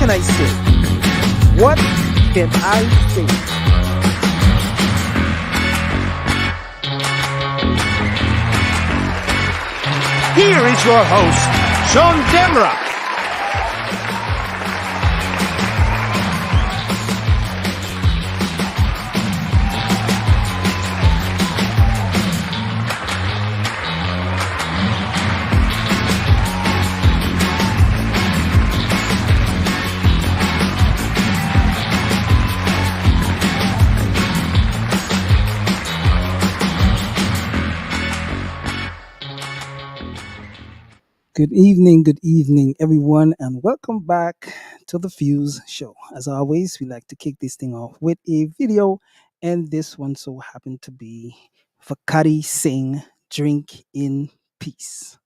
can I say? What can I say? Here is your host, Sean Demra. Good evening, everyone, and welcome back to the Fuse Show. As always, we like to kick this thing off with a video, and this one so happened to be Vakari Singh, Drink in Peace.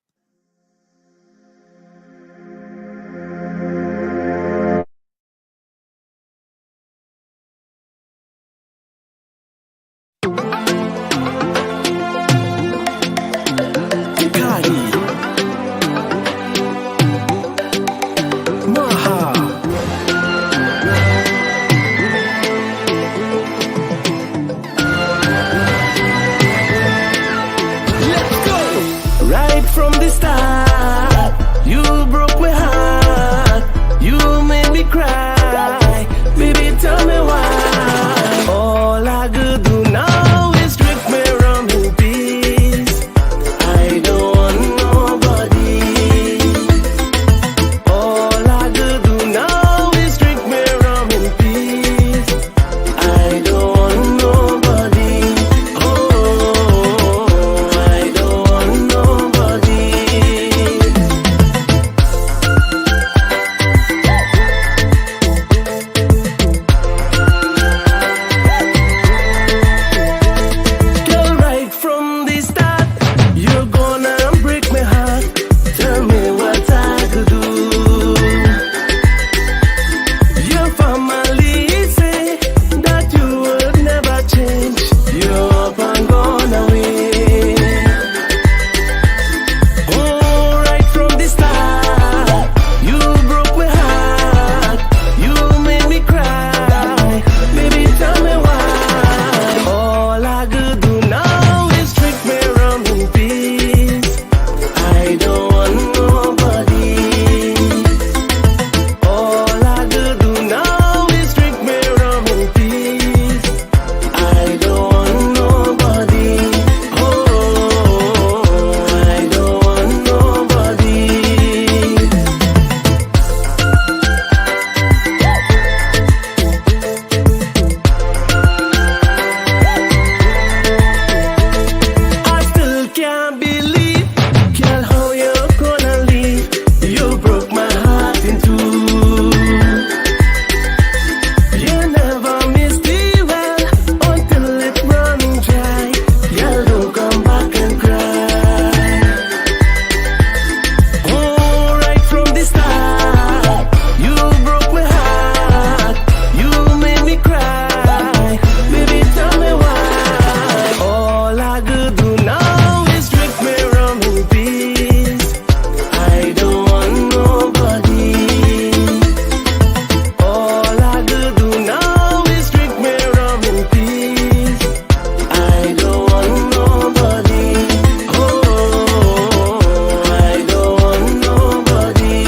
From the start, you broke my heart. You made me cry. Baby, tell me why. All I could do now is drink me rum in peace. I don't want nobody. All I could do now is drink me rum in peace. I don't want nobody. Oh, I don't want nobody. Girl, right from the start, you're gonna break my heart. Tell me what I could do. Your family say that you would never change. You're up and gone away. Oh, right from the start, you broke my heart. You made me cry. Baby, tell me why. All I could do now is drink me rum in peace. I don't want nobody. All I could do now is drink me rum in peace. I don't want nobody. Oh, I don't want nobody. I still can't believe, girl, how you're gonna leave. You broke my heart in two. You never missed the well until it running dry. Girl, don't come back and cry. Oh, right from the start, you broke my heart. You made me cry. Baby, tell me why. All I could do now is drink me rum in peace. I don't want nobody. All I could do now is drink me rum in peace. I don't want nobody. Oh, I don't want nobody.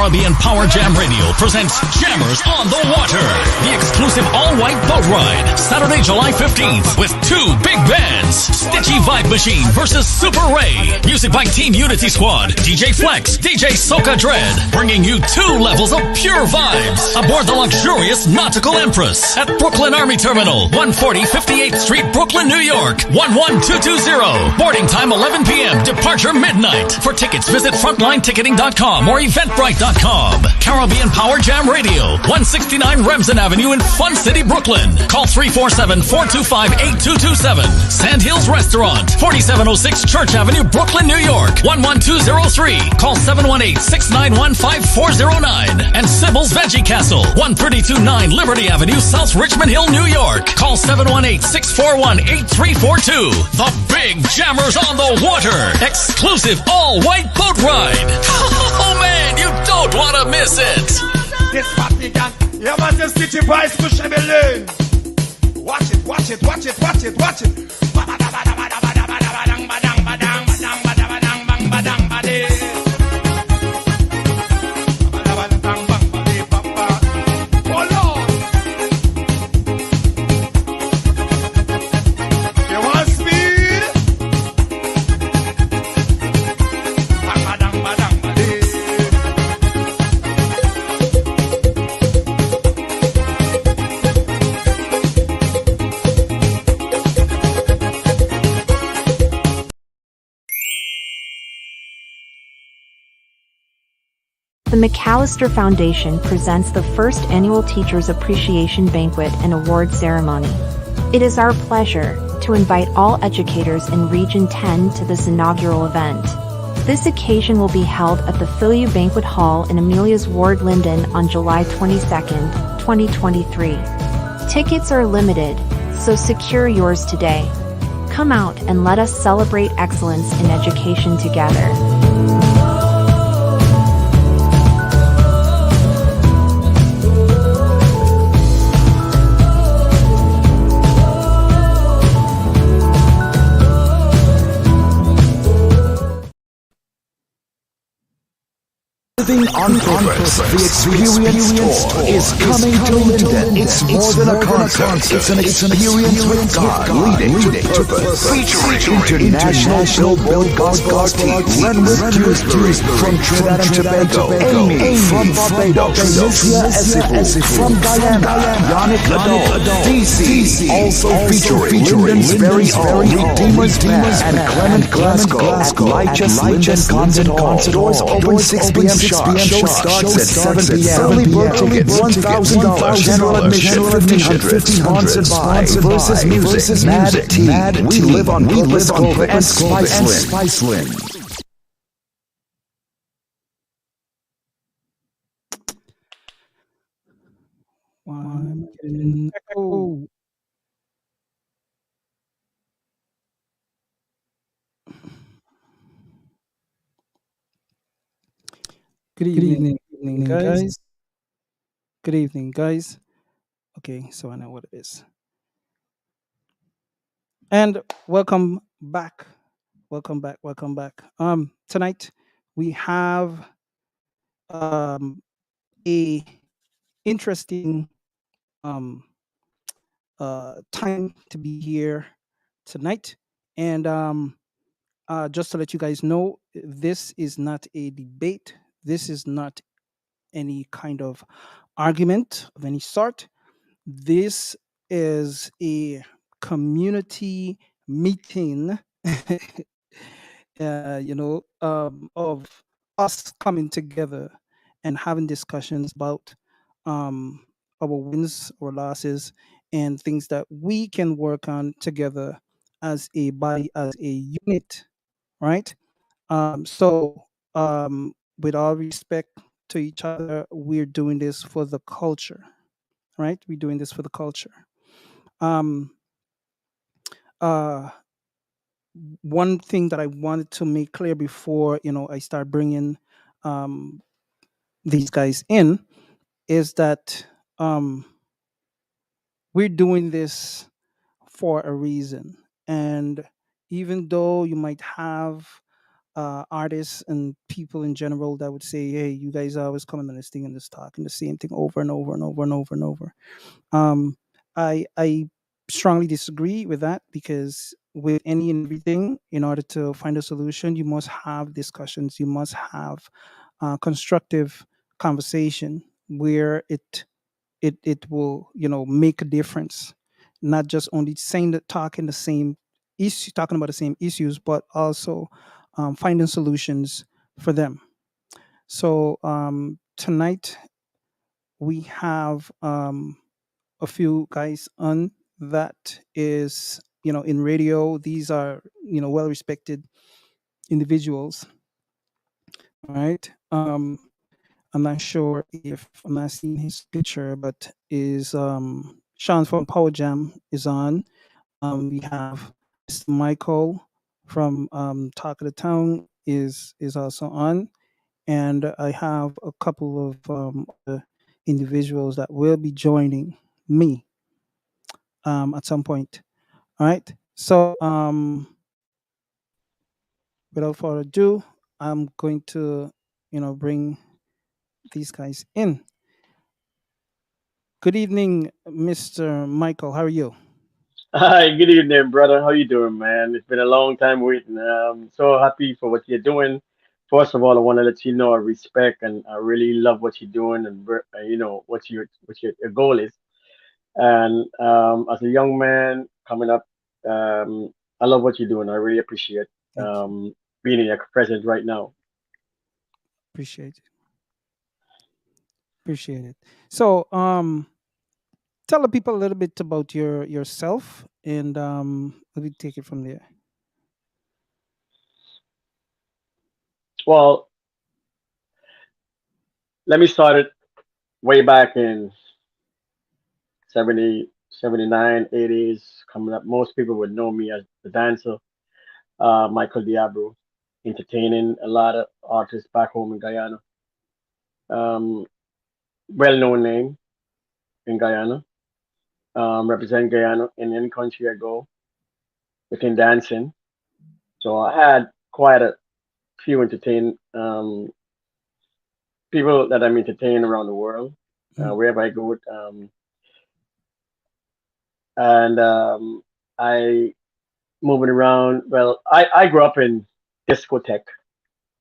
Caribbean Power Jam Radio presents Jammers on the Water, the exclusive all-white boat ride, Saturday, July 15th, with two big bands, Stitchy Vibe Machine versus Super Ray, music by Team Unity Squad, DJ Flex, DJ Soca Dread, bringing you two levels of pure vibes aboard the luxurious Nautical Empress at Brooklyn Army Terminal, 140 58th Street, Brooklyn, New York, 11220. Boarding time 11 p.m., departure midnight. For tickets, visit frontlineticketing.com or eventbrite.com. Caribbean.com. Caribbean Power Jam Radio, 169 Remsen Avenue in Fun City, Brooklyn. Call 347-425-8227. Sandhills Restaurant, 4706 Church Avenue, Brooklyn, New York, 11203. Call 718-691-5409. And Sybil's Veggie Castle, 1329 Liberty Avenue, South Richmond Hill, New York. Call 718-641-8342. The Big Jammers on the Water. Exclusive all-white boat ride. Oh man, you don't want to miss it. This party can, yeah, man, this city boys push me learn. Watch it, watch it, watch it, watch it, watch it. Oh Lord, you want speed? The McAllister Foundation presents the first annual Teachers Appreciation Banquet and Award Ceremony. It is our pleasure to invite all educators in Region 10 to this inaugural event. This occasion will be held at the Philu Banquet Hall in Amelia's Ward, Linden on July 22nd, 2023. Tickets are limited, so secure yours today. Come out and let us celebrate excellence in education together. Living on purpose. The experience tour is coming to Linden. It's more than a concert. It's an experience with God leading to purpose. Featuring international Bill gospel artists. Renwick Dewsbury from Trinidad and Tobago. Amy from Barbados. Demetria Esifu from Guyana. Yannick Adol. DC. Also featuring Linden's very own Redeemer's Band and Clement Glasgow at Lightjust Linden Concert Hall. Doors open 6 p.m. Show starts at 7 p.m. Early bird tickets $1,000. General admission $1,500. Sponsored by Versus Music, Mad Tea, We Live on Purpose, and Spiceland. One, echo. Good evening, guys. Good evening, guys. Okay, so I know what it is. And welcome back. Welcome back. Welcome back. Tonight we have a interesting um time to be here tonight. And just to let you guys know, this is not a debate. This is not any kind of argument of any sort. This is a community meeting, of us coming together and having discussions about our wins or losses and things that we can work on together as a body, as a unit, right? With all respect to each other, we're doing this for the culture, right? We're doing this for the culture. Um, uh, One thing that I wanted to make clear before I start bringing um, these guys in is that we're doing this for a reason, and even though you might have artists and people in general that would say, "Hey, you guys are always coming on this thing and just talking the same thing over and over and over and over and over." Um, I strongly disagree with that because with any and everything, in order to find a solution, you must have discussions. You must have constructive conversation where it will make a difference, not just only saying that talking the same issue, talking about the same issues, but also finding solutions for them. So tonight we have a few guys on that is, in radio. These are, well respected individuals. All right. I'm not sure if I'm not seeing his picture, but is Sean from Power Jam is on. We have Mr. Michael from Talk of the Town is also on, and I have a couple of other individuals that will be joining me at some point. All right. So without further ado, I'm going to bring these guys in. Good evening, Mr. Michael. How are you? Hi, good evening, brother. How you doing, man? It's been a long time waiting. So happy for what you're doing. First of all, I want to let you know I respect and I really love what you're doing and you know your goal is. And as a young man coming up, I love what you're doing. I really appreciate Thank you. being in your presence right now. Appreciate it. Appreciate it. So, tell the people a little bit about yourself, and we take it from there. Well, let me start it way back in 70, 79, 80s coming up. Most people would know me as the dancer Michael Diablo, entertaining a lot of artists back home in Guyana. Um, well-known name in Guyana. Represent Guyana in any country I go within dancing. So I had quite a few entertain people that I'm entertaining around the world, Mm, wherever I go. And I moving around. Well, I grew up in discotheque,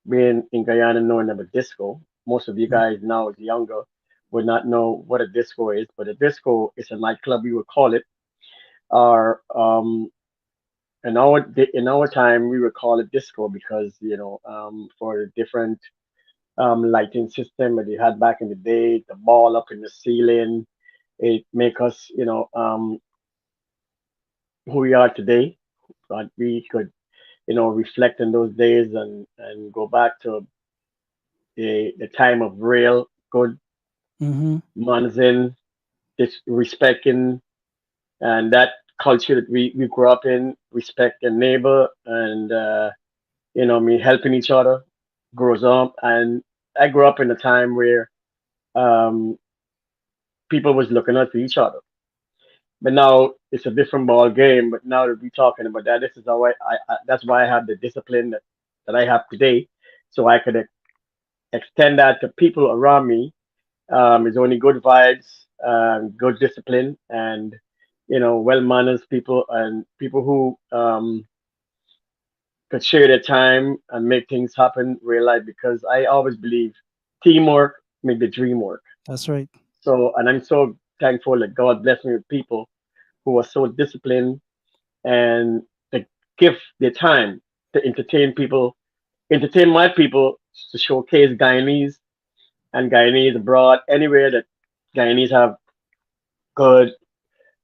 being in Guyana, knowing about disco. Most of you mm, guys now, as younger, would not know what a disco is, but a disco is a nightclub, we would call it. Or in our time, we would call it disco because for the different lighting system that they had back in the day, the ball up in the ceiling, it make us who we are today. But we could reflect in those days and go back to the time of real good mm-hmm. manzin, respecting, and that culture that we grew up in, respect the neighbor, and me helping each other grows up. And I grew up in a time where um, people was looking out for each other. But now it's a different ball game. But now that we're talking about that, this is how that's why I have the discipline that I have today, so I could extend that to people around me. It's only good vibes, good discipline, and well manners people and people who could share their time and make things happen real life. Because I always believe teamwork make the dream work. That's right. So, and I'm so thankful that God blessed me with people who are so disciplined and they give their time to entertain people, entertain my people, to showcase Guyanese and Guyanese abroad, anywhere that Guyanese have good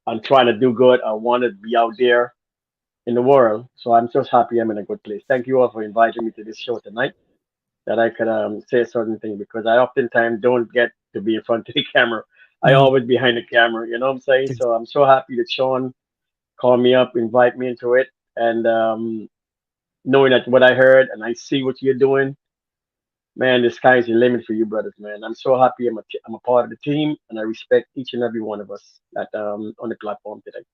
and trying to do good. I want to be out there in the world. So I'm just happy I'm in a good place. Thank you all for inviting me to this show tonight that I could say certain things because I oftentimes don't get to be in front of the camera. I Mm, always behind the camera, you know what I'm saying? ex- So I'm so happy that Sean called me up, invite me into it, and knowing that what I heard and I see what you're doing, man, the sky's the limit for you, brothers, man. I'm so happy I'm a part of the team, and I respect each and every one of us that on the platform today.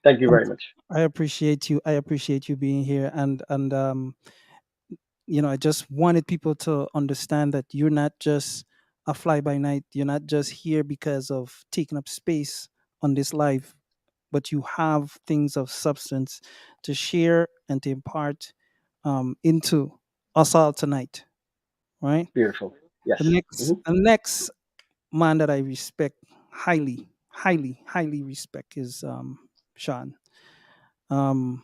Thank you um, very much. I appreciate you. I appreciate you being here, and I just wanted people to understand that you're not just a fly by night. You're not just here because of taking up space on this live, but you have things of substance to share and to impart into us all tonight. Right. Beautiful. The Yes. next, the next man that I respect highly, highly, highly respect is Sean. Um,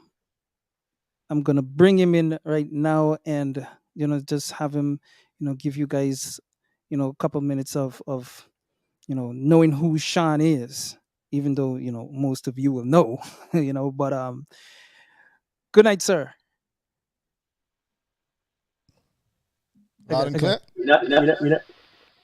I'm gonna bring him in right now and just have him give you guys a couple minutes of knowing who Sean is, even though most of you will know. But good night, sir. I Loud got and you. clear. You know,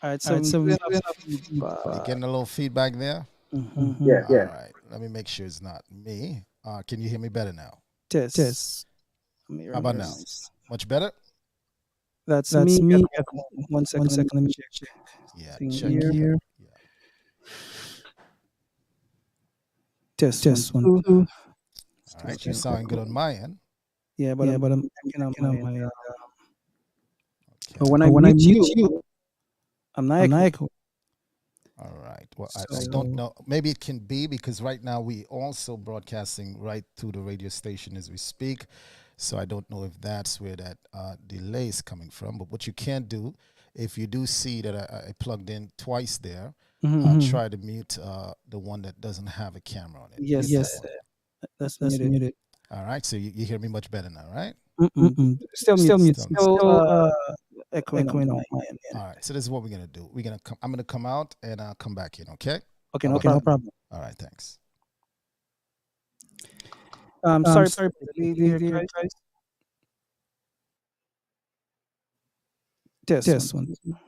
All right, All so right, we so do we have do have feedback. getting a little feedback there. Mm-hmm. yeah, All yeah. right, let me make sure it's not me. Can you hear me better now? Test. Let me How run about here. now? Much better? That's That's me me. echoing. 1 second. Let me check Yeah, thing check here. here. Yeah. Test one Test one, two. two. All Still right, you check. sound good on my end. Yeah, but Yeah, I'm but checking on checking my on end. my end. But Okay. when I But when I mute mute you, you, I'm not I'm not echoing. echoing. All right. Well, I don't So know. Maybe it can be because right now we also broadcasting right through the radio station as we speak. So I don't know if that's where that delay is coming from. But what you can do, if you do see that I plugged in twice there, try to mute the one that doesn't have a camera on it. Mute yes, that one. that's That's muted. muted. All right. So you hear me much better now, right? Mm-mm. Mm-mm. Still mute. Still mute. Still Still echoing on echoing my on my end. end. All right. So this is what we're gonna do. We're gonna come. I'm gonna come out and I'll come back in. Okay. Okay, How no about that? problem. All right. Thanks. Sorry Sorry for for the the delay delay there, there, guys. guys. Test one. Test one.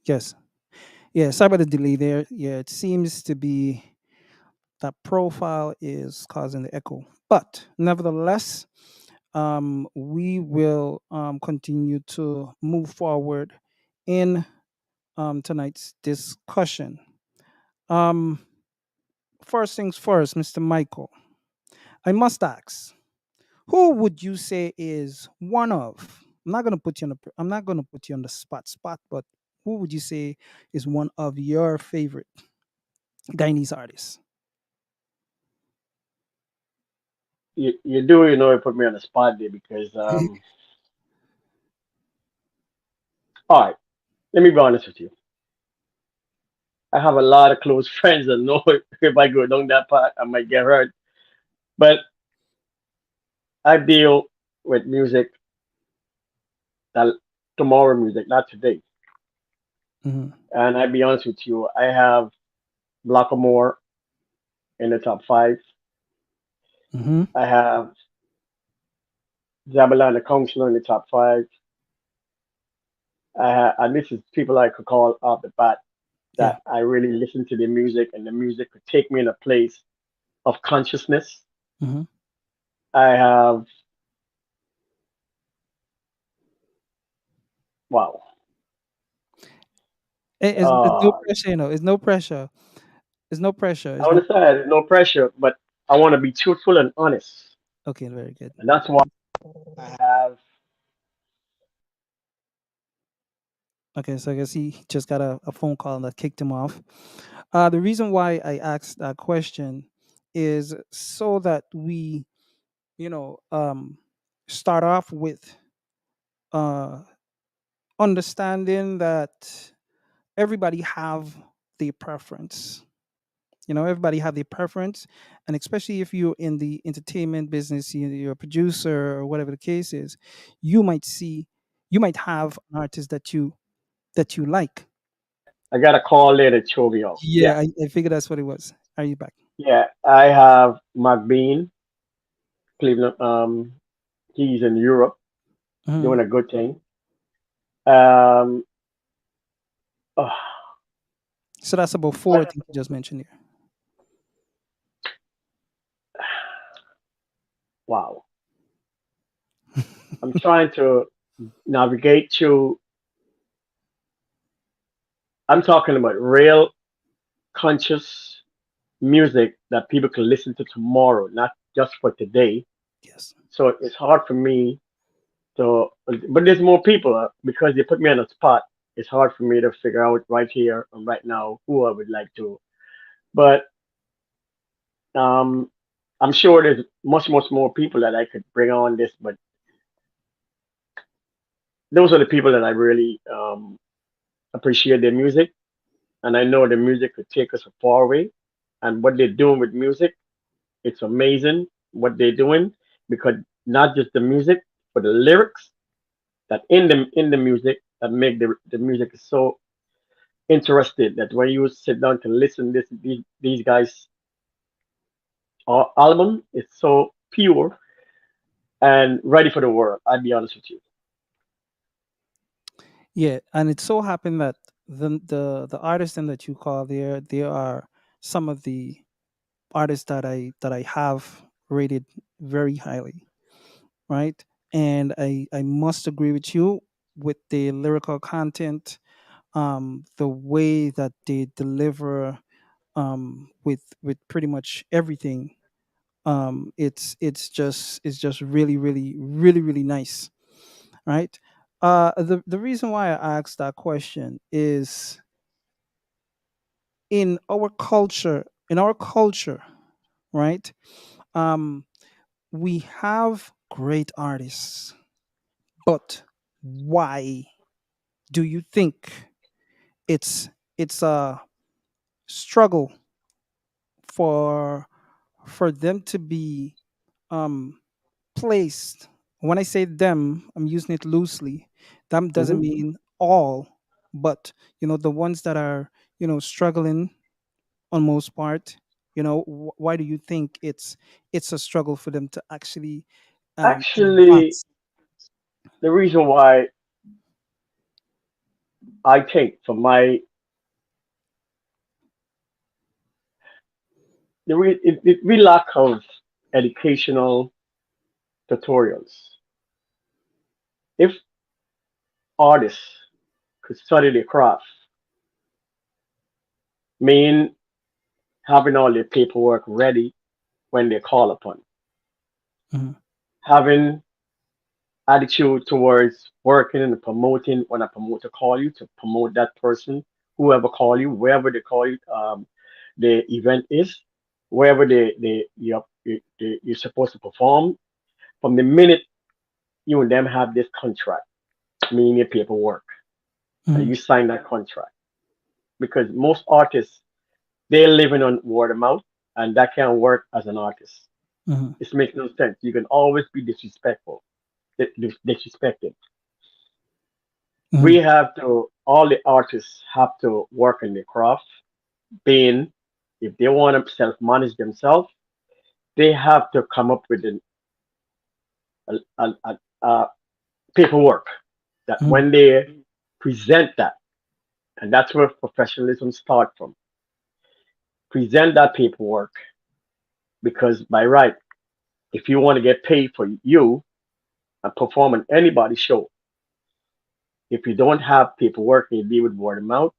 Yes. Yeah, sorry about the delay there. Yeah, it seems to be that profile is causing the echo. But nevertheless, we will continue to move forward in tonight's discussion. Um, First things first, Mr. Michael, I must ask, who would you say is one of? I'm not gonna put you on the spot, but who would you say is one of your favorite Guyanese artists? You do, you put me on the spot there because, all right, let me be honest with you. I have a lot of close friends that know if I go down that path, I might get hurt. But I deal with music, that tomorrow music, not today. Hmm. And I be honest with you, I have Blackamore in the top five. Hmm. I have Zabala and the Counselor in the top five. And this is people I could call off the bat Yeah. that I really listen to the music and the music could take me in a place of consciousness. Hmm. I have, wow. It's no Uh, pressure, It's no pressure. It's no pressure. I It's no. understand there's no pressure, but I want to be truthful and honest. Okay, very good. And that's why I have, Okay, so I guess he just got a phone call that kicked him off. The reason why I asked that question is so that we, you know, um, start off with uh, understanding that everybody have their preference. Everybody have their preference, and especially if you're in the entertainment business, you're a producer or whatever the case is, you might see, you might have an artist that you like. I got a call later to throw me off. Yeah. Yeah, I figured that's what it was. Are you back? Yeah. I have Mark Bean, Cleveland. He's in Europe Mhm. doing a good thing. Um, oh, So that's about four I- things you just mentioned here. wow. I'm trying to navigate through. I'm talking about real conscious music that people can listen to tomorrow, not just for today. Yes. So it's hard for me to, but there's more people because they put me on the spot. It's hard for me to figure out right here and right now who I would like to. But um, I'm sure there's much more people that I could bring on this. But those are the people that I really appreciate their music, and I know the music could take us far away. And what they're doing with music, it's amazing what they're doing because not just the music, but the lyrics that in the music that make the music so. interested that when you sit down to listen these guys album, it's so pure and ready for the world. I'll be honest with you. Yeah, and it so happened that the artists and that you call there are some of the artists that I have rated very highly, right? And I must agree with you with the lyrical content, the way that they deliver, with pretty much everything. It's just really nice, right? The reason why I asked that question is in our culture, right? Um, we have great artists, but why do you think it's a struggle for them to be um placed? When I say them, I'm using it loosely. Them doesn't Hmm. mean all, but the ones that are struggling on most part. Why do you think it's a struggle for them to actually Actually, advance? the reason why I think for my we lack of educational tutorials. If artists could study their craft, mean having all their paperwork ready when they call upon, Mhm, having attitude towards working and promoting when a promoter call you to promote that person, whoever call you, wherever they call you, the event is, wherever you're supposed to perform. From the minute you and them have this contract, meaning your paperwork, and mhm, you sign that contract, because most artists they're living on word of mouth, and that can't work as an artist. mhm, It makes no sense. You can always be disrespectful, disrespected. We mhm, have to, all the artists have to work on their craft, being if they want to self manage themselves, they have to come up with a, a, a paperwork that mhm, when they present that, and that's where professionalism starts from. Present that paperwork because by right, if you want to get paid for you and perform on anybody's show, if you don't have paperwork and you deal with word of mouth,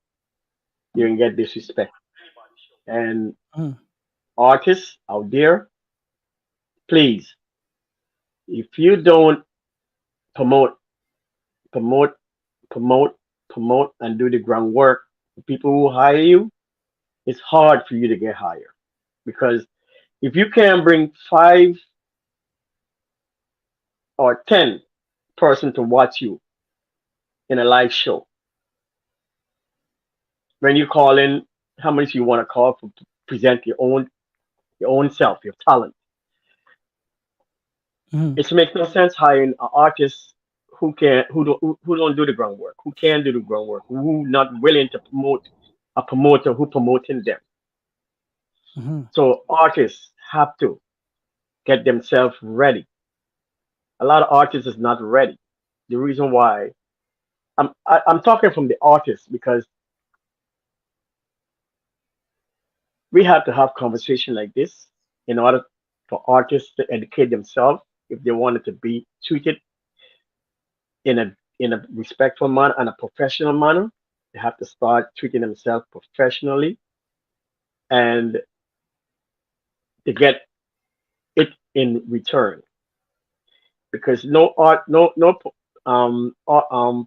you can get disrespect. And mhm, artists out there, please, if you don't promote, promote, promote, promote, and do the groundwork, the people who hire you, it's hard for you to get hired. Because if you can bring 5 or 10 person to watch you in a live show, when you call in, how many you want to call for to present your own self, your talent. mhm, It makes no sense hiring an artist who don't do the groundwork, who can do the groundwork, who not willing to promote a promoter who promoting them. mhm, So artists have to get themselves ready. A lot of artists is not ready. The reason why I'm talking from the artists because we have to have conversation like this in order for artists to educate themselves if they wanted to be treated in a respectful manner and a professional manner. They have to start treating themselves professionally and to get it in return. Because no art, no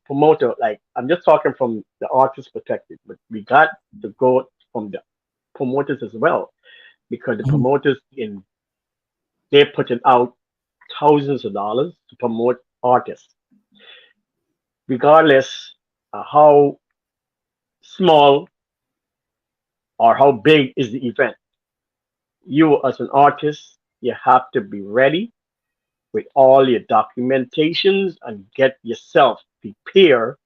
promoter. Like I'm just talking from the artist perspective, but we got to go from the promoters as well because the mhm, promoters in they're putting out thousands of dollars to promote artists, regardless how small or how big is the event. You as an artist, you have to be ready with all your documentations and get yourself prepared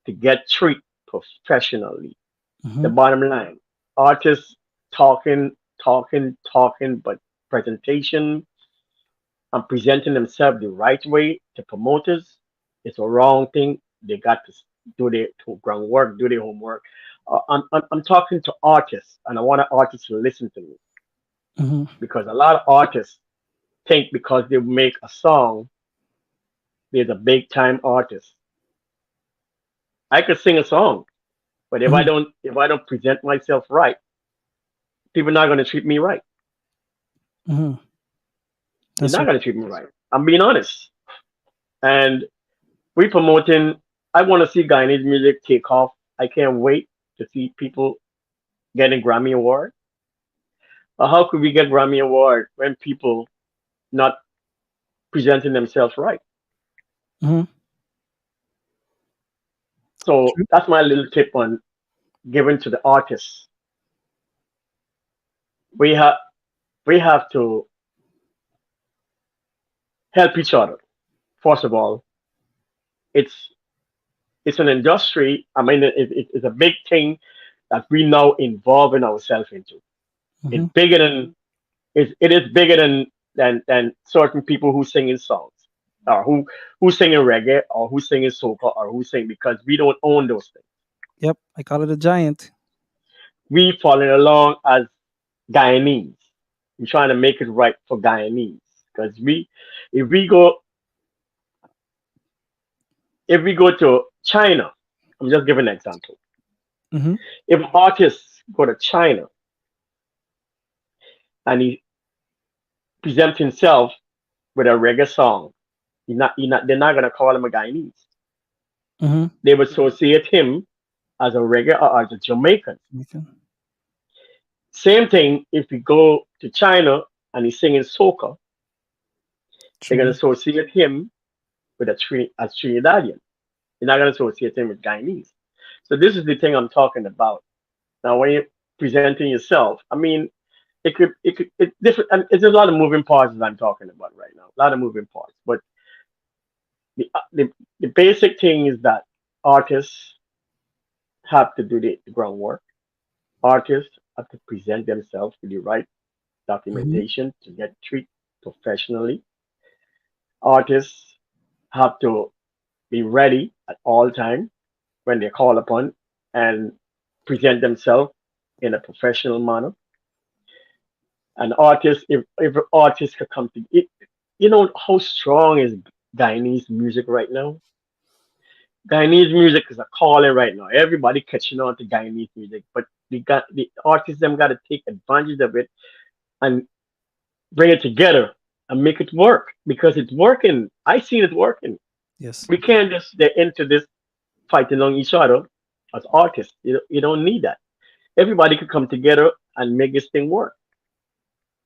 to get treated professionally. Mm-hmm. The bottom line, artists talking, talking, talking, but presentation and presenting themselves the right way to promoters is a wrong thing. They got to do their groundwork, do their homework. I'm talking to artists, and I want artists to listen to me Mm-hmm. because a lot of artists think because they make a song, they're a big time artist. I could sing a song, but Mm-hmm. if I don't present myself right, people are not going to treat me right. Mm-hmm. They're That's not right. going to treat me right. I'm being honest. And we promoting. I want to see Guyanese music take off. I can't wait to see people getting Grammy award. How could we get Grammy award when people not presenting themselves right? Mm-hmm. So True. that's my little tip on giving to the artists. We have we have to help each other. First of all, it's it's an industry. I mean, it's a big thing that we now involving ourselves into. Mm-hmm. It's bigger than it is bigger than certain people who singing songs or who singing reggae or who singing soca or who sing because we don't own those things. Yep. I call it a giant. We following along as Guyanese. We're trying to make it right for Guyanese because if we go if we go to China, I'm just giving an example. Mm-hmm. If artists go to China and he presents himself with a reggae song, they're not gonna call him a Guyanese. Mm-hmm. They would associate him as a reggae or as a Jamaican. Okay. Same thing if we go to China and he's singing soca, they're gonna True. associate him with a Trinidadian. They're not gonna associate him with Guyanese. So this is the thing I'm talking about. Now when you're presenting yourself, I mean it's different and it's a lot of moving parts that I'm talking about right now. A lot of moving parts. But the the basic thing is that artists have to do the groundwork. Artists have to present themselves with the right Mm-hmm. documentation to get treated professionally. Artists have to be ready at all time when they're called upon and present themselves in a professional manner. And artists, if artists could come to it, you know how strong is Guyanese music right now? Guyanese music is a calling right now. Everybody catching on to Guyanese music, but the artists them got to take advantage of it and bring it together and make it work because it's working. I seen it working. Yes. We can't just get into this fighting on each other as artists. You don't need that. Everybody could come together and make this thing work.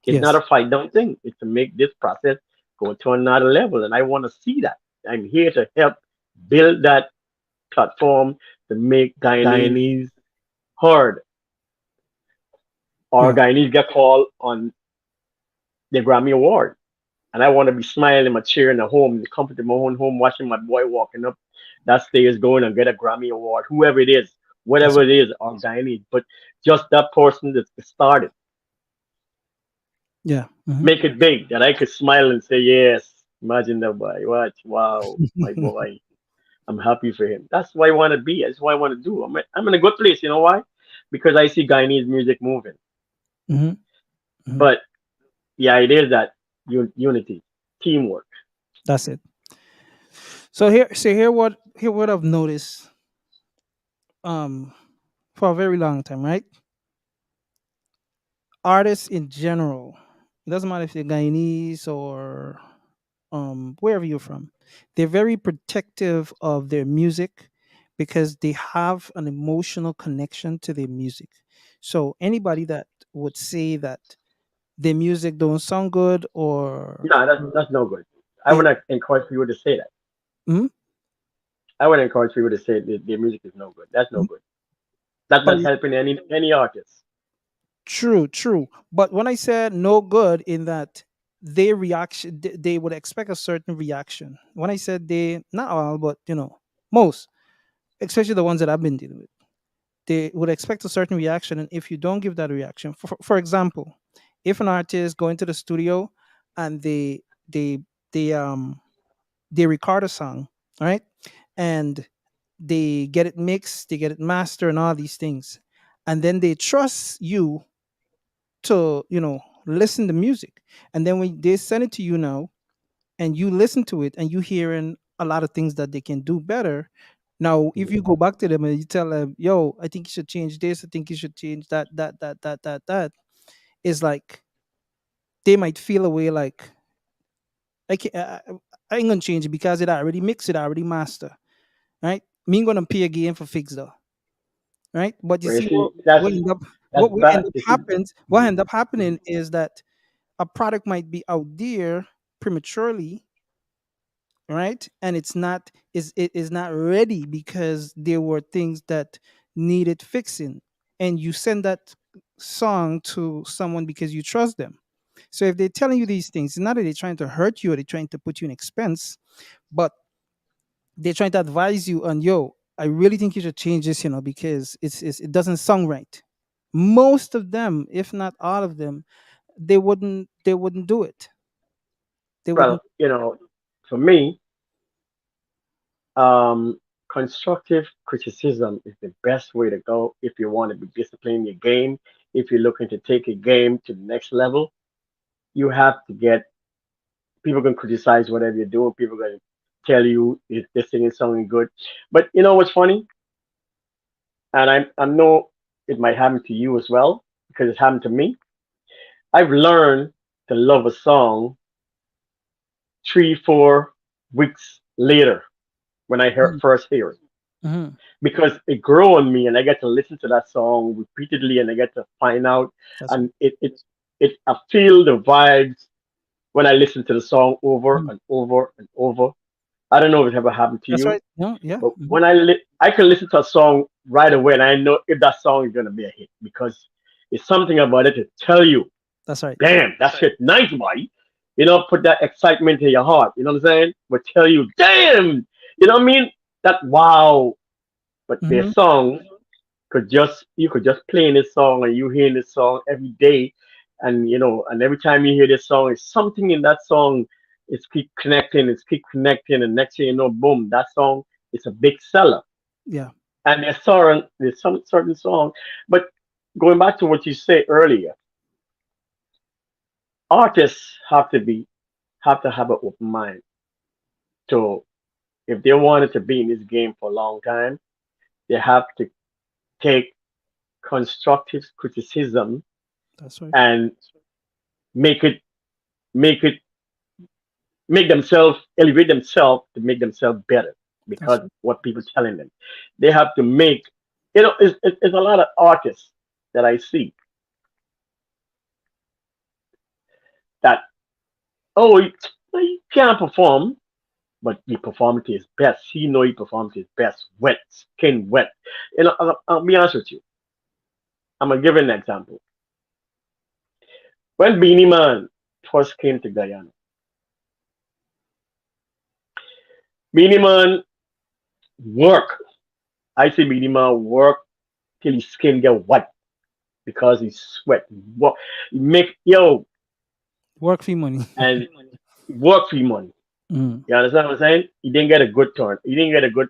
It's not Yes. a fight down thing. It's to make this process go to another level. And I want to see that. I'm here to help build that platform to make Guyanese heard or Yeah. Guyanese get called on the Grammy Award. And I want to be smiling in my chair in the home, the comfort of my own home, watching my boy walking up that stairs going and get a Grammy Award, whoever it is, That's whatever it is, or Guyanese. But just that person that started, yeah. Mm-hmm. make it big, that I could smile and say, yes, imagine that boy. What? Wow, my boy. I'm happy for him. That's why I want to be. That's what I want to do. I'm in a good place. You know why? Because I see Guyanese music moving. Mm-hmm. Mm-hmm. But the idea is that unity, teamwork. That's it. So here what I've noticed um for a very long time, right? Artists in general, it doesn't matter if they're Guyanese or wherever you're from, they're very protective of their music because they have an emotional connection to their music. So anybody that would say that their music don't sound good or No, that's no good. I yeah, would not encourage people to say that. mhm, I would encourage people to say their music is no good. That's no mhm. good. That's Oh, not helping any artist. true, true. But when I said no good, in that their reaction, they would expect a certain reaction. When I said they, not all, but most, especially the ones that I've been dealing with. they would expect a certain reaction, and if you don't give that reaction, for example, if an artist go into the studio and they they um they record a song, right, and they get it mixed, they get it mastered, and all these things, and then they trust you to listen to music, and then when they send it to you now, and you listen to it, and you hearing a lot of things that they can do better. Now, if you go back to them and you tell them, "Yo, I think you should change this. I think you should change that," is like they might feel a way like I can't, I ain't gonna change it because it already mixed, it already master, right? Me gonna pay again for fix though, right? But you Where you see see, what end up that's what bad. end up You see, happens. What end up happening is that a product might be out there prematurely, right, and it is not ready because there were things that needed fixing, and you send that song to someone because you trust them. So if they're telling you these things, it's not that they're trying to hurt you or they're trying to put you in expense, but they're trying to advise you on, yo, I really think you should change this, because it doesn't sound right. Most of them, if not all of them, they wouldn't do it. They well, wouldn't. for me, um, constructive criticism is the best way to go if you want to be disciplined in your game. If you're looking to take a game to the next level, you have to get people can criticize whatever you're doing. People going to tell you if this thing is sounding good. But you know what's funny? And I know it might happen to you as well because it's happened to me. I've learned to love a song 3, 4 weeks later when I Mhm, first hear it mhm. because it grew on me and I get to listen to that song repeatedly and I get to find out That's right. and it I feel the vibes when I listen to the song over Mhm. and over and over. I don't know if it ever happened to That's you, right. No, yeah. but Mhm. when I can listen to a song right away and I know if that song is gonna be a hit because it's something about it to tell you, That's right. damn, that shit nice, boy. Put that excitement in your heart. You know what I'm saying? But tell you, damn, you know what I mean? That wow. But their Mhm. song could just you could just play in this song and you hearing this song every day, and and every time you hear this song, it's something in that song. It's keep connecting, and next thing you know, boom, that song is a big seller. Yeah. And there's some certain song, but going back to what you said earlier, artists have to have an open mind. So if they wanted to be in this game for a long time, they have to take constructive criticism That's right. and make it make it make themselves elevate themselves to make themselves better That's because right. what people telling them. They have to make it's a lot of artists that I see that he can't perform, but he performed to his best. He know he performed to his best, wet, skin wet. I'll be honest with you. I'm gonna give you an example. When Beanie Man first came to Guyana, Beanie Man work. I say Beanie Man work till his skin get white because he sweat. Work, make Work for money. and work for money. Mm. You understand what I'm saying? He didn't get a good turn. He didn't get a good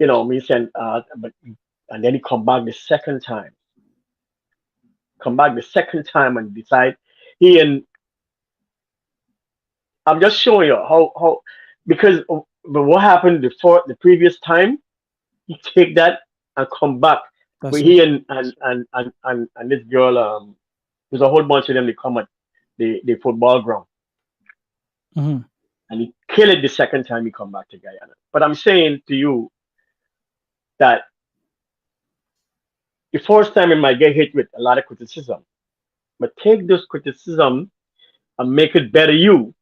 me saying but and then he come back the second time. Come back the second time and decide he and I'm just showing you how because but what happened before the previous time, he take that and come back. But That's right. he and this girl, there's a whole bunch of them. They come at the football ground, Mhm. and he kill it the second time he come back to Guyana. But I'm saying to you that the first time it might get hit with a lot of criticism, but take those criticism and make it better you,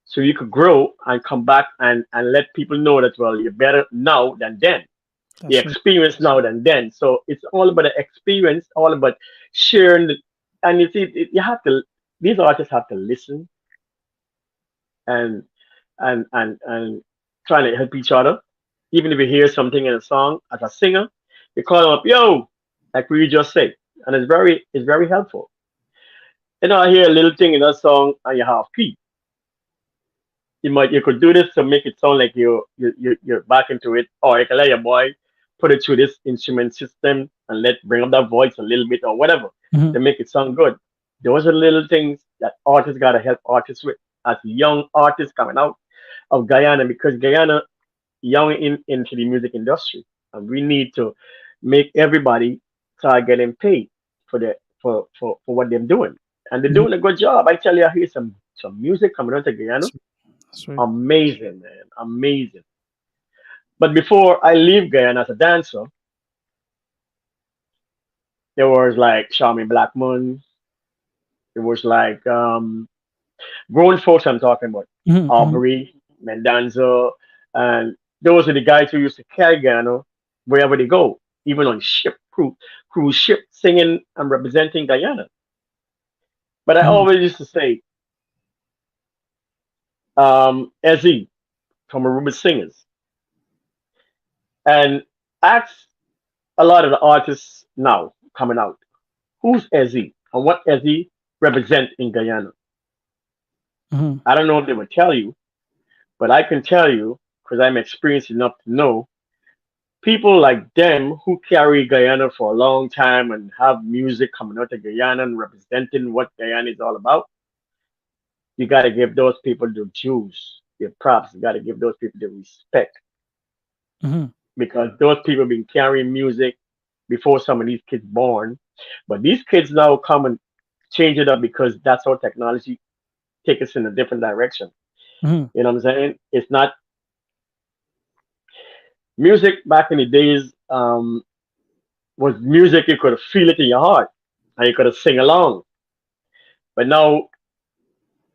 so you could grow and come back and let people know that well you're better now than then. The That's right. experience now than then. So it's all about the experience, all about sharing. And you see, you have to. These artists have to listen and and trying to help each other. Even if you hear something in a song as a singer, You call them up, yo, like we just said, and it's very helpful. I hear a little thing in that song and you have key. You could do this to make it sound like you're back into it, or you can let your boy put it through this instrument system and let bring up that voice a little bit or whatever Hmm. to make it sound good. Those are little things that artists gotta help artists with as young artists coming out of Guyana, because Guyana young into the music industry, and we need to make everybody start getting paid for for what they're doing, and they're Hmm. doing a good job. I tell you, I hear some music coming out of Guyana. That's right. Amazing, man. Amazing. But before I leave Guyana as a dancer, there was like Charmin Blackmon. There was like grown folks I'm talking about. Hmm. Hmm. Aubrey, Mendanza, and those are the guys who used to carry Guyana wherever they go, even on cruise ship, singing and representing Guyana. But I Hmm. always used to say, Ezzy from Aruba Singers, and ask a lot of the artists now coming out, who's Ezzy and what Ezzy represent in Guyana. Hmm. I don't know if they would tell you, but I can tell you because I'm experienced enough to know people like them who carry Guyana for a long time and have music coming out of Guyana and representing what Guyana is all about. You got to give those people the dues, their props. You got to give those people the respect, Hmm. because those people been carrying music before some of these kids born. But these kids now come and change it up because that's how technology take us in a different direction. Hmm. You know what I'm saying? It's not music back in the days. Was music you could feel it in your heart and you could sing along. But now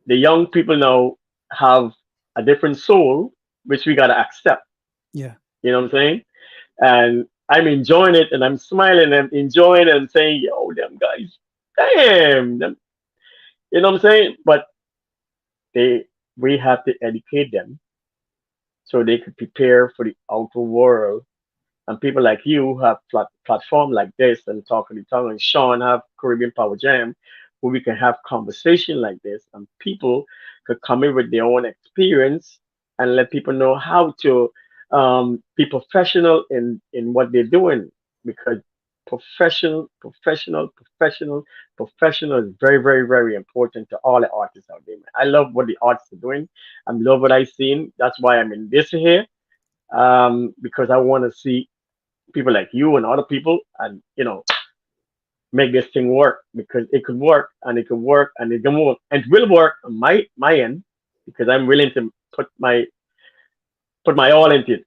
the young people now have a different soul, which we gotta accept. Yeah. You know what I'm saying? And I'm enjoying it and I'm smiling and enjoying it and saying, yo, them guys, damn, them, you know what I'm saying? But they we have to educate them so they could prepare for the outer world. And people like you who have platform like this and talking the tongue, and Sean have Caribbean Power Jam, where we can have conversation like this, and people could come in with their own experience and let people know how to be professional in what they're doing, because professional is very, very, very important to all the artists out there. Man. I love what the artists are doing. I love what I've seen. That's why I'm in this here, because I want to see people like you and other people, and make this thing work, because it could work and it can work and it can work and it will work on my end, because I'm willing to put my all into it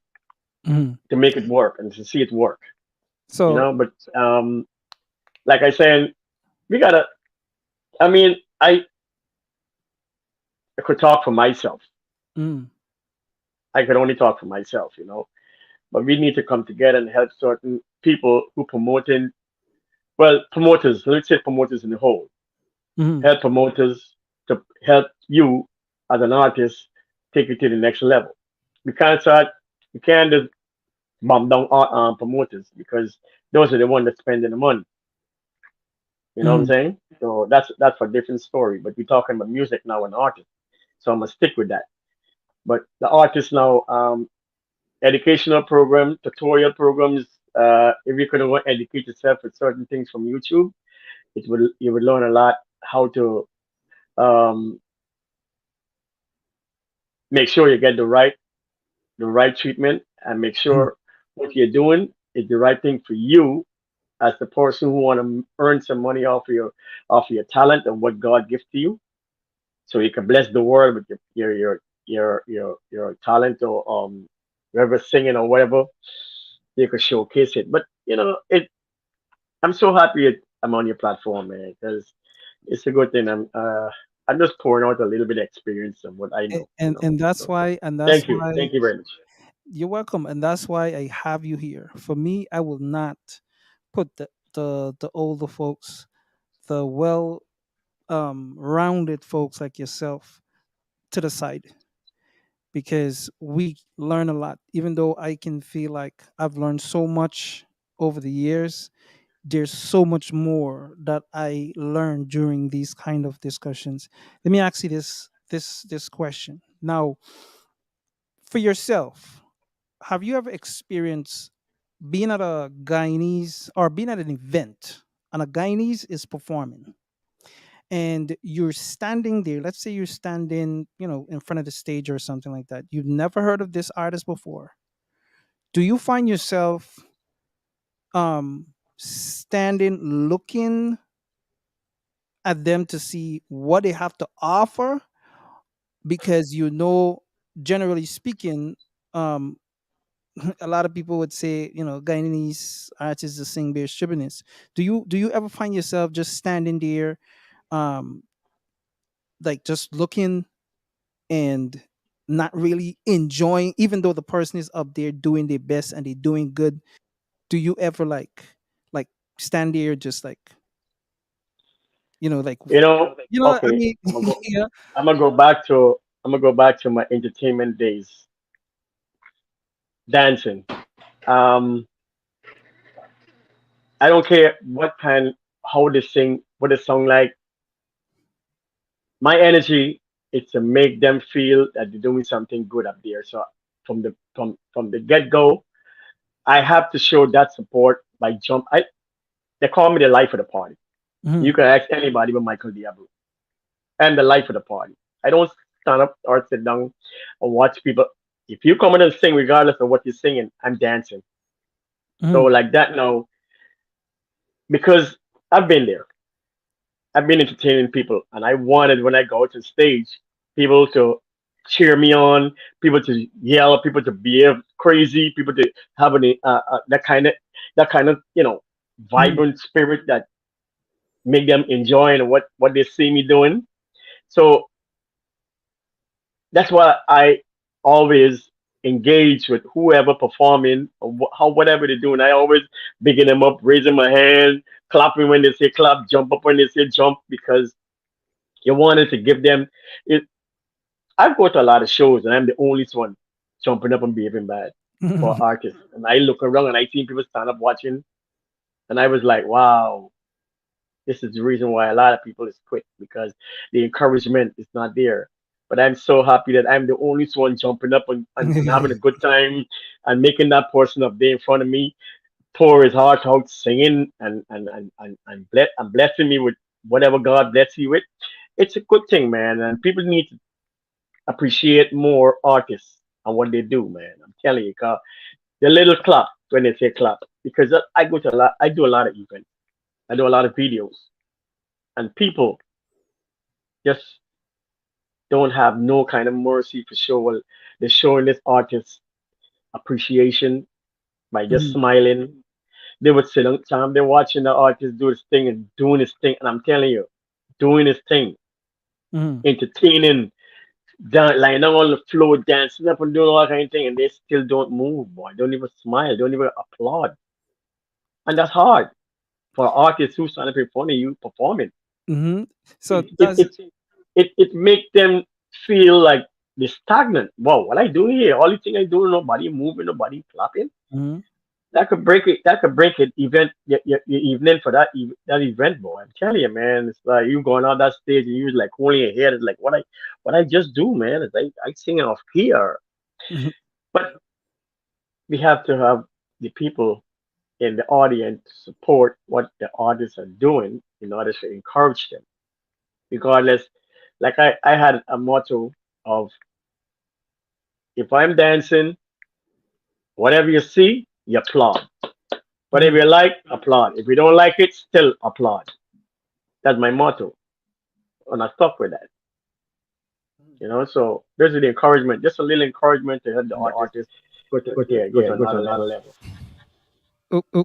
Hmm. to make it work and to see it work. So. But like I said, we gotta. I mean, I could talk for myself. Mm. I could only talk for myself, but we need to come together and help certain people who promoting, well, promoters, let's say promoters in the whole, Hmm. help promoters to help you as an artist take it to the next level. We can't start, we can't just bomb down promoters, because those are the ones that spending the money. You know what I'm Hmm. saying? So that's a different story. But we're talking about music now and artists. So I'm gonna stick with that. But the artists now, educational programs, tutorial programs. If you could educate yourself with certain things from YouTube, it would you would learn a lot how to um, make sure you get the right treatment, and make Hmm. sure what you're doing is the right thing for you as the person who want to earn some money off your talent and what God gives to you, so you can bless the world with your talent, or whatever, singing or whatever, you could showcase it. But I'm so happy I'm on your platform, man, because it's a good thing. I'm just pouring out a little bit of experience of what I and, know. and and that's So why and that's thank you, why thank you very much. you're welcome, and that's why I have you here. For me, I will not put the older folks, the well rounded folks like yourself, to the side, because we learn a lot. Even though I can feel like I've learned so much over the years, there's so much more that I learned during these kind of discussions. Let me ask you this question. Now, for yourself, have you ever experienced being at a Guyanese or being at an event and a Guyanese is performing and you're standing there? Let's say you're standing, in front of the stage or something like that. You've never heard of this artist before. Do you find yourself standing looking at them to see what they have to offer, because generally speaking, um a lot of people would say, Guyanese artists are sing bear strippiness. Do you ever find yourself just standing there, um like just looking and not really enjoying, even though the person is up there doing their best and they're doing good? Do you ever like stand there just like, like, You know, I okay, mean, I'm gonna go. yeah. I'm gonna go back to my entertainment days, dancing. Um, I don't care what kind, how they sing, what they song like. My energy is to make them feel that they're doing something good up there. So from the get go, I have to show that support by jump. They call me the life of the party. You Mhm, can ask anybody but Michael Diablo. I'm the life of the party. I don't stand up or sit down and watch people. If you come in and sing, regardless of what you're singing, I'm dancing. So mhm, like that now, because I've been there. I've been entertaining people, and I wanted when I go to stage, people to cheer me on, people to yell, people to behave crazy, people to have that kind of mhm, vibrant spirit that make them enjoy what they see me doing. So that's why I always engage with whoever performing or how whatever they're doing. I always bigging them up, raising my hand, clapping when they say clap, jump up when they say jump, because you wanted to give them it. I go to a lot of shows and I'm the only one jumping up and behaving bad for mhm, artists. And I look around and I see people stand up watching, and I was like, wow, this is the reason why a lot of people is quit, because the encouragement is not there. But I'm so happy that I'm the only one jumping up and having a good time and making that person up there in front of me pour his heart out singing and blessing me with whatever God bless you with. It's a good thing, man. And people need to appreciate more artists and what they do, man. I'm telling you, 'cause the little clap when they say clap, because I go to a lot, I do a lot of events, I do a lot of videos, and people just don't have no kind of mercy for show. Well, they're showing this artist appreciation by just mhm, smiling. They would sit on time, they're watching the artist do his thing and doing his thing, and I'm telling you, doing his thing, mhm, entertaining, lying down on the floor, dancing up and doing all kind of thing, and they still don't move, boy. Don't even smile, don't even applaud. And that's hard for artists who stand up in front of you performing. mhm. So It it does. it it make them feel like they're stagnant. Wow, what I doing here? All the thing I do, nobody moving, nobody clapping. Mhm, That could break it. That could break it. Your evening for that event, boy. I'm telling you, man. It's like you going on that stage and you like holding your head. It's like what I just do, man. It's like I singing off here. mhm, But we have to have the people in the audience support what the artists are doing in order to encourage them. Regardless, like I had a motto of, if I'm dancing, whatever you see, you applaud. Whatever mhm, you like, applaud. If you don't like it, still applaud. That's my motto. And I stuck with that. So there's the encouragement, just a little encouragement to help the artist go to another level. oh, oh,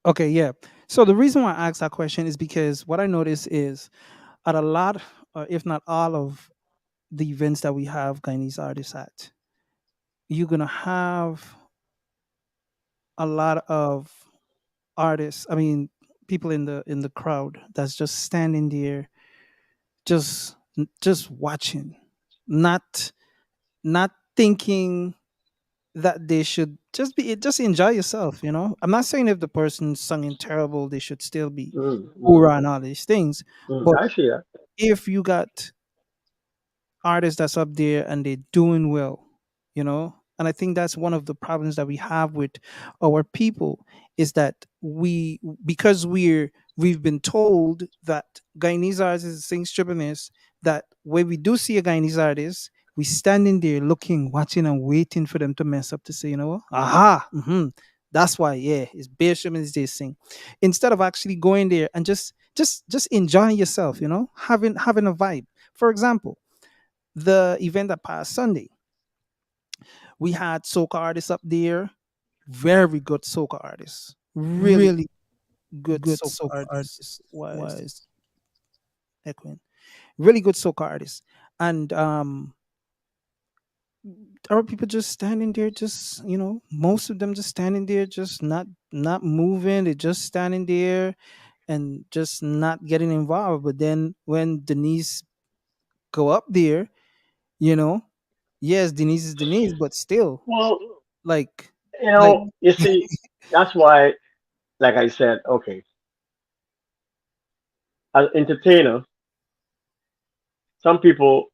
okay, yeah. So the reason why I asked that question is because what I notice is at a lot, if not all of the events that we have Guyanese artists at, you're gonna have a lot of artists. I mean, people in the crowd that's just standing there, just watching, not not thinking that they should. just enjoy yourself. I'm not saying if the person's singing terrible, they should still be Mm, mm, hoorah and all these things. mm. But I see that. if you got artists that's up there and they're doing well. And I think that's one of the problems that we have with our people is that because we've been told that Guyanese artists sing stripperness, that when we do see a Guyanese artist, we standing there looking, watching, and waiting for them to mess up to say, you know what, aha, that's why, yeah, it's bare stripperness they sing, instead of actually going there and just enjoying yourself, having a vibe. For example, the event that passed Sunday, we had soca artists up there, very good soca artists, really good soca artists. Why is this echoing? Really good soca artists, and our people just standing there, just most of them just standing there, just not moving. They're just standing there and just not getting involved. But then when Denise go up there, you know, yes, Denise is Denise, but still, Well, like like you see, that's why, like I said, okay, as entertainer, some people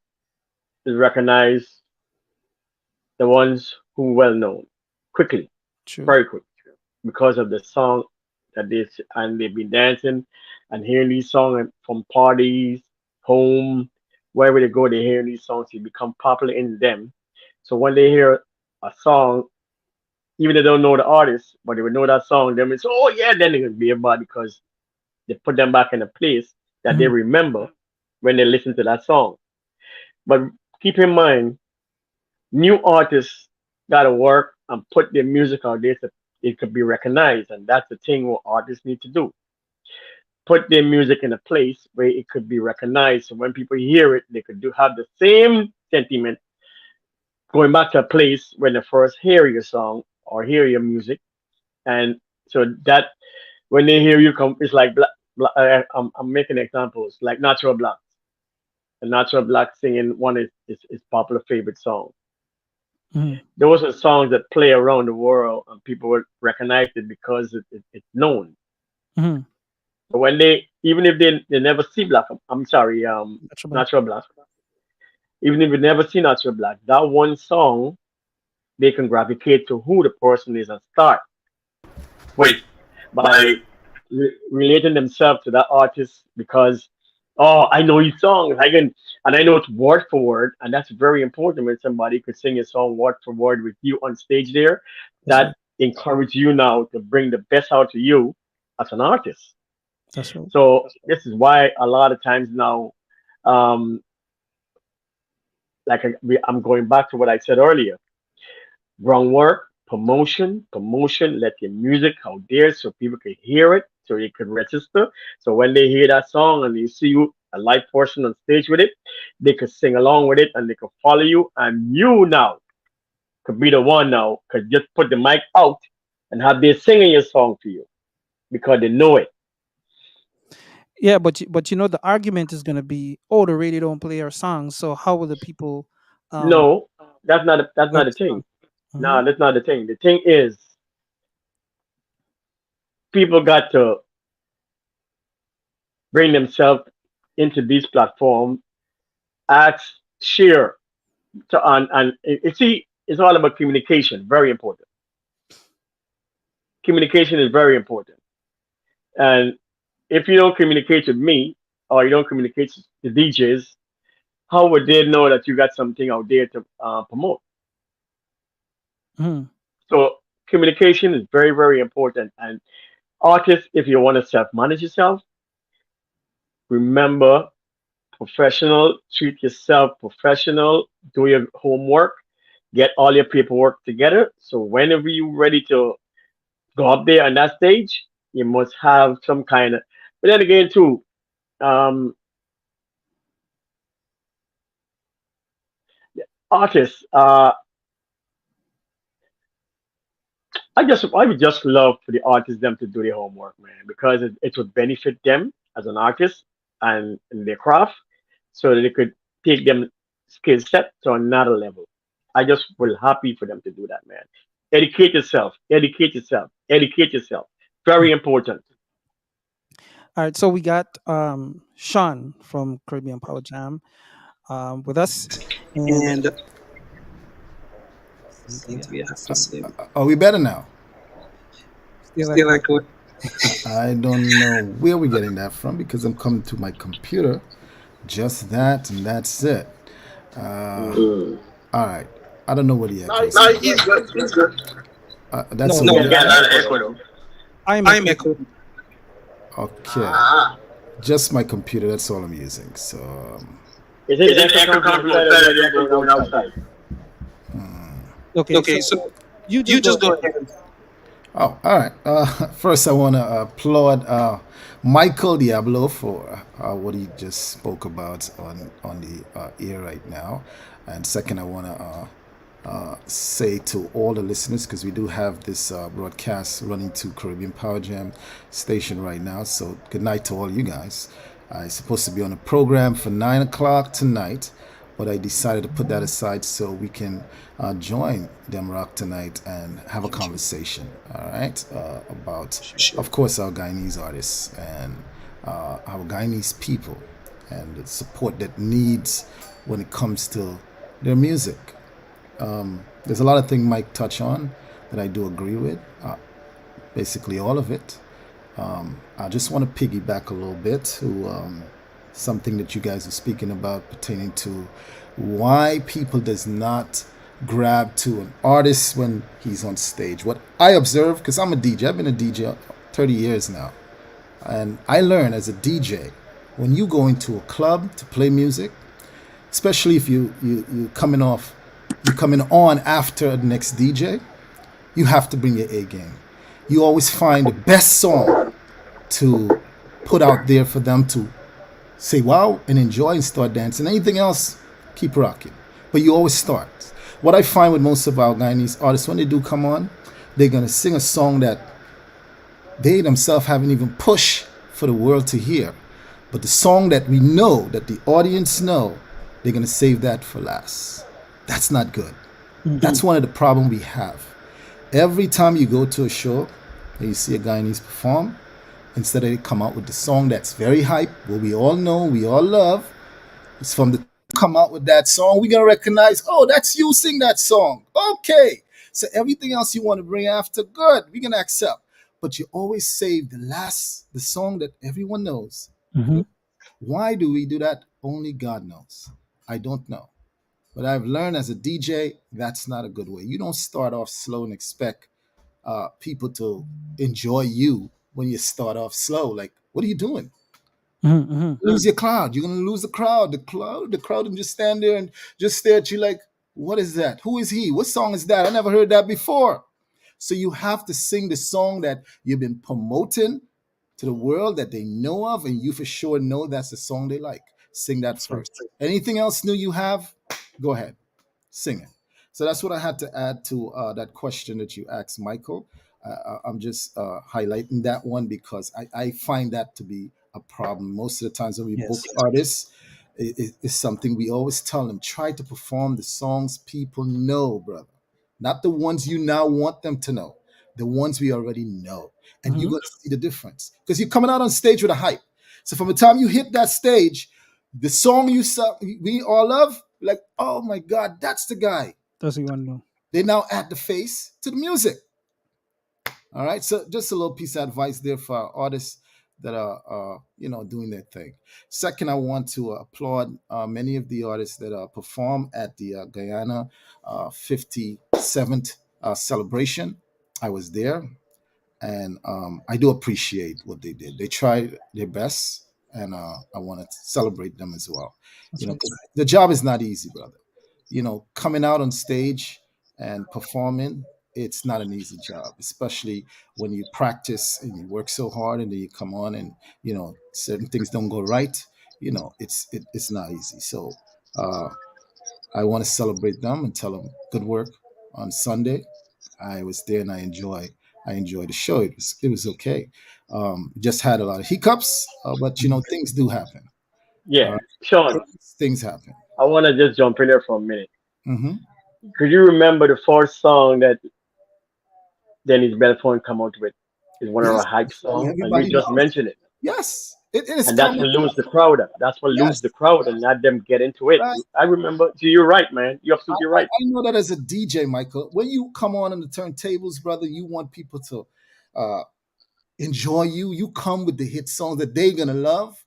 recognize the ones who well known quickly, true. very quick, because of the song that and they've been dancing and hearing these songs from parties, home, wherever they go, they hear these songs. They become popular in them. So when they hear a song, even if they don't know the artist, but they would know that song, then it's oh yeah, then they could be everybody because they put them back in a place that they Mhm, remember when they listen to that song. But keep in mind, new artists gotta work and put their music out there so it could be recognized, and that's the thing what artists need to do. Put their music in a place where it could be recognized, so when people hear it, they could do have the same sentiment going back to a place when they first hear your song or hear your music, and so that when they hear you come, it's like I'm making examples like Natural Black. The Natural Black singing one is popular favorite song. mhm, Those are songs that play around the world and people would recognize it because it's known. mhm. So when they, even if they never see Black, I'm sorry, That's about. Natural Black, even if they never see Natural Black, that one song they can gravitate to who the person is and start with by relating themselves to that artist because oh I know his songs I can and I know it's word for word and that's very important when somebody could sing a song word for word with you on stage there That's that right. encourage you now to bring the best out of you as an artist. That's right. So this is why a lot of times now um I'm going back to what I said earlier. Groundwork, promotion, let your music out there so people can hear it, so they can register. So when they hear that song and they see you a live person on stage with it, they could sing along with it and they could follow you. And you now could be the one now, could just put the mic out and have they singing your song for you because they know it. Yeah, but the argument is gonna be, oh, the radio don't play our songs, so how will the people um No, that's learn not the the song? thing. Hmm. No, that's not the thing. The thing is people got to bring themselves into these platforms, ask, share, and see, it's all about communication. Very important. Communication is very important. And if you don't communicate with me or you don't communicate to the DJs, how would they know that you got something out there to promote? Hmm. So communication is very, very important. And artists, if you want to self-manage yourself, remember professional, treat yourself professional, do your homework, get all your paperwork together. So whenever you're ready to go up there on that stage, you must have some kind of. But then again, too, um, artists. I would just love for the artists them to do their homework, man, because it would benefit them as an artist and in their craft, so that they could take them skill set to another level. I just will happy for them to do that, man. Educate yourself. Educate yourself. Educate yourself. Very important. All right, so we got Sean from Caribbean Power Jam with us, and And seems like we seems have we the have the same. same. Are we better now? Still Still echo. echo. I don't know where we're getting that from because I'm coming to my computer. Just that, and that's it. Mm. All right. I don't know what the echo is. No, he's good. He's good. That's No, You okay. get a No, lot of get a lot of echo echo though. though. I'm I'm echo. echo. Okay. Ah. Just my computer. That's all I'm using. So, Is it Is the it echo echo come from coming from outside or outside the or the echo echo going going outside? outside? Okay, Okay, so so you you just go just go ahead. ahead. oh, all right. First, I want to applaud Michael Diablo for what he just spoke about on the air right now. And second, I want to say to all the listeners, because we do have this broadcast running to Caribbean Power Jam station right now. So good night to all you guys. I'm supposed to be on a program for 9 o'clock tonight, but I decided to put that aside so we can join Dem Rock tonight and have a conversation. All right, about, Sure. of course, our Guyanese artists and our Guyanese people and the support that needs when it comes to their music. There's a lot of things Mike touched on that I do agree with, basically all of it. I just want to piggyback a little bit to something that you guys are speaking about pertaining to why people does not grab to an artist when he's on stage. What I observe, because I'm a DJ, I've been a DJ 30 years now, and I learned as a DJ, when you go into a club to play music, especially if you coming off, you coming on after the next DJ, you have to bring your A game. You always find the best song to put out there for them to say wow and enjoy and start dancing. Anything else, keep rocking. But you always start. What I find with most of our Guyanese artists, when they do come on, they're gonna sing a song that they themselves haven't even pushed for the world to hear. But the song that we know, that the audience know, they're gonna save that for last. That's not good. That's one of the problems we have. Every time you go to a show and you see a Guyanese perform, instead of they come out with the song that's very hype, what we all know, we all love, it's from the come out with that song, we're gonna recognize, oh, that's you sing that song. Okay. So everything else you want to bring after, good, we're gonna accept. But you always save the song that everyone knows. Hmm. Why do we do that? Only God knows. I don't know. But I've learned as a DJ, that's not a good way. You don't start off slow and expect people to enjoy you when you start off slow. Like, what are you doing? Hmm. Lose your crowd. You're gonna lose the crowd. The crowd can just stand there and just stare at you like, what is that? Who is he? What song is that? I never heard that before. So you have to sing the song that you've been promoting to the world that they know of, and you for sure know that's the song they like. Sing that That's right. first. Anything else new you have, go ahead, sing it. So that's what I had to add to that question that you asked, Michael. I'm just highlighting that one because I find that to be a problem. Most of the times when we book Yes. artists, it's something we always tell them, try to perform the songs people know, brother. Not the ones you now want them to know, the ones we already know. And you're Hmm. going to see the difference because you're coming out on stage with a hype. So from the time you hit that stage, the song we all love, like, oh my God, that's the guy. That's what you want to know. They now add the face to the music. All right. So just a little piece of advice there for our artists that are, doing their thing. Second, I want to applaud many of the artists that perform at the Guyana 57th celebration. I was there, and I do appreciate what they did. They tried their best, and I want to celebrate them as well. That's right. 'Cause the job is not easy, brother. Coming out on stage and performing, it's not an easy job, especially when you practice and you work so hard, and then you come on and certain things don't go right. It's not easy. So uh, I want to celebrate them and tell them good work on Sunday. I was there and I enjoyed the show. It was okay. Just had a lot of hiccups, but Mhm. things do happen. All Yeah, right, Sean, things happen. I want to just jump in there for a minute. Hmm. Could you remember the first song that Dennis Belfort come out with is one of Yes, our hype the song song, and you everybody just loves. mentioned it, Yes, it is and that's coming. what lose the crowd. That's what lose Yes, the crowd and not them get into it. right. I remember. So you're right, man. You're absolutely right. I know that as a DJ, Michael, when you come on the turntables, brother, you want people to uh, enjoy you. You come with the hit songs that they're gonna love,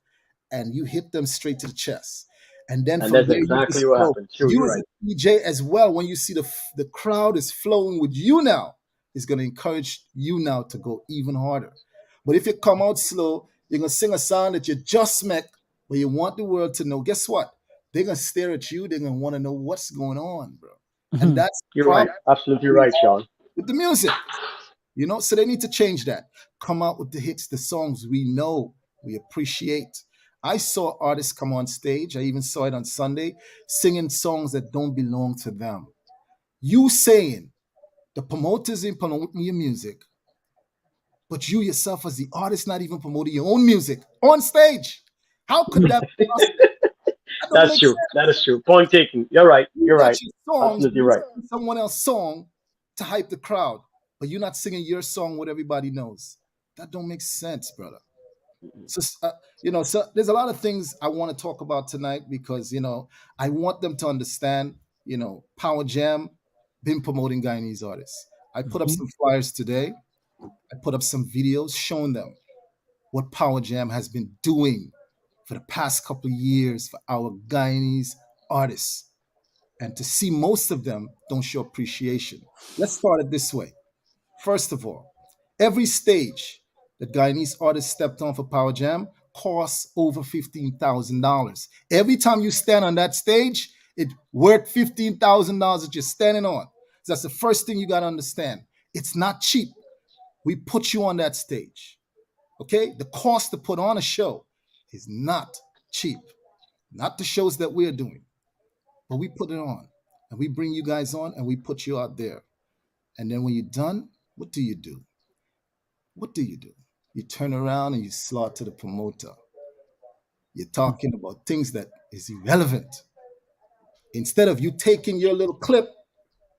and you hit them straight to the chest. And then And from that's there, you exactly just what flow. happened. True, You you're as a right. DJ as well, when you see the crowd is flowing with you now, is gonna encourage you now to go even harder. But if you come out slow, you're gonna sing a song that you just met, but you want the world to know. Guess what? They're gonna stare at you. They're gonna want to know what's going on, bro. And Mhm. that's the You're right. problem Absolutely with right, Sean. the music. So they need to change that. Come out with the hits, the songs we know, we appreciate. I saw artists come on stage. I even saw it on Sunday, singing songs that don't belong to them. You saying the promoters ain't promoting your music, but you yourself as the artist not even promoting your own music on stage. How could that be possible? That don't That's make true. That sense. is true. Point taken. You're right. You You're got right. your songs, Absolutely but you right. sing someone else's song to hype the crowd, but you're not singing your song what everybody knows. That don't make sense, brother. So, so there's a lot of things I want to talk about tonight because I want them to understand. Power Jam been promoting Guyanese artists. I put up Mhm. some flyers today. I put up some videos showing them what Power Jam has been doing for the past couple of years for our Guyanese artists, and to see most of them don't show appreciation. Let's start it this way. First of all, every stage that Guyanese artists stepped on for Power Jam costs over $15,000. Every time you stand on that stage, it worth $15,000 that you're standing on. So that's the first thing you got to understand. It's not cheap. We put you on that stage. Okay? The cost to put on a show is not cheap. Not the shows that we're doing, but we put it on. And we bring you guys on and we put you out there. And then when you're done, what do you do? What do? You turn around and you slaughter the promoter. You're talking about things that is irrelevant. Instead of you taking your little clip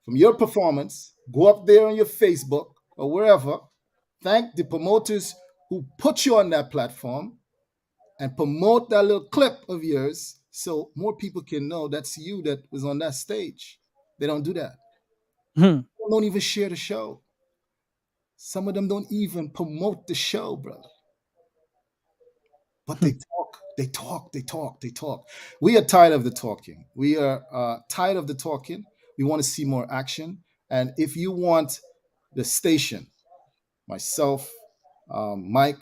from your performance, go up there on your Facebook or wherever, thank the promoters who put you on that platform and promote that little clip of yours so more people can know that's you that was on that stage. They don't do that. Mhm. They don't even share the show. Some of them don't even promote the show, brother. But they Mhm. talk, they talk, they talk, they talk. We are tired of the talking. We are tired of the talking. We want to see more action. And if you want the station, myself, Mike,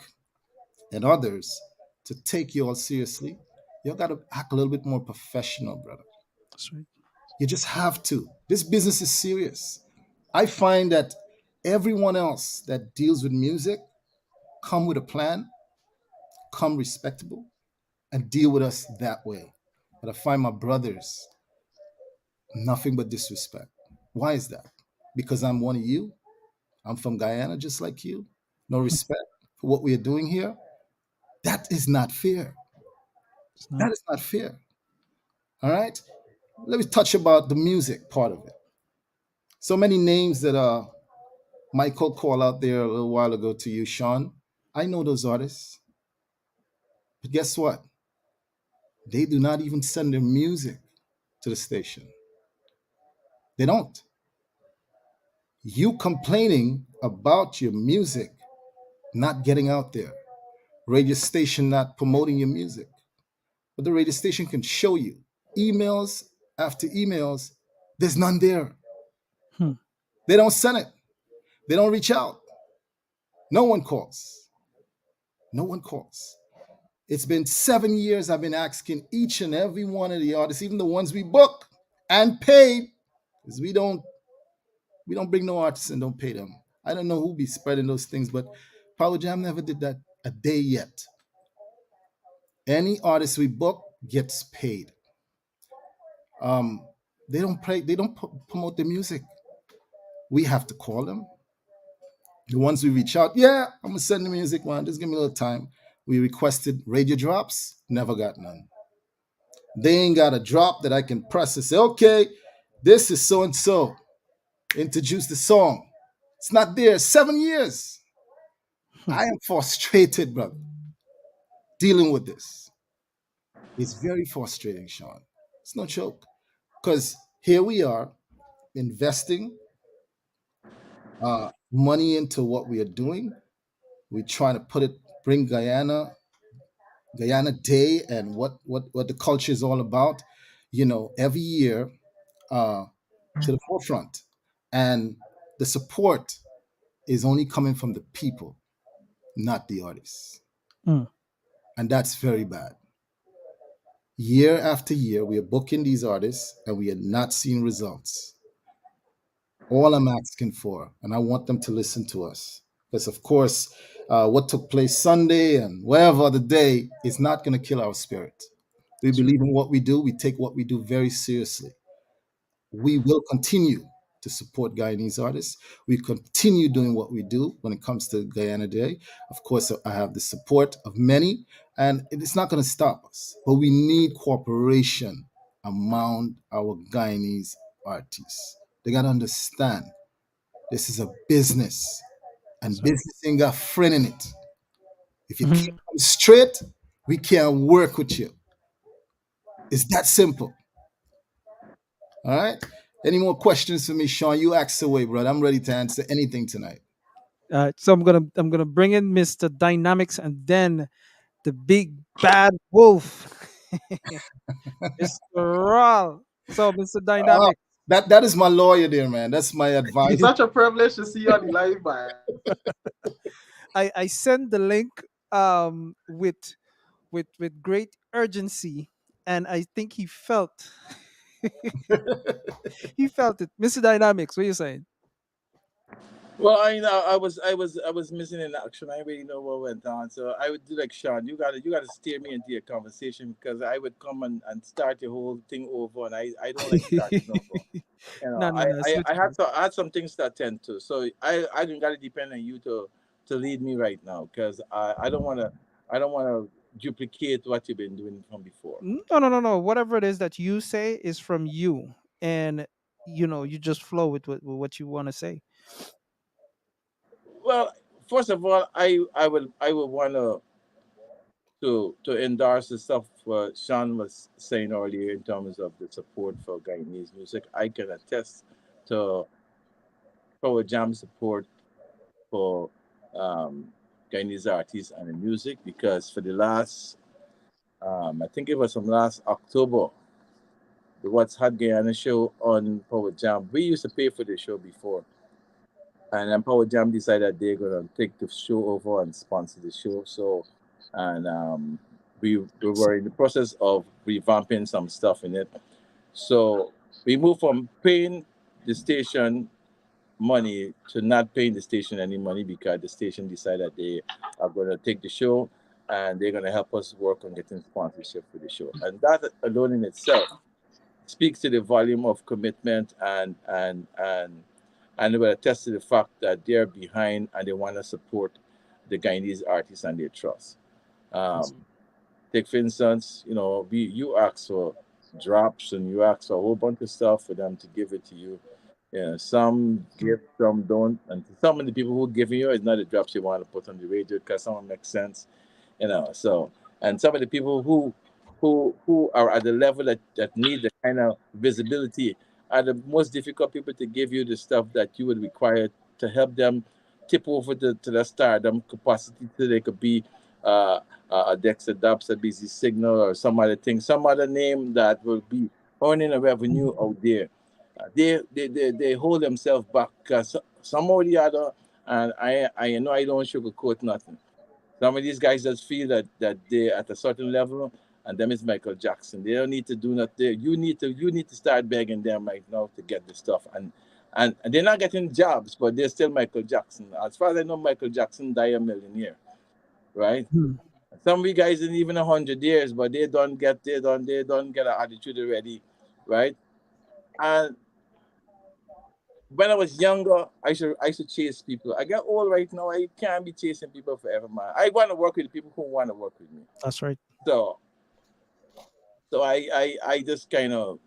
and others to take you all seriously, you got to act a little bit more professional, brother. That's right. You just have to. This business is serious. I find that everyone else that deals with music come with a plan, come respectable, and deal with us that way. But I find my brothers nothing but disrespect. Why is that? Because I'm one of you. I'm from Guyana, just like you. No respect for what we are doing here. That is not fair. It's not. That is not fair. All right. Let me touch about the music part of it. So many names that Michael called out there a little while ago to you, Sean. I know those artists, but guess what? They do not even send their music to the station. They don't. You complaining about your music not getting out there, radio station not promoting your music, but the radio station can show you emails after emails. There's none there. Hmm. They don't send it. They don't reach out. No one calls. No one calls. It's been 7 years I've been asking each and every one of the artists, even the ones we book and pay, because we don't bring no artists and don't pay them. I don't know who be spreading those things, but Power Jam never did that a day yet. Any artist we book gets paid. Um, they don't play. They don't promote the music. We have to call them. The ones we reach out, yeah, I'm gonna send the music, man. Just give me a little time. We requested radio drops, never got none. They ain't got a drop that I can press and say, okay, this is so and so. Introduce the song. It's not there. 7 years. Hmm. I am frustrated, brother, dealing with this. It's very frustrating, Sean. It's no joke. Because here we are investing money into what we are doing. We're trying to bring Guyana Day and what the culture is all about, every year uh, to the forefront. And the support is only coming from the people, not the artists. Hmm. And that's very bad. Year after year, we are booking these artists and we are not seeing results. All I'm asking for, and I want them to listen to us, because of course, what took place Sunday and whatever other day is not going to kill our spirit. We That's right. believe in what we do. We take what we do very seriously. We will continue to support Guyanese artists. We continue doing what we do when it comes to Guyana Day. Of course, I have the support of many, and it's not going to stop us. But we need cooperation among our Guyanese artists. They got to understand this is a business, and That's right. business ain't got friend in it. If you keep Mhm. them straight, we can't work with you. It's that simple. All right. Any more questions for me, Sean? You ask away, brother. I'm ready to answer anything tonight. So I'm gonna bring in Mr. Dynamics and then the big bad wolf, Mr. Rawl. So, Mr. Uh, Dynamics, that is my lawyer there, man. That's my advisor. Such a privilege to see you on the live, man. I send the link with great urgency, and I think he felt he felt it. Mr. Dynamics, what are you saying? Well, I was missing in action. I really know what went on. So I would do like Sean. You gotta steer me into your conversation because I would come and start the whole thing over, and I don't like starting over. No, no, no. I see what you mean. I had some things to attend to, so I don't gotta depend on you to lead me right now because I don't wanna duplicate what you've been doing from before. No, no, no, no. Whatever it is that you say is from you, and you just flow with what you want to say. Well, first of all, I would want to endorse the stuff Sean was saying earlier in terms of the support for Guyanese music. I can attest to Power Jam support for um, Guyanese artists and the music because for the last, I think it was from last October, the What's Hot Guyana show on Power Jam. We used to pay for the show before, and then Power Jam decided they're gonna take the show over and sponsor the show. So, and we were in the process of revamping some stuff in it. So we moved from paying the station money to not paying the station any money because the station decided they are going to take the show and they're going to help us work on getting sponsorship for the show. And that alone in itself speaks to the volume of commitment and will attest to the fact that they're behind and they want to support the Guyanese artists and their trust. That's Um, Take for instance, you ask for drops and you ask for a whole bunch of stuff for them to give it to you. Yeah, some give, some don't, and some of the people who giving you is not the drops you want to put on the radio because some of them make sense, so and some of the people who are at the level that need the kind of visibility are the most difficult people to give you the stuff that you would require to help them tip over to the stardom capacity so they could be uh, a Dexter Dubs, a Busy Signal, or some other thing, some other name that will be earning a revenue out there. They hold themselves back because some or the other, and I know I don't sugarcoat nothing. Some of these guys just feel that they're at a certain level, and them is Michael Jackson. They don't need to do nothing. You need to start begging them right now to get the stuff, and they're not getting jobs, but they're still Michael Jackson. As far as I know, Michael Jackson died a millionaire, right? Hmm. Some of you guys in even 100 years, but they don't get an attitude already, right? And when I was younger, I used to chase people. I get old right now. I can't be chasing people forever, man. I want to work with the people who want to work with me. that's right. So so I just kind of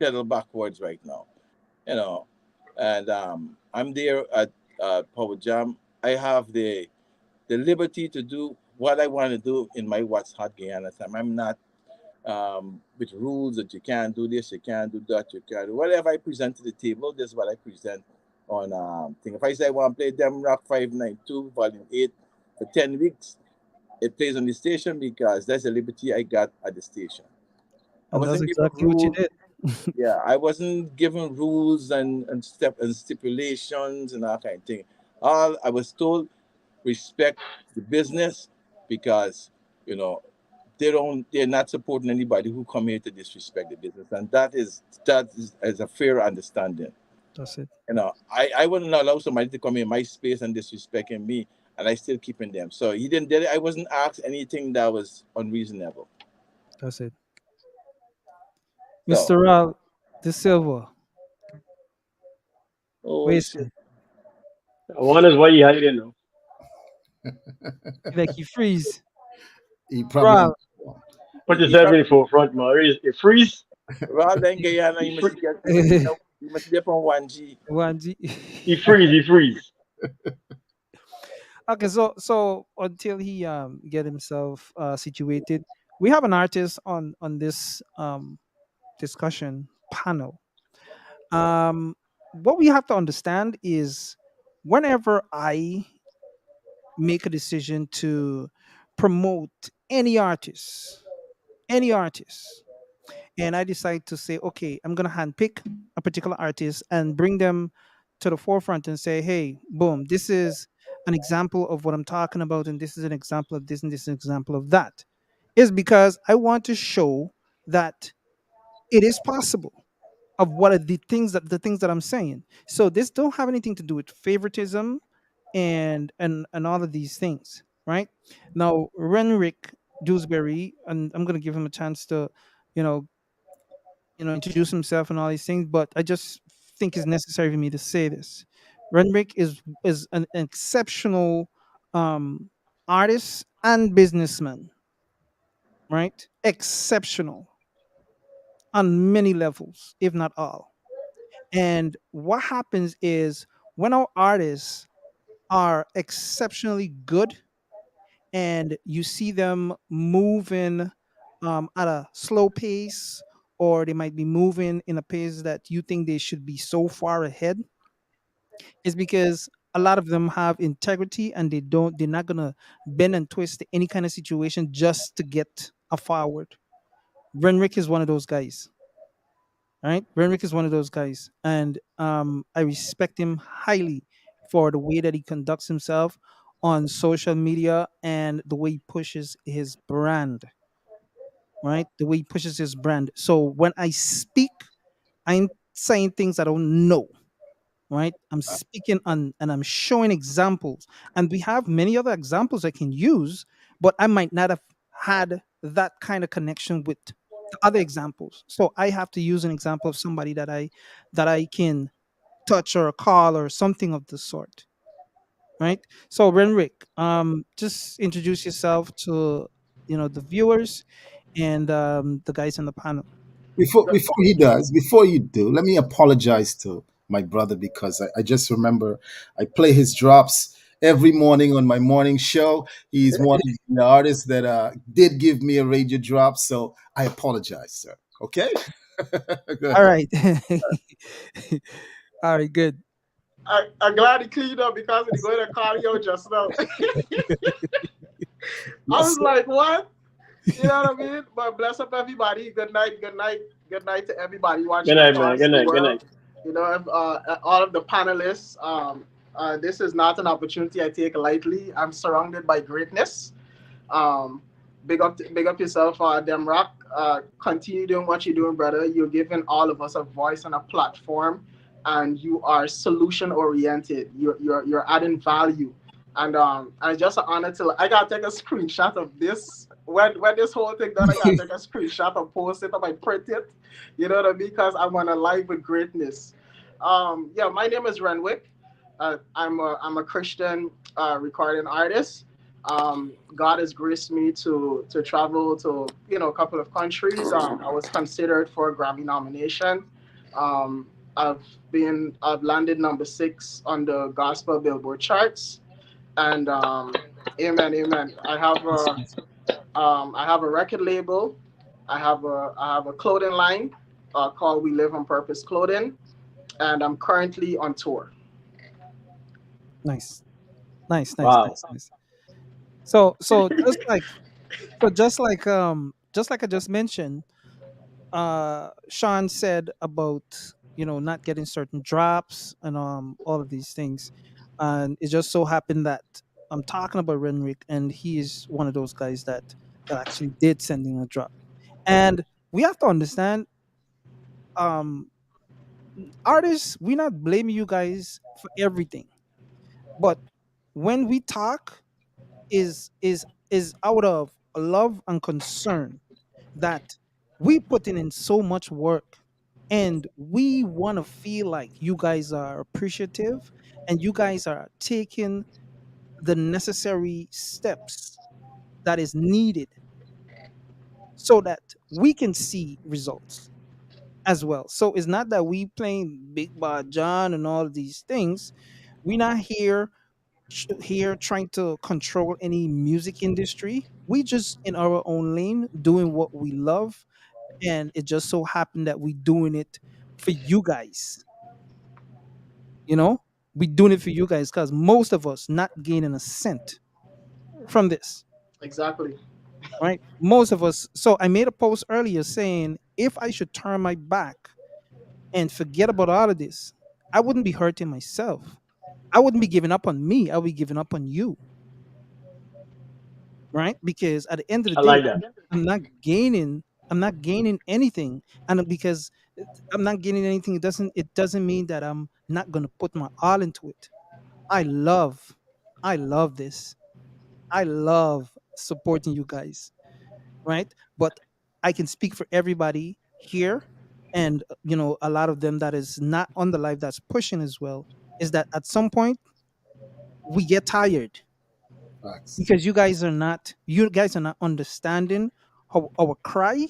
pedal backwards right now, you know. And I'm there at Power Jam, I have the liberty to do what I want to do in my What's Hot Guyana time. I'm not with rules that you can't do this, you can't do that, you can't do whatever I present to the table. This is what I present on thing. If I say I want to play Dem Rock 592 Volume 8 for 10 weeks, it plays on the station because that's the liberty I got at the station. I And that's wasn't given exactly what you rules. did. Yeah, I wasn't given rules and stipulations and that kind of thing. All I was told, respect the business because you know they're not supporting anybody who come here to disrespect the business, and that is a fair understanding. That's it. I wouldn't allow somebody to come in my space and disrespecting me, and I still keeping them. So he didn't did it. I wasn't asked anything that was unreasonable. That's it. So Mr. Ral De Silva, oh shit. wasting. I wonder why you hiding now. Like you freeze. He probably Ral, Put He yourself in probably the forefront, man. You freeze. rather than Guyana, You, you free, must get you must be from 1G. Wanji. you freeze. You freeze. Okay, so until he get himself situated, we have an artist on this discussion panel. What we have to understand is whenever I make a decision to promote any artist, and I decide to say, okay, I'm gonna handpick a particular artist and bring them to the forefront and say, hey, boom, this is an example of what I'm talking about, and this is an example of this, and this is an example of that, is because I want to show that it is possible of what are the things that I'm saying. So this don't have anything to do with favoritism and all of these things, right? Now, Renrick Dewsbury, and I'm gonna give him a chance to, you know, introduce himself and all these things, but I just think it's necessary for me to say this. Renrick is an exceptional um artist and businessman, right? Exceptional on many levels, if not all. And what happens is when our artists are exceptionally good and you see them moving at a slow pace, or they might be moving in a pace that you think they should be so far ahead, is because a lot of them have integrity and they're not gonna bend and twist any kind of situation just to get a forward. Renrick is one of those guys, right? Renrick is one of those guys, and I respect him highly for the way that he conducts himself on social media and the way he pushes his brand, right? The way he pushes his brand. So when I speak, I'm saying things I don't know, right? I'm speaking on and I'm showing examples, and we have many other examples I can use, but I might not have had that kind of connection with the other examples. So I have to use an example of somebody that I can touch or call or something of the sort, right? So Renrick, just introduce yourself to the viewers and the guys on the panel. Before you do, let me apologize to my brother because I just remember I play his drops every morning on my morning show. He's one of the artists that did give me a radio drop, so I apologize, sir. Okay. Go All ahead. right. All right, good. I'm glad he cleaned up because when he go to cardio just now. I Yes, was sir. like, what? You know what I mean? But bless up everybody. Good night, good night, good night to everybody Good watching night, man. across Good the night. Good world. night. All of the panelists. This is not an opportunity I take lightly. I'm surrounded by greatness. Um, big up yourself, Demrock. Continue doing what you're doing, brother. You're giving all of us a voice and a platform, and you are solution oriented. You're adding value, and it's just an honor to. I gotta take a screenshot of this when this whole thing done. I gotta take a screenshot and post it. I might print it. You know what I mean? Because I'm on a live with greatness. Yeah, my name is Renwick. I'm a Christian recording artist. God has graced me to travel to a couple of countries. I was considered for a Grammy nomination. Um, I've landed number 6 on the gospel Billboard charts, and amen, amen. I have a record label. I have a clothing line called We Live on Purpose Clothing, and I'm currently on tour. Nice, nice, nice, Wow. nice, nice. So just like I just mentioned, Sean said about not getting certain drops and all of these things, and it just so happened that I'm talking about Renrick, and he is one of those guys that actually did send in a drop, and we have to understand, um artists, we're not blaming you guys for everything, but when we talk is out of love and concern that we putting in so much work, and we want to feel like you guys are appreciative and you guys are taking the necessary steps that is needed so that we can see results as well. So it's not that we playing Big Bad John and all of these things. We're not here trying to control any music industry. We just in our own lane doing what we love, and it just so happened that we doing it for you guys. You know, we doing it for you guys because most of us not gaining a cent from this, Exactly. right? Most of us. So I made a post earlier saying if I should turn my back and forget about all of this, I wouldn't be hurting myself. I wouldn't be giving up on me. I would be giving up on you, right? Because at the end of the I day, like that. I'm not gaining. I'm not gaining anything, and because I'm not gaining anything, it doesn't mean that I'm not gonna put my all into it. I love, I love this. I love supporting you guys, right? But I can speak for everybody here, and a lot of them that is not on the live that's pushing as well. Is that at some point we get tired Facts. because you guys are not understanding our cry.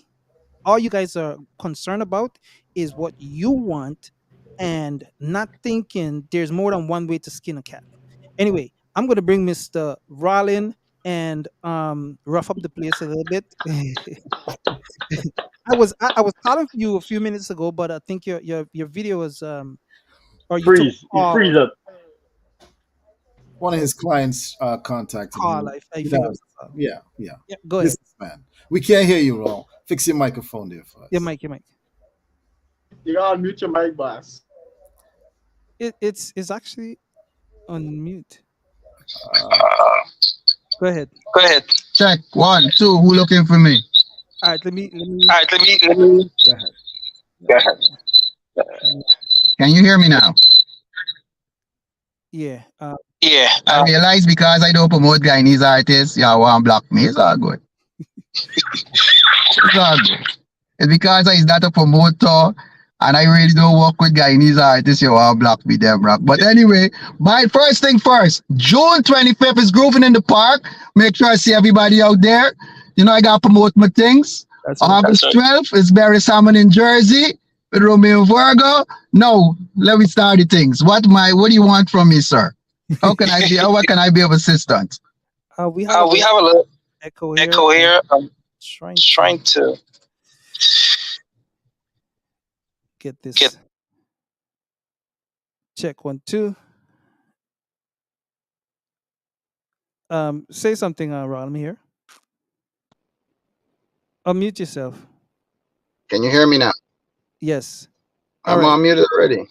All you guys are concerned about is what you want, and not thinking there's more than one way to skin a cat. Anyway, I'm gonna bring Mr. Rollin and rough up the place a little bit. I was calling for you a few minutes ago, but I think your video was or you took Freeze. a You freeze call. up. One of his clients contacted Call. him. I He figure it does. was a call. Yeah, yeah. Yeah, go ahead. Businessman. We can't hear you, Ron. Fix your microphone there for Yeah, us. Mike. Yeah, Mike. You gotta mute your mic, boss. It's actually on mute. Uh, Go ahead. Go ahead. Check. One, two. Who looking for me? All right. Let me. All right, let me. go ahead. Go ahead. Uh, Can you hear me now? yeah. Yeah. I realize because I don't promote Guyanese artists, y'all want to block me. It's all good. It's all good. It's because I'm not a promoter and I really don't work with Guyanese artists. You want to block me, them rock. But anyway, my first thing first, June 25th is Grooving in the Park. Make sure I see everybody out there. I got to promote my things. That's right. August 12th is Barry Salmon in Jersey with Romeo Virgo. No, let me start the things. What do you want from me, sir? What can I be of assistance? We have a We little have a little echo here. echo here. I'm Trying trying to to get get. this. Check 1 2. Say something, Ron. Let me hear. Unmute yourself. Can you hear me now? Yes. All I'm right. unmuted already.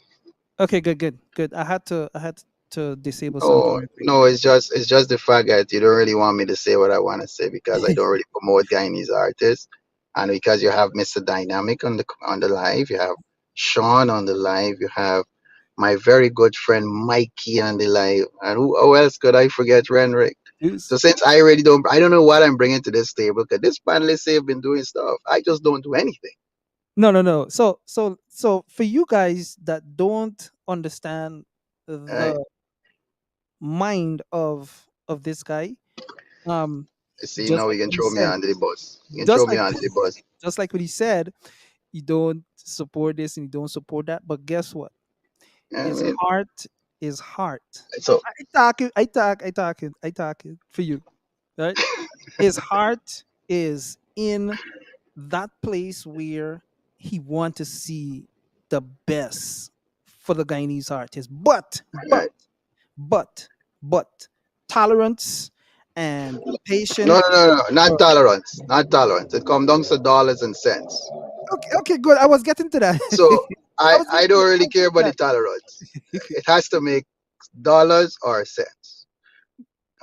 Okay. Good. Good. Good. I had to disable something No, real quick. no, it's just the fact that you don't really want me to say what I want to say because I don't really promote Guyanese artists, and because you have Mr. Dynamic on the live, you have Sean on the live, you have my very good friend Mikey on the live, and who else could I forget? Renrick. So Yes. since I don't know what I'm bringing to this table because this panelists say have been doing stuff. I just don't do anything. No. No. No. So for you guys that don't understand Right? the mind of this guy, um, See, just now like you can what he throw me said, under the bus. You can throw just me like under the bus. just like what he said. you don't support this and you don't support that. But guess what? I His mean, heart is heart. so I talk it for you, right? His heart is in that place where he want to see the best for the Guyanese artist. right. But, but tolerance and No, patience. no, no, no, not uh, tolerance, not tolerance. It comes down to dollars and cents. Okay, okay, good. I was getting to that. So I I, was I getting, don't I really was care getting about the to tolerance. that. It has to make dollars or cents.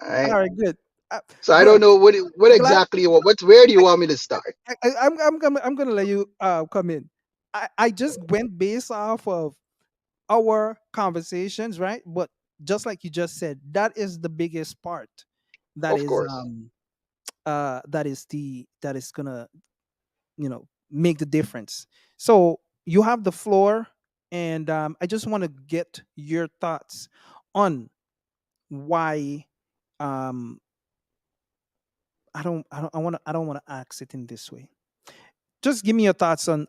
All All right. right, good. Uh, So I don't good. know what Glad. exactly you want. Where do you want me to start? I'm gonna let you come in. I just went based off of our conversations, right? But just like you just said, that is the biggest part. That Of is course. that is gonna make the difference. So you have the floor, and I just want to get your thoughts on why um I don't want to ask it in this way. Just give me your thoughts on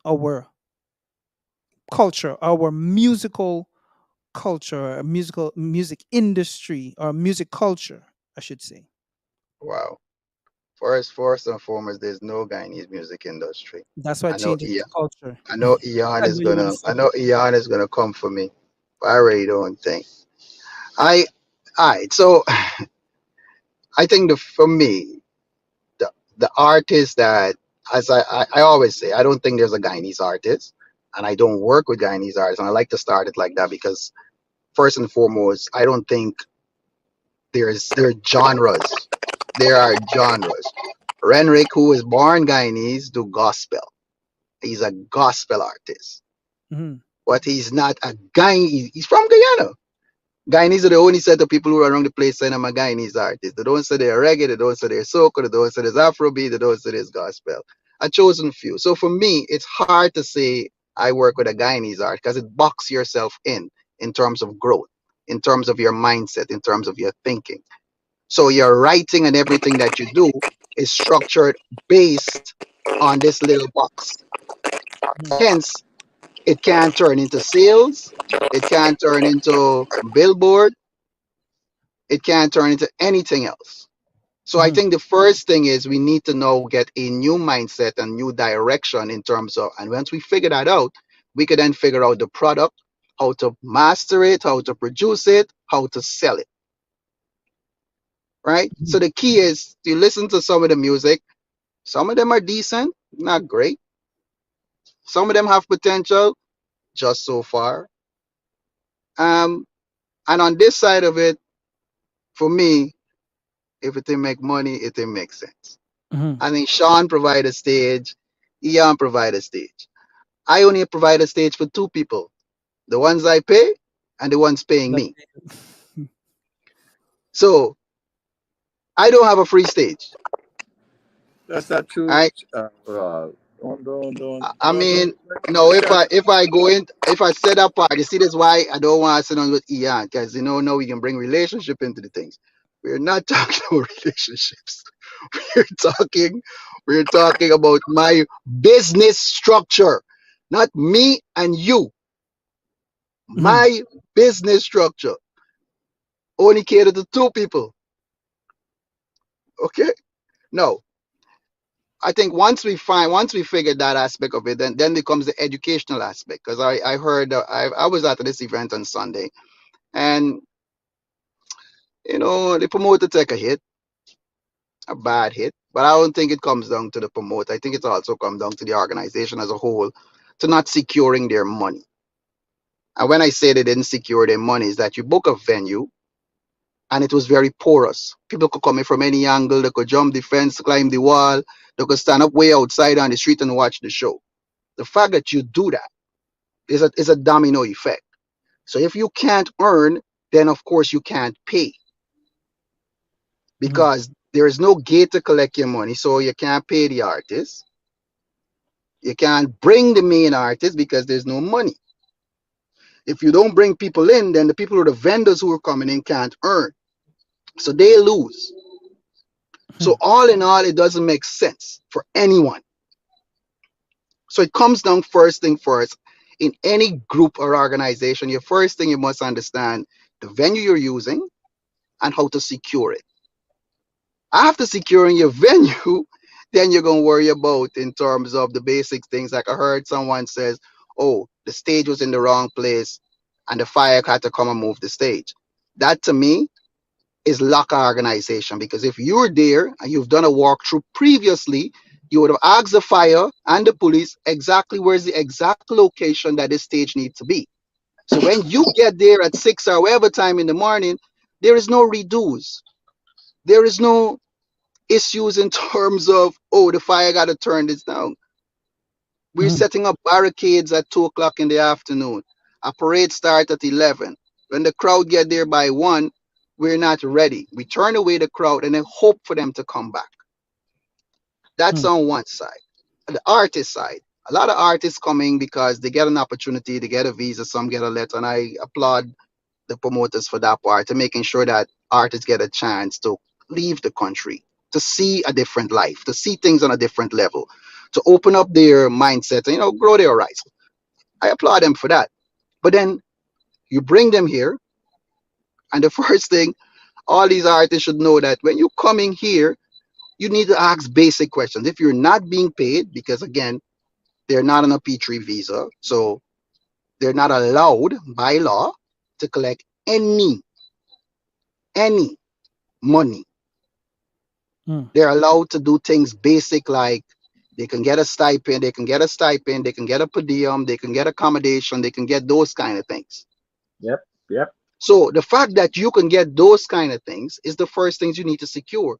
our culture, our musical culture, music industry, or music culture, I should say. Wow. First and foremost, there's no Guyanese music industry. That's why I know changing to culture. I know Ian I is know you want to gonna say I know Ian is gonna come for me. But I really don't think. I alright, so I think for me, the artist that as I always say, I don't think there's a Guyanese artist and I don't work with Guyanese artists and I like to start it like that because first and foremost, I don't think there are genres. There are genres. Renrick, who is born Guyanese, do gospel. He's a gospel artist. that. But he's not a Guyanese. He's from Guyana. Guyanese are the only set of people who are around the place saying I'm a Guyanese artist. They don't say they're reggae, they don't say they're soca, they don't say there's Afrobeat, they don't say there's gospel. A chosen few. So for me, it's hard to say I work with a Guyanese art because it boxes yourself in terms of growth, in terms of your mindset, in terms of your thinking. So your writing and everything that you do is structured based on this little box. Hence, it can turn into sales, it can turn into billboard, it can turn into anything else. So I Mhm. think the first thing is we need to now get a new mindset and new direction in terms of, and once we figure that out, we could then figure out the product, how to master it, how to produce it, how to sell it, right? So the key is to listen to some of the music. Some of them are decent, not great. Some of them have potential, just so far. Um, and on this side of it, for me, if it didn't make money, it didn't make sense. Mhm. I think Sean provide a stage, Ian provide a stage. I only provide a stage for two people, the ones I pay and the ones paying That- me. So I don't have a free stage. That's not true. I I Don't mean, no, let Sean. if I set apart, you see, that's why I don't want to sit on with Ian, because now we can bring relationship into the things. We're not talking about relationships. We're talking, we're talking about my business structure, not me and you. Mhm. My business structure only cater to two people. Okay. No, I think once we figure that aspect of it, then becomes the educational aspect. Because I heard I was at this event on Sunday, and the promoter take a hit, a bad hit, but I don't think it comes down to the promoter. I think it also comes down to the organization as a whole, to not securing their money. And when I say they didn't secure their money, is that you book a venue and it was very porous. People could come in from any angle. They could jump the fence, climb the wall. They could stand up way outside on the street and watch the show. The fact that you do that is a domino effect. So if you can't earn, then of course you can't pay Mhm. because there is no gate to collect your money. So you can't pay the artist. You can't bring the main artist because there's no money. If you don't bring people in, then the people or the vendors who are coming in can't earn. So they lose. So Mhm. all in all, it doesn't make sense for anyone. So it comes down first thing first. In any group or organization, your first thing you must understand the venue you're using and how to secure it. After securing your venue, then you're gonna worry about in terms of the basic things. Like I heard someone says, "Oh, the stage was in the wrong place, and the fire had to come and move the stage." That to me is lack of organization, because if you're there and you've done a walkthrough previously, you would have asked the fire and the police exactly where's the exact location that this stage needs to be. So when you get there at 6 or whatever time in the morning, there is no redos. There is no issues in terms of, oh, the fire got to turn this down. We're Mhm. setting up barricades at 2 o'clock in the afternoon. A parade starts at 11. When the crowd get there by 1, we're not ready. We turn away the crowd and then hope for them to come back. That's Mm. on one side. On the artist side, a lot of artists coming because they get an opportunity, they get a visa, some get a letter, and I applaud the promoters for that part, to making sure that artists get a chance to leave the country, to see a different life, to see things on a different level, to open up their mindset and grow their horizon. I applaud them for that. But then you bring them here, and the first thing all these artists should know that when you're coming here, you need to ask basic questions. If you're not being paid, because again, they're not on a P3 visa, so they're not allowed by law to collect any money. Mm. They're allowed to do things basic like they can get a stipend, they can get a per diem, they can get accommodation, they can get those kind of things. Yep, yep. So the fact that you can get those kind of things is the first things you need to secure.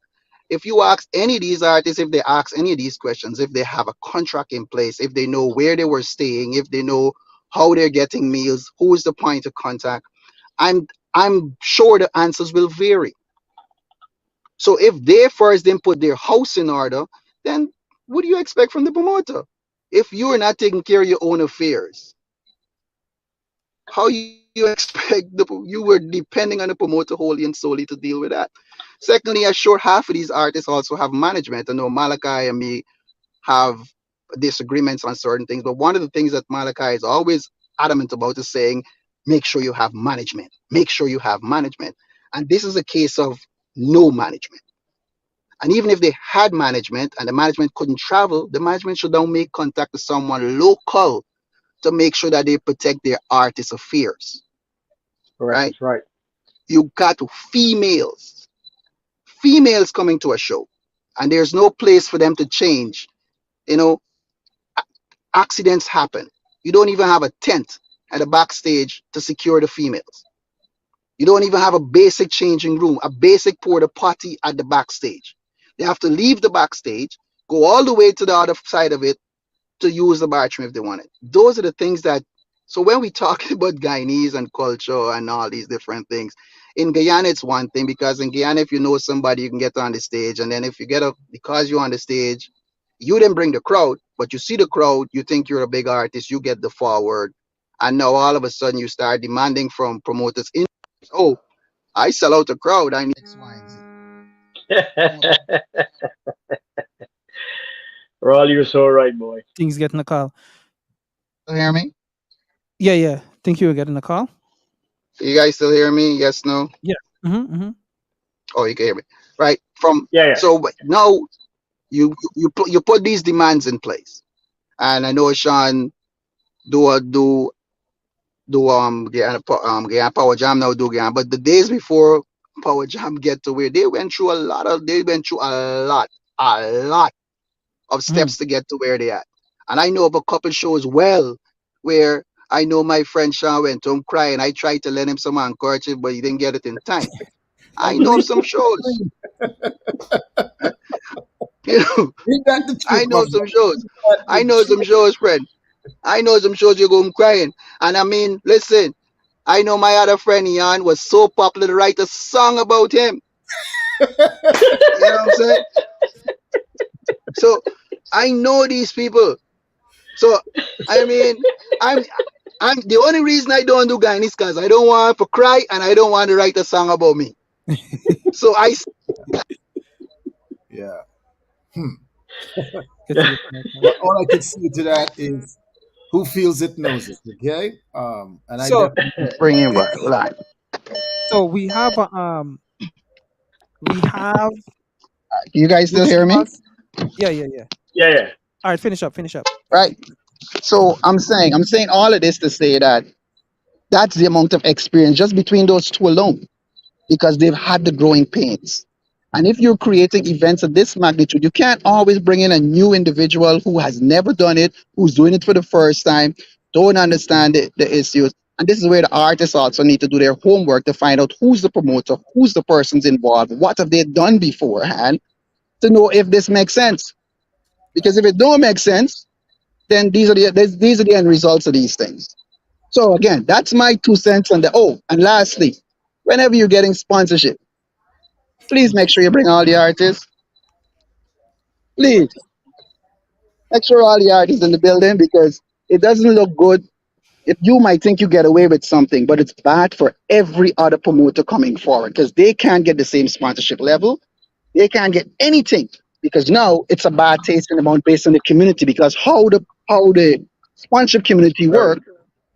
If you ask any of these artists, if they ask any of these questions, if they have a contract in place, if they know where they were staying, if they know how they're getting meals, who is the point of contact, I'm sure the answers will vary. So if they first didn't put their house in order, then what do you expect from the promoter? If you're not taking care of your own affairs, how you expect you were depending on the promoter wholly and solely to deal with that. Secondly, I'm sure half of these artists also have management. I know Malachi and me have disagreements on certain things, but one of the things that Malachi is always adamant about is saying, make sure you have management. Make sure you have management. And this is a case of no management. And even if they had management and the management couldn't travel, the management should now make contact with someone local to make sure that they protect their artist affairs, Correct. right? That's right. You got females, females coming to a show, and there's no place for them to change. You know, accidents happen. You don't even have a tent at the backstage to secure the females. You don't even have a basic changing room, a basic porta potty at the backstage. They have to leave the backstage, go all the way to the other side of it to use the bathroom if they want it. Those are the things that. So when we talk about Guyanese and culture and all these different things, in Guyana it's one thing, because in Guyana if you know somebody you can get on the stage, and then if you get up because you're on the stage, you didn't bring the crowd, but you see the crowd, you think you're a big artist, you get the forward, and now all of a sudden you start demanding from promoters. Oh, I sell out the crowd. I need X, Y, and Z. Raul, you're so right, boy. Things getting a call. You hear me? Yeah, yeah. Think you were getting a call? You guys still hear me? Yes, no? Yeah. Mm-hmm, mm-hmm. Oh, you can hear me. Right. From Yeah, yeah. so now you put these demands in place. And I know Sean do get Power Jam now do get, but the days before Power Jam get to where they went through a lot of Mm. steps to get to where they at. And I know of a couple shows well where I know my friend Sean went home crying. I tried to lend him some handkerchief, but he didn't get it in time. I I know of believe some shows, you know, that the I truth, know brother. some shows. That I the know some truth. shows, friend. I know some shows you go home crying. And I mean, listen, I know my other friend Ian was so popular to write a song about him. You know what I'm saying? So I know these people. So I mean, I'm I'm the only reason I don't do Guyanese is because I don't want to cry and I don't want to write a song about me. So I Yeah. Hmm. Good to get to know Well, Cal. all I can say to that is who feels it knows it. Okay. And I So definitely Bring him back. Like, so we have you guys still hear me? Gustavus. Yeah, yeah, yeah. Yeah, yeah. All right, finish up, finish up. Right. So I'm saying all of this to say that that's the amount of experience just between those two alone, because they've had the growing pains. And if you're creating events of this magnitude, you can't always bring in a new individual who has never done it, who's doing it for the first time, don't understand the issues. And this is where the artists also need to do their homework to find out who's the promoter, who's the persons involved, what have they done beforehand to know if this makes sense. Because if it don't make sense, then these are the end results of these things. So again, that's my 2 cents on the. Oh, and lastly, whenever you're getting sponsorship, please make sure you bring all the artists. Please make sure all the artists in the building, because it doesn't look good if you might think you get away with something, but it's bad for every other promoter coming forward because they can't get the same sponsorship level. They can't get anything because now it's a bad taste in the mouth based on the community. Because how the sponsorship community work,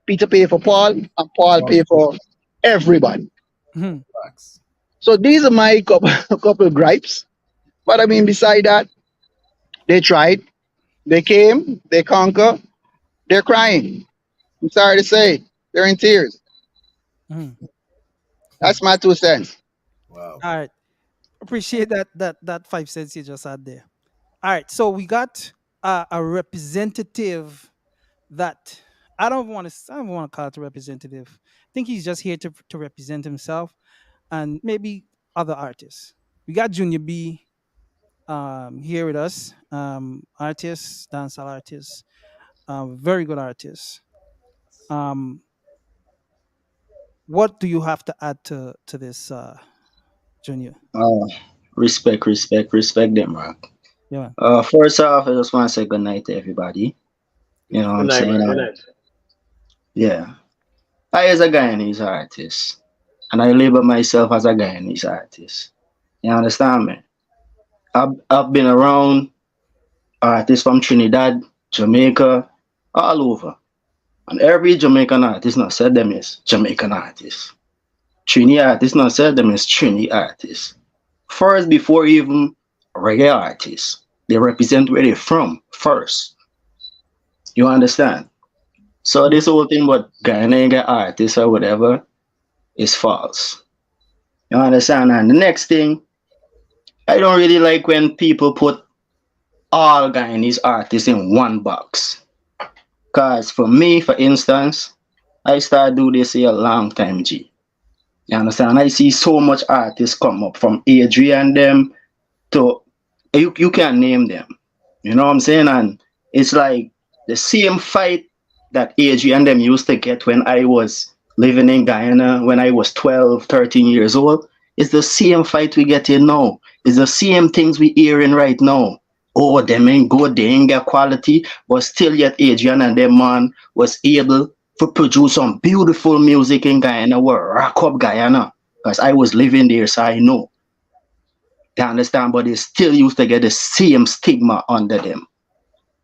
Peter pay for Paul and Paul pay for everybody. Mhm. facts. So these are my couple, couple of gripes. But I mean, beside that, they tried, they came, they conquer, they're crying. I'm sorry to say, they're in tears. Mhm. That's my 2 cents. Wow. All right. Appreciate that 5 cents you just had there. All right. So we got a representative that I don't want to call it a representative. I think he's just here to represent himself and maybe other artists. We got Junior B here with us. Artist, dancehall artist, very good artist. Um, what do you have to add to this, Junior? Uh, respect them, rock. Yeah, man. First off, I just want to say good night to everybody. You know what Good I'm night, saying? bro. Good night. Yeah. I as a Guyanese artist, and I label myself as a Guyanese artist. You understand me? I've been around artists from Trinidad, Jamaica, all over. And every Jamaican artist not said them is Jamaican artists. Trini artists not said them is Trini artists. First, before even reggae artists, they represent where they're from first. You understand? So Mhm. this whole thing about Ghanaian artists or whatever is false. You understand? And the next thing, I don't really like when people put all Guyanese artists in one box. Cause for me, for instance, I started do this here a long time, G. You understand? I see so much artists come up from Adrian them to you can't name them. You know what I'm saying? And it's like the same fight that AG and them used to get when I was living in Guyana when I was 12, 13 years old. It's the same fight we get in now. It's the same things we hearing right now. Oh, them ain't good, they ain't get quality, but still yet Adrian and them man was able to produce some beautiful music in Guyana, were rock up Guyana. Because I was living there, so I know. You understand? But they still used to get the same stigma under them.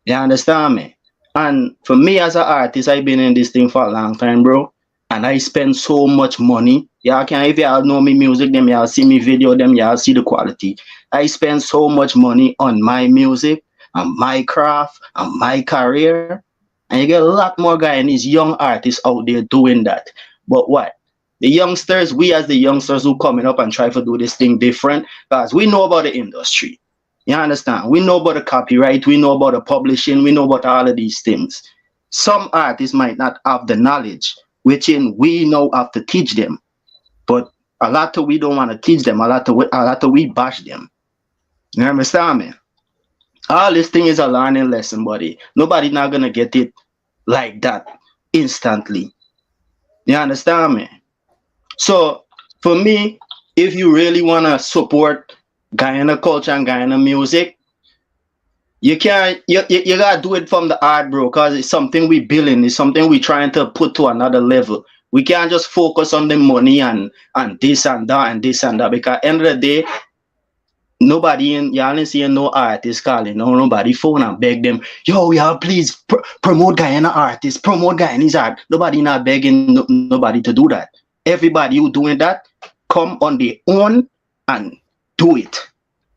You understand me? And for me as an artist, I've been in this thing for a long time, bro. And I spend so much money. Y'all can if y'all know me music, them y'all see me video, them y'all see the quality. I spend so much money on my music, on my craft, on my career. And you get a lot more guys and these young artists out there doing that. But what? The youngsters, we as the youngsters who coming up and try to do this thing different, guys, we know about the industry. You understand? We know about the copyright, we know about the publishing, we know about all of these things. Some artists might not have the knowledge, which in we know have to teach them. But a lot of we don't want to teach them, a lot of we bash them. You understand me? All this thing is a learning lesson, buddy. Nobody not gonna get it like that instantly. You understand me? So for me, if you really wanna support Guyana culture and Guyana music, you can't you gotta do it from the art, bro, because it's something we building, it's something we trying to put to another level. We can't just focus on the money and this and that and this and that because at the end of the day, Nobody in y'all ain't seeing no artist calling no nobody phone and beg them, yo, y'all please promote Guyana artists, promote Guyanese art. Nobody not begging nobody to do that. Everybody who doing that, come on their own and do it.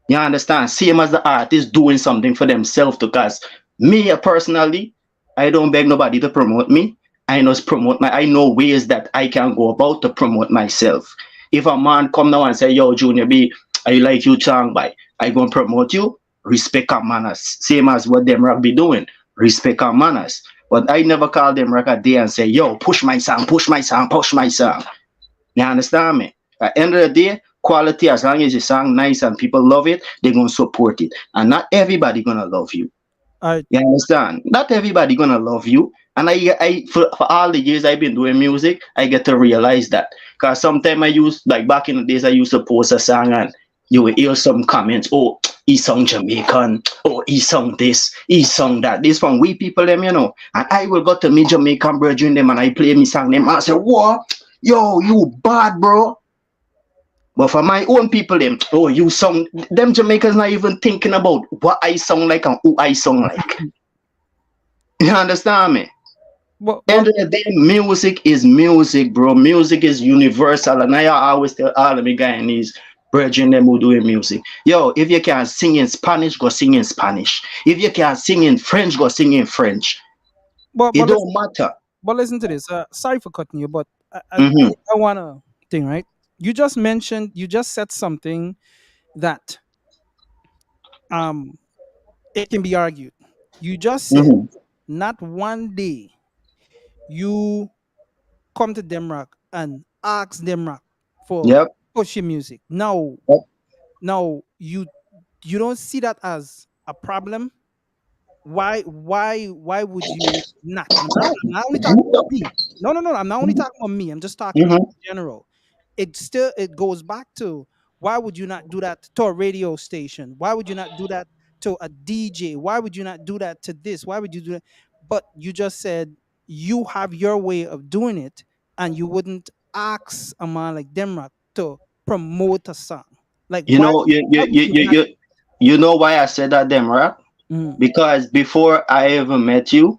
You understand? Same as the artist doing something for themselves. Because me personally, I don't beg nobody to promote me. I know promote my. I know ways that I can go about to promote myself. If a man come now and say, "Yo, Junior B, I like you song by," I gonna promote you. Respect our manners. Same as what them rock be doing. Respect our manners. But I never call them rock a day and say, "Yo, push my song, push my song, push my song." You understand me? At the end of the day, quality, as long as you sound nice and people love it, they're gonna support it. And not everybody gonna love you. I You understand? Not everybody gonna love you. And for all the years I've been doing music, I get to realize that. Cause sometimes I used, like back in the days, I used to post a song and you will hear some comments. Oh, he sung Jamaican. Oh, he sung this. He sung that. This from we people them, you know. And I will go to me Jamaican brethren them and I play me song them. I say, what? Yo, you bad, bro. But for my own people, them, oh, you song, them Jamaicans not even thinking about what I sound like and who I sound like. You understand me? but End of the day, music is music, bro. Music is universal. And I always tell all of me Guyanese brethren them who doing music. Yo, if you can sing in Spanish, go sing in Spanish. If you can sing in French, go sing in French. but It but don't listen, matter. but listen to this. Sorry for cutting you, but Mm-hmm. I wanna thing right. You just said something that um it can be argued. You just said Mm-hmm. not one day you come to Demrock and ask Demrock for Yep. pushing music. Now, Yep. you don't see that as a problem. Why would you not? And I'm not only talking about me. No, no, no. I'm not only talking about me. I'm just talking in Mm-hmm. general. It goes back to, why would you not do that to a radio station? Why would you not do that to a DJ? Why would you not do that to this? Why would you do that? But you just said you have your way of doing it, and you wouldn't ask a man like Demrock to promote a song. Like, You know, why would you not? you know why I said that, them, right? Mm, Because before I ever met you,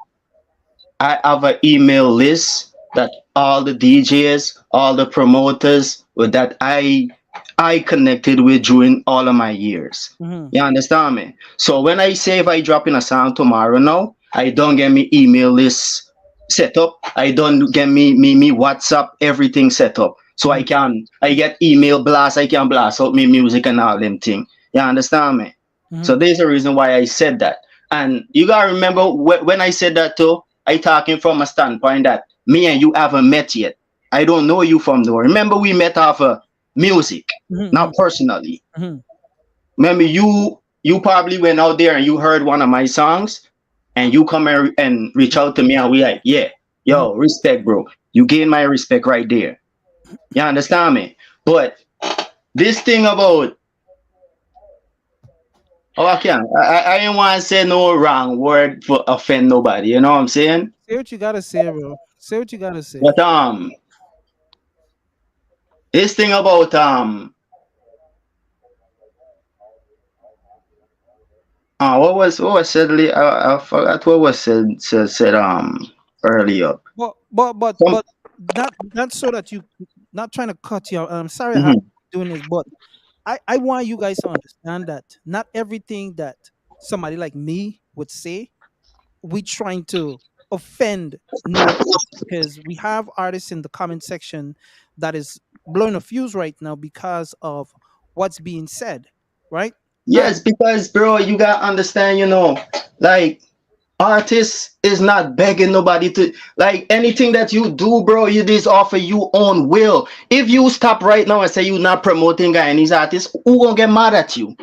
I have an email list that all the DJs, all the promoters with that I connected with during all of my years. mhm, You understand me? So when I say if I drop in a song tomorrow now, I don't get me email list set up. I don't get me WhatsApp everything set up. So mhm, I get email blast, I can blast out me music and all them thing. You understand me? So mhm, there's a reason why I said that. And you gotta remember when I said that too, I talking from a standpoint that me and you haven't met yet. I don't know you from there. Remember we met off of music, mhm, not personally. mhm, Remember you probably went out there and you heard one of my songs and you come and reach out to me and we like, yeah, mhm, yo, respect, bro. You gain my respect right there. You understand me? But this thing about, oh, I can't. I didn't want to say no wrong word for offend nobody. You know what I'm saying? Say what you gotta say, bro. Say what you gotta say. But this thing about what was said I forgot what was said earlier. Some But not so that you, not trying to cut you out. I'm sorry I have mhm. doing this, but I want you guys to understand that not everything that somebody like me would say, we trying to offend no artist, because we have artists in the comment section that is blowing a fuse right now because of what's being said, right? And Yes, because bro, you gotta understand, like artists is not begging nobody to like anything that you do, bro. You this offer you own will. If you stop right now and say you're not promoting Guyanese artists, who gonna get mad at you?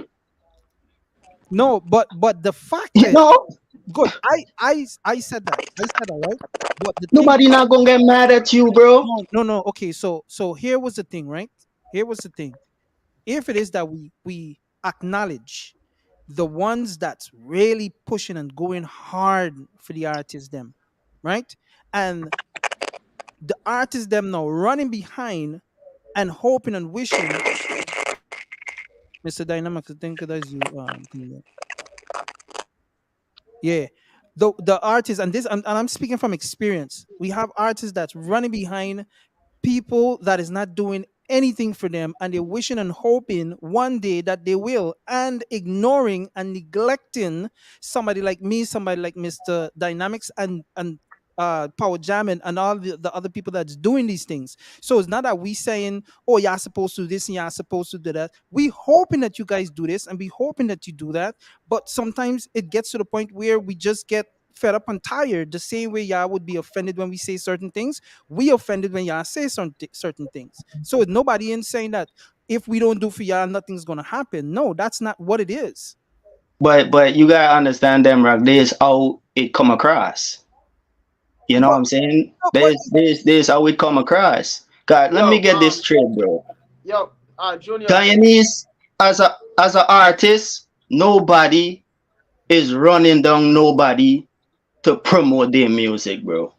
no, but the fact You is, know, good. I said that. I said that, right? But the thing, nobody not gonna get mad at you, bro. no, no, no. Okay, so here was the thing, right? Here was the thing. If it is that we acknowledge the ones that's really pushing and going hard for the artists them, right? And the artists them now running behind and hoping and wishing Mr. Dynamics, I think that's you. Yeah. The artists, and I'm speaking from experience. We have artists that's running behind people that is not doing anything for them, and they're wishing and hoping one day that they will, and ignoring and neglecting somebody like me, somebody like Mr. Dynamics, and Power Jam, and all the other people that's doing these things. So it's not that we saying, oh, y'all supposed to do this and y'all supposed to do that. We hoping that you guys do this and we hoping that you do that. But sometimes it gets to the point where we just get fed up and tired. The same way y'all would be offended when we say certain things, we offended when y'all say certain things. So nobody in saying that if we don't do for y'all, nothing's gonna happen. No, that's not what it is. But you gotta understand them, right? This how it come across. You know No, what I'm saying? no, but This how it come across. God, let me Yo, get this straight, bro. yo, Junior. Guyanese as a artist, nobody is running down nobody to promote their music, bro.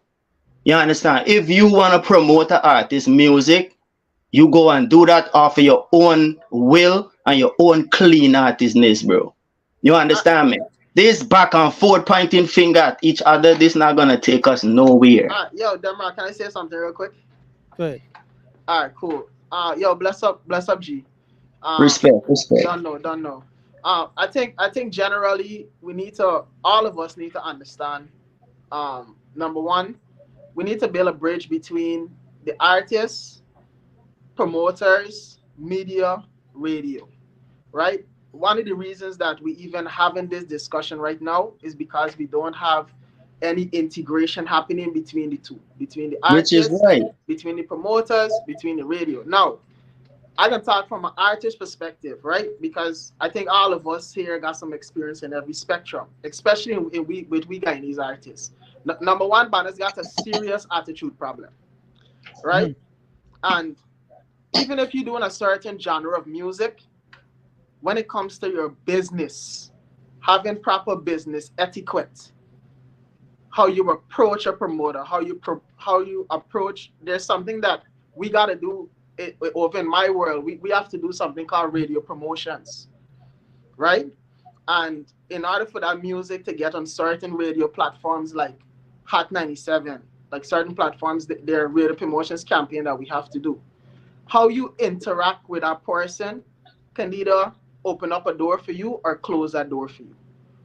You understand? If you wanna promote an artist music, you go and do that off of your own will and your own clean artistness, bro. You Uh, understand me? This back and forth pointing finger at each other, this not gonna take us nowhere. yo, Demra, can I say something real quick? good. All right, cool. Yo, bless up, G. Respect, respect. Don't know. I think generally all of us need to understand. Number one, we need to build a bridge between the artists, promoters, media, radio, right? One of the reasons that we even having this discussion right now is because we don't have any integration happening between the two, between the Which is artists, right. between the promoters, between the radio. Now, I can talk from an artist perspective, right? Because I think all of us here got some experience in every spectrum, especially with we Guyanese artists. Number one, Banner's got a serious attitude problem, right? And even if you're doing a certain genre of music, when it comes to your business, having proper business etiquette, how you approach a promoter, how you approach, there's something that we got to do over in my world. We have to do something called radio promotions, right? And in order for that music to get on certain radio platforms like Hot 97, like certain platforms, there are radio promotions campaign that we have to do. How you interact with that person can either open up a door for you or close that door for you,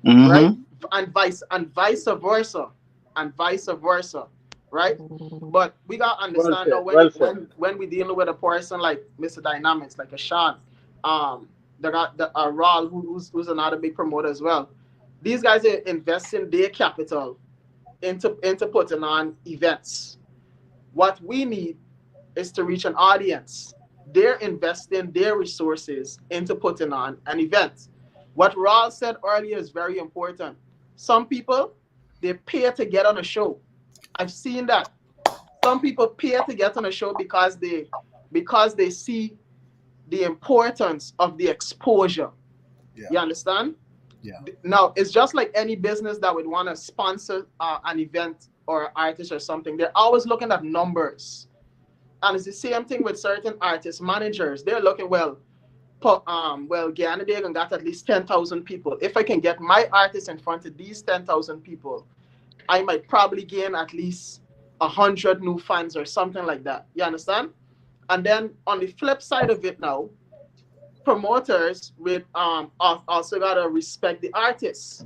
right? Mm-hmm. And vice versa, right? But we gotta Well understand said. now Well said. when we dealing with a person like Mr. Dynamics, like a Sean, they got the Raul, who's another big promoter as well. These guys are investing their capital into putting on events. What we need is to reach an audience. They're investing their resources into putting on an event. What Raul said earlier is very important. Some people, they pay to get on a show. I've seen that. Some people pay to get on a show because they see the importance of the exposure. Yeah. You understand? Yeah. Now, it's just like any business that would want to sponsor an event or artist or something. They're always looking at numbers. And it's the same thing with certain artist managers. They're looking, Guyana Day got at least 10,000 people. If I can get my artist in front of these 10,000 people, I might probably gain at least 100 new fans or something like that. You understand? And then on the flip side of it now, promoters with also gotta respect the artists,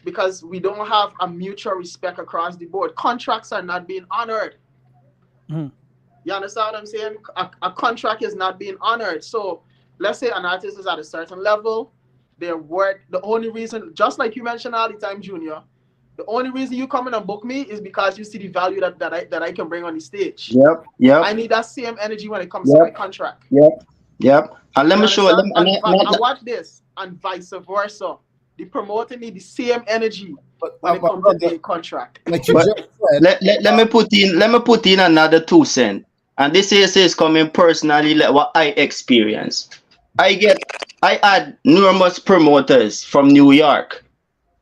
because we don't have a mutual respect across the board. Contracts are not being honored. You understand what I'm saying? A contract is not being honored. So let's say an artist is at a certain level, their work, the only reason, just like you mentioned all the time, Junior, the only reason you come in and book me is because you see the value that I can bring on the stage. Yep. I need that same energy when it comes to my contract. Yep. And let me show you. And watch this, and vice versa. The promoter need the same energy when it comes to the contract. Like you just said, let me put in another 2 cents. And this is coming personally, like what I experienced. I had numerous promoters from New York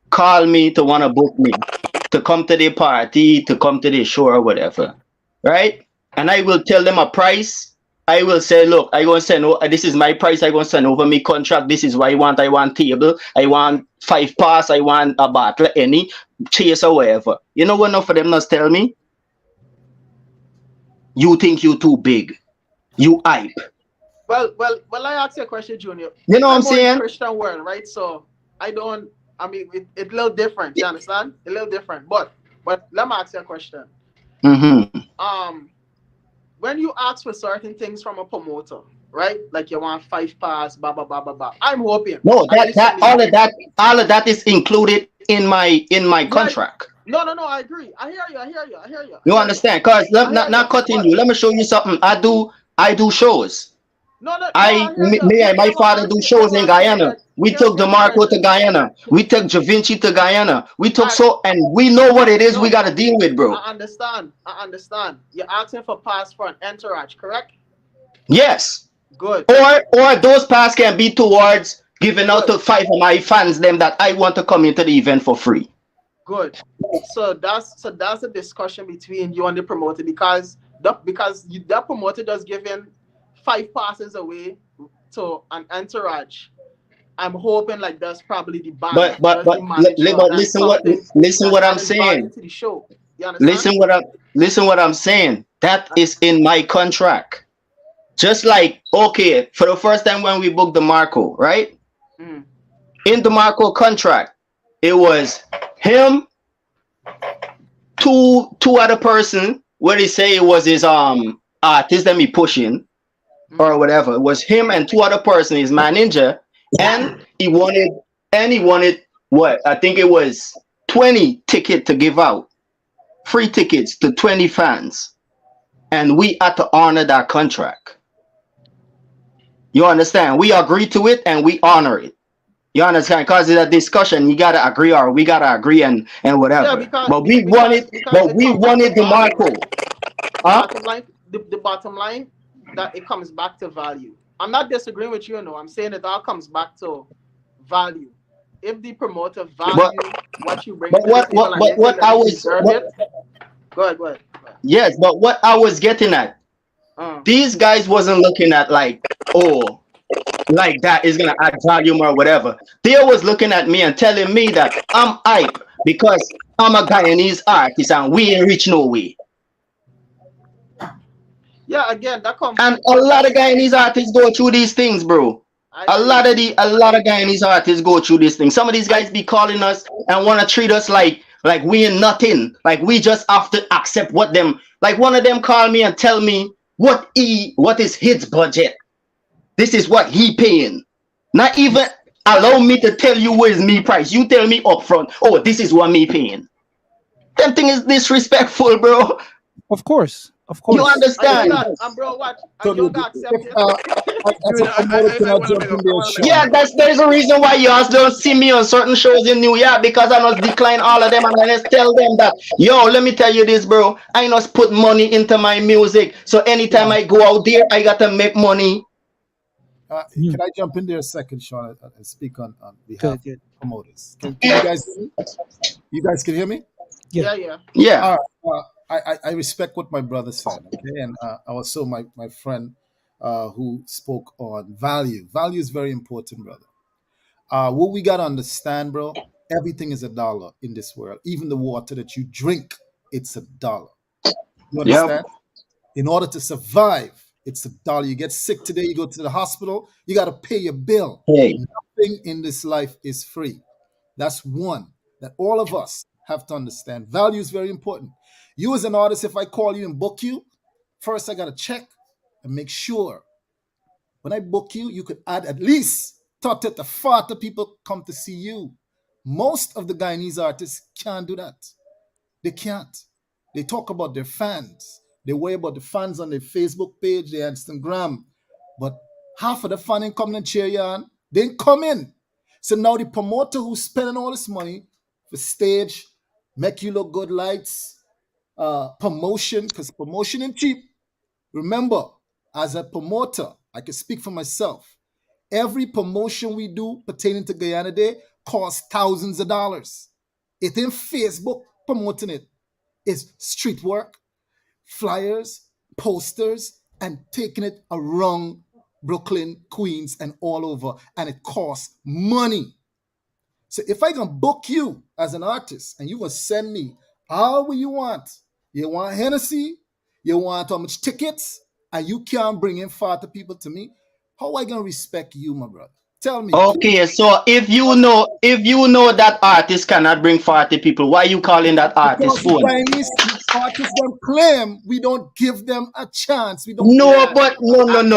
call me to want to book me to come to the party, to come to the show or whatever, right? And I will tell them a price, I will say, look, I gonna send this is my price, I gonna send over me contract. This is what I want table, I want 5 pass, I want a bottle, any chase or whatever. You know what enough of them not tell me? You think you too big. You hype. Well, I ask you a question, Junior. You know what I'm I'm more in the saying? Christian world, right? So I don't. I mean, it's a little different. You understand? A little different. But let me ask you a question. Mm-hmm. When you ask for certain things from a promoter, right? Like you want 5 pass, blah blah blah blah blah. I'm hoping. No, At least for me. all of that is included in my Yeah. contract. No. I agree. I hear you. You understand? Cause not cutting you. Let me show you something. I do shows. No, I hear you. Me and my father do shows in Guyana. We took Here's the DeMarco to question. Guyana. We took Da Vinci to Guyana. We took and we know what it is we gotta deal with, bro. I understand. You're asking for pass for an entourage, correct? Yes. Good. Or those pass can be towards giving out to 5 of my fans them that I want to come into the event for free. Good. So that's a discussion between you and the promoter because that promoter just giving 5 passes away to an entourage. I'm hoping like that's probably the band. But listen what I'm saying. To the show. You understand? Listen what I'm saying. That is in my contract. Just like, okay, for the first time when we booked the Marco, right? Mm. In the Marco contract, it was him, two other person, where they say it was his artist that me pushing or whatever. It was him and 2 other person, his manager, and he wanted what? I think it was 20 tickets to give out. Free tickets to 20 fans. And we had to honor that contract. You understand? We agree to it and we honor it. You understand? Because it's a discussion. You gotta agree or we gotta agree and whatever. Yeah, but we wanted the Marco. Huh? The bottom line that it comes back to value. I'm not disagreeing with you, I'm saying it all comes back to value. If the promoter value what you bring to the table and they think that you deserve it, go ahead. Yes, but what I was getting at, these guys wasn't looking at like that is gonna add volume or whatever. They was looking at me and telling me that I'm hype because I'm a Guyanese artist and we ain't reach no way. Yeah, again, that comes. And a lot of Guyanese artists go through these things, bro. A lot of Guyanese artists go through these things. Some of these guys be calling us and want to treat us like we ain't nothing. Like we just have to accept what them. Like one of them call me and tell me what is his budget. This is what he paying. Not even allow me to tell you where's me price. You tell me up front, oh, this is what me paying. Them thing is disrespectful, bro. Of course. You understand? Bro, what? Yeah, there's a reason why you guys don't see me on certain shows in New York because I must decline all of them and I just tell them that, yo, let me tell you this, bro. I must put money into my music. So anytime I go out there, I gotta make money. Can I jump in there a second, Sean, and speak on behalf of promoters? Can you guys can hear me? Yeah. I respect what my brother said, okay, and also my friend who spoke on value. Value is very important, brother. What we gotta understand, bro, everything is $1 in this world. Even the water that you drink, it's $1. You understand? Yep. In order to survive, it's $1. You get sick today, you go to the hospital, you gotta pay your bill. Hey. Nothing in this life is free. That's one that all of us have to understand. Value is very important. You as an artist, if I call you and book you, first I got to check and make sure when I book you, you could add at least 30 to 40 people come to see you. Most of the Guyanese artists can't do that. They can't. They talk about their fans. They worry about the fans on their Facebook page, their Instagram. But half of the fan ain't coming and cheer you on. They ain't come in. So now the promoter who's spending all this money for stage, make you look good, lights, promotion, because promotion ain't cheap. Remember, as a promoter, I can speak for myself. Every promotion we do pertaining to Guyana Day costs thousands of dollars. It ain't Facebook promoting it. It's street work, flyers, posters, and taking it around Brooklyn, Queens, and all over, and it costs money. So if I can book you as an artist and you can send me all you want Hennessy, you want how much tickets, and you can't bring in 40 people to me, how I gonna respect you, my brother? Tell me, please. Okay, so if you know that artist cannot bring 40 people, why you calling that artist Because the phone? Guyanese artists them claim we don't give them a chance. We don't. No, Yeah. but no. And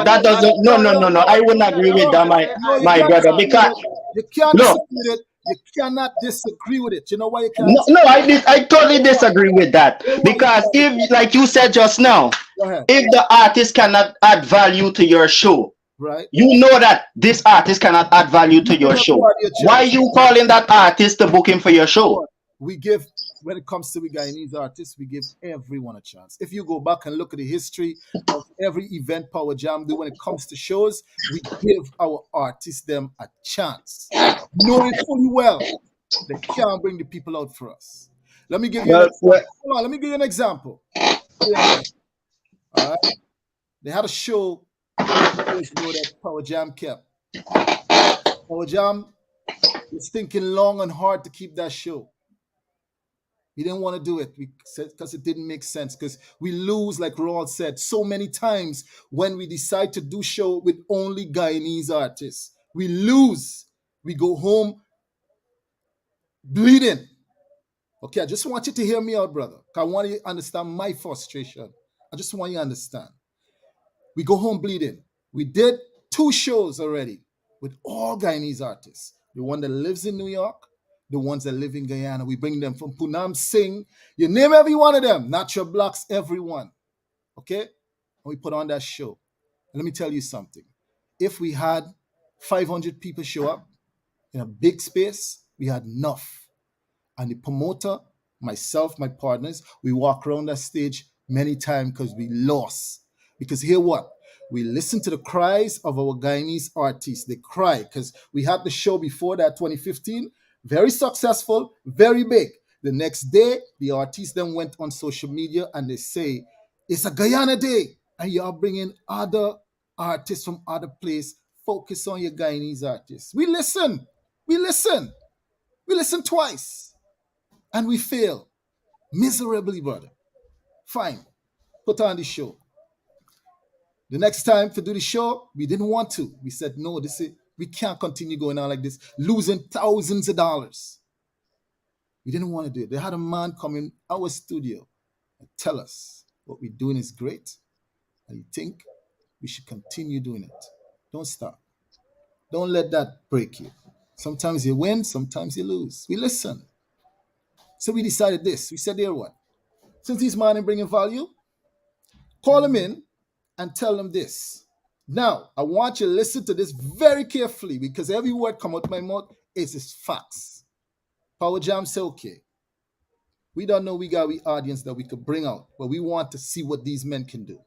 That and doesn't no. I wouldn't agree with that, No, you my can't brother, disagree with because it. You can't look, disagree with it. You cannot disagree with it. You know why you can't no, disagree? I totally Hear what? disagree with that. Hear what you Because can't if, disagree. like you said just now, Go ahead. if the artist cannot add value to your show, Right? you know that this artist cannot add value We to give your show. everybody a Why chance. you calling that artist to book him for your Hear show? what? We give, when it comes to the Guyanese artists, we give everyone a chance. If you go back and look at the history of every event Power Jam do when it comes to shows, we give our artists them a chance, knowing fully well they can't bring the people out for us. Let me give you an Well, example. Hold on, let me give you an example. CNA, all right? They had a show a couple of years ago that Power Jam kept. Power Jam was thinking long and hard to keep that show. We didn't want to do it because it didn't make sense. Because we lose, like Raul said, so many times when we decide to do show with only Guyanese artists. We lose. We go home bleeding. Okay, I just want you to hear me out, brother. I want you to understand my frustration. I just want you to understand. We go home bleeding. We did 2 shows already with all Guyanese artists. The one that lives in New York, the ones that live in Guyana. We bring them from Punam Singh. You name every one of them. Natural Blocks, everyone. Okay? And we put on that show. And let me tell you something. If we had 500 people show up in a big space, we had enough. And the promoter, myself, my partners, we walk around that stage many times because we lost. Because hear what? We listen to the cries of our Guyanese artists. They cry because we had the show before that, 2015, very successful, very big. The next day, the artists then went on social media and they say, it's a Guyana day. And you are bringing other artists from other place. Focus on your Guyanese artists. We listen. We listen. We listen twice. And we fail miserably, brother. Fine. Put on the show. The next time to do the show, we didn't want to. We said, no, we can't continue going on like this, losing thousands of dollars. We didn't want to do it. They had a man come in our studio and tell us what we're doing is great. And you think we should continue doing it. Don't stop. Don't let that break you. Sometimes you win, sometimes you lose. We listen. So we decided this. We said, there what? Since these men are bringing value, call them in and tell them this. Now, I want you to listen to this very carefully because every word come out my mouth is facts. Power Jam say, okay, we don't know we got the audience that we could bring out, but we want to see what these men can do.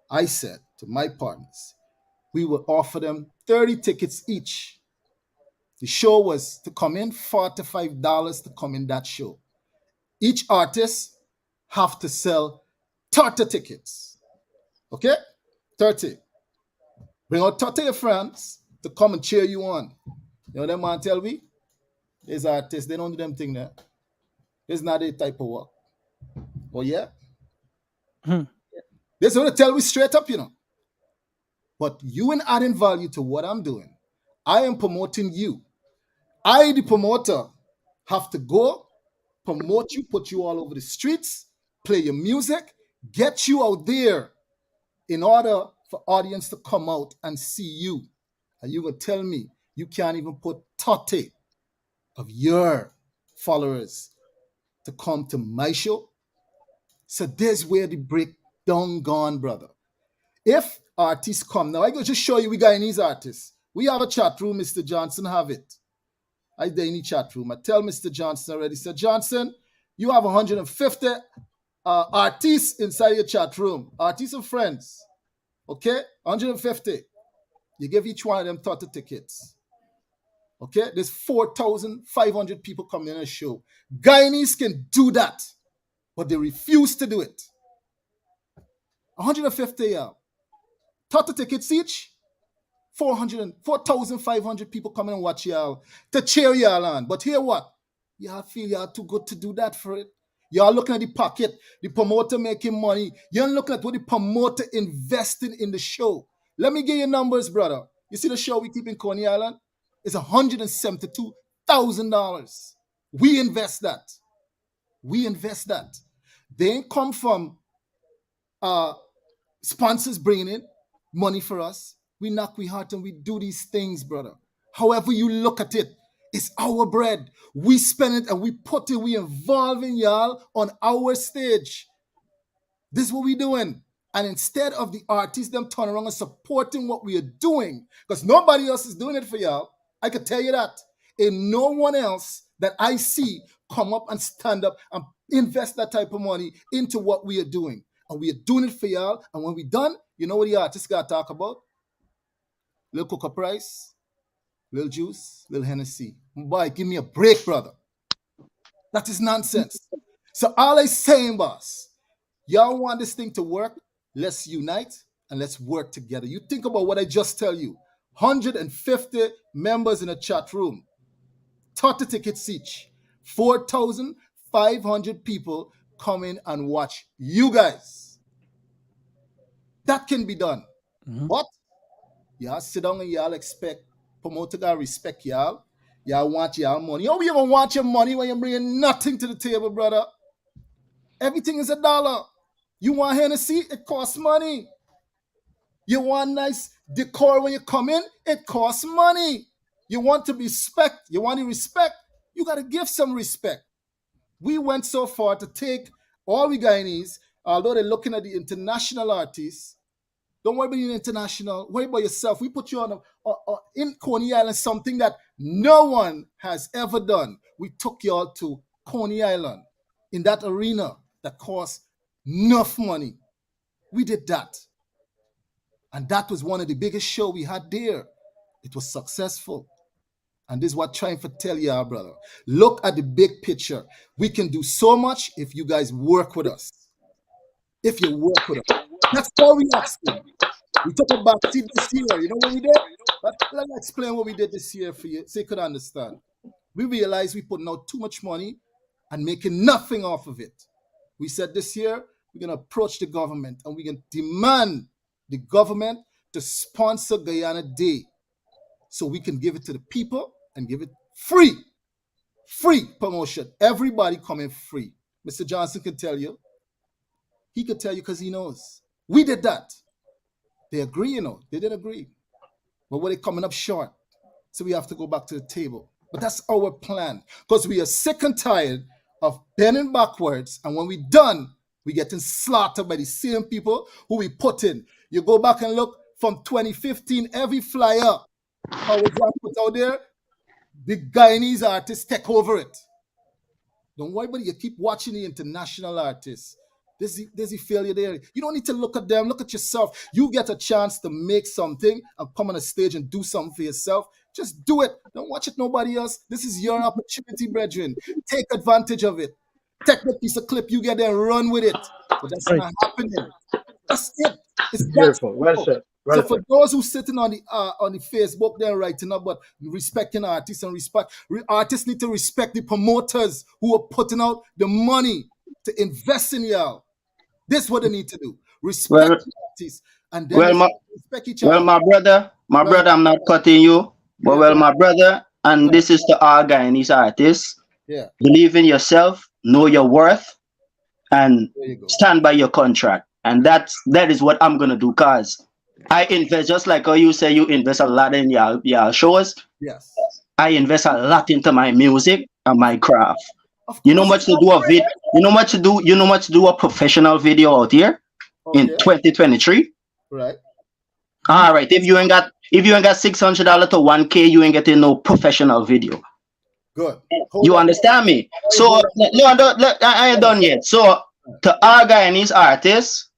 I said to my partners, we will offer them 30 tickets each. The show was to come in, $45 to come in that show. Each artist have to sell 30 tickets. Okay? 30. Bring out 30 your friends to come and cheer you on. You know them man tell me? These artists, they don't do them thing there. It's not a type of work. Oh yeah? They want to tell me straight up, you know. But you ain't adding value to what I'm doing. I am promoting you. I, the promoter, have to go promote you, put you all over the streets, play your music, get you out there in order for audience to come out and see you. And you will tell me you can't even put 30 of your followers to come to my show. So there's where the breakdown gone, brother. If artists come, now I go just show you we Guyanese artists. We have a chat room, Mr. Johnson have it. I there in the chat room. I tell Mr. Johnson already, Sir Johnson, you have 150 artists inside your chat room. Artists and friends. Okay? 150. You give each one of them 30 tickets. Okay? There's 4,500 people coming in a show. Guyanese can do that, but they refuse to do it. 150, y'all. 30 tickets each. 4,500 people coming and watch y'all to cheer y'all on. But hear what? Y'all feel y'all too good to do that for it. Y'all looking at the pocket, the promoter making money. You're looking at what the promoter investing in the show. Let me give you numbers, brother. You see the show we keep in Coney Island? It's $172,000. We invest that. We invest that. They ain't come from sponsors bringing in money for us. We knock we heart and we do these things, brother. However you look at it, it's our bread. We spend it and we put it, we involving y'all on our stage. This is what we doing. And instead of the artists them turn around and supporting what we are doing, because nobody else is doing it for y'all, I can tell you that. And no one else that I see come up and stand up and invest that type of money into what we are doing. And we are doing it for y'all. And when we done, you know what the artists got to talk about? Little Coca Price, little juice, little Hennessy. Boy, give me a break, brother. That is nonsense. So all I'm saying, boss, y'all want this thing to work? Let's unite and let's work together. You think about what I just tell you. 150 members in a chat room, 30 tickets each, 4,500 people come in and watch you guys. That can be done. But y'all sit down and y'all expect promoter to respect y'all. Y'all want y'all money. You don't even want your money when you're bringing nothing to the table, brother. Everything is $1. You want Hennessy? It costs money. You want nice decor when you come in? It costs money. You want to be respect? You want to respect? You got to give some respect. We went so far to take all we Guyanese, although they're looking at the international artists. Don't worry about the international. Worry about yourself. We put you on in Coney Island, something that no one has ever done. We took you all to Coney Island in that arena that cost enough money. We did that. And that was one of the biggest shows we had there. It was successful. And this is what I'm trying to tell you, brother. Look at the big picture. We can do so much if you guys work with us. If you work with us. That's all we asking. We took a back seat this year. You know what we did? Let me explain what we did this year for you so you could understand. We realized we putting out too much money and making nothing off of it. We said this year, we're going to approach the government and we're going to demand the government to sponsor Guyana Day so we can give it to the people and give it free. Free promotion. Everybody coming free. Mr. Johnson can tell you. He could tell you because he knows. We did that. They agree, you know. They didn't agree. But we're coming up short. So we have to go back to the table. But that's our plan. Because we are sick and tired of bending backwards. And when we're done, we're getting slaughtered by the same people who we put in. You go back and look from 2015, every flyer Power Jam put out there, the Guyanese artists take over it. Don't worry about it. You keep watching the international artists. There's a failure there. You don't need to look at them. Look at yourself. You get a chance to make something and come on a stage and do something for yourself. Just do it. Don't watch it nobody else. This is your opportunity, brethren. Take advantage of it. Take that piece of clip you get there and run with it. But that's not happening. That's it. It's beautiful. Well said. Well so for those who sitting on the Facebook, they're writing about respecting artists and artists need to respect the promoters who are putting out the money to invest in y'all. This is what they need to do. Respect the artists and then respect each other. Well, my brother, I'm not cutting you. But my brother, and this is to all Guyanese artists. Yeah. Believe in yourself, know your worth, and stand by your contract. And that is what I'm gonna do, cause I invest just like how you say you invest a lot in your shows. Yes. I invest a lot into my music and my craft. You know much to do a vid. You know much to do. You know much to do a professional video out here in 2023. Right. All right. If you ain't got $600 to $1K, you ain't getting no professional video. Good. You understand me? So I ain't done yet. So to all Guyanese artists,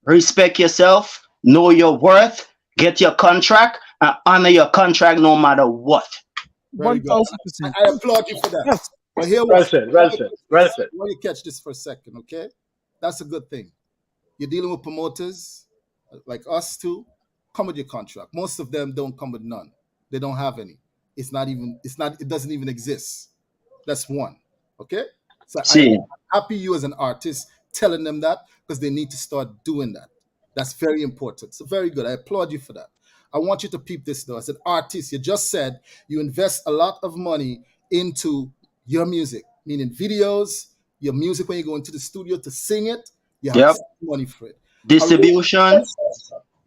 respect yourself, know your worth, get your contract, and honor your contract no matter what. 1,000%. I applaud you for that. Yes. But here Well said. Well said. Well said. I want you to catch this for a second, okay? That's a good thing. you're dealing with promoters like us too. Come with your contract. Most of them don't come with none. They don't have any. It doesn't even exist. That's one. Okay? So I'm See, happy you as an artist telling them that, because they need to start doing that. That's very important. So very good. I applaud you for that. I want you to peep this though. As an artist, you just said you invest a lot of money into your music, meaning videos, your music when you go into the studio to sing it, you have to yep. spend money for it. Distribution.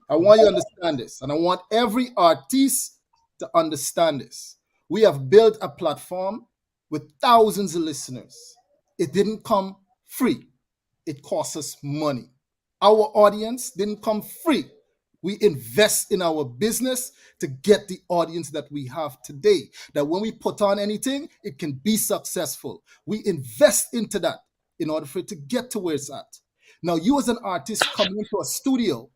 I want you to understand this, and I want every artist to understand this. We have built a platform with thousands of listeners. It didn't come free. It cost us money. Our audience didn't come free. We invest in our business to get the audience that we have today. That when we put on anything, it can be successful. We invest into that in order for it to get to where it's at. Now, you as an artist coming into a studio,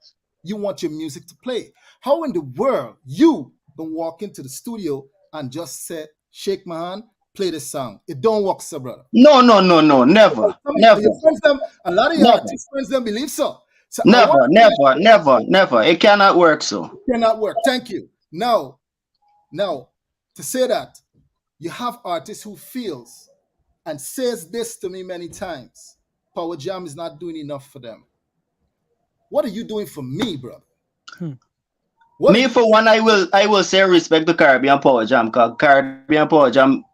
you want your music to play. How in the world you can walk into the studio and just say, shake my hand, play this song? It don't work, sir, brother. No, never, never, Your friends them, a lot of your never, artist friends them believe so. So I never, want never, never, never. It cannot work so. it cannot work. Thank you. Now, to say that, you have artists who feels and says this to me many times. Power Jam is not doing enough for them. What are you doing for me, brother? Me for one, I will say respect to Caribbean Power Jam, because Caribbean Power Jam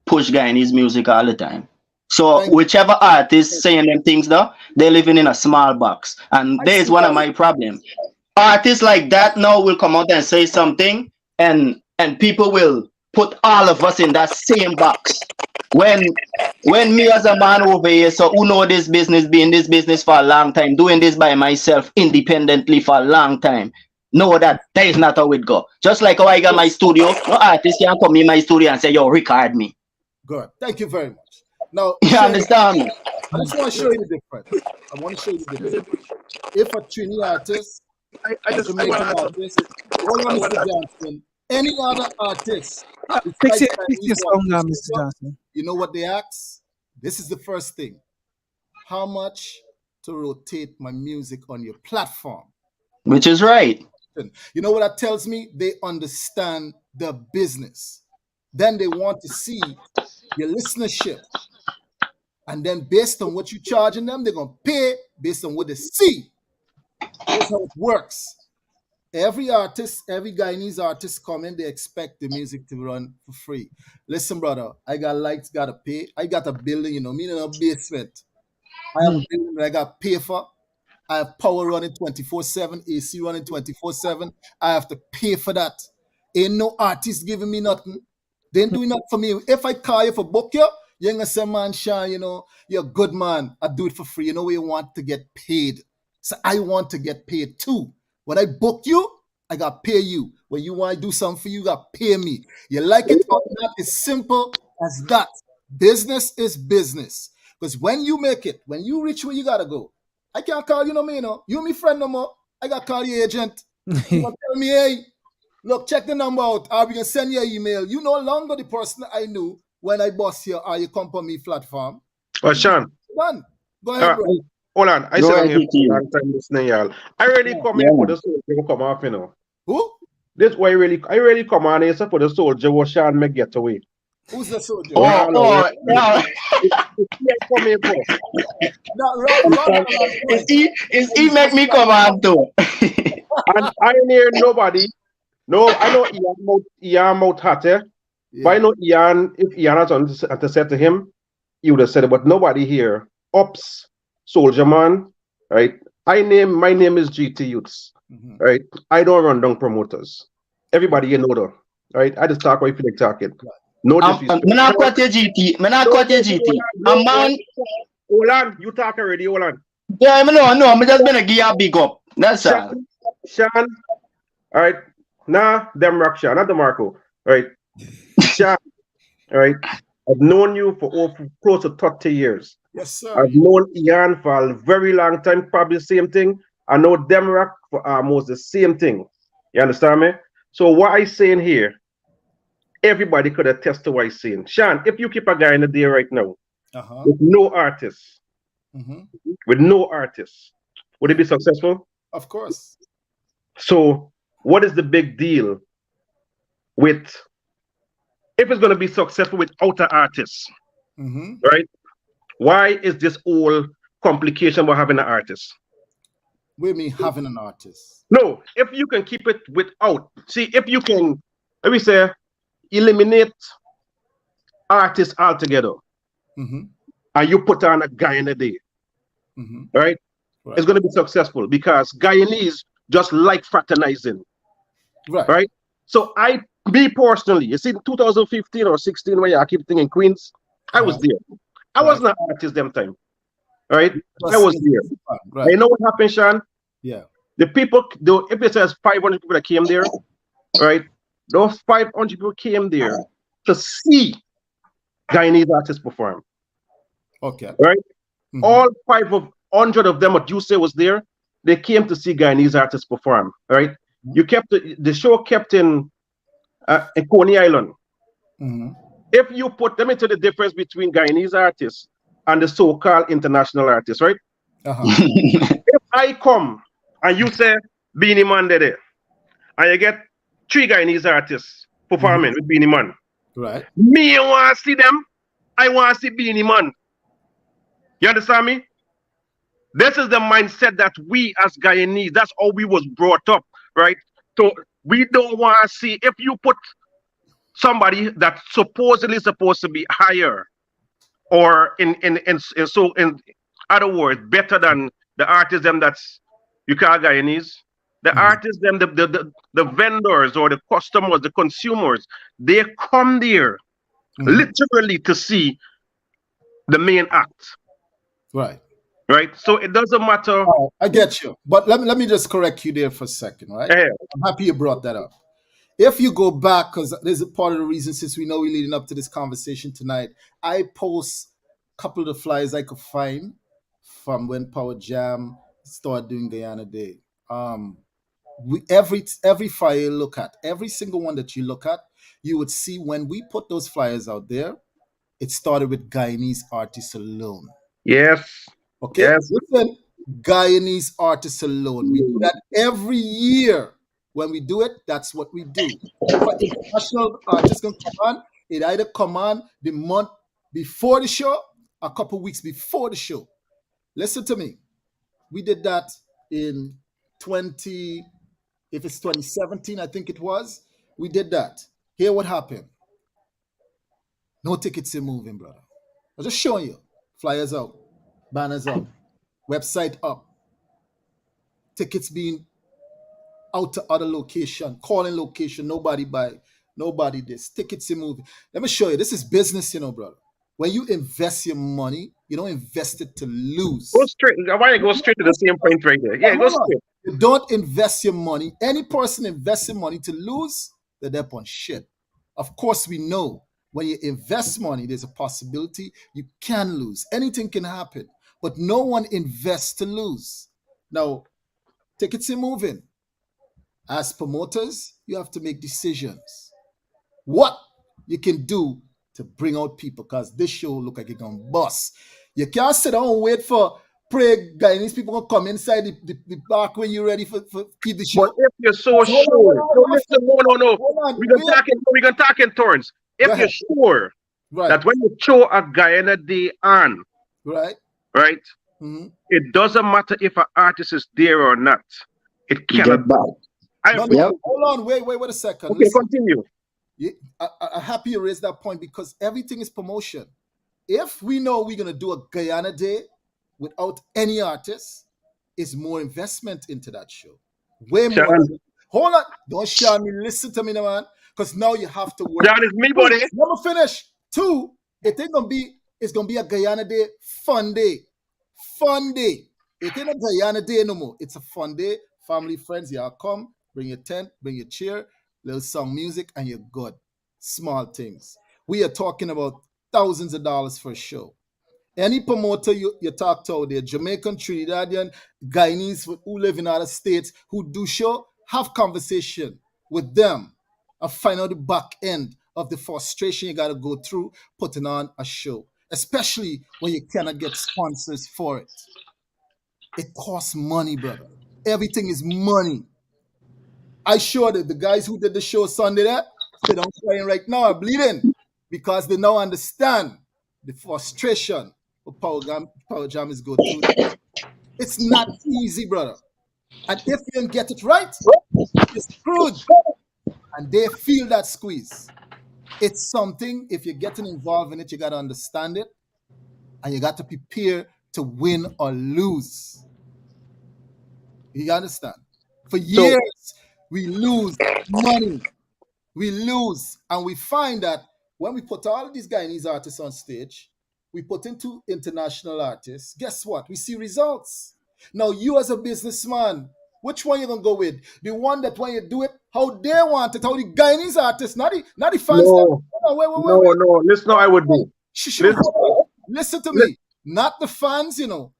push Guyanese music all the time. So whichever artist saying them things though, they're living in a small box. And there's one of my problems. Artists like that now will come out and say something, and people will put all of us in that same box. When me as a man over here, so who know this business, be in this business for a long time, doing this by myself independently for a long time, know that that is not how it go. Just like how I got my studio, no artist can come in my studio and say, yo, record me. Good. Thank you very much. Now, You understand me? I just want to show you the difference. I want to show you the difference. If a Trini artist, a Jamaican artist, hold on, Mr. Johnson, any other artist, Fix your song now, Mr. Johnson. you know what they ask? This is the first thing. How much to rotate my music on your platform? Which is right. You know what that tells me? They understand the business. Then they want to see your listenership. And then based on what you're charging them, they're going to pay based on what they see. That's how it works. Every artist, every Guyanese artist come in, they expect the music to run for free. Listen, brother, I got lights, got to pay. I got a building, me in a basement. I have a building that I got to pay for. I have power running 24/7, AC running 24/7. I have to pay for that. Ain't no artist giving me nothing. They ain't doing nothing for me. If I call you for book you, you're gonna say, man, Sean, you're a good man. I do it for free. You know where you want to get paid. So I want to get paid too. When I book you, I got to pay you. When you want to do something for you, got to pay me. You like it or not, it's simple as that. Business is business. Because when you make it, when you reach where you got to go, I can't call you no more, You me friend no more. I got to call your agent. You gonna tell me, hey, look, check the number out. Or we can send you an email. You no longer the person I knew when I boss here or you come on me platform. Oh, Sean. Done. Go ahead, bro. Hold on. I said I'm here for a long time listening, y'all. I really come in for the soldier come off, Who? This why I really come on here for the soldier was Sean make get away. Who's the soldier? Yeah. Is he make me come on too? And I ain't hear nobody. No, I know Ian mouth hot, yeah. But I know Ian, if Ian had something to say to him, he would have said it, but nobody here. Ops, Soldier Man, right? My name is GT Youths, right? I don't run down promoters. Everybody you know though, right? I just talk what you feel like talking. No disrespect. I'm not quite your GT. I'm not quite your GT. A man. Hold on, you talk already. Hold on. Yeah, I know. I'm just gonna give you a big up. That's all. Sean, all right. Nah, them rock Sean, not the Marco. Right. Sean, all right. I've known you for close to 30 years. Yes, sir. I've known Ian for a very long time, probably the same thing. I know them rock for almost the same thing. You understand me? So what I saying here, everybody could attest to what I'm saying. Sean, if you keep a guy in the day right now, with no artists, would Would it be successful? Of course. So, what is the big deal with if it's going to be successful without an artist, right? Why is this whole complication about having an artist? We mean having an artist. No, if you can keep it without, see, if you can, let me say, eliminate artists altogether, and you put on a guy in a day, right? It's going to be successful because Guyanese just like fraternizing, right? So me personally, you see, in 2015 or 16, when I keep thinking Queens, I was there. I wasn't an artist them time, right? I was there. Right. You know what happened, Sean? Yeah. The people, if it says 500 people that came there, right? Those 500 people came there to see Guyanese artists perform. Okay. Right? All 500 of them, what you say was there, they came to see Guyanese artists perform. Right? You kept the show kept in Coney Island. If you put, let me tell you the difference between Guyanese artists and the so-called international artists, right? If I come and you say Beanie Man there, and you get 3 Guyanese artists performing with Beanie Man, right? Me want to see them. I want to see Beanie Man. You understand me? This is the mindset that we as Guyanese, that's how we was brought up, right? So we don't want to see, if you put somebody that's supposedly supposed to be higher, or in other words, better than the artists them that's you call Guyanese, the artists them, the vendors or the customers, the consumers, they come there literally to see the main act. Right. Right. So it doesn't matter. Oh, I get you. But let me just correct you there for a second, right? Yeah. I'm happy you brought that up. If you go back, because there's a part of the reason, since we know we're leading up to this conversation tonight, I post a couple of the flyers I could find from when Power Jam started doing Guyana Day. Every flyer you look at, every single one that you look at, you would see when we put those flyers out there, it started with Guyanese artists alone. Yes. Okay. Yes. Listen, Guyanese artists alone. We do that every year. When we do it, that's what we do. If an international artist can come on, it either come on the month before the show, a couple weeks before the show. Listen to me. We did that in 2017, I think it was. We did that. Here what happened. No tickets are moving, brother. I'm just showing you. Flyers out, banners up, website up, tickets being out to other location, calling location, nobody buy, nobody this. Tickets are moving. Let me show you. This is business, brother. When you invest your money, you don't invest it to lose. Go straight. I want to go straight to the same point right there. Yeah, go straight. You don't invest your money. Any person investing money to lose, they're up on shit. Of course, we know when you invest money, there's a possibility you can lose. Anything can happen, but no one invests to lose. Now, tickets are moving. As promoters, you have to make decisions. What you can do to bring out people, because this show look like it's gonna bust. You can't sit down and wait for Guyanese people gonna come inside the back when you're ready for keep the show. But if you're so sure, no. We can talk in turns. If you're sure that when you show a Guyana Day on, right, it doesn't matter if an artist is there or not. It cannot. Hold on, wait a second. Okay, listen. Continue. I'm happy you raised that point because everything is promotion. If we know we're gonna do a Guyana Day without any artists, it's more investment into that show. Way more. Hold on, don't share me. Listen to me, man, because now you have to work. That is me, buddy. Let me finish. 2, it's gonna be a Guyana Day fun day. Fun day. It ain't a Guyana Day no more. It's a fun day. Family, friends, y'all come. Bring your tent, bring your chair, little song music, and you're good. Small things. We are talking about thousands of dollars for a show. Any promoter you talk to out there, Jamaican, Trinidadian, Guyanese who live in other states who do show, have conversation with them and find out the back end of the frustration you got to go through putting on a show, especially when you cannot get sponsors for it. It costs money, brother. Everything is money. I sure that the guys who did the show Sunday there, sit down crying right now are bleeding because they now understand the frustration what Power Jam is going through. It's not easy, brother. And if you don't get it right, you're screwed. And they feel that squeeze. It's something, if you're getting involved in it, you got to understand it. And you got to prepare to win or lose. You understand? For years, we lose money. We lose. And we find that when we put all of these Guyanese artists on stage, we put into international artists, guess what? We see results. Now, you as a businessman, which one you gonna go with? The one that when you do it, how they want it, how the Guyanese artists, not the fans. No, Wait. no. Listen, how I would do. Listen to me. Not the fans, you know.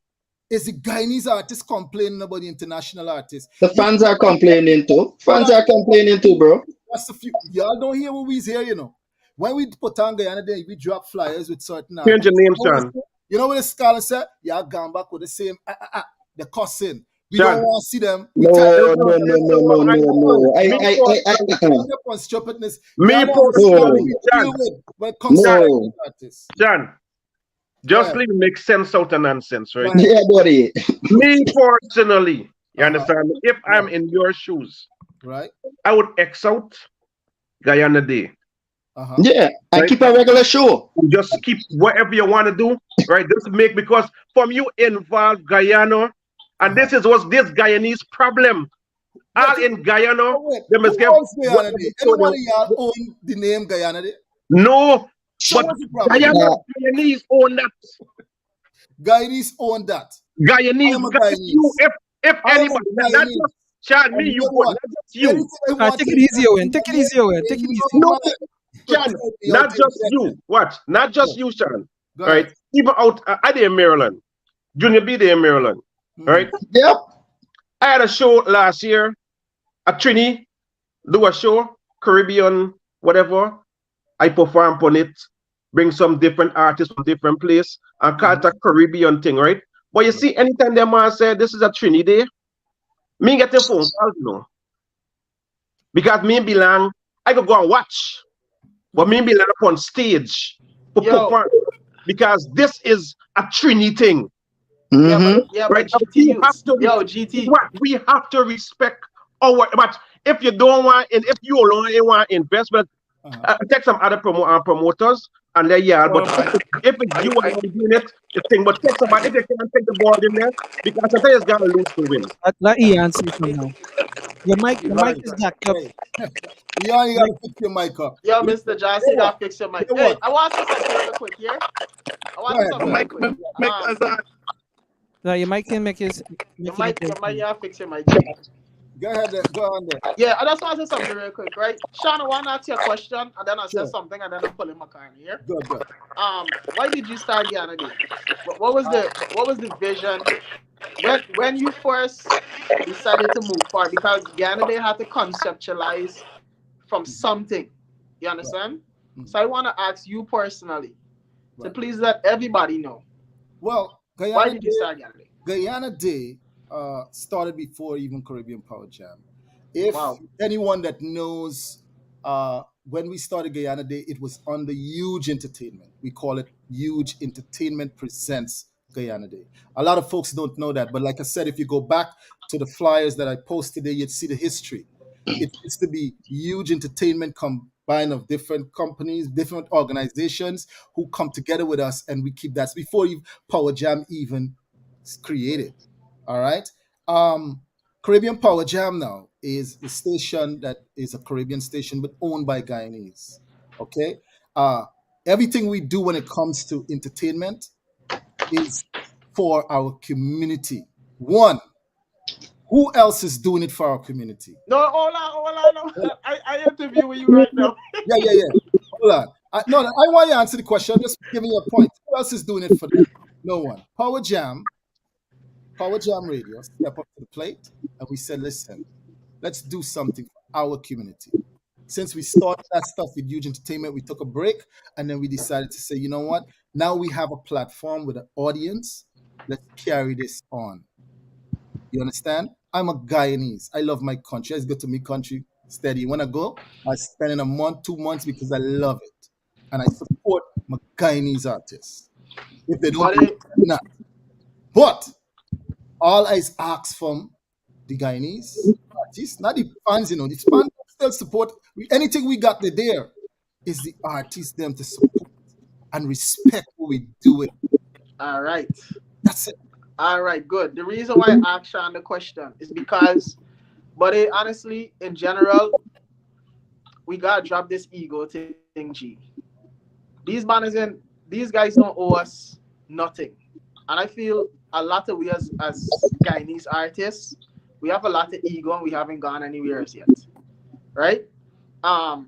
It's the Guyanese artists complaining about the international artists. The fans are complaining too. Fans are complaining too, bro. That's a few. Y'all don't hear what we hear, you know. When we put on Guyana Day, we drop flyers with certain Change artists. your name, Sean. You know what the scholar said? Y'all gone back with the same the cussing. We Sean. don't want to see them. No. On stupidness. Me personally, Sean. Just leave make sense out of nonsense, right? Yeah, buddy. Me personally, you understand? If I'm in your shoes, right, I would X out Guyana Day. Yeah, and keep a regular show. Just keep whatever you want to do, right? Just make, because from you involve Guyana, and this is what's this Guyanese problem. All in Guyana, they must get. Anyone of y'all own the name Guyana Day? No, so but Guyanese own that. Guyanese own that. Guyanese. If anybody, not just Chad, me, you, not just you. Take it easy, Owen. Take it easy, Owen. Take it easy. No, Sean, not just you. What? Not just you, Sean. Right? Even out, I did in Maryland. Junior B there in Maryland. Right? Yep. I had a show last year at Trini. Do a show, Caribbean, whatever. I perform on it. Bring some different artists from different place and call it a Caribbean thing, right? But you see, anytime them man say this is a Trini day, me get a phone call, you know. Because me belong, I could go and watch. But me belong up on stage to perform. Because this is a Trini thing. Right? GT. We have to respect our, but if you don't want, and if you only want investment, take some other promoters and let but if it's you are doing it, it's thing, but take somebody, if you can't take the ball in there, because I think it's gonna lose to win. Let Ian say something now. Your mic is jacked up. Yeah, you gotta fix your mic up. Yo, Mr. Johnson, you gotta fix your mic. Hey, I want to say something real quick here. I want to say something real quick. No, your mic can make his. Your mic, you gotta fix your mic. Go ahead, go on there. Yeah, I just want to say something real quick, right? Sean, I want to ask you a question, and then I'll say something, and then I'll pull in my car here. Good. Why did you start Guyana Day? What was the vision? When you first decided to move forward, because Guyana Day had to conceptualize from something. You understand? So I want to ask you personally, to please let everybody know. Well, why did you start Guyana Day? Guyana Day started before even Caribbean Power Jam. If anyone that knows, when we started Guyana Day, it was under Huge Entertainment. We call it Huge Entertainment Presents Guyana Day. A lot of folks don't know that, but like I said, if you go back to the flyers that I posted there, you'd see the history. It used to be Huge Entertainment combined of different companies, different organizations who come together with us, and we keep that before Power Jam even created. All right. Caribbean Power Jam now is a station that is a Caribbean station, but owned by Guyanese. Okay. Everything we do when it comes to entertainment is for our community. One, who else is doing it for our community? No, hold on. I interview you right now. Yeah. Hold on. I want you to answer the question. I'm just giving you a point. Who else is doing it for them? No one. Power Jam Radio step up to the plate, and we said, listen, let's do something for our community. Since we started that stuff with Huge Entertainment, we took a break, and then we decided to say, you know what? Now we have a platform with an audience. Let's carry this on. You understand? I'm a Guyanese. I love my country. I go to my country steady. When I go, I spend in a month, 2 months because I love it. And I support my Guyanese artists. If they don't But do it, they're not. But all I ask from the Guyanese artists, not the fans, the fans still support. Anything we got there is the artists them to support and respect what we do it. all right. That's it. All right, good. The reason why I asked Sean the question is because, but honestly, in general, we gotta drop this ego thing, G. These banners and these guys don't owe us nothing, and I feel a lot of we as Guyanese artists, we have a lot of ego and we haven't gone anywhere as yet, right? Um,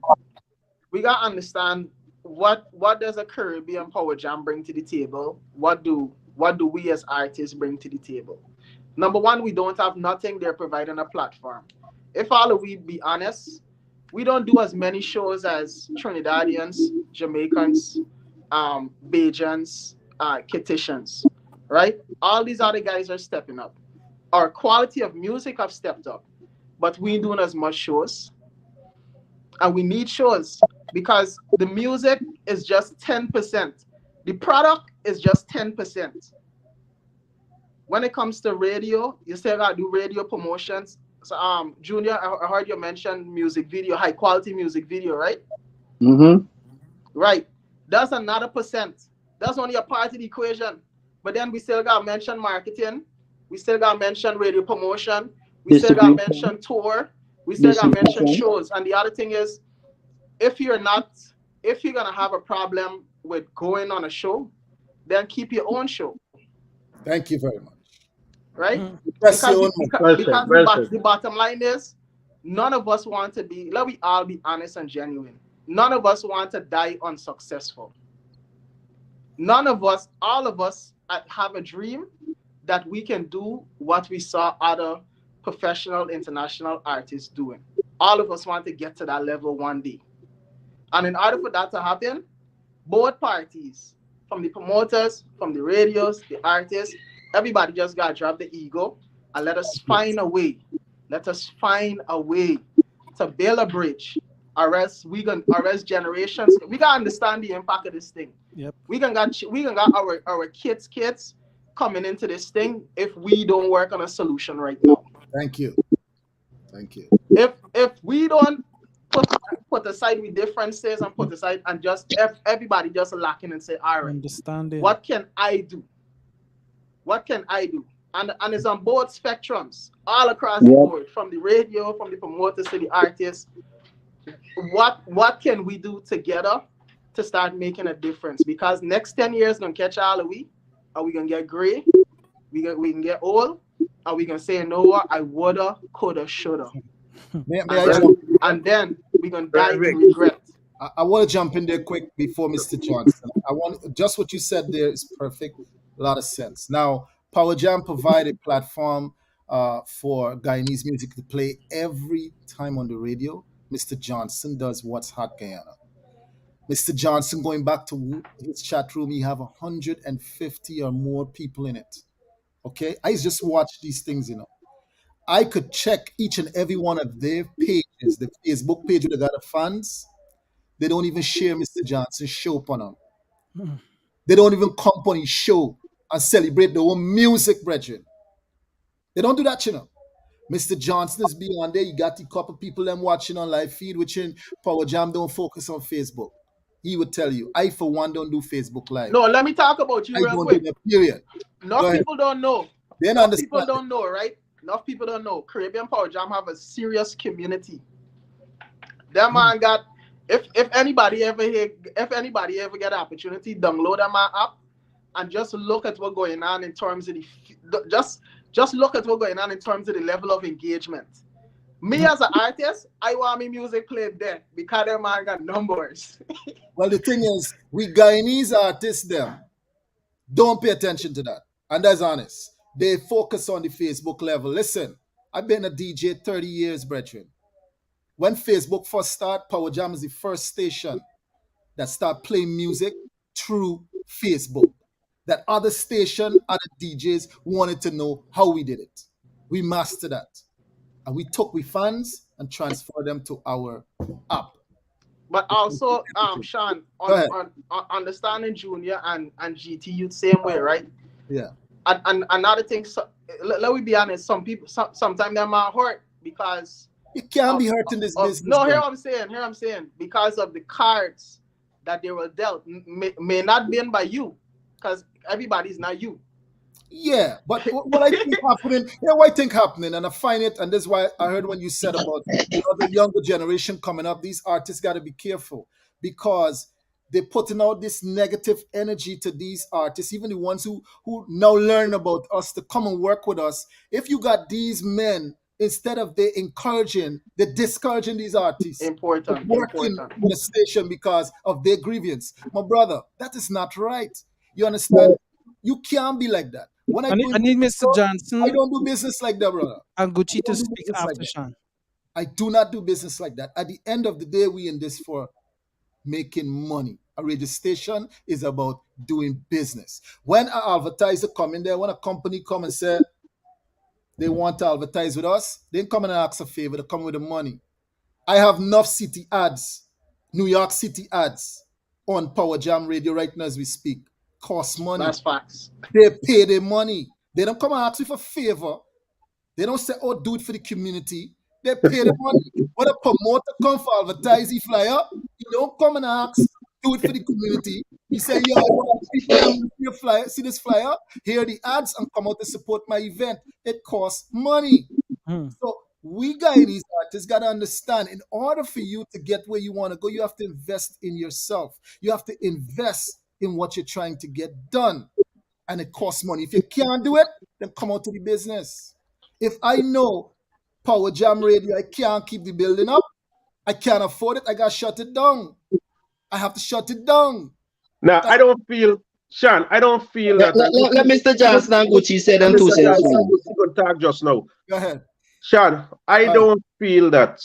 we gotta understand what does a Caribbean power jam bring to the table? What do we as artists bring to the table? Number one, we don't have nothing. They're providing a platform. If all of we be honest, we don't do as many shows as Trinidadians, Jamaicans, Bajans, Kititians, right? All these other guys are stepping up. Our quality of music have stepped up, but we ain't doing as much shows, and we need shows because the music is just 10%. The product is just 10%. When it comes to radio, you still gotta do radio promotions. So, Junior, I heard you mention music video, high quality music video, right? Mm-hmm. Right. That's another percent. That's only a part of the equation. But then we still gotta mention marketing. We still gotta mention radio promotion. We still gotta mention tour. We still gotta mention shows. And the other thing is, if you're gonna have a problem with going on a show, then keep your own show. Thank you very much. Right? That's Because, your the, own. because, because the bottom line is, none of us want to be, let me all be honest and genuine. None of us want to die unsuccessful. None of us, all of us have a dream that we can do what we saw other professional international artists doing. All of us want to get to that level one day. And in order for that to happen, both parties, from the promoters, from the radios, the artists, everybody just got to drop the ego and let us find a way. Let us find a way to build a bridge. Or else generations, we gotta understand the impact of this thing. Yep. We can got our kids coming into this thing if we don't work on a solution right now. Thank you. Thank you. If we don't put aside with differences and put aside and just everybody just lacking and say, all right, understanding. What can I do? What can I do? And it's on both spectrums, all across the board, from the radio, from the promoters to the artists. What can we do together to start making a difference? Because next 10 years gonna catch all of we. Are we gonna get gray? We can get old? Are we gonna say, no what, I woulda, coulda, shoulda? And then we're gonna die in regret. I want to jump in there quick before Mr. Johnson. I want just what you said there is perfect, a lot of sense. Now, Power Jam provide a platform for Guyanese music to play every time on the radio. Mr. Johnson does What's Hot Guyana. Mr. Johnson, going back to his chat room, he have 150 or more people in it. Okay, I just watch these things, I could check each and every one of their pages, the Facebook page where they got the fans. They don't even share Mr. Johnson's show on them. They don't even come on his show and celebrate their own music, brethren. They don't do that, Mr. Johnson is beyond there. You got a couple people them watching on live feed, which in Power Jam don't focus on Facebook. He would tell you, I for one don't do Facebook Live. No, let me talk about you real quick. Period. Enough people don't know. Enough people don't know, right? Enough people don't know. Caribbean Power Jam have a serious community. That man got. If anybody ever get an opportunity, download that man app and just look at what's going on in terms of just look at what's going on in terms of the level of engagement. Me as an artist, I want my music played there because that man got numbers. Well, the thing is, we Guyanese artists them don't pay attention to that, and that's honest. They focus on the Facebook level. Listen, I've been a DJ 30 years, brethren. When Facebook first started, Power Jam is the first station that started playing music through Facebook. That other station, other DJs wanted to know how we did it. We master that. And we took funds and transfer them to our app. But also, Sean, on understanding Junior and GT Youth same way, right? Yeah. And another thing, so, let me be honest, some people sometimes they're not hurt because you can't be hurt in this business. No, here I'm saying because of the cards that they were dealt may not be by you, because everybody's not you. Yeah, but what I think happening, what I think happening, and I find it, and this is why I heard when you said about the younger generation coming up, these artists got to be careful because they're putting out this negative energy to these artists, even the ones who now learn about us to come and work with us. If you got these men, instead of they encouraging, they're discouraging these artists. Important. Working in a station because of their grievance. My brother, that is not right. You understand? You can't be like that. When I need Mr. Johnson. I don't do business like that, brother. And Gucci to speak after Sean. I do not do business like that. At the end of the day, we in this for making money. A radio station is about doing business. When an advertiser come in there, when a company come and say they want to advertise with us, they come in and ask a favor, they come with the money. I have NUFF City ads, New York City ads on Power Jam Radio right now as we speak. Cost money. That's facts. They pay their money. They don't come and ask you for a favor. They don't say, oh, do it for the community. They pay the money. When a promoter come for advertising flyer, he don't come and ask, do it for the community. He say, yo, I want people to see your flyer, see this flyer, hear the ads, and come out to support my event. It costs money. So we these artists got to understand, in order for you to get where you want to go, you have to invest in yourself. You have to invest in what you're trying to get done. And it costs money. If you can't do it, then come out to the business. If I know Power Jam Radio, I can't keep the building up, I can't afford it, I got to shut it down. I have to shut it down. Now, I don't feel, Sean, I don't feel that... Let Mr. Johnson and Gucci say them two cents. Good talk just now. Go ahead. Sean, I don't feel that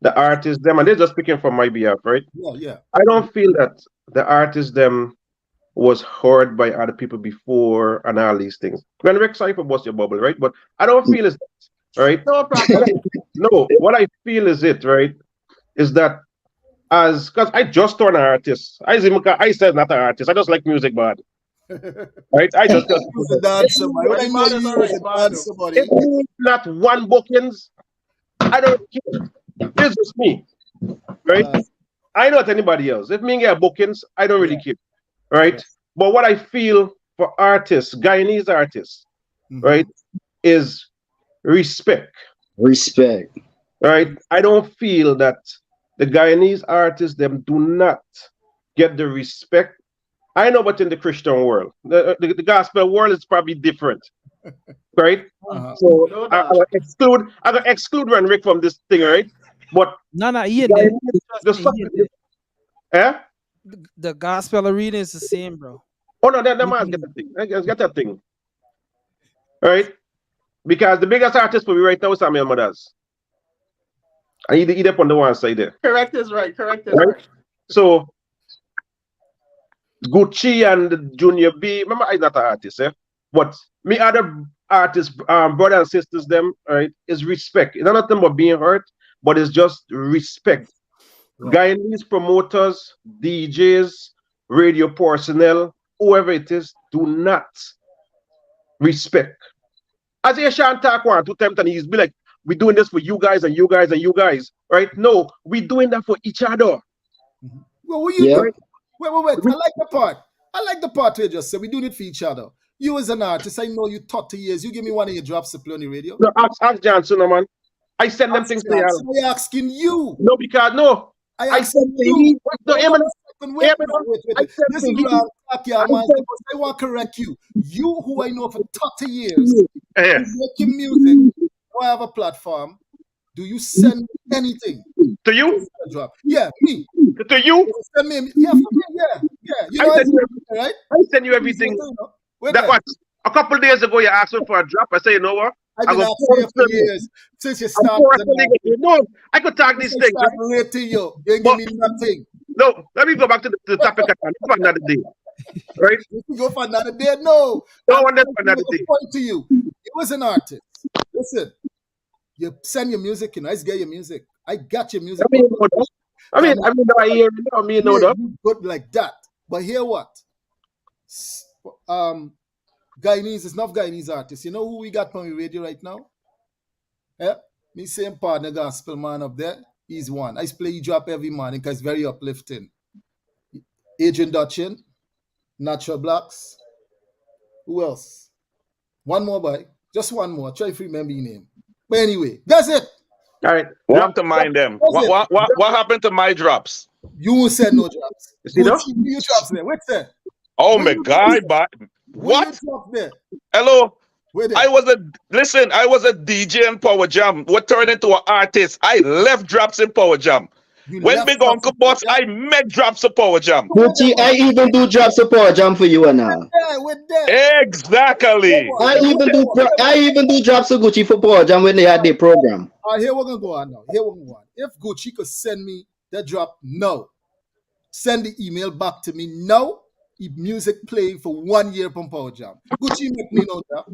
the artists, them, and they're just speaking from my behalf, right? Yeah. I don't feel that the artists, them, was heard by other people before and all these things. When we're excited for bust your bubble, right? But I don't feel it's that, right? No problem. No, what I feel is it, right? Is that because I just turned an artist. I said not an artist. I just like music bad. Right? I just if not one bookings, I don't care. It's just me. Right? I not anybody else. If me get bookings, I don't really care. Right? But what I feel for artists, Guyanese artists, right, is respect. Respect. Right? I don't feel that the Guyanese artists, them do not get the respect. I know, but in the Christian world, the gospel world is probably different. Right? So I got exclude Renrick from this thing, right? But the gospel arena is the same, bro. Oh no, that man get that thing. I get that thing. Right? Because the biggest artist for me right now is Samuel Mothers. And he up on the one side there. Correct is right. Right. So Gucci and Junior B, remember I'm not an artist, but me other artists, brothers and sisters, them, right, is respect. It's not nothing but being hurt, but it's just respect. Right. Guyanese promoters, DJs, radio personnel, whoever it is, do not respect. As a Sean talk 1 2 times and he's be like, we're doing this for you guys and you guys and you guys, right? No, we're doing that for each other. Well, what you doing? Wait. I like the part where you just said we're doing it for each other. You as an artist, I know you 30 years. You give me one of your drops to play on the radio. No, ask Johnson, man. I send them things to you. I'm asking you. No, because no. I send you. No, I want to correct you. You, who I know for 30 years, making music, I have a platform. Do you send anything to you? Yeah, me. To you? Send me, yeah. You know, I send you everything. That what? A couple of days ago, you asked me for a drop. I say, you know what? I've been asking you for years since you started. No, I could talk these things. I'm rating you. You ain't give me nothing. No, let me go back to the topic for another day. Right? You can go for another day. No. I want that for another day. Point to you. You was an artist. Listen, you send your music, I get your music. I got your music. I mean, I hear you. I mean, no, you good like that. But hear what? Guyanese is not Guyanese artists. You know who we got on the radio right now? Yeah, me same partner gospel man up there. He's one. I play you drop every morning because it's very uplifting. Adrian Dutchin, Natural Blacks. Who else? One more boy. Just one more. Try to remember your name. But anyway, that's it. All right. Want to mind them. What happened to my drops? You said no drops. See that? You drops there. What's that? Oh my God, but what? There? Hello. I was a DJ in Power Jam. What turned into an artist? I left drops in Power Jam. When Big Uncle Boss, I met drops of Power Jam. Gucci, I even do drops of Power Jam for you and now. Exactly. I even do drops of Gucci for Power Jam when they had their program. Here we're gonna go on now. If Gucci could send me the drop now, send the email back to me now. Music playing for 1 year from Power Jam. Gucci make me know that.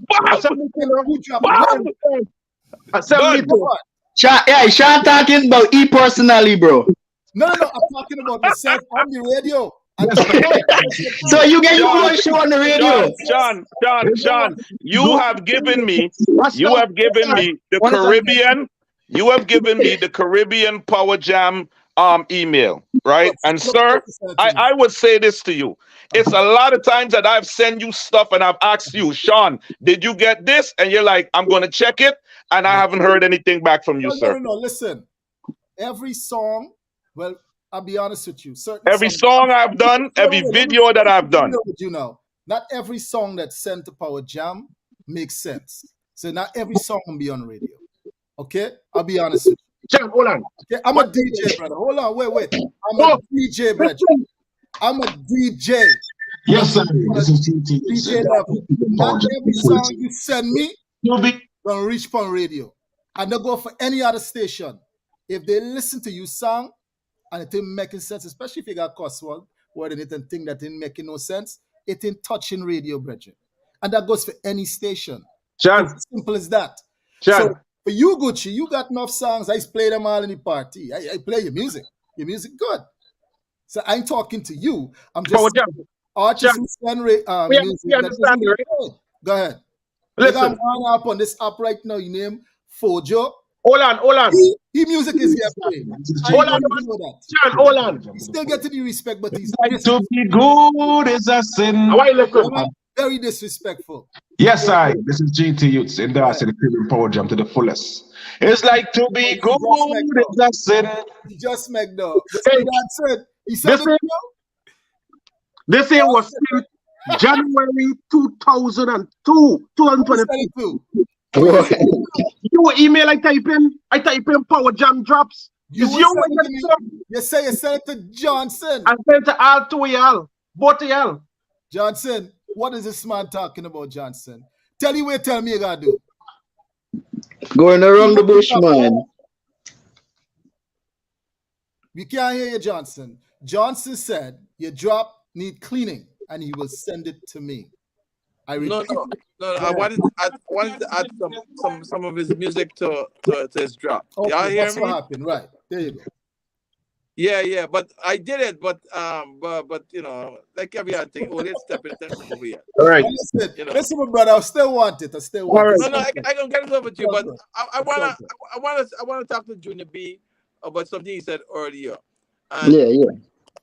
Sean talking about E personally, bro. No, I'm talking about myself on the radio. So you get your own show on the radio. Sean, you have given me the Caribbean. You have given me the Caribbean Power Jam email, right? And sir, I would say this to you. It's a lot of times that I've sent you stuff and I've asked you, Sean, did you get this? And you're like, I'm going to check it. And I haven't heard anything back from you, sir. No, listen. Every song, well, I'll be honest with you. Every song I've done, every video that I've done. You know, not every song that's sent to Power Jam makes sense. So not every song will be on radio. Okay? I'll be honest with you. Jam, hold on. Okay, I'm a DJ, brother. Hold on, wait. I'm a DJ, brother. I'm a DJ. Yes, sir. This is TT. DJ level. Not every song you send me gonna reach on radio. And don't go for any other station. If they listen to you song and it ain't making sense, especially if you got cuss word in it and think that ain't making no sense, it ain't touching radio, brethren. And that goes for any station. John. It's as simple as that. John. So for you, Gucci, you got enough songs. I play them all in the party. I play your music. Your music good. So I ain't talking to you. I'm just artists who send music. Understand, right? Go ahead. Listen. You got one up on this app right now. You name Fojo. Hold on. He music is here playing. Hold on. He's still getting the respect, but he's to be good is a sin. Why listen? Very disrespectful. Yes, this is GT Youths endorsing the Caribbean Power Jam to the fullest. It's like to be good is a sin. He just make the said. He said this year was January 2002, 2022. You email I type in Power Jam drops. You say you sent it to Johnson. I sent it all to y'all. Both of y'all. Johnson, what is this man talking about, Johnson? Tell me you gotta do. Going around the bush, man. We can't hear you, Johnson. Johnson said your drop need cleaning and he will send it to me. No. I wanted to add some of his music to his drop. Okay, y'all hear that's me? what happened. Right. There you go. Yeah, but I did it, but you know, like every other thing, let's step it over here. All right. Listen, my brother, I still want it. No, I can get it over to you, but I wanna talk to Junior B about something he said earlier. And yeah.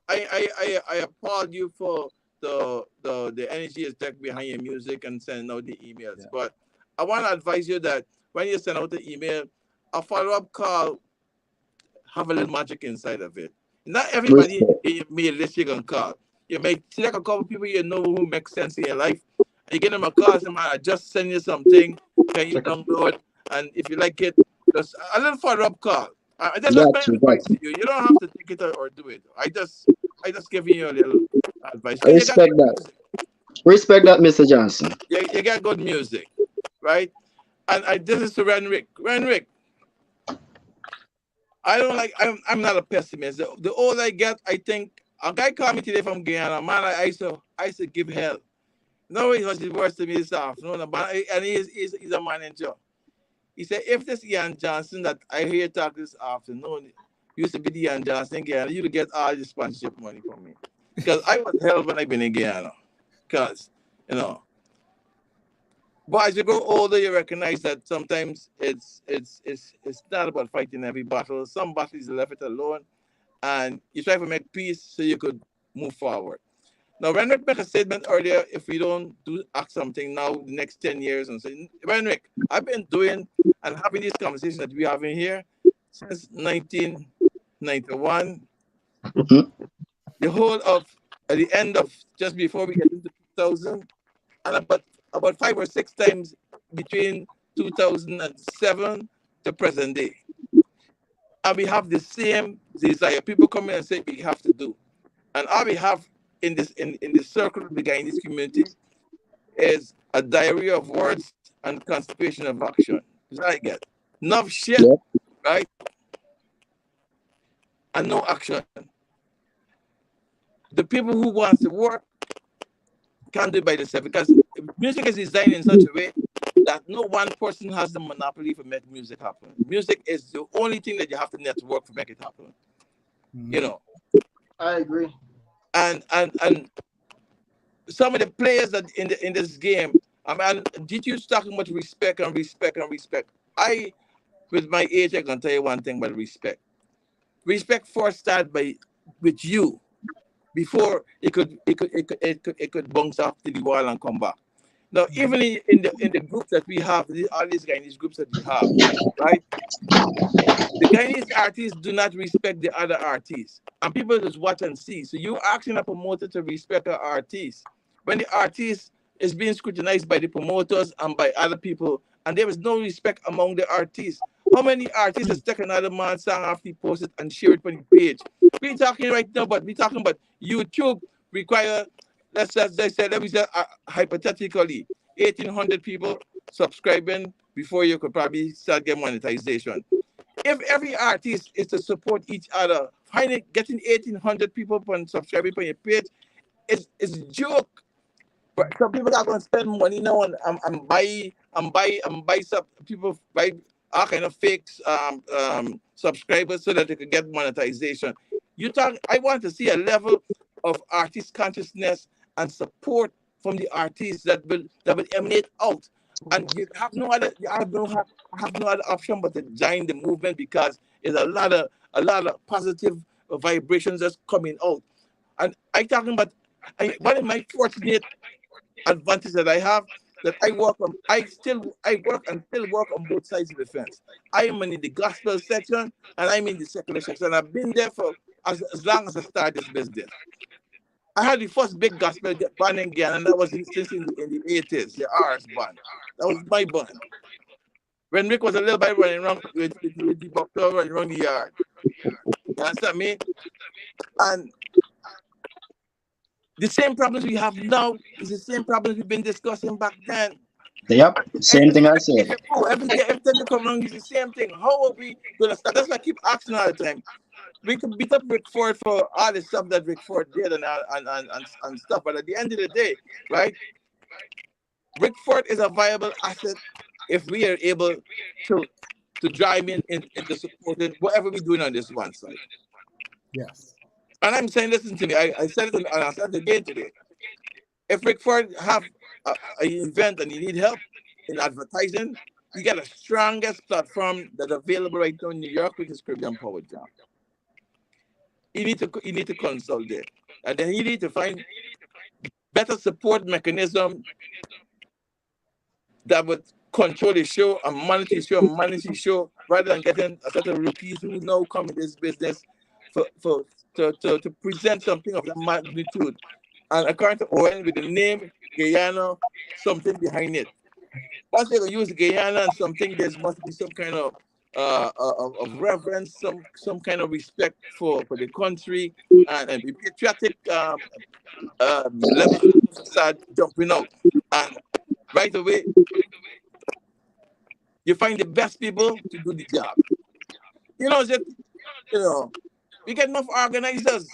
I applaud you for the energy is tech behind your music and sending out the emails. Yeah. But I want to advise you that when you send out the email, a follow-up call have a little magic inside of it. Not everybody in your list you're gonna call. You may select a couple people you know who make sense in your life. And you give them a call, say, man, I just send you something, can you download? And if you like it, just a little follow-up call. That's my advice to you. You don't have to take it or do it. I just giving you a little advice. I respect that. Respect that, Mr. Johnson. You got good music, right? And this is to Renrick. Renrick, I don't like. I'm not a pessimist. The all I get, I think a guy called me today from Guyana. Man, I used to give hell. No, he was worse to me this afternoon. And he's a manager. He said, if this Ian Johnson that I hear talk this afternoon used to be the Ian Johnson in Guyana, you'd get all the sponsorship money from me. Because I was hell when I been in Guyana. Because, you know, but as you grow older, you recognize that sometimes it's not about fighting every battle. Some battles you left it alone, and you try to make peace so you could move forward. Now, Renwick made a statement earlier. If we don't do act something now, the next 10 years, and say, Renwick, I've been doing and having these conversations that we having here since 1991. The whole of at the end of just before we get into 2000, and about 5 or 6 times between 2007 to present day. And we have the same desire. People come in and say we have to do. And all we have in this circle of the Guyanese community is a diary of words and constipation of action. Is that I get? Enough shit, yep. Right? And no action. The people who want to work can't do it by themselves because music is designed in such a way that no one person has the monopoly for make music happen. Music is the only thing that you have to network to make it happen. You know. I agree. And some of the players that in this game, I mean, did you talking about respect and respect and respect? With my age, I can tell you one thing about respect. Respect first starts with you before it could bounce off to the wall and come back. Now, even in the groups that we have, all these Guyanese groups that we have, right? The Guyanese artists do not respect the other artists, and people just watch and see. So you're asking a promoter to respect an artist when the artist is being scrutinized by the promoters and by other people, and there is no respect among the artists. How many artists has taken another man's song after he posted and share it on the page? We're talking right now, but we're talking about YouTube require, let me say hypothetically, 1,800 people subscribing before you could probably start getting monetization. If every artist is to support each other, getting 1,800 people subscribing on your page is a joke. But some people are going to spend money now and buy some people buy all kind of fake subscribers so that they can get monetization. I want to see a level of artist consciousness and support from the artists that will emanate out. And you have no other option but to join the movement because there's a lot of positive vibrations that's coming out. And one of my fortunate advantage that I have that I work and still work on both sides of the fence. I am in the gospel section and I'm in the secular section. I've been there for as long as I started this business. I had the first big gospel band in Ghana, and that was since in the 80s, the RS band. That was my band. When Rick was a little boy running around with the doctor running around the yard. You understand me? And the same problems we have now is the same problems we've been discussing back then. Yep, same thing I said. Every time you come along, it's the same thing. How are we going to start? That's why I keep asking all the time. We can beat up Rick Ford for all the stuff that Rick Ford did and stuff, but at the end of the day, right? Rick Ford is a viable asset if we are able to drive into supporting whatever we're doing on this one side. Yes. And I'm saying, listen to me. I said it and I said it again today. If Rick Ford have an event and you need help in advertising, you get the strongest platform that's available right now in New York, which is Caribbean Power Jam. You need to consult it, and then you need to find better support mechanism that would control the show and manage the show rather than getting a set of rookies who now come in this business to present something of that magnitude. And according to Owen, with the name Guyana, something behind it. Once they use Guyana and something, there must be some kind of reverence, some kind of respect for the country, and the patriotic levels start jumping out. And right away, you find the best people to do the job. We get enough organizers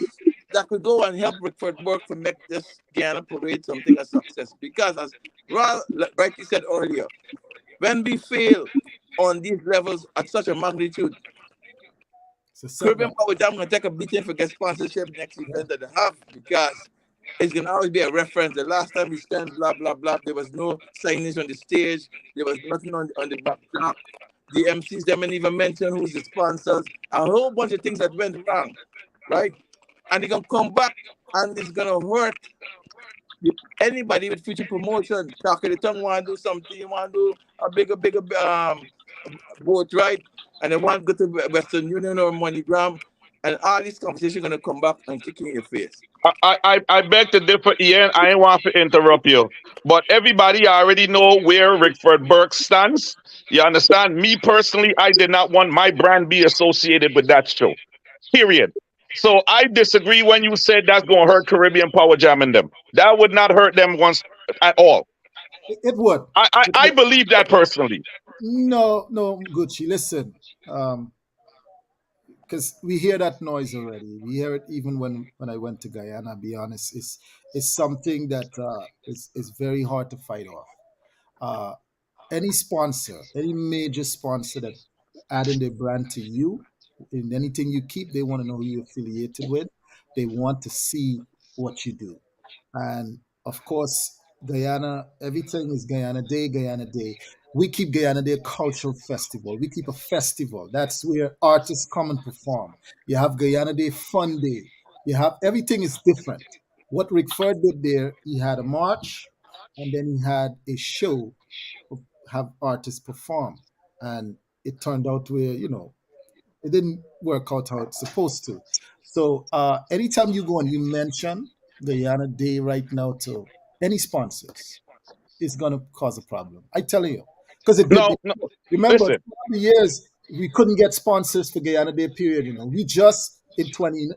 that could go and help Rickford work to make this Guyana Parade something a success. Because as Ral rightly said earlier, when we fail on these levels at such a magnitude. It's a Caribbean setback. Power Jam gonna take a beating for get sponsorship next event that they have because it's gonna always be a reference. The last time we spent blah blah blah, there was no signage on the stage, there was nothing on the backdrop. The MCs they didn't even mention who's the sponsors, a whole bunch of things that went wrong, right? And they're gonna come back and it's gonna hurt anybody with future promotion. Talking the tongue want to do something, you want to do a bigger boat ride, and they want to go to Western Union or MoneyGram, and all this conversation gonna come back and kick you in your face. I beg to differ, Ian. I ain't want to interrupt you, but everybody already know where Rickford Burke stands. You understand? Me personally, I did not want my brand be associated with that show. Period. So I disagree when you said that's going to hurt Caribbean Power Jam and them. That would not hurt them once at all. It would. I believe that personally. No, no, Gucci. Listen, because we hear that noise already. We hear it even when I went to Guyana. Be honest, it's something that is very hard to fight off. Uh, any sponsor, any major sponsor that adding their brand to you in anything you keep, they want to know who you're affiliated with. They want to see what you do. And of course, Guyana, everything is Guyana Day, Guyana Day. We keep Guyana Day cultural festival. We keep a festival. That's where artists come and perform. You have Guyana Day Fun Day. You have everything is different. What Rick Ford did there, he had a march and then he had a show of have artists perform. And it turned out where, it didn't work out how it's supposed to. So anytime you go and you mention Guyana Day right now to any sponsors, it's gonna cause a problem. I tell you, because it did. No, no. Remember, Listen, the years we couldn't get sponsors for Guyana Day period. We just in 20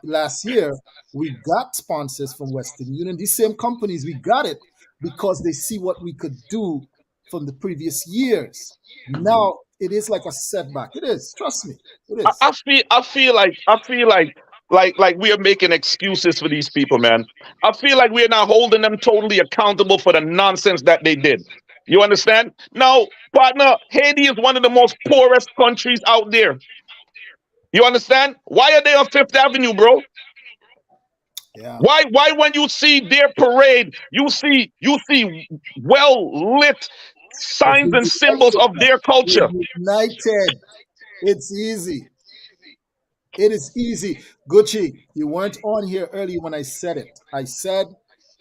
last year we got sponsors from Western Union. These same companies we got it because they see what we could do from the previous years. Now it is like a setback. It is. Trust me. It is. I feel like we are making excuses for these people, man. I feel like we're not holding them totally accountable for the nonsense that they did. You understand? Now, partner, Haiti is one of the most poorest countries out there. You understand? Why are they on Fifth Avenue, bro? Yeah. Why when you see their parade, you see well lit signs and symbols of their culture. United. It's easy. It is easy. Gucci, you weren't on here early when I said it. I said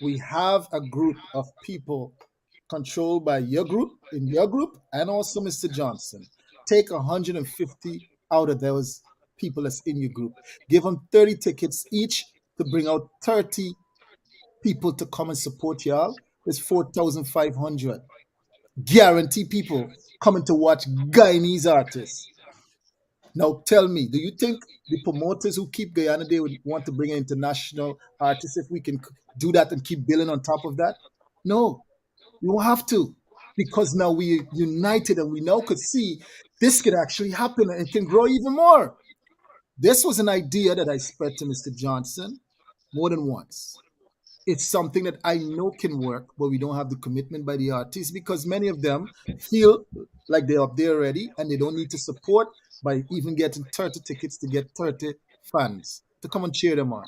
we have a group of people controlled by your group, in your group, and also Mr. Johnson. Take 150 out of those people that's in your group. Give them 30 tickets each to bring out 30 people to come and support y'all. It's 4,500. Guarantee people coming to watch Guyanese artists. Now tell me, do you think the promoters who keep Guyana Day would want to bring an international artist if we can do that and keep billing on top of that? No, we won't have to because now we united and we now could see this could actually happen and it can grow even more. This was an idea that I spread to Mr. Johnson more than once. It's something that I know can work, but we don't have the commitment by the artists because many of them feel like they're up there already and they don't need to support by even getting 30 tickets to get 30 fans to come and cheer them on.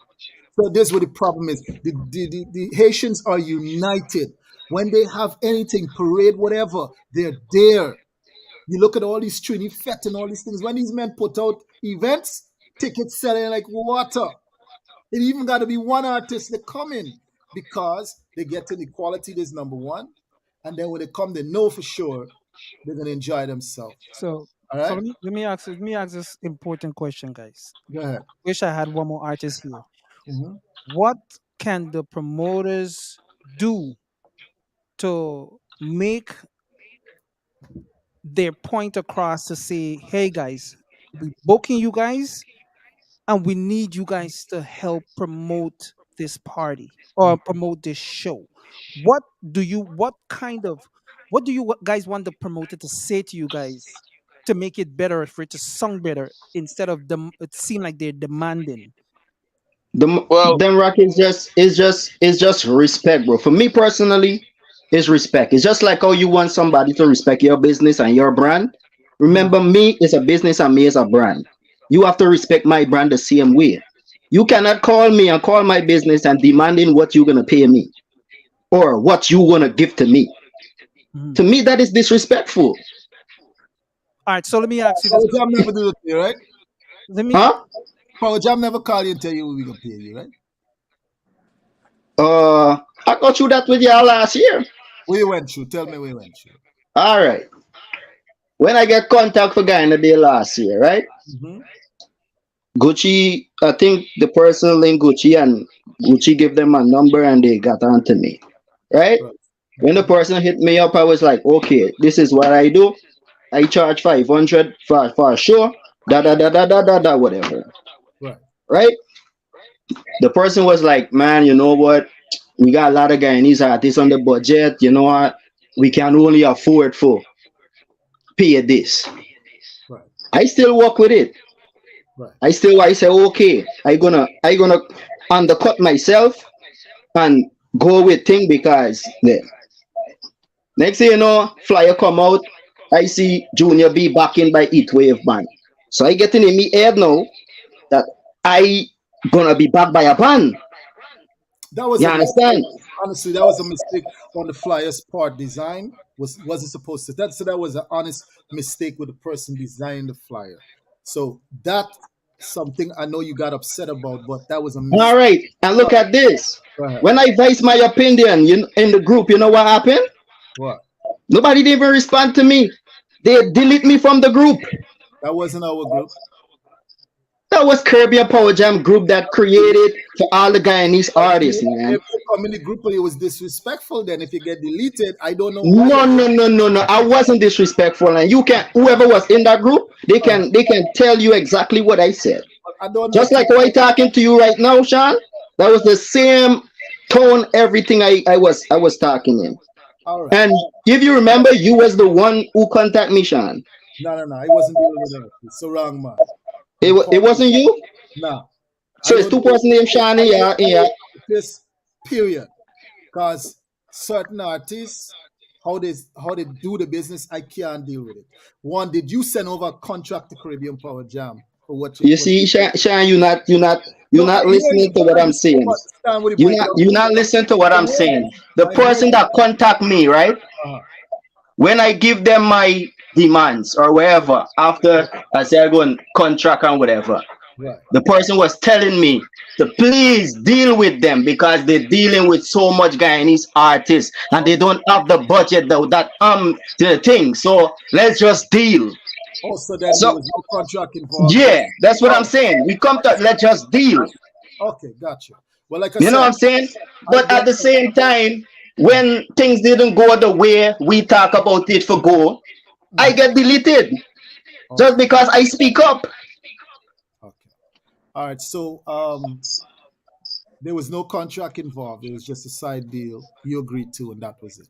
So this is what the problem is. The Haitians are united. When they have anything, parade, whatever, they're there. You look at all these Trini Fete and all these things. When these men put out events, tickets selling like water. It even got to be one artist that come in because they get in the quality is number one. And then when they come, they know for sure they're going to enjoy themselves. So, All so right? let me ask this important question, guys. Go ahead. Wish I had one more artist here. Mhm. What can the promoters do to make their point across to say, hey guys, we booking you guys and we need you guys to help promote this party or promote this show. What what do you guys want the promoter to say to you guys to make it better, for it to sound better instead of them it seem like they're demanding? Well, Them rock is just respect, bro. For me personally, it's respect. It's just like how you want somebody to respect your business and your brand. Remember, me is a business and me is a brand. You have to respect my brand the same way. You cannot call me and call my business and demanding what you're gonna pay me or what you wanna give to me. To me, that is disrespectful. All right, so let me ask you this. Power Jam never do it, right? Let me. Huh? Power Jam never call you and tell you we gonna pay you, right? I got you that with y'all last year. We went through. Tell me we went through. All right. When I get contact for guy in the day last year, right? Mm-hmm. Gucci, I think the person linked Gucci and Gucci gave them a number and they got onto me, right? When the person hit me up, I was like, okay, this is what I do. I charge 500 for a show, whatever, Right. right? The person was like, man, you know what? We got a lot of Guyanese artists on the budget. You know what? We can only afford for pay this. Right. I still work with it. Right. I say, okay, I gonna undercut myself and go with thing because the next thing you know, flyer come out, I see Junior B backing by Heatwave band. So I getting in me head now that I gonna be backed by a band. That was You a understand? mistake. Honestly, that was a mistake on the flyer's part. Design wasn't supposed to. That was an honest mistake with the person designing the flyer. So that something I know you got upset about, but that was a All mistake. right, and look at this. Go ahead. When I voiced my opinion in the group, you know what happened? What? Nobody didn't even respond to me. They delete me from the group. That wasn't our group. That was Caribbean Power Jam group that created for all the Guyanese artists, man. If you come in the group and it was disrespectful, then if you get deleted, I don't know why. No. I wasn't disrespectful, and you can whoever was in that group, they can tell you exactly what I said. I don't know. Just like how I talking to you right now, Sean. That was the same tone, everything I was talking in. All right. And if you remember, you was the one who contacted me, Sean. No. I wasn't dealing with that. It's the wrong man. It wasn't you? No. So it's two person named Sean, yeah. This period. Because certain artists, how they do the business, I can't deal with it. One, did you send over a contract to Caribbean Power Jam for what You see, Sean, you're not listening to what I'm saying. You're not listening to what I'm saying. The person that contact me, right? When I give them my demands or wherever, after I say I go and contract and whatever, Right. the person was telling me to please deal with them because they're dealing with so much Guyanese artists and they don't have the budget the thing. So let's just deal. Oh, so then there was no contract involved. Yeah, that's what I'm saying. We come to let's just deal. Okay, gotcha. Well, like I You said, know what I'm saying? But at the same time, when things didn't go the way we talk about it for go, I get deleted just because I speak up. Okay. All right. So there was no contract involved. It was just a side deal you agreed to, and that was it.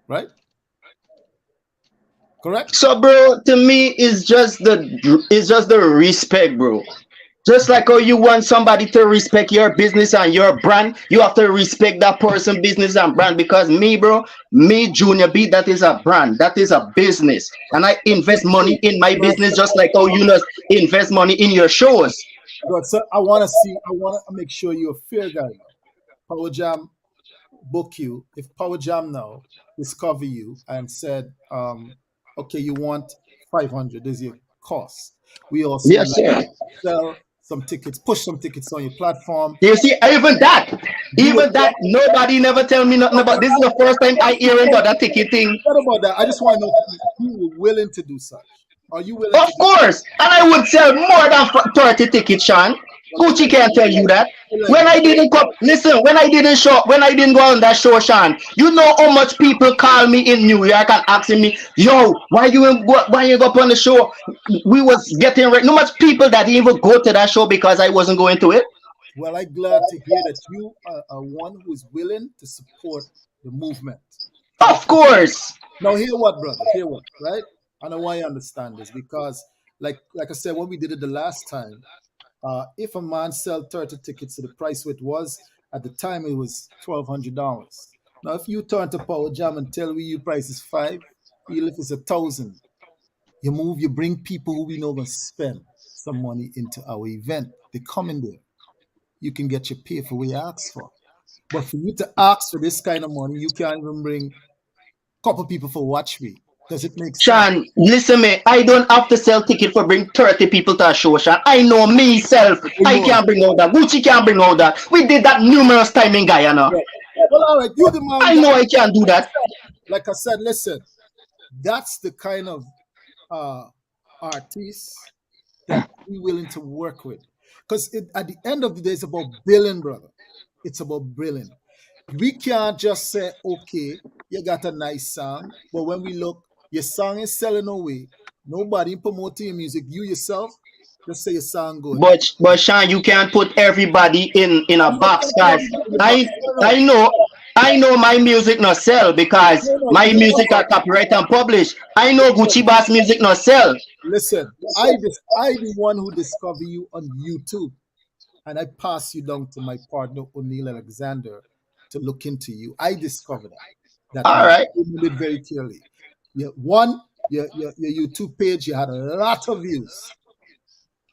Right? Correct? So, bro, to me, it's just the respect, bro. Just like how you want somebody to respect your business and your brand, you have to respect that person, business and brand. Because me, bro, me, Junior B, that is a brand, that is a business, and I invest money in my business just like how you invest money in your shows. Good. So I want to make sure you're a fair guy. Power Jam book you. If Power Jam now discover you and said, okay, you want 500, this is your cost. We also Yes, sir. sell some tickets, push some tickets on your platform. You see, even that, nobody never tell me nothing about. This is the first time I hearing about that ticket thing. What about that? I just want to know if you were willing to do such. Are you willing? Of course, and I would sell more than 30 tickets, Sean. Gucci can't tell you that. When I didn't come, listen, when I didn't go on that show, Sean, you know how much people call me in New York and asking me, yo, why you go up on the show? We was getting ready. No much people that didn't even go to that show because I wasn't going to it. Well, I'm glad to hear that you are one who is willing to support the movement. Of course. Now, hear what, brother? Hear what, right? And I want you to understand this because, like I said, when we did it the last time, if a man sell 30 tickets to the price it was, at the time it was $1,200. Now, if you turn to Power Jam and tell me your price is $5, even if it's $1,000, You move, you bring people who we know going to spend some money into our event. They come in there. You can get your pay for what you ask for. But for you to ask for this kind of money, you can't even bring a couple people for watch me. Does it make sense? Sean, listen me, I don't have to sell ticket for bring 30 people to a show, Sean. I know myself. I can't bring out that. Gucci can't bring out that. We did that numerous times in Guyana. Well, all right, you the man. I know I can't do that. Like I said, listen, that's the kind of artists that we're willing to work with. Because at the end of the day, it's about billing, brother. It's about billing. We can't just say, okay, you got a nice song, but when we look, your song is selling away. Nobody promoting your music. You yourself, just say your song good. But Sean, you can't put everybody in a box, guys. I know my music not sell because my music are copyright and published. I know Gucci Bass music not sell. Listen, I the one who discover you on YouTube, and I pass you down to my partner O'Neill Alexander to look into you. I discovered that. All right. You did very clearly. Your YouTube page, you had a lot of views.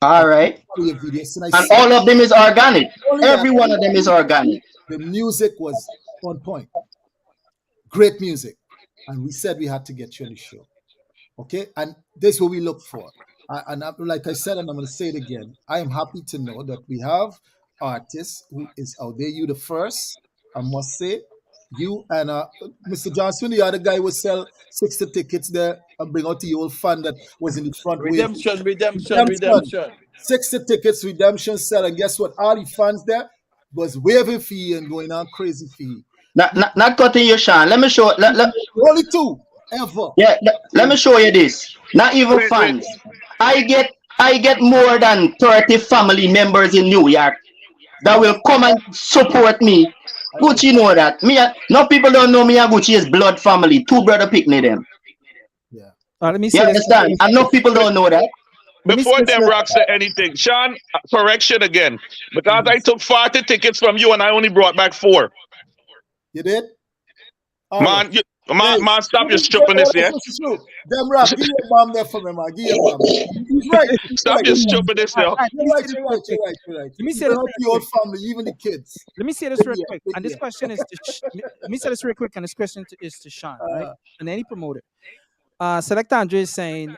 All right. Your videos, and all of them is organic. Every one of them is organic. The music was on point. Great music. And we said we had to get you on the show. Okay? And this is what we look for. And like I said, and I'm going to say it again, I am happy to know that we have artists who is out there. You the first, I must say. You and Mr. Johnson, the other guy will sell 60 tickets there and bring out the old fan that was in the front. Redemption. 60 tickets, redemption sell. And guess what? All the fans there was waving for you and going on crazy for you. Not cutting you, Sean. Let me show. Only two ever. Yeah, let me show you this. Not even fans. I get more than 30 family members in New York that will come and support me. Gucci know that. No people don't know me and Gucci is blood family. Two brother picnic them. Yeah. Let me you understand? And no people don't know that. Before them Rock say anything, Sean, correction again. Because I took 40 tickets from you and I only brought back 4. You did? Man, man, stop your stupidness, yeah? Them Rock, give your bomb there for me, man. Give your bomb. He's right. Stop your stupidness, yo. You're right. Let me say this. The old family, even the kids. Let me say this real quick. And this question is let me say this real quick. And this question is to Sean, right? And any promoter. Select Andre is saying,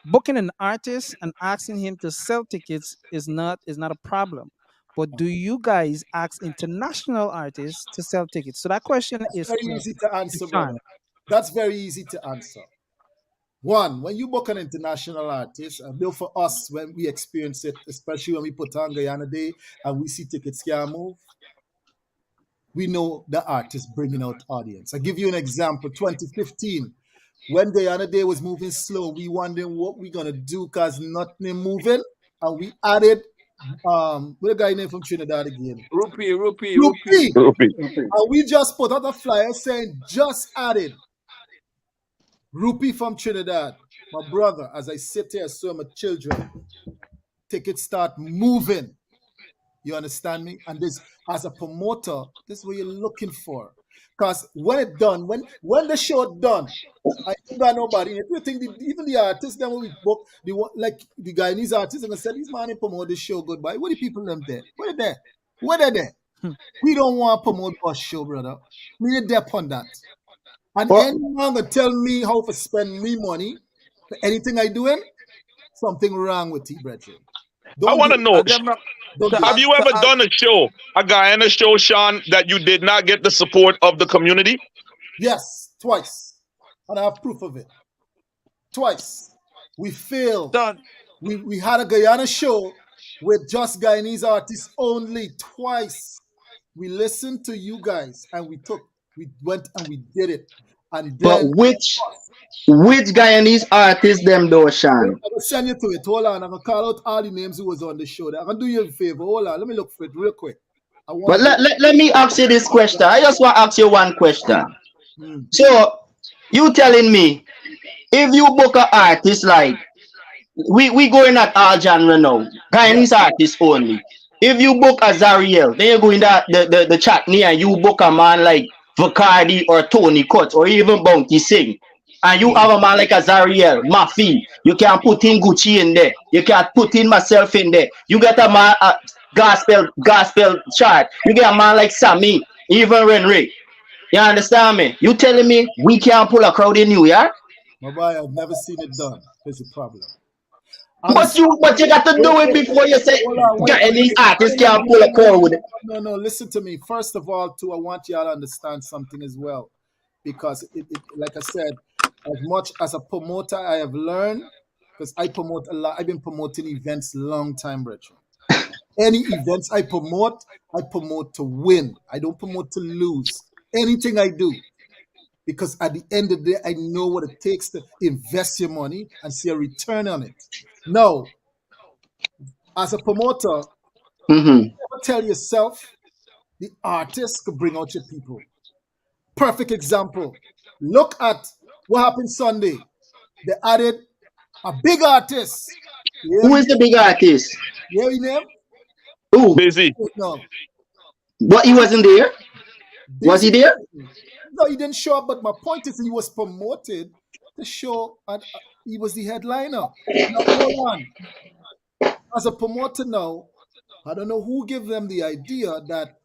booking an artist and asking him to sell tickets is not a problem. But do you guys ask international artists to sell tickets? So that question is very easy to answer, brother. That's very easy to answer. One, when you book an international artist, and bill for us when we experience it, especially when we put on Guyana Day and we see tickets can't move, we know the artist bringing out audience. I give you an example. 2015, when Guyana Day was moving slow, we wondering what we're gonna do because nothing moving, and we added what a guy named from Trinidad again? Rupee. And we just put out a flyer saying just added Rupee from Trinidad. My brother, as I sit here, so my children, tickets start moving. You understand me? And this, as a promoter, this is what you're looking for. Because when it done, when the show done, I don't got nobody. If you think even the artists then when we book, like the Guyanese artists, and I said, these man promote this show goodbye. What are the people them there? What are they? What are they? We don't want to promote our show, brother. We need depth on that. And anyone gonna tell me how to spend me money for anything I doing, something wrong with you, brethren. I want to know, have you ever done a show, a Guyana show, Sean, that you did not get the support of the community? Yes, twice. And I have proof of it. Twice. We failed. We had a Guyana show with just Guyanese artists only. Twice. We listened to you guys and we went and we did it. And then, but which Guyanese artist them though, Sean? I'm gonna send you to it. Hold on, I'm gonna call out all the names who was on the show. I'm gonna do you a favor. Hold on, let me look for it real quick. But let me ask you this question. I just want to ask you one question. So you telling me if you book an artist like we going at all genre now, Guyanese artists only. If you book a Zariel, then you go in the chat near and you book a man like Vacardi or Tony Cut or even Bounty Singh. And you have a man like a Zariel, Mafi. You can put in Gucci in there. You can put in myself in there. You get a man, gospel chart. You get a man like Sammy, even Renry. You understand me? You telling me we can't pull a crowd in New York? My boy, I've never seen it done. Here's the problem. But Honestly, you got to do it before you say hold on, wait, wait, any wait. artist No, can't no, pull no, a no, no, crowd. no, no. Listen to me. First of all, too, I want y'all to understand something as well, because like I said, as much as a promoter, I have learned because I promote a lot. I've been promoting events long time, brethren. Any events I promote to win. I don't promote to lose. Anything I do, because at the end of the day, I know what it takes to invest your money and see a return on it. Now, as a promoter, Mm-hmm. never tell yourself the artist could bring out your people. Perfect example. Look at what happened Sunday. They added a big artist. You hear Who me? is the big artist? You hear me name? Who? Busy. No. But he wasn't there. Was he Busy. there? No, he didn't show up, but my point is he was promoted to show and he was the headliner. Now, hold on. As a promoter now, I don't know who gave them the idea that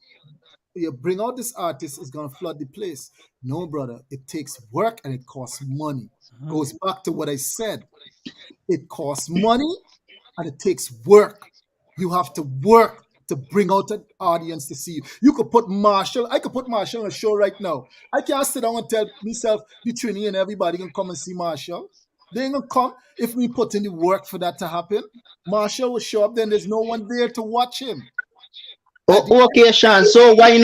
you bring out this artist is going to flood the place. No, brother, it takes work and it costs money. Goes back to what I said. It costs money and it takes work. You have to work to bring out an audience to see you. You could put Marshall, I could put Marshall on a show right now. I can't sit down and tell myself, the Trini and everybody can come and see Marshall. They ain't gonna come if we put in the work for that to happen. Marshall will show up, then there's no one there to watch him. Oh, okay, Sean. So why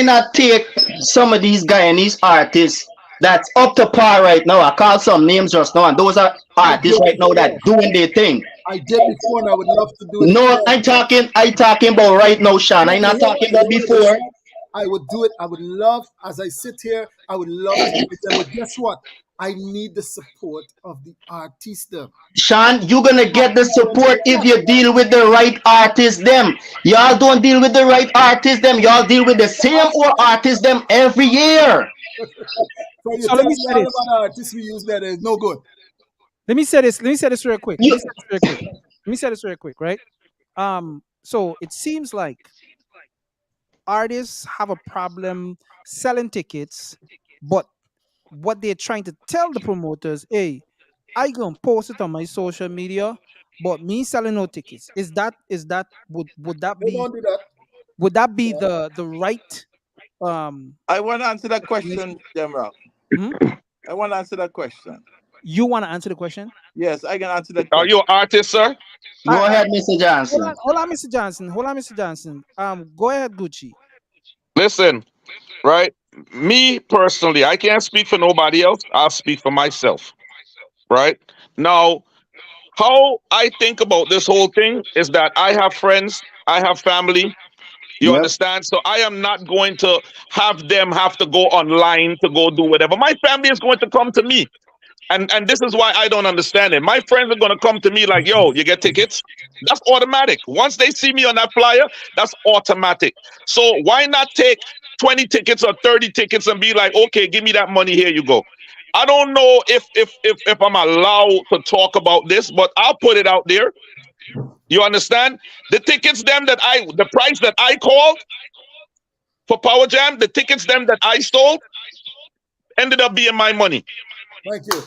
not take some of these Guyanese artists that's up to par right now? I call some names just now, and those are I artists did right now that before. doing their thing. I did before, and I would love to do it No, again. I talking about right now, Sean. I'm not talking about before. I would do it. I would love, as I sit here, I would love to do it again. But guess what? I need the support of the artist. Sean, you're gonna get the support if you deal with the right artists them. Y'all don't deal with the right artists them. Y'all deal with the same old artists them every year. So you So tell let me me say all this. about the artists we use that is no good. Let me say this. Let me say this real quick. Let You me say this real quick. Let me say this real quick, right? So it seems like artists have a problem selling tickets, but what they're trying to tell the promoters, hey, I gonna post it on my social media, but me selling no tickets. Is that They don't do that. would that be the right um I want to answer that explanation? question, Jamrock. Hmm? I want to answer that question. You want to answer the question? Yes, I can answer that Are you question. an artist, sir? All go right, all ahead, right. Mr. Johnson. Hold on, Mr. Johnson. Hold on, Mr. Johnson. Go ahead, Gucci. Listen, right? Me personally, I can't speak for nobody else. I'll speak for myself, right? Now, how I think about this whole thing is that I have friends, I have family. You Yep. understand? So I am not going to have them have to go online to go do whatever. My family is going to come to me. And this is why I don't understand it. My friends are gonna come to me like, yo, you get tickets? That's automatic. Once they see me on that flyer, that's automatic. So why not take 20 tickets or 30 tickets and be like, okay, give me that money, here you go. I don't know if I'm allowed to talk about this, but I'll put it out there. You understand? The tickets them that the price that I called for Power Jam, the tickets them that I sold ended up being my money. Thank you.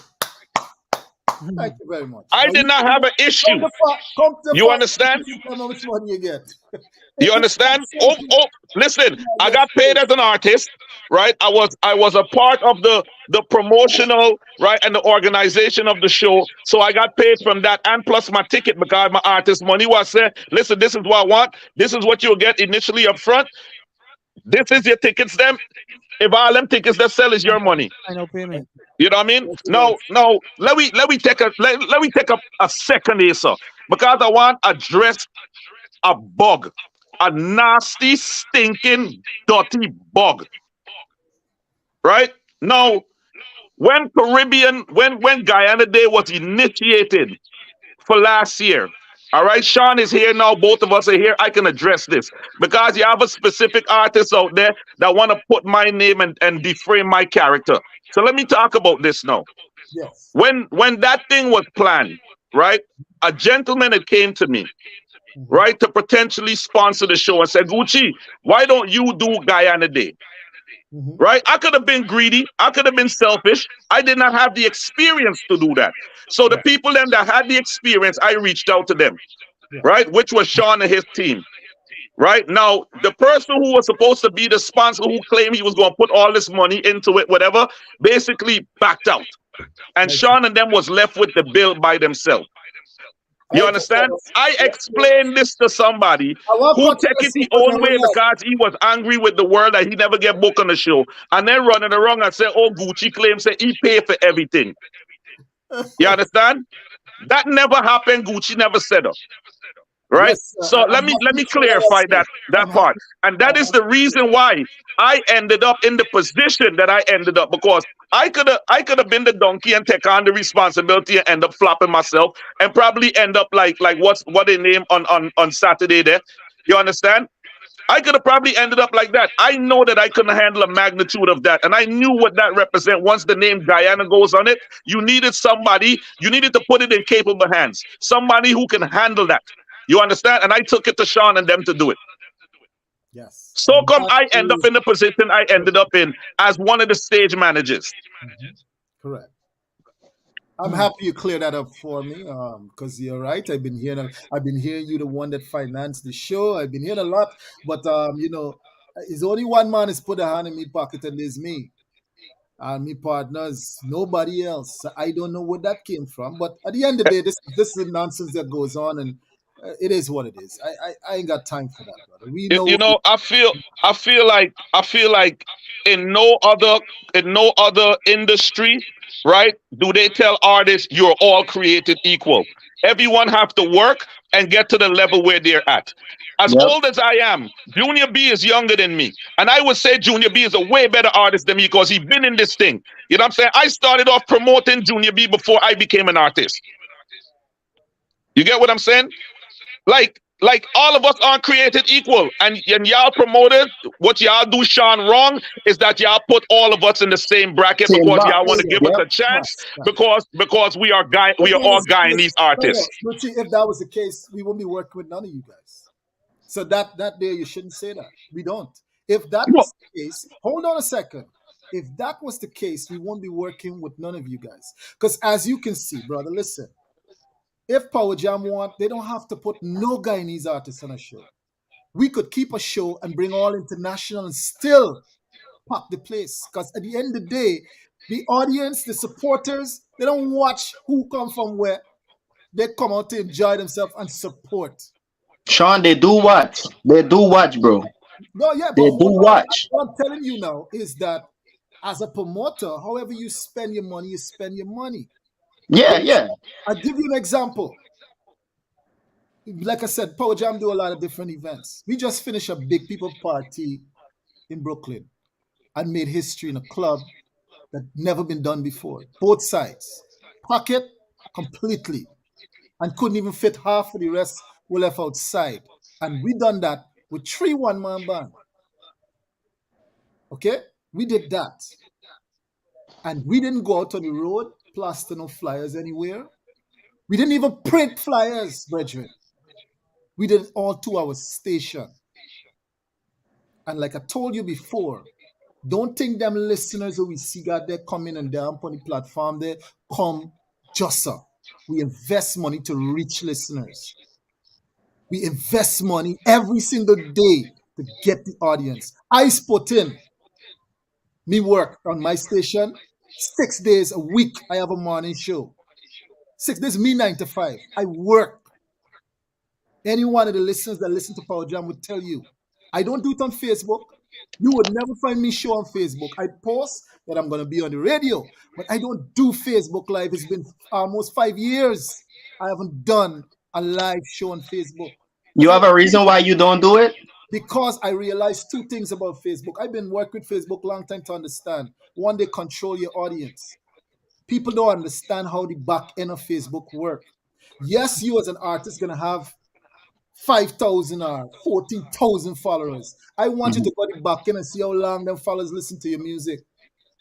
Thank you very much. I Now did not have an issue. come to You understand? you tell me how much money you get. You understand? Oh, listen, I got paid as an artist, right? I was a part of the promotional, right, and the organization of the show. So I got paid from that and plus my ticket because my artist money was said, listen, this is what I want. This is what you'll get initially up front. This is your tickets, them. If all them tickets that sell is your money. Final payment. You know what I mean? No, let me take a second here, sir. Because I want to address a bug, a nasty, stinking, dirty bug. Right now, when Guyana Day was initiated for last year, All right, Sean is here now. Both of us are here. I can address this because you have a specific artist out there that want to put my name and deframe my character. So let me talk about this now. Yes. When that thing was planned, right? A gentleman had came to me, Mm-hmm. right, to potentially sponsor the show and said, Gucci, why don't you do Guyana Day? Mm-hmm. Right? I could have been greedy. I could have been selfish. I did not have the experience to do that. So the people them that had the experience, I reached out to them, right? Which was Sean and his team. Right now, the person who was supposed to be the sponsor, who claimed he was going to put all this money into it, whatever, basically backed out. And Sean and them was left with the bill by themselves. You understand? I explained this to somebody who take it the old way because he was angry with the world that he never get booked on the show. And then running around and say, oh, Gucci claims that he pay for everything. You understand? That never happened. Gucci never said it. Right? Yes, so let me clarify that part. And that is the reason why I ended up in the position that I ended up, because I could have been the donkey and take on the responsibility and end up flopping myself and probably end up like what they name on Saturday there. You understand? I could have probably ended up like that. I know that I couldn't handle a magnitude of that. And I knew what that represent. Once the name Guyana goes on it, you needed to put it in capable hands. Somebody who can handle that. You understand? And I took it to Sean and them to do it. Yes. So come I end up in the position I ended up in as one of the stage managers. Mm-hmm. Correct. I'm happy you cleared that up for me, because you're right. I've been hearing you the one that financed the show. I've been hearing a lot, but it's only one man has put a hand in me pocket, and there's me. And me partners, nobody else. I don't know where that came from, but at the end of the day, this is the nonsense that goes on, and it is what it is. I ain't got time for that, brother. We know. I feel like in no other industry, right? Do they tell artists you're all created equal? Everyone have to work and get to the level where they're at. As old as I am, Junior B is younger than me. And I would say Junior B is a way better artist than me because he's been in this thing. You know what I'm saying? I started off promoting Junior B before I became an artist. You get what I'm saying? Like all of us aren't created equal. And y'all promoted, what y'all do, Sean, wrong is that y'all put all of us in the same bracket because y'all want to give us a chance because we are all Guyanese artists. But see, if that was the case, we wouldn't be working with none of you guys. So that day you shouldn't say that. We don't. If that was the case, hold on a second. If that was the case, we won't be working with none of you guys. Because as you can see, brother, listen. If Power Jam want, they don't have to put no Guyanese artists on a show. We could keep a show and bring all international and still pack the place. Because at the end of the day, the audience, the supporters, they don't watch who come from where. They come out to enjoy themselves and support. Sean, they do watch. They do watch, bro. No, yeah, they but do watch. What I'm telling you now is that as a promoter, however you spend your money, you spend your money. Yeah. I'll give you an example. Like I said, Power Jam do a lot of different events. We just finished a big people party in Brooklyn and made history in a club that never been done before. Both sides. Pocket completely. And couldn't even fit half of the rest were left outside. And we done that with 3 one-man band. Okay? We did that. And we didn't go out on the road, plaster no flyers anywhere. We didn't even print flyers, brethren. We did it all to our station. And like I told you before, don't think them listeners who we see got there coming and down on the platform there come just up. We invest money to reach listeners. We invest money every single day to get the audience. I put in me work on my station 6 days a week. I have a morning show. 6 days, me 9 to 5. I work. Any one of the listeners that listen to Power Jam would tell you. I don't do it on Facebook. You would never find me show on Facebook. I post that I'm going to be on the radio, but I don't do Facebook Live. It's been almost 5 years. I haven't done a live show on Facebook. You have a reason why you don't do it? Because I realized 2 things about Facebook. I've been working with Facebook a long time to understand. One, they control your audience. People don't understand how the back end of Facebook works. Yes, you as an artist gonna have 5,000 or 14,000 followers. I want you to go back in and see how long them followers listen to your music.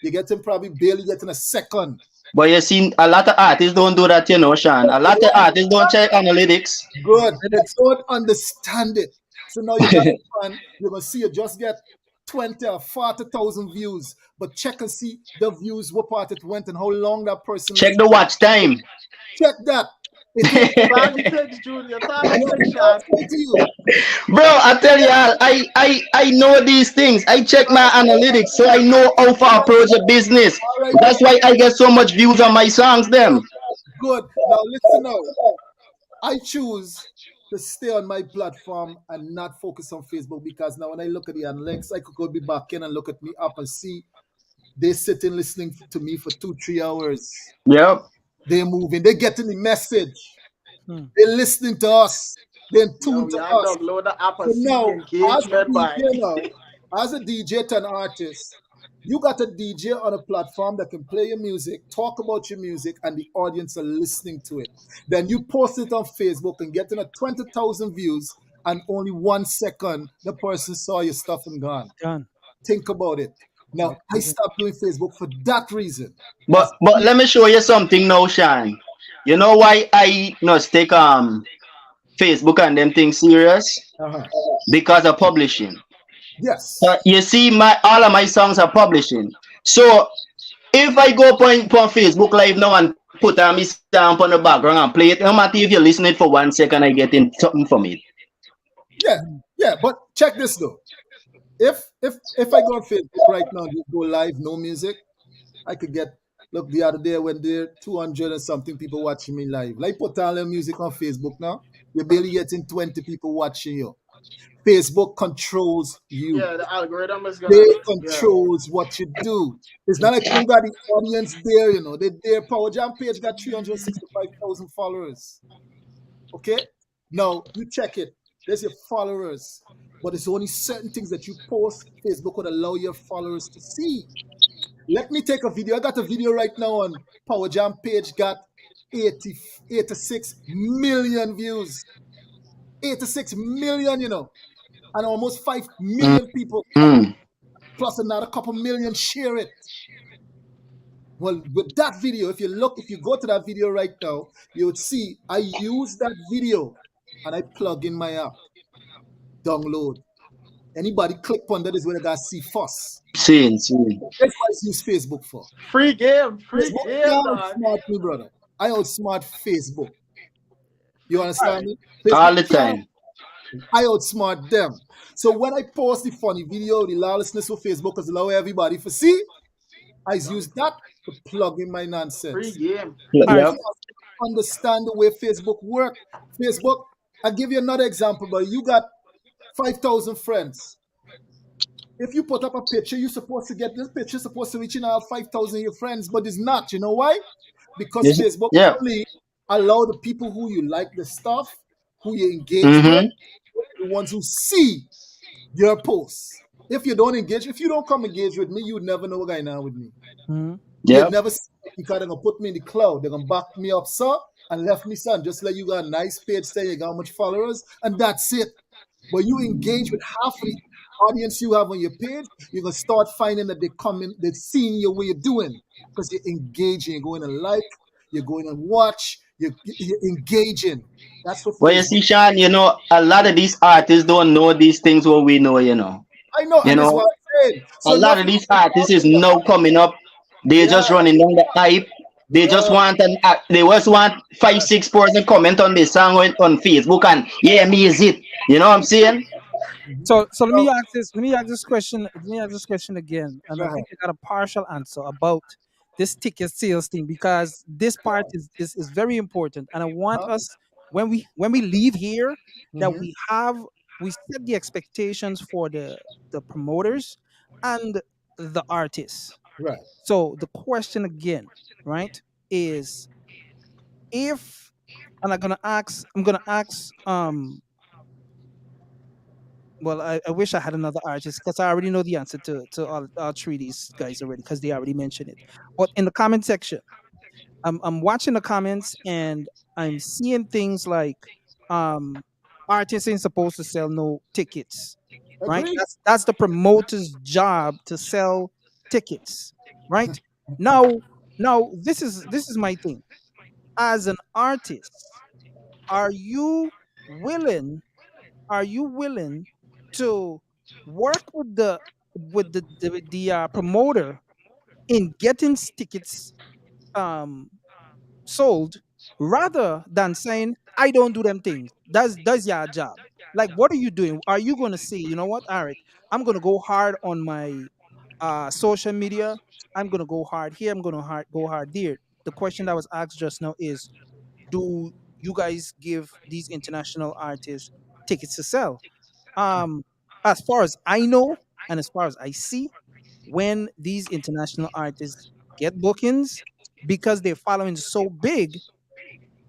You get them probably barely getting a second. But you see, a lot of artists don't do that, Sean. A lot of artists don't check analytics. Good. They don't understand it. So now you got a fan, you're gonna see you just get 20 or 40,000 views, but check and see the views, what part it went, and how long that person Check listened. the watch time. Check that. Time it takes, Junior. Time it takes, Sean. Bro, I tell you, I know these things. I check my analytics, so I know how to approach a business. That's why I get so much views on my songs, them. Good. Now listen now. I choose to stay on my platform and not focus on Facebook because now when I look at the analytics, I could go be back in and look at me up and see they sitting listening to me for 2-3 hours. Yep. They're moving. They're getting the message. They're listening to us. They're in tune to us. Download the app So and see now, engagement by. as a DJ to an artist, you got a DJ on a platform that can play your music, talk about your music, and the audience are listening to it. Then you post it on Facebook and getting a 20,000 views, and only 1 second the person saw your stuff and gone. Think about it. Now, I stopped doing Facebook for that reason. But let me show you something now, Sean. You know why I not take Facebook and them things serious? Because of publishing. Yes. You see, all of my songs are publishing. So if I go on Facebook Live now and put on my stamp on the background and play it, no matter if you listen it for 1 second, I get in something from it. Yeah, but check this though. If I go on Facebook right now and just go live, no music, I could get, look, the other day when there 200 and something people watching me live. Like put all the music on Facebook now, you're barely getting 20 people watching you. Facebook controls you. Yeah, the algorithm is gonna. They controls what you do. It's not like you got the audience there, you know. Their Power Jam page got 365,000 followers. Okay? Now you check it. There's your followers. But it's only certain things that you post, Facebook would allow your followers to see. Let me take a video. I got a video right now on Power Jam page, got 86 million views. 86 million, you know. And almost 5 million people, plus another couple million share it. Well, with that video, if you go to that video right now, you would see I use that video and I plug in my app. Download. Anybody click on that is where they got to see fuss. See. That's what I use Facebook for. Free game, Facebook outsmart me, brother. I outsmart Facebook. You understand me? Facebook All the time. I outsmart them. So when I post the funny video, the lawlessness of Facebook is allow everybody to see, I use that to plug in my nonsense. Free game. Yep. Understand the way Facebook work. Facebook, I'll give you another example, but you got 5,000 friends. If you put up a picture, you're supposed to get this picture, supposed to reach in all 5,000 of your friends, but it's not. You know why? Because Facebook only allow the people who you like the stuff, who you engage with, the ones who see your posts. If you don't engage, if you don't come engage with me, you would never know what's going on with me. You'd never see me because they're going to put me in the cloud. They're going to back me up, sir, and left me, son. Just like you got a nice page saying you got how much followers, and that's it. But you engage with half of the audience you have on your page, you're going to start finding that they come in, they're seeing you what you're doing because you're engaging. You're going to like, you're going to watch, you're engaging. That's what. Well, you see, Sean, you know, a lot of these artists don't know these things what we know, you know. I know, you and know, that's what I'm saying. So a lot of these artists is now coming up. They're just running down the hype. They just want they just want 5-6 person comment on this song on Facebook and me is it. You know what I'm saying? So let me ask this. Let me ask this question. Let me ask this question again, and I think I got a partial answer about this ticket sales thing because this part is very important, and I want us when we leave here that we set the expectations for the promoters and the artists. Right. So the question again, right, is if and I'm gonna ask well, I wish I had another artist because I already know the answer to all three of these guys already because they already mentioned it. But in the comment section, I'm watching the comments and I'm seeing things like um artists ain't supposed to sell no tickets, right? Agree. That's the promoter's job to sell tickets, right? Now this is my thing. As an artist, are you willing are you willing to work with the promoter in getting tickets um sold rather than saying I don't do them things. That's your job. Like what are you doing? Are you going to say, you know what, all right, I'm going to go hard on my social media, I'm going to go hard here, I'm going to go hard there? The question that was asked just now is, do you guys give these international artists tickets to sell? um as far as I know and as far as I see, when these international artists get bookings, because their following is so big,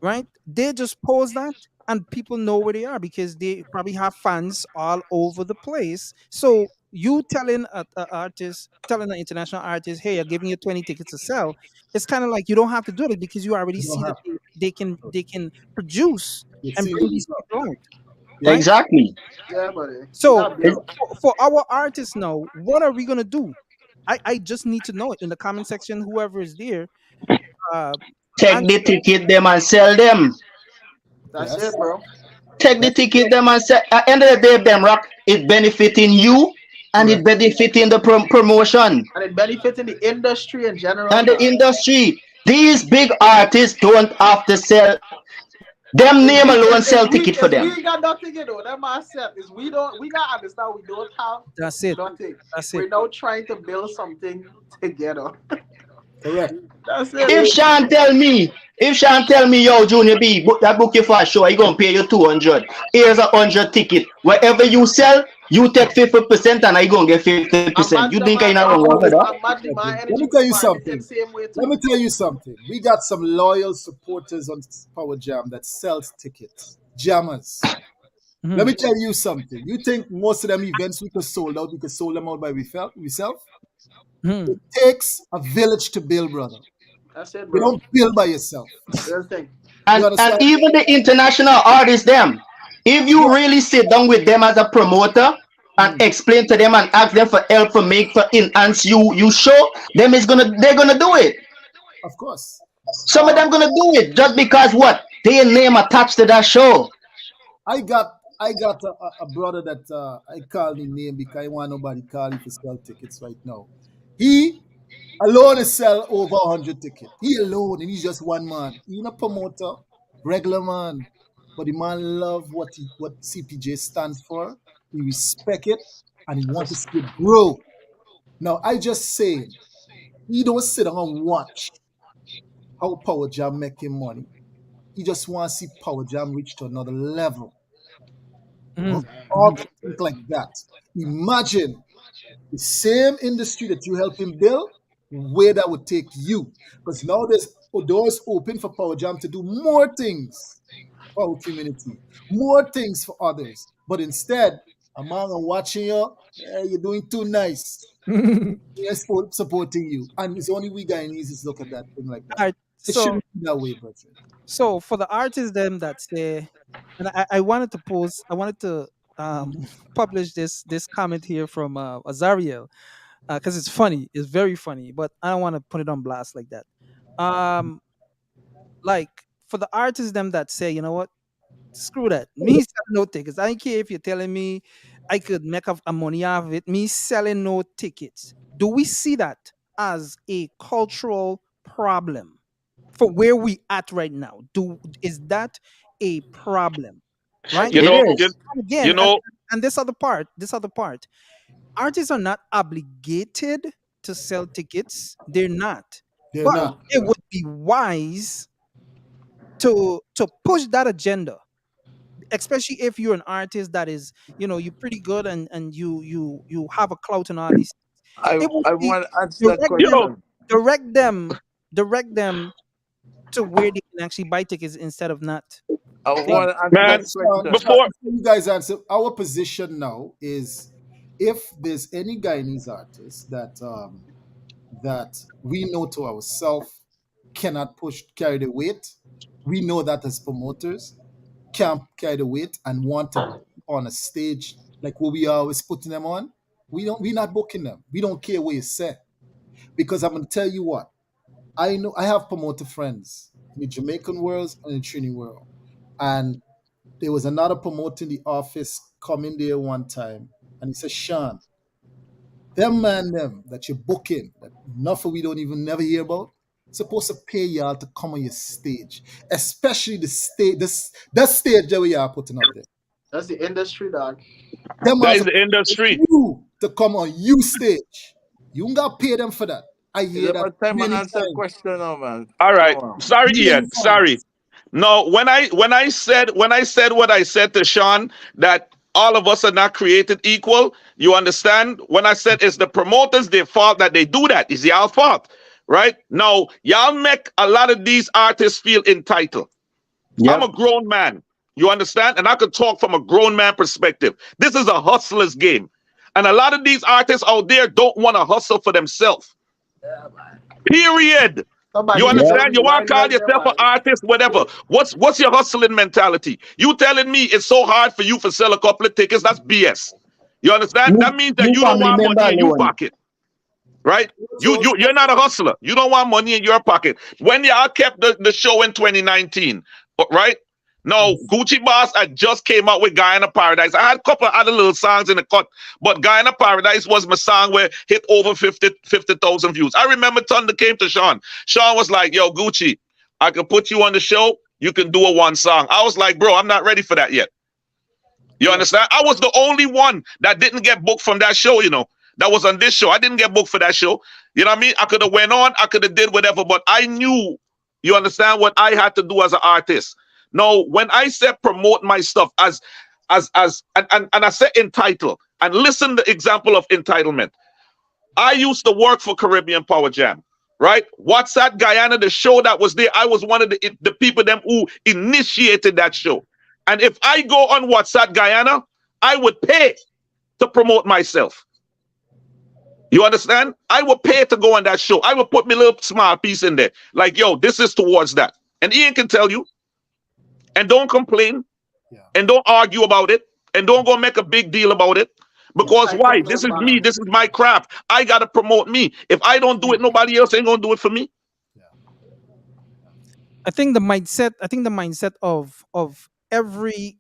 right? They just post that and people know where they are because they probably have fans all over the place. So you telling a artist, telling an international artist, hey, I'm giving you 20 tickets to sell. It's kind of like you don't have to do it because you already You don't see that have they can produce You've and seen the bring these result. people out, Yeah. right? Exactly. Yeah, buddy. You So got built. for our artists now, what are we gonna do? I just need to know it in the comment section. Whoever is there, uh, Take answer the that. ticket them and sell them. That's Yes. it, bro. Take the ticket them and sell. At the end of the day, them rock, it benefiting you and it Correct. benefiting the promotion And it benefits in the industry in general, and the bro. industry. These big artists don't have to sell. Them name Is we alone is, sell is we ticket for is we them. ain't got nothing, you know. That myself is we gotta understand we don't have That's it. nothing. That's it. We're now trying to build something together. Correct. That's it. If Sean tell me, yo, Junior B, book that book you for a show, he gonna pay you 200. Here's a 100 ticket. Wherever you sell, you take 50% and I gonna get 50%. You think I not wrong with that? Imagine my Let energy me will tell you spark the same, something. same way Let too. me tell you something. We got some loyal supporters on Power Jam that sells tickets. Jammers. Let Mhm. me tell you something. You think most of them events we could sold out, we could sold them out by ourselves? Mhm. It takes a village to build, brother. That's it, You bro. don't build by yourself. Real thing. You And understand? even the international artists, them, if you really sit down with them as a promoter and Mm, explain to them and ask them for help for make for enhance you show, them is gonna they're gonna do it. of course. Some of them gonna do it just because what? Their name attached to that show. I got a brother that I call him name because I want nobody call him for sell tickets right now. He alone is sell over 100 tickets. He alone, and he's just one man. He not promoter, regular man. But the man love what CPJ stands for. He respect it, and he That's a, want to see it grow. Now, I just saying, he don't sit down and watch how Power Jam making money. He just want to see Power Jam reach to another level. Mhm. All Mhm. to think like that. Imagine the same industry that you help him build, where that would take you. Because now there's doors open for Power Jam to do more things for our community, more things for others. But instead, among and watching you, you're doing too nice. Yes, supporting you. And it's only we Guyanese is look at that thing like that. All right. It So shouldn't be that way, brethren. for the artists them that say, and I wanted to post, I wanted to publish this comment here from Azariel, because it's funny, it's very funny, but I don't want to put it on blast like that. Um, like for the artists them that say, you know what, screw that, me selling no tickets. I don't care if you're telling me I could make a money out of it. Me selling no tickets. Do we see that as a cultural problem for where we at right now? Is that a problem? Right? You It know, is. And again, you know, and this other part, artists are not obligated to sell tickets. They're not. They're But not. it would be wise to push that agenda, especially if you're an artist that is, you're pretty good and you have a clout and all these things. I It would I be want to answer that direct you them know, question. direct them direct them to where they can actually buy tickets instead of not. I Thank want to answer But man. that Sean, question. Before before you guys answer, our position now is if there's any Guyanese artist that we know to ourselves cannot carry the weight. We know that as promoters, can't carry the weight and want to on a stage like what we always putting them on. We're not booking them. We don't care what you say. Because I'm gonna tell you what, I know I have promoter friends in the Jamaican world and in Trini world. And there was another promoter in the office coming there one time and he said, Sean, them that you're booking, that enough we don't even never hear about, supposed to pay y'all to come on your stage. Especially the stage that stage that we are putting up there. That's the industry, dog. Them That are is the supposed industry. you to come on you stage. You don't got to pay them for that. I It's hear that about time I many answer times. question now, man. All right. Come on. Sorry, Many Ian. Sorry. times. No, when I said what I said to Sean, that all of us are not created equal, you understand? When I said it's the promoters, their fault that they do that. It's y'all fault. Right? Now, y'all make a lot of these artists feel entitled. I'm a Yep. grown man. You understand? And I could talk from a grown man perspective. This is a hustler's game. And a lot of these artists out there don't want to hustle for themselves. Period. You Somebody need to understand? Yep. You want to rewind call right there, yourself an man. artist, whatever. What's your hustling mentality? You telling me it's so hard for you to sell a couple of tickets? That's BS. You understand? New, That means that new you don't family want member money in your alone. pocket, right? So, You're not a hustler. You don't want money in your pocket. When y'all kept the show in 2019, right? No, Gucci Boss had just came out with Guyana Paradise. I had a couple of other little songs in the cut, but Guyana Paradise was my song where hit over 50,000 views. I remember Thunder came to Sean. Sean was like, yo, Gucci, I can put you on the show. You can do a one song. I was like, bro, I'm not ready for that yet. You understand? I was the only one that didn't get booked from that show, that was on this show. I didn't get booked for that show. You know what I mean? I could have went on, I could have did whatever, but I knew, you understand, what I had to do as an artist. No, when I said promote my stuff and I said entitle, and listen the example of entitlement. I used to work for Caribbean Power Jam, right? What's that Guyana, the show that was there? I was one of the people them who initiated that show. And if I go on What's that Guyana, I would pay to promote myself. You understand? I would pay to go on that show. I would put my little small piece in there. Like, yo, this is towards that. And Ian can tell you. And don't complain. Yeah. And don't argue about it. And don't go make a big deal about it. Because why? This entitlement, is me. man. This is my craft. I got to promote me. If I don't do it, nobody else ain't going to do it for me. I think the mindset of every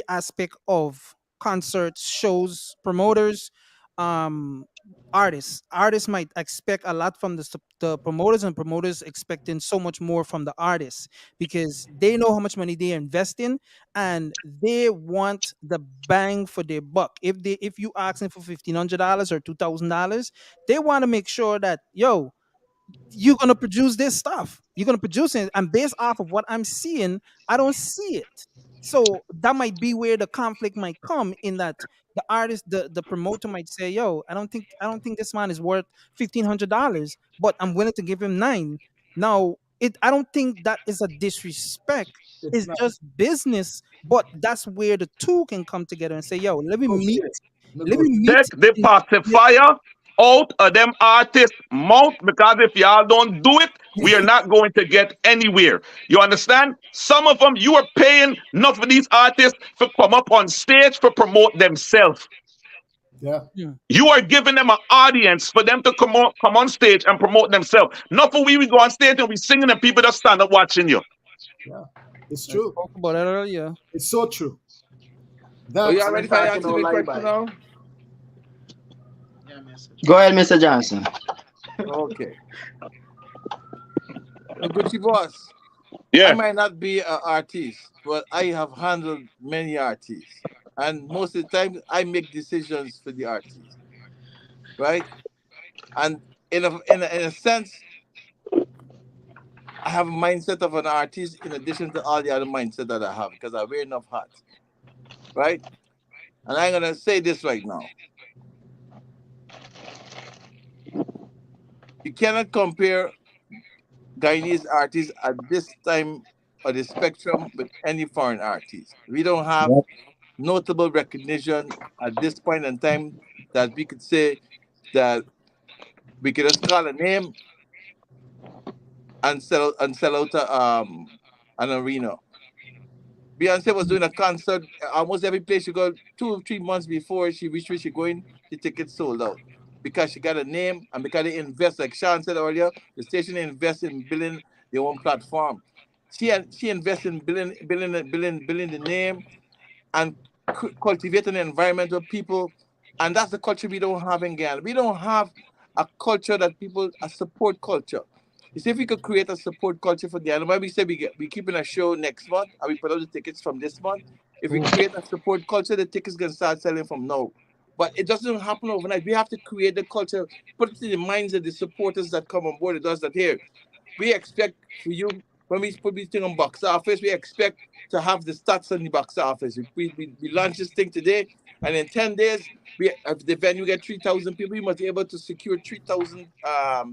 aspect of concerts, shows, promoters, um artists might expect a lot from the promoters, and promoters expecting so much more from the artists, because they know how much money they invest in, and they want the bang for their buck. If you asking for $1,500 or $2,000, they want to make sure that, yo, you're gonna produce this stuff. You're gonna produce it, and based off of what I'm seeing, I don't see it. So that might be where the conflict might come, in that the artist, the promoter might say, "Yo, I don't think this man is worth $1,500, but I'm willing to give him nine." Now, I don't think that is a disrespect. It's It's not. just business, but that's where the two can come together and say, "Yo, let me meet, Negotiate. let me Negotiate. meet." Take the pacifier out of them artists' mouth, because if y'all don't do it, we are not going to get anywhere. You understand? Some of them, you are paying enough of these artists for come up on stage for promote themselves. Yeah. Hmm. You are giving them an audience for them to come on stage and promote themselves. Not for we go on stage and we singing and people just stand up watching you. Yeah. It's I true. spoke about that earlier. It's so true. Oh, That y'all And ready in for you fact, you answer know, my lie question by. now? Yeah, message. Go ahead, Mr. Johnson. Okay. Gucci Boss, I Yeah. might not be an artist, but I have handled many artists. And most of the time, I make decisions for the artist, right? And in a sense, I have a mindset of an artist in addition to all the other mindset that I have, because I wear enough hats, right? And I'm going to say this right now. You cannot compare Guyanese artists at this time of the spectrum with any foreign artist. We don't have Yep. notable recognition at this point in time that we could say that we could just call a name and sell out an arena. Beyonce was doing a concert almost every place she go 2 or 3 months before she reached where she going, the tickets sold out. Because she got a name and because they invest, like Sean said earlier, the station invests in building their own platform. She invests in building the name and cultivating an environment of people. And that's the culture we don't have in Ghana. We don't have a culture that people, a support culture. You see, if we could create a support culture for Ghana, why we say we keeping a show next month and we put out the tickets from this month. If we create a support culture, the tickets can start selling from now. But it doesn't happen overnight. We have to create the culture, put it in the minds of the supporters that come on board. It does that here. We expect for you when we put this thing on box office, we expect to have the stats on the box office. We launch this thing today, and in 10 days, if the venue get 3,000 people, we must be able to secure 3,000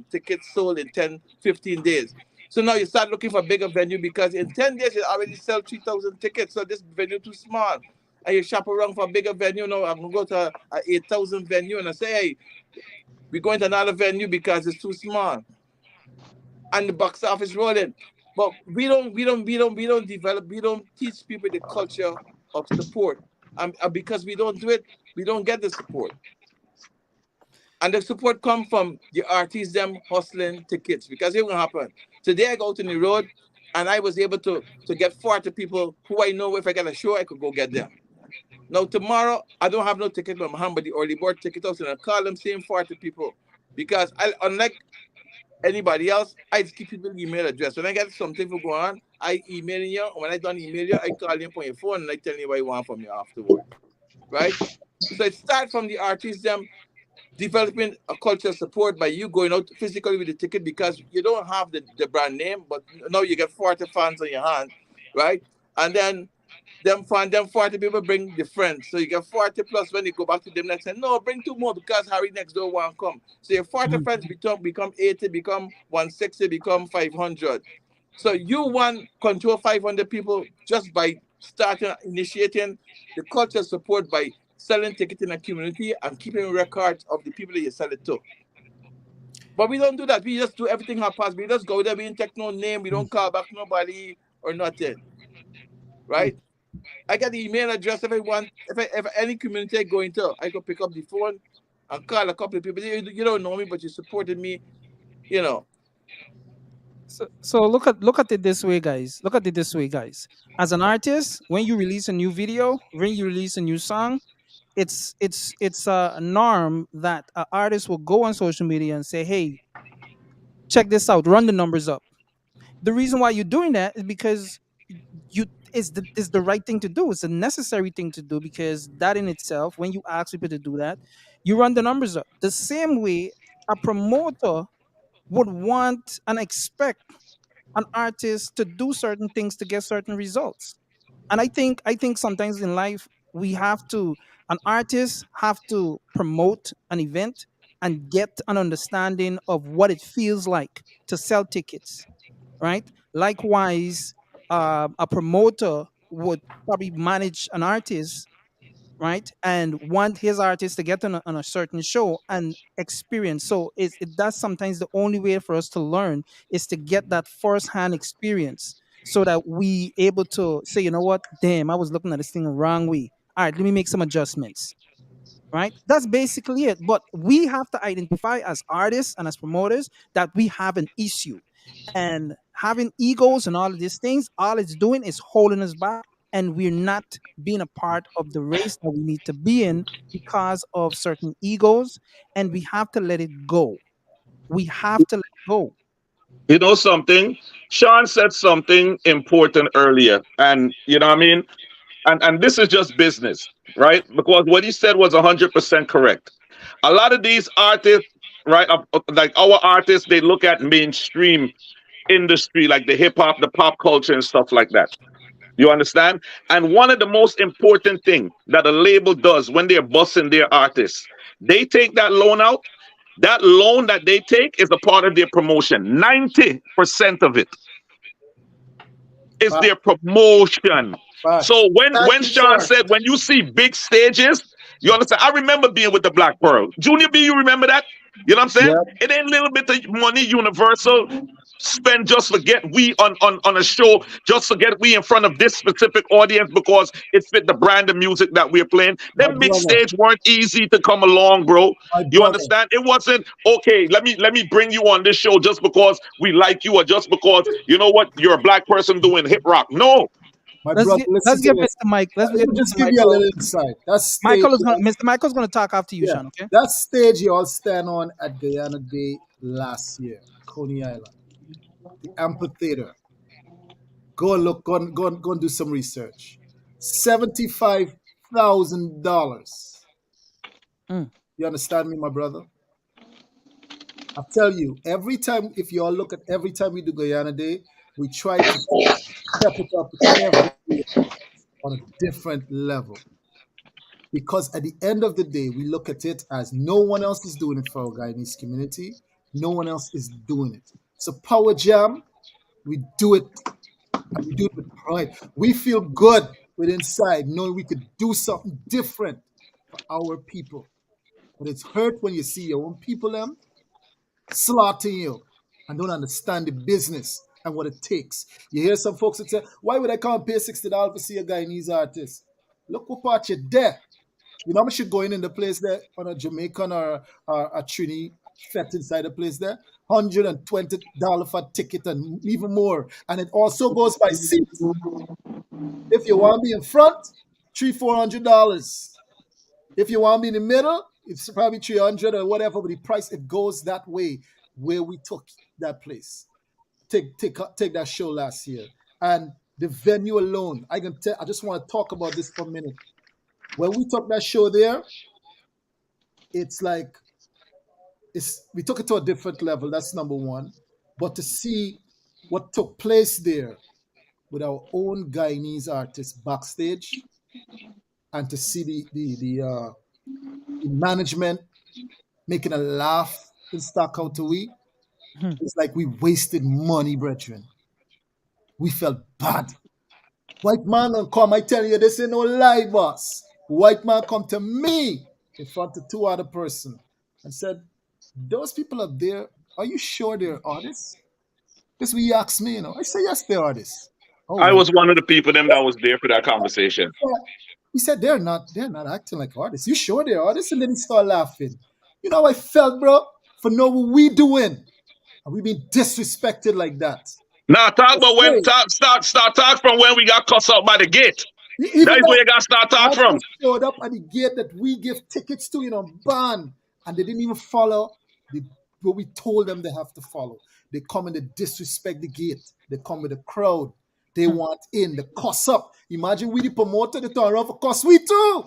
tickets sold in 10, 15 days. So now you start looking for a bigger venue because in 10 days you already sell 3,000 tickets. So this venue too small. And you shop around for a bigger venue. No, I'm gonna go to a 8,000 venue and I say, hey, we're going to another venue because it's too small and the box office rolling. But we don't teach people the culture of support. And because we don't do it, we don't get the support. And the support come from the artists them hustling tickets. Because it will happen. Today I go out on the road and I was able to get 40 people who I know if I get a show, I could go get them. Now tomorrow I don't have no ticket in my hand, but the early bird ticket house and I call them same 40 people. Because unlike anybody else, I just keep people email address. When I get something for go on, I email you. When I done email you, I call you on your phone and I tell you what you want from you afterward. Right? So it starts from the artists them developing a culture of support by you going out physically with the ticket because you don't have the brand name, but now you get 40 fans on your hand, right? And then them 40 people bring the friends. So you get 40 plus when you go back to them next time. No, bring two more because Harry next door won't come. So your 40 friends become 80, become 160, become 500. So you want control 500 people just by starting initiating the culture support by selling tickets in a community and keeping records of the people that you sell it to. But we don't do that. We just do everything haphazard. We just go there, we don't take no name, we don't call back nobody or nothing. Right? I got the email address if I want, if any community I go into, I go pick up the phone and call a couple of people. You don't know me, but you supported me, you know. So look at it this way, guys. Look at it this way, guys. As an artist, when you release a new video, when you release a new song, it's a norm that an artist will go on social media and say, "Hey, check this out. Run the numbers up." The reason why you're doing that is because you is the right thing to do. It's a necessary thing to do because that in itself, when you ask people to do that, you run the numbers up. The same way a promoter would want and expect an artist to do certain things to get certain results. And I think sometimes in life we have to an artist have to promote an event and get an understanding of what it feels like to sell tickets, right? Likewise, a promoter would probably manage an artist, right, and want his artist to get on a certain show and experience. So that's sometimes the only way for us to learn is to get that first-hand experience so that we able to say, you know what, damn, I was looking at this thing the wrong way. All right, let me make some adjustments, right? That's basically it. But we have to identify as artists and as promoters that we have an issue. And having egos and all of these things, all it's doing is holding us back. And we're not being a part of the race that we need to be in because of certain egos. And we have to let it go. We have to let it go. You know something? Sean said something important earlier, and you know what I mean? And this is just business, right? Because what he said was 100% correct. A lot of these artists, right, like our artists, they look at mainstream industry, like the hip hop, the pop culture, and stuff like that. You understand? And one of the most important thing that a label does when they're bussing their artists, they take that loan out. That loan that they take is a part of their promotion. 90% of it is their promotion. So when Sean said, when you see big stages, you understand? I remember being with the Black Pearl. Junior B, you remember that? You know what I'm saying? It ain't a little bit of money, Universal. spend just to get we on a show, just to get we in front of this specific audience because it fit the brand of music that we're playing. My Them big brother, stage weren't easy to come along, bro. my You brother, understand? It wasn't okay. Let me bring you on this show just because we like you or just because you know what you're a black person doing hip rock. No, my Let's brother, get listen let's to get this. Mr. Mike. Let's Let get me just Mr. give you a Michael. little insight. That stage, Michael is gonna Mr. Michael's gonna talk after you, yeah, Sean. Okay. that stage you all stand on at Guyana Day last year, Coney Island, the amphitheater. Go and look, go and do some research. $75,000. Mm. You understand me, my brother? I tell you, every time, if you all look at every time we do Guyana Day, we try to step it up every year on a different level. Because at the end of the day, we look at it as no one else is doing it for our Guyanese community. No one else is doing it. So Power Jam, we do it, and we do it with pride. We feel good with inside knowing we could do something different for our people. But it's hurt when you see your own people them slaughtering you and don't understand the business and what it takes. You hear some folks that say, why would I come and pay $60 to see a Guyanese artist? Look what part you're there. You know how much you're going in the place there on a Jamaican or a Trini fet inside the place there? $120 for a ticket and even more. And it also goes by seats. If you want to be in front, $300-400. If you want to be in the middle, it's probably 300 or whatever, but the price it goes that way where we took that place. Take that show last year. And the venue alone, I just want to talk about this for a minute. When we took that show there, it's like we took it to a different level. That's number one. But to see what took place there with our own Guyanese artists backstage, and to see the management making a laugh in Stockholm to we, it's like we wasted money, brethren. We felt bad. White man gonna come, I tell you, this ain't no lie, boss. White man come to me in front of two other person and said, those people up there, are you sure they're artists? This we asked me, I say, yes, they're artists. Oh, I well. was one of the people them that was there for that conversation. He said, they're not acting like artists. You sure they're artists? And then he started laughing. You know how I felt, bro? For know what we doing. And we being disrespected like that. Now talk about when start talk from when we got cussed out by the gate. That is where you got to start talk from. Showed up at the gate that we give tickets to, ban, and they didn't even follow what we told them they have to follow. They come and they disrespect the gate. They come with a crowd. They want in. They cuss up. Imagine we the promoter, they turn around for cuss we too.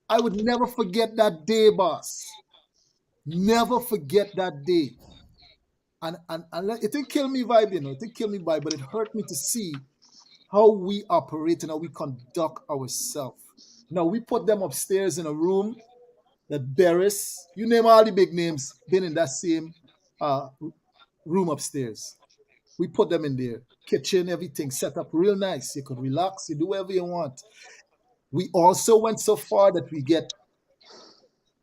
I would never forget that day, boss. Never forget that day. And it didn't kill me vibe, it didn't kill me vibe, but it hurt me to see how we operate and how we conduct ourselves. Now, we put them upstairs in a room that Barris, you name all the big names, been in that same room upstairs. We put them in there. Kitchen, everything set up real nice. You could relax, you do whatever you want. We also went so far that we get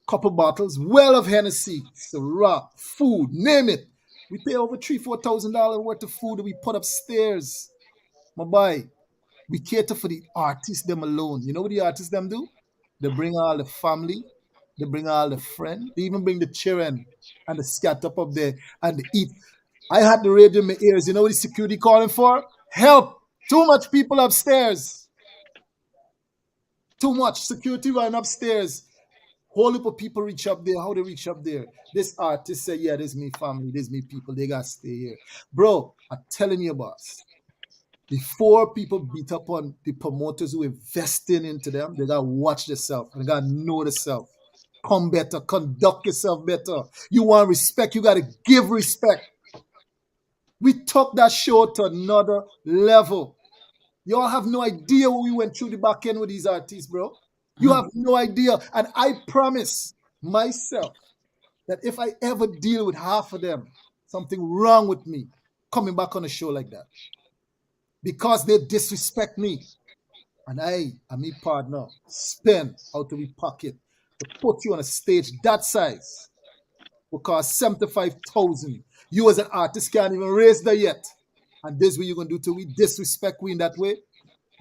couple bottles, well of Hennessy, Ciroc, food, name it. We pay over $3,000-4,000 worth of food that we put upstairs. My boy, we cater for the artists them alone. You know what the artists them do? They bring all the family, they bring all the friends, they even bring the children and the scat up there and they eat. I had the radio in my ears. You know what the security calling for? Help! Too much people upstairs. Too much security running upstairs. Whole heap of people reach up there. How they reach up there? This artist say, yeah, this is me family, this is me people. They got to stay here. Bro, I'm telling you, boss. Before people beat up on the promoters who investing into them, they got to watch themselves and they got to know themselves. Come better, conduct yourself better. You want respect, you got to give respect. We took that show to another level. Y'all have no idea what we went through the back end with these artists, bro. You have no idea. And I promise myself that if I ever deal with half of them, something wrong with me coming back on a show like that. Because they disrespect me. And I and me partner spend out of my pocket to put you on a stage that size. Because 75,000. You as an artist can't even raise that yet. And this what you're gonna do to we? Disrespect we in that way?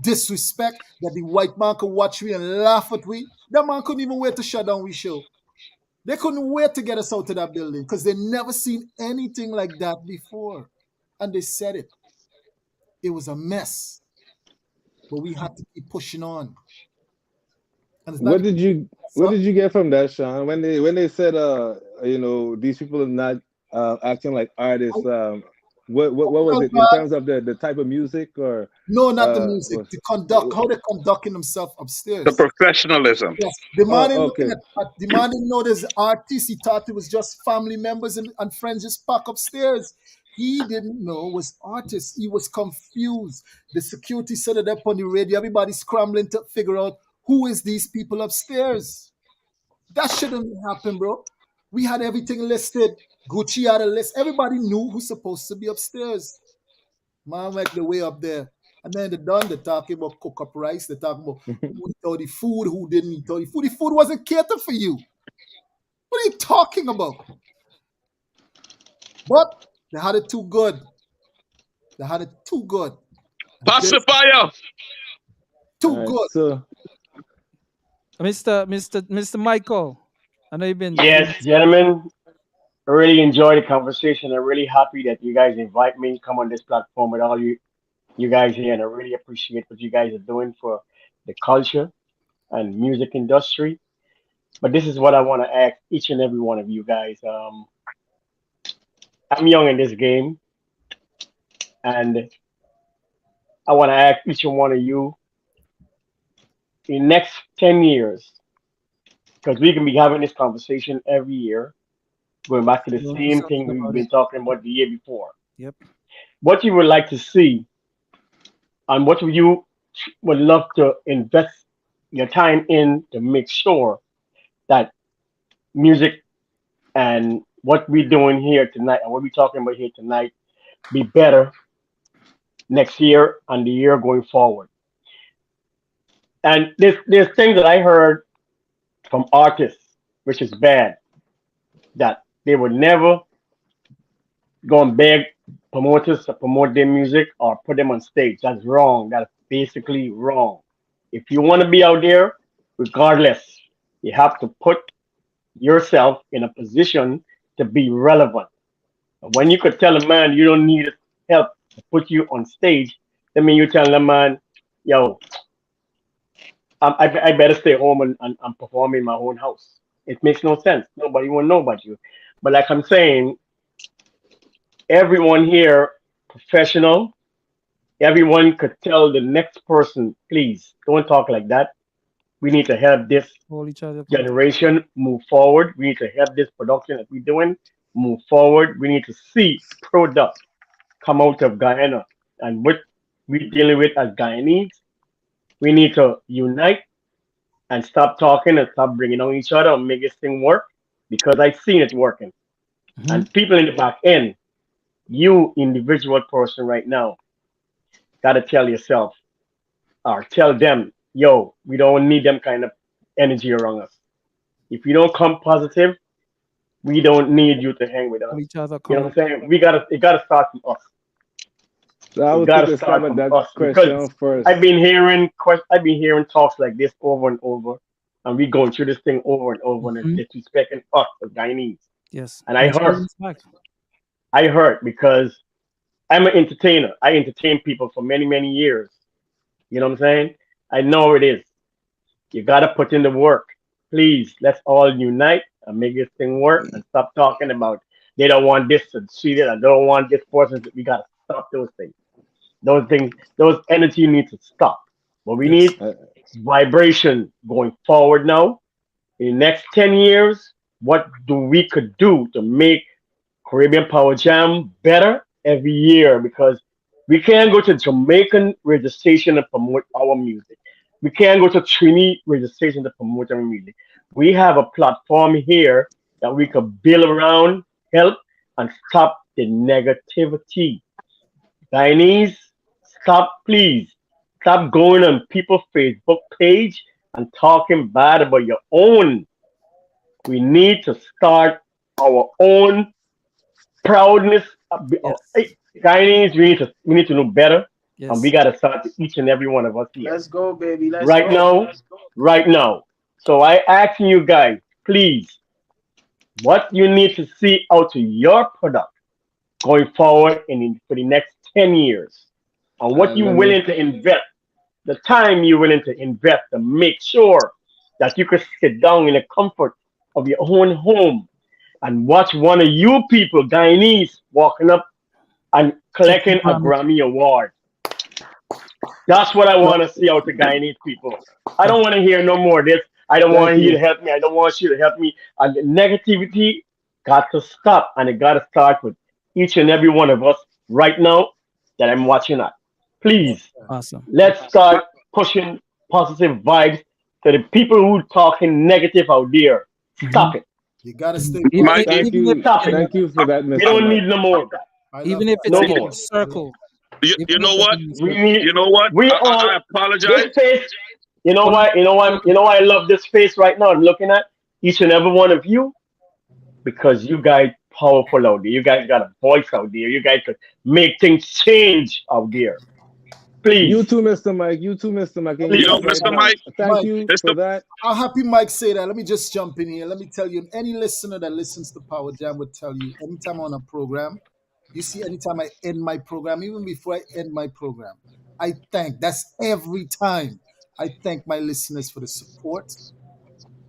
Disrespect that the white man could watch we and laugh at we? That man couldn't even wait to shut down we show. They couldn't wait to get us out of that building because they never seen anything like that before. And they said it. It was a mess. But we had to keep pushing on. And it's not What did you get from that, Sean? When they said these people are not acting like artists, what was oh it in God, terms of the type of music or no, not the music. was The conduct, how they conducting themselves The upstairs. professionalism. Yes, the man oh, ain't looking okay. at the man didn't know there's artists. He thought it was just family members and friends just pack upstairs. He didn't know it was artists. He was confused. The security said it up on the radio. Everybody scrambling to figure out who is these people upstairs. That shouldn't happen, bro. We had everything listed. Gucci had a list. Everybody knew who's supposed to be upstairs. Man make the way up there. And then they're talking about cook up rice. They're talking about who eat all the food, who didn't eat all the food. The food wasn't catered for you. What are you talking about? But they had it too good. They had it too good. Pacifier. Too good. So, Mr. Michael, I know you've been. Yes, gentlemen. I really enjoy the conversation. I'm really happy that you guys invite me to come on this platform with all you guys here, and I really appreciate what you guys are doing for the culture and music industry. But this is what I want to ask each and every one of you guys. I'm young in this game, and I want to ask each and one of you in the next 10 years, because we can be having this conversation every year, going back to the We'll do same something thing we've about been it. talking about the year before. Yep. What you would like to see and what you would love to invest your time in to make sure that music and what we're doing here tonight and what we're talking about here tonight be better next year and the year going forward. And there's things that I heard from artists, which is bad, that they would never go and beg promoters to promote their music or put them on stage. That's wrong. That's basically wrong. If you want to be out there, regardless, you have to put yourself in a position to be relevant. When you could tell a man you don't need help to put you on stage, that means you tell the man, yo, I better stay home and perform in my own house. It makes no sense. Nobody will know about you. But like I'm saying, everyone here professional. Everyone could tell the next person, please don't talk like that. We need to help this Hold each other accountable. generation move forward. We need to help this production that we're doing move forward. We need to see product come out of Guyana. And what we're dealing with as Guyanese, we need to unite and stop talking and stop bringing on each other and make this thing work because I've seen it working. And people in the back end, you individual person right now, gotta tell yourself or tell them, yo, we don't need them kind of energy around us. If you don't come positive, we don't need you to hang with us. Hold each other You know what accountable. I'm saying? It gotta start from us. so I It will take gotta a stab start at from that us question because first. I've been hearing talks like this over and over, and we going through this thing over and over, and it's disrespecting us as Guyanese. Yes. And And spread respect. I hurt because I'm an entertainer. I entertain people for many, many years. You know what I'm saying? I know it is. You gotta put in the work. Please, let's all unite and make this thing work and stop talking about they don't want this and see that. I don't want this person. We gotta stop those things. Those things, those energy need to stop. What we Yes. need is vibration going forward now. In the next 10 years, what do we could do to make Caribbean Power Jam better every year? Because we can't go to Jamaican radio station and promote our music. We can't go to Trini radio station to promote our music. We have a platform here that we could build around, help, and stop the negativity. Guyanese, stop, please. Stop going on people's Facebook page and talking bad about your own. We need to start our own proudness. Yes. Guyanese, we need to know better, and we Yes. gotta start with each and every one of us here Let's go, baby. Let's right go. now, right now. So I asking you guys, please, what you need to see out of your product going forward for the next 10 years, and what you Let me willing to invest, the time you're willing to invest to make sure that you can sit down in the comfort of your own home and watch one of you people, Guyanese, walking up and Take the collecting a Grammy. Grammy award. That's what I want to see out the Guyanese people. I don't want to hear no more of this. I don't thank want you you. to help me. I don't want you to help me. And the negativity got to stop, and it got to start with each and every one of us right now that I'm watching at. Please, Awesome. let's start pushing positive vibes to the people who talking negative out there. Mm-hmm. Stop it. You gotta stay Even My if, positive. Thank even if you. Stop in it. a, Thank you for that, We Mr. don't Mike. need no more of that. I love even if that. it's No in a more. circle, you even if know it's what? in a We circle. need. You know what? We I all. This apologize. face. You know Hold on. why? You know why? Hold You on. know why I love this face right now. I'm looking at each and every one of you because you guys powerful out there. You guys got a voice out there. You guys could make things change out there. You Please, too, Mr. Mike. You too, Mr. Mike. And you You know, please. talk right Mr. now. Mike, Thank Mike, you for Mr. that. how happy Mike say that. Let me just jump in here. Let me tell you, any listener that listens to Power Jam would tell you, anytime on a program, you see, anytime I end my program, even before I end my program, that's every time. I thank my listeners for the support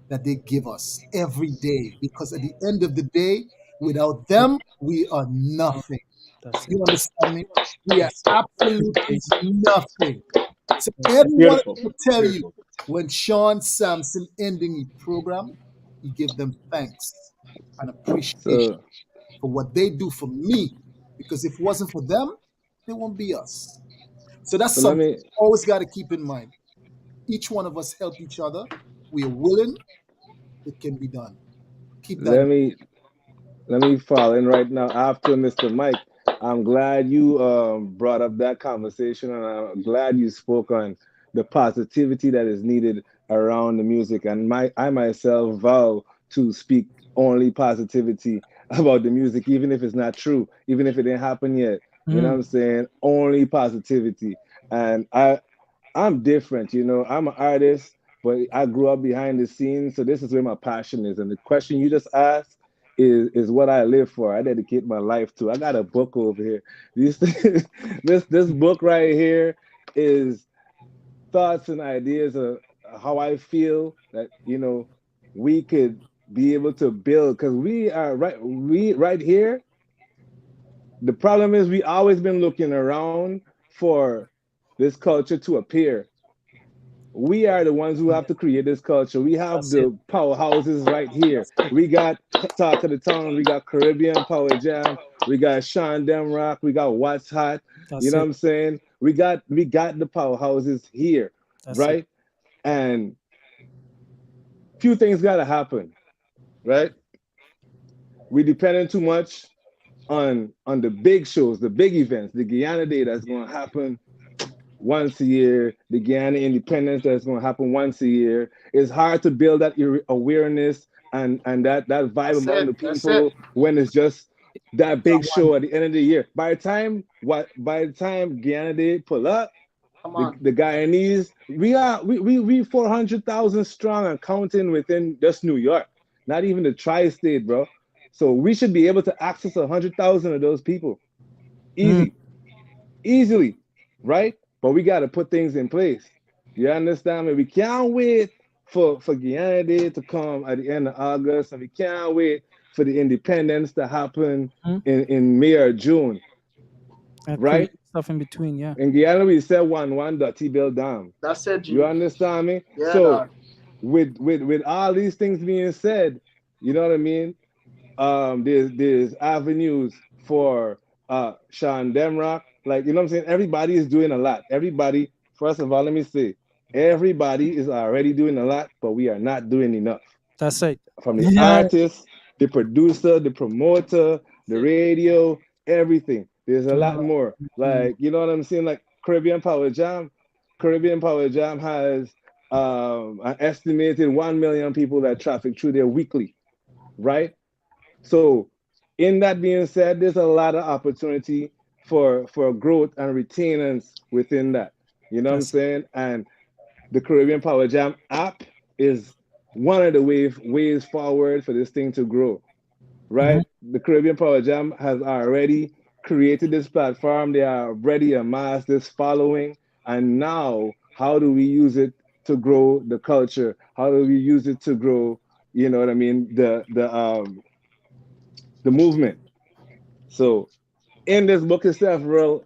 that they give us every day. Because at the end of the day, without them, we are nothing. That's it. You understand me? We are absolutely Peace. nothing. So That's it. everyone Beautiful. will tell you Beautiful. when Sean Sampson ending the program, he give them thanks and appreciation So for what they do for me. Because if it wasn't for them, they won't be us. So that's so let something me you always got to keep in mind. Each one of us help each other. We are willing, it can be done. Keep that in let me let me fall in right now after Mr. Mike. I'm glad you brought up that conversation, and I'm glad you spoke on the positivity that is needed around the music. And I myself vow to speak only positivity about the music, even if it's not true, even if it didn't happen yet. You know what Mm. I'm saying? Only positivity. And I'm different, you know. I'm an artist, but I grew up behind the scenes, so this is where my passion is. And the question you just asked is what I live for. I dedicate my life to. I got a book over here. This this book right here is thoughts and ideas of how I feel that we could be able to build because we right here. The problem is we always been looking around for this culture to appear. We are the ones who have to create this culture. We have That's it. the powerhouses right here. We got Talk of the Town, we got Caribbean Power Jam, we got Sean Demrock, we got What's Hot. You That's know what it. I'm saying? We got the powerhouses here, That's it. right? And few things gotta happen, right? We depending too much on the big shows, the big events, the Guyana Day that's gonna happen once a year, the Guyana independence that's going to happen once a year. It's hard to build that awareness and that vibe That's among it. the That's it. people when it's just that big Someone. show at the end of the year. By the time Guyana Day pull up, Come the on. the Guyanese, we 400,000 strong and counting within just New York, not even the tri-state, bro. So we should be able to access 100,000 of those people Mm. easy easily, right? But we got to put things in place. You understand me? We can't wait for Guyana Day to come at the end of August, and we can't wait for the independence to happen Mm. in May or June, And right? create stuff in between. Yeah. In Guyana, we said one dirty bill dam. That's it, You G. understand me? Yeah, So dog. with all these things being said, you know what I mean? There's avenues for Sean Demrock. Like, you know what I'm saying? Everybody is doing a lot. Everybody, first of all, let me say, everybody is already doing a lot, but we are not doing enough. That's it. From the Yeah. artist, the producer, the promoter, the radio, everything. There's a lot Uh, more. mm. Like, you know what I'm saying? Like Caribbean Power Jam. Caribbean Power Jam has an estimated 1 million people that traffic through there weekly, right? So in that being said, there's a lot of opportunity for growth and retainance within that. You know what I'm saying? And the Caribbean Power Jam app is one of the ways forward for this thing to grow, right? The Caribbean Power Jam has already created this platform. They are already amassed this following, and now how do we use it to grow the culture? How do we use it to grow? You know what I mean? The movement. So in this book is several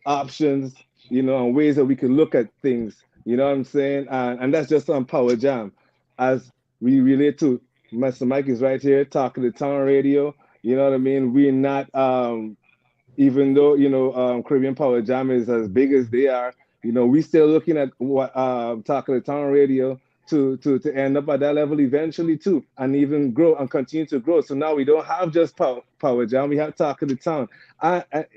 options, you know, and ways that we can look at things. You know what I'm saying? And that's just on Power Jam. As we relate to Mr. Mike is right here talking to Town Radio. You know what I mean? We're not even though Caribbean Power Jam is as big as they are, you know, we still looking at what talking to Town Radio to end up at that level eventually too, and even grow and continue to grow. So now we don't have just Power Jam, we have Talk of the Town.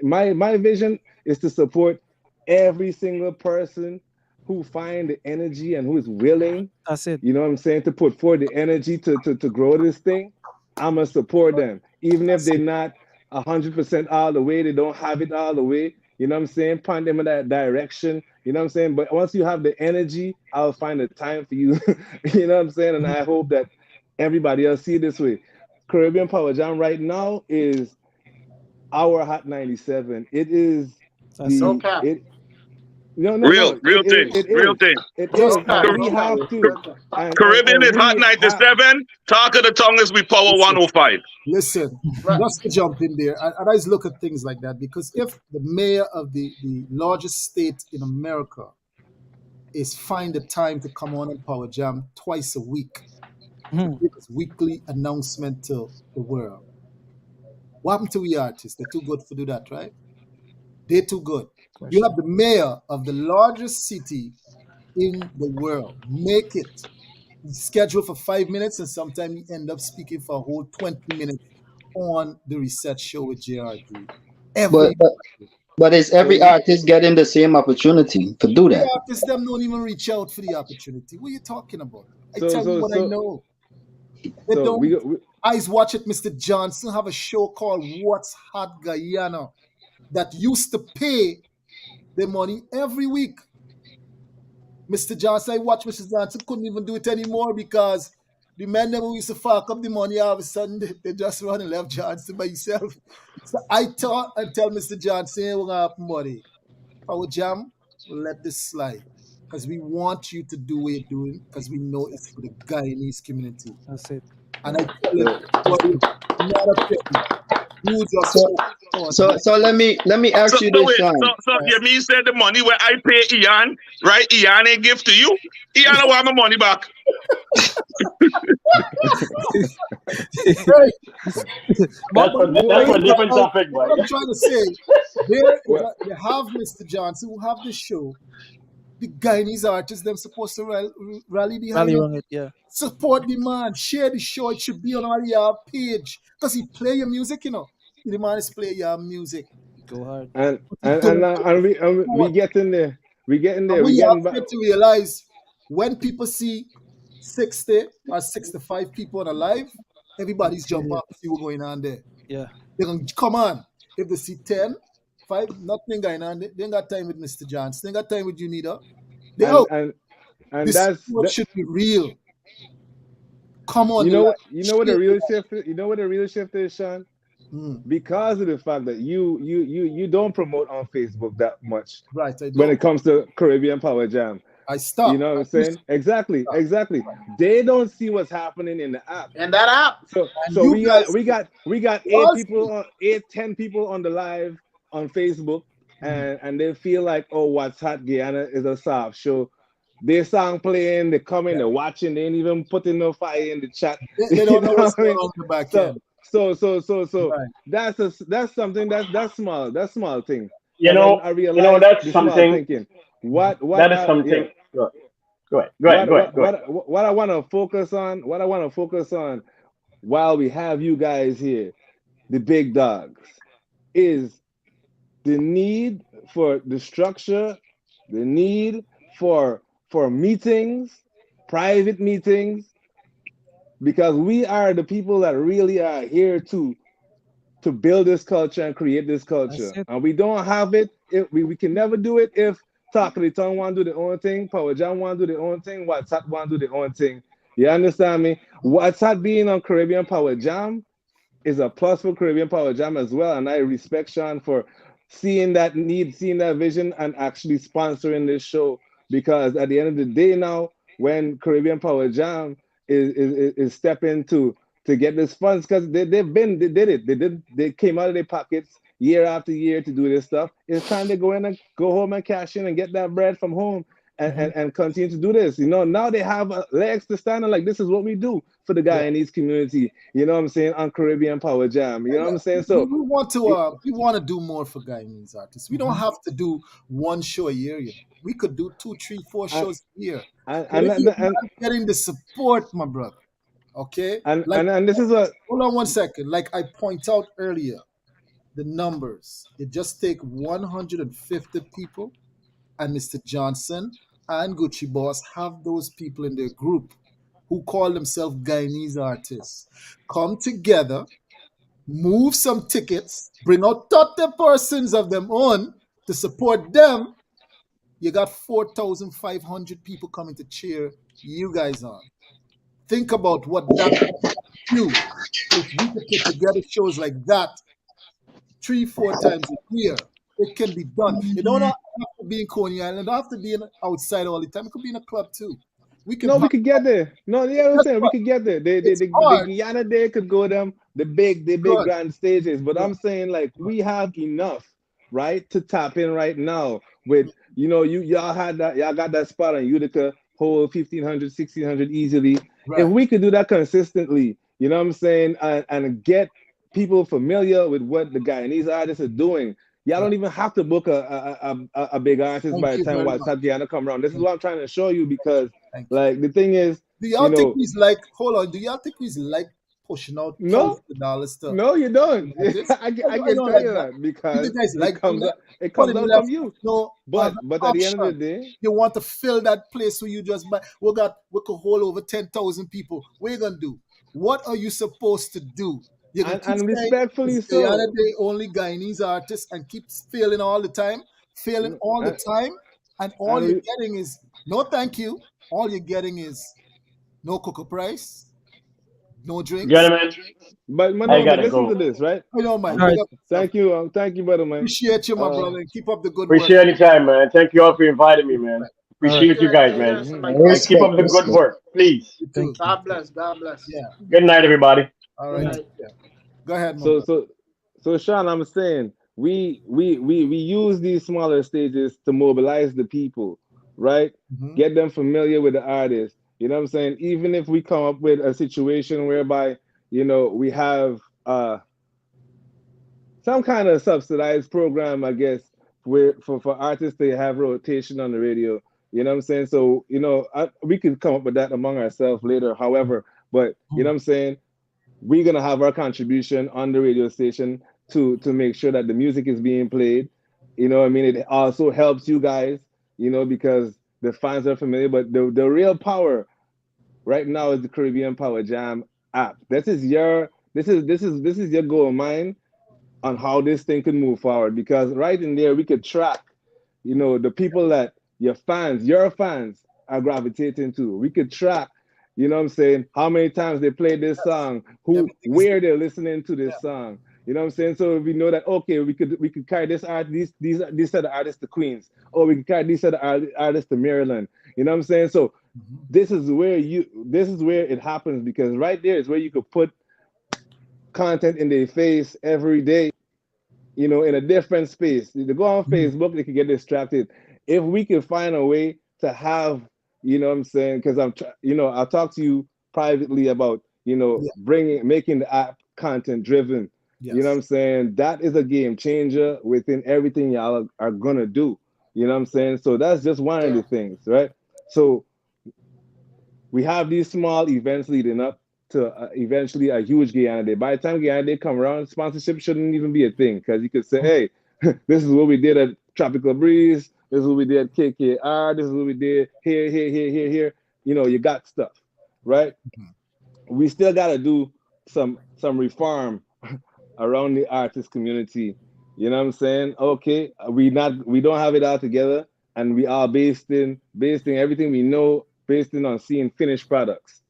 My vision is to support every single person who find the energy and who is willing. That's it. You know what I'm saying? To put forth the energy to grow this thing. I'm gonna support them, even if they're not 100% all the way. They don't have it all the way. You know what I'm saying? Point them in that direction. You know what I'm saying? But once you have the energy, I'll find the time for you. You know what I'm saying? And I hope that everybody else see it this way. Caribbean Power Jam right now is our Hot 97. It is No cap. No, Real thing. it Real is. thing. It No is. cap. And we No cap. have to. Caribbean is And Hot we have. 97. Talk of the Tongue is we Power 105. Listen, just to jump in there, and I look at things like that because if the mayor of the largest state in America is find the time to come on and Power Jam twice a week to give his weekly announcement to the world, what happened to we artists? They're too good to do that, right? They're too good. You have the mayor of the largest city in the world make it scheduled for 5 minutes, and sometimes you end up speaking for a whole 20 minutes on the Reset Show with JRG. But is every artist getting the same opportunity to do that? The artists them don't even reach out for the opportunity. What are you talking about? I tell you what I know. They don't. Eyes watch it. Mr. Johnson have a show called What's Hot Guyana that used to pay the money every week. Mr. Johnson, I watch Mr. Johnson couldn't even do it anymore because the men never used to fuck up the money. All of a sudden, they just run and left Johnson by himself. So I thought and tell Mr. Johnson, we're gonna have money. Power Jam, we'll let this slide because we want you to do what you're doing because we know it's for the Guyanese community. That's it. And I tell him, not a pity. You just So let me ask you this, Sean. So you mean say the money where I pay Ian, right? Ian ain't give to you. Ian I want my money back. That's a different topic, boy. What I'm trying to say, they have Mr. Johnson who have the show. The Guyanese artists, them supposed to rally behind him. Yeah. Support the man, share the show. It should be on all your page because he play your music, you know. The man is play your music. Go hard. And we get in there. We getting there. We have to realize when people see 60 or 65 people on a live, everybody's jump up to see what's going on there. Yeah. They're going to come on. If they see 10, 5, nothing going on, they ain't got time with Mr. Johnson. They ain't got time with Unita. And this should be real. Come on. You know what the real shift is? You know what the real shift is, Sean? Because of the fact that you don't promote on Facebook that much, right? When it comes to Caribbean Power Jam, I stop. You know what I'm saying? Exactly. They don't see what's happening in the app. In that app. So we got 10 people on the live on Facebook, and they feel like, oh, What's Hot Guyana is a soft show. Their song playing, they come in, they're watching, they ain't even putting no fire in the chat. They don't know what's going on in the back end. So right. that's something that's small. That's small thing. You know, I realize that's something. Thinking, what that is something. Yeah. Go ahead. What I want to focus on. What I want to focus on while we have you guys here, the big dogs, is the need for the structure, the need for meetings, private meetings, because we are the people that really are here to to build this culture and create this That's culture. it. And we don't have it. We can never do it if Talk of the Town want to do their own thing, Power Jam want to do their own thing, WhatsApp want to do their own thing. You understand me? WhatsApp being on Caribbean Power Jam is a plus for Caribbean Power Jam as well. And I respect Sean for seeing that need, seeing that vision, and actually sponsoring this show. Because at the end of the day now, when Caribbean Power Jam is stepping to get this funds, because they did it. They came out of their pockets year after year to do this stuff. It's time to go in and go home and cash in and get that bread from home and continue to do this. You know, now they have legs to stand on, like, this is what we do for the Guyanese community. You know what I'm saying? On Caribbean Power Jam. You know what I'm saying? So we want to do more for Guyanese artists. We don't have to do one show a year. You know, we could do 2, 3, 4 shows a year. But if you're not getting the support, my brother, okay? And this is what. Hold on one second. Like I point out earlier, the numbers. It just take 150 people, and Mr. Johnson and Gucci Boss have those people in their group who call themselves Guyanese artists come together, move some tickets, bring out 30 persons of them on to support them. You got 4,500 people coming to cheer you guys on. Think about what that would do if we could put together shows like that 3, 4 times a year. It can be done. It don't have to be in Coney Island. It don't have to be outside all the time. It could be in a club too. We can. No, we could get there. No, yeah, I'm saying we could get there. The Guyana Day could go them the big grand stages. But I'm saying, like, we have enough, right, to tap in right now with, you know, y'all got that spot on Utica, hold 1,500, 1,600 easily. Right. If we could do that consistently, you know what I'm saying, and get people familiar with what the Guyanese artists are doing. Y'all don't even have to book a big artist by the time WhatsApp Guyana come around. This is what I'm trying to show you, because like the thing is, do y'all think he's like, hold on, do y'all think he's like pushing out $1,000 stuff? No, you don't. I can tell you that, because it comes out from you. No, but at the end of the day, you want to fill that place where you just buy. We could hold over 10,000 people. What are you gonna do? What are you supposed to do? You can and respectfully so. The other day, only Guyanese artists, and keep failing all the time, and all you're getting is no thank you. All you're getting is no cocoa price, no drinks. Gentlemen, but listen to this, right? I know, man. Right. Thank you, brother, man. Appreciate you, my brother, and keep up the good work. Appreciate any time, man. Thank you all for inviting me, man. Appreciate you guys, man. And keep up the good work, please. God bless. God bless. Yeah. Good night, everybody. All right. Yeah. Go ahead. So Sean, I'm saying we use these smaller stages to mobilize the people, right? Get them familiar with the artist. You know what I'm saying? Even if we come up with a situation whereby, you know, we have some kind of subsidized program, I guess, for artists to have rotation on the radio. You know what I'm saying? So, you know, we could come up with that among ourselves later. However, but you know what I'm saying? We're gonna have our contribution on the radio station to make sure that the music is being played. You know what I mean? It also helps you guys, you know, because the fans are familiar. But the real power right now is the Caribbean Power Jam app. This is your goal of mine on how this thing can move forward, because right in there we could track, you know, the people that your fans are gravitating to. We could track, you know what I'm saying, how many times they played this song, where they're listening to this song. You know what I'm saying? So if we know that, okay, we could carry this these set of artists to Queens, or we could carry these set of artists to Maryland. You know what I'm saying? So this is where it happens, because right there is where you could put content in their face every day, you know, in a different space. They go on Facebook, they could get distracted. If we can find a way to have, you know what I'm saying, because I'll talk to you privately about, you know, making the app content driven. Yes. You know what I'm saying? That is a game changer within everything y'all are gonna do. You know what I'm saying? So that's just one of the things, right? So we have these small events leading up to eventually a huge Guyana Day. By the time Guyana Day come around, sponsorship shouldn't even be a thing, because you could say, hey, this is what we did at Tropical Breeze, this is what we did at KKR, this is what we did here. You know, you got stuff, right? We still got to do some reform around the artist community. You know what I'm saying? Okay, we don't have it all together, and we are based in everything we know based in on seeing finished products,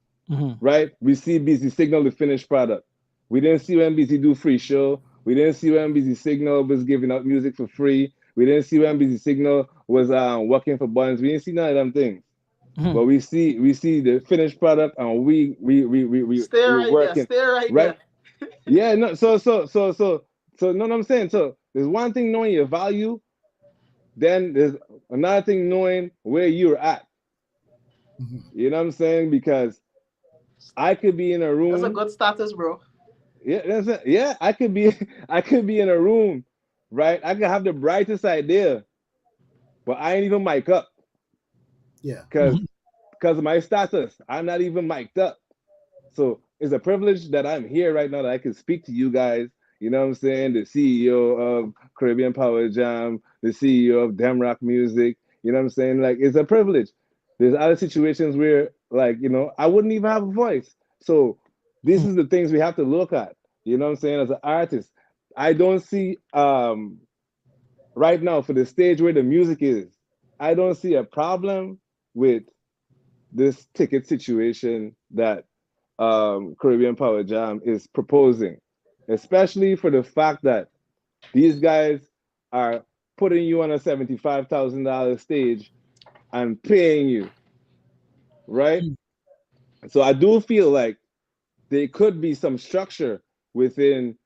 right? We see BC Signal the finished product. We didn't see when BC do free show. We didn't see when BC Signal was giving out music for free. We didn't see when BC Signal was working for buns. We didn't see none of them things. But we see the finished product, and Stay we're right there. working, Stay right right? there. Yeah, no, so no, I'm saying, so there's one thing knowing your value, then there's another thing knowing where you're at. You know what I'm saying? Because I could be in a That's a room. good status, bro. Yeah, that's it. Yeah, I could be I could be in a room, right? I could have the brightest idea, but I ain't even mic up. Yeah. Because of my status. I'm not even mic'd up. So it's a privilege that I'm here right now that I can speak to you guys. You know what I'm saying? The CEO of Caribbean Power Jam, the CEO of Demrock Music. You know what I'm saying? Like, it's a privilege. There's other situations where, like, you know, I wouldn't even have a voice. So this is the things we have to look at. You know what I'm saying? As an artist, I don't see right now for the stage where the music is, I don't see a problem with this ticket situation that Caribbean Power Jam is proposing, especially for the fact that these guys are putting you on a $75,000 stage and paying you, right? So I do feel like there could be some structure within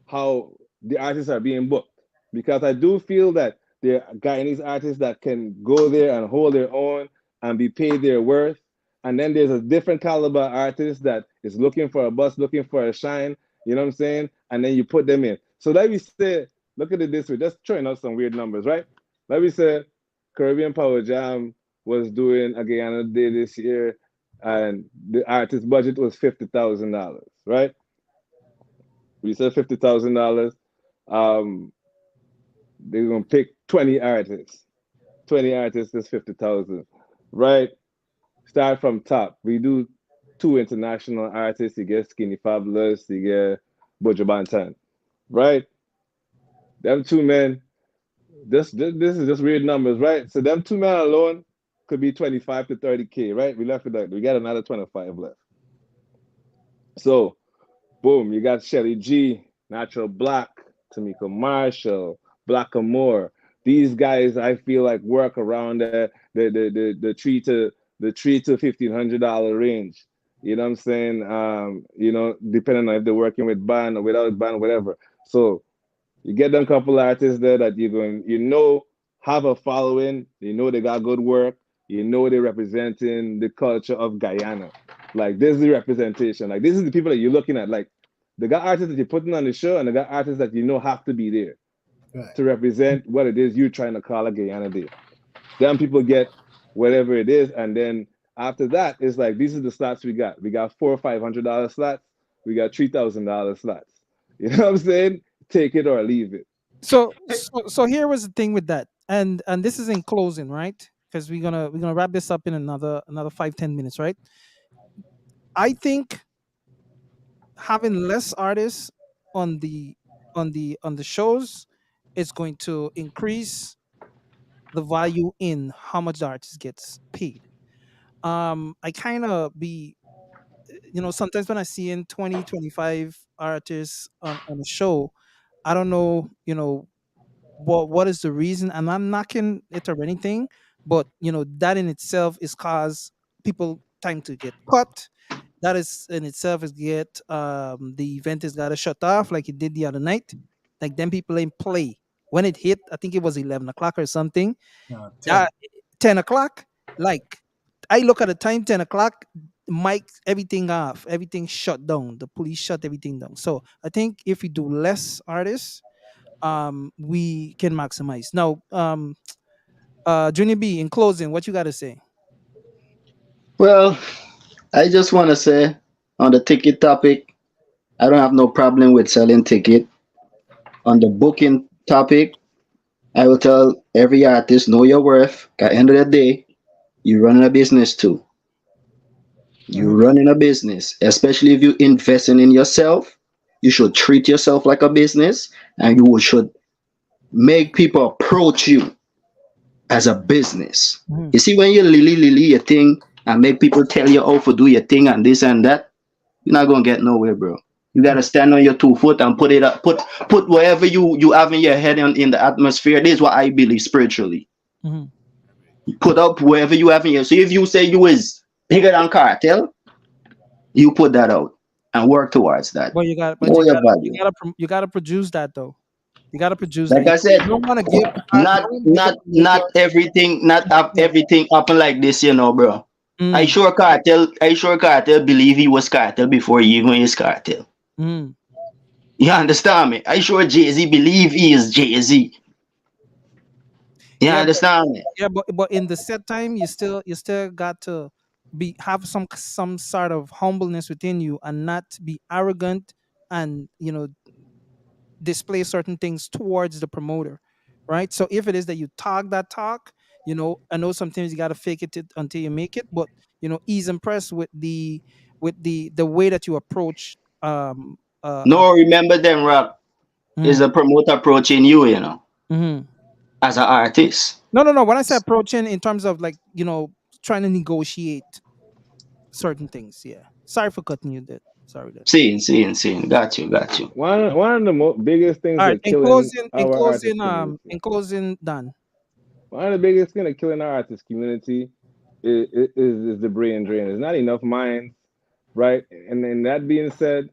how the artists are being booked, because I do feel that there are Guyanese artists that can go there and hold their own and be paid their worth. And then there's a different caliber artist that is looking for a bus, looking for a shine, you know what I'm saying? And then you put them in. So let me say, look at it this way, just throwing out some weird numbers, right? Let me say Caribbean Power Jam was doing a Guyana Day this year, and the artist budget was $50,000, right? We said $50,000. They're gonna pick 20 artists. 20 artists is 50,000, right? Start from top. We do 2 international artists. You get Skinny Fabulous, you get Buju Banton, right? Them 2 men. This is just weird numbers, right? So them 2 men alone could be 25 to 30K, right? We left with that. We got another 25 left. So boom, you got Shelly G, Natural Black, Tamika Marshall, Black Amore. These guys, I feel like, work around the $3,000 to $1,500 range. You know what I'm saying? You know, depending on if they're working with band or without band, whatever. So you get them couple artists there that you know, have a following. You know they got good work. You know they're representing the culture of Guyana. Like, this is the representation. Like, this is the people that you're looking at. Like, they got artists that you're putting on the show, and they got artists that you know have to be there to represent what it is you're trying to call a Guyana Day. Then people get whatever it is, and then after that, it's like, these are the slots we got. We got $400 or $500 slots. We got $3,000 slots. You know what I'm saying? Take it or leave it. So here was the thing with that, and this is in closing, right? Because we're gonna wrap this up in another 5-10 minutes, right? I think having less artists on the shows is going to increase the value in how much the artist gets paid. I kind of be, sometimes when I see in 20-25 artists on a show, I don't know, what is the reason, and I'm knocking it or anything, but that in itself is cause people time to get cut. That is in itself is get the event is gotta shut off like it did the other night. Like, them people ain't play when it hit. I think it was 11 o'clock or something. 10. 10 o'clock. Like, I look at the time, 10 o'clock. Mic everything off, everything shut down. The police shut everything down. So I think if we do less artists, we can maximize. Now, Junior B, in closing, what you got to say? Well, I just want to say on the ticket topic, I don't have no problem with selling ticket. On the booking topic, I will tell every artist know your worth. At the end of the day, you're running a business too. You're running a business, especially if you're investing in yourself. you should treat yourself like a business, and you should make people approach you as a business. You see, when you lily your thing and make people tell you how to do your thing and this and that, you're not gonna get nowhere, bro. You gotta stand on your 2 foot and put it up, put whatever you have in your head in the atmosphere. This is what I believe spiritually. Mhm. You put up wherever you have in your. So if you say you is bigger than cartel, you put that out and work towards that. Well, you got, but Know your value. you gotta produce that though. You gotta produce Like that. I said, You don't want to give. not everything, everything happen like this, you know, bro. I sure cartel believe he was cartel before he even is cartel. Mm. You understand me? I sure Jay-Z believe he is Jay-Z. You understand me? Yeah, but in the set time, you still got to have some sort of humbleness within you and not be arrogant and display certain things towards the promoter, right? So if it is that you talk that talk, I know sometimes you got to fake it until you make it, but he's impressed with the way that you approach. No, remember them, Rock. Is a promoter approaching you, Mhm. as an artist. No. When I say approaching in terms of like trying to negotiate certain things, yeah. Sorry for cutting you there. Sorry there. Seeing. Got you. One of the biggest things All right. that killing our artist community. In closing, done. One of the biggest things that killing our artist community is the brain drain. There's not enough minds, right? And then that being said,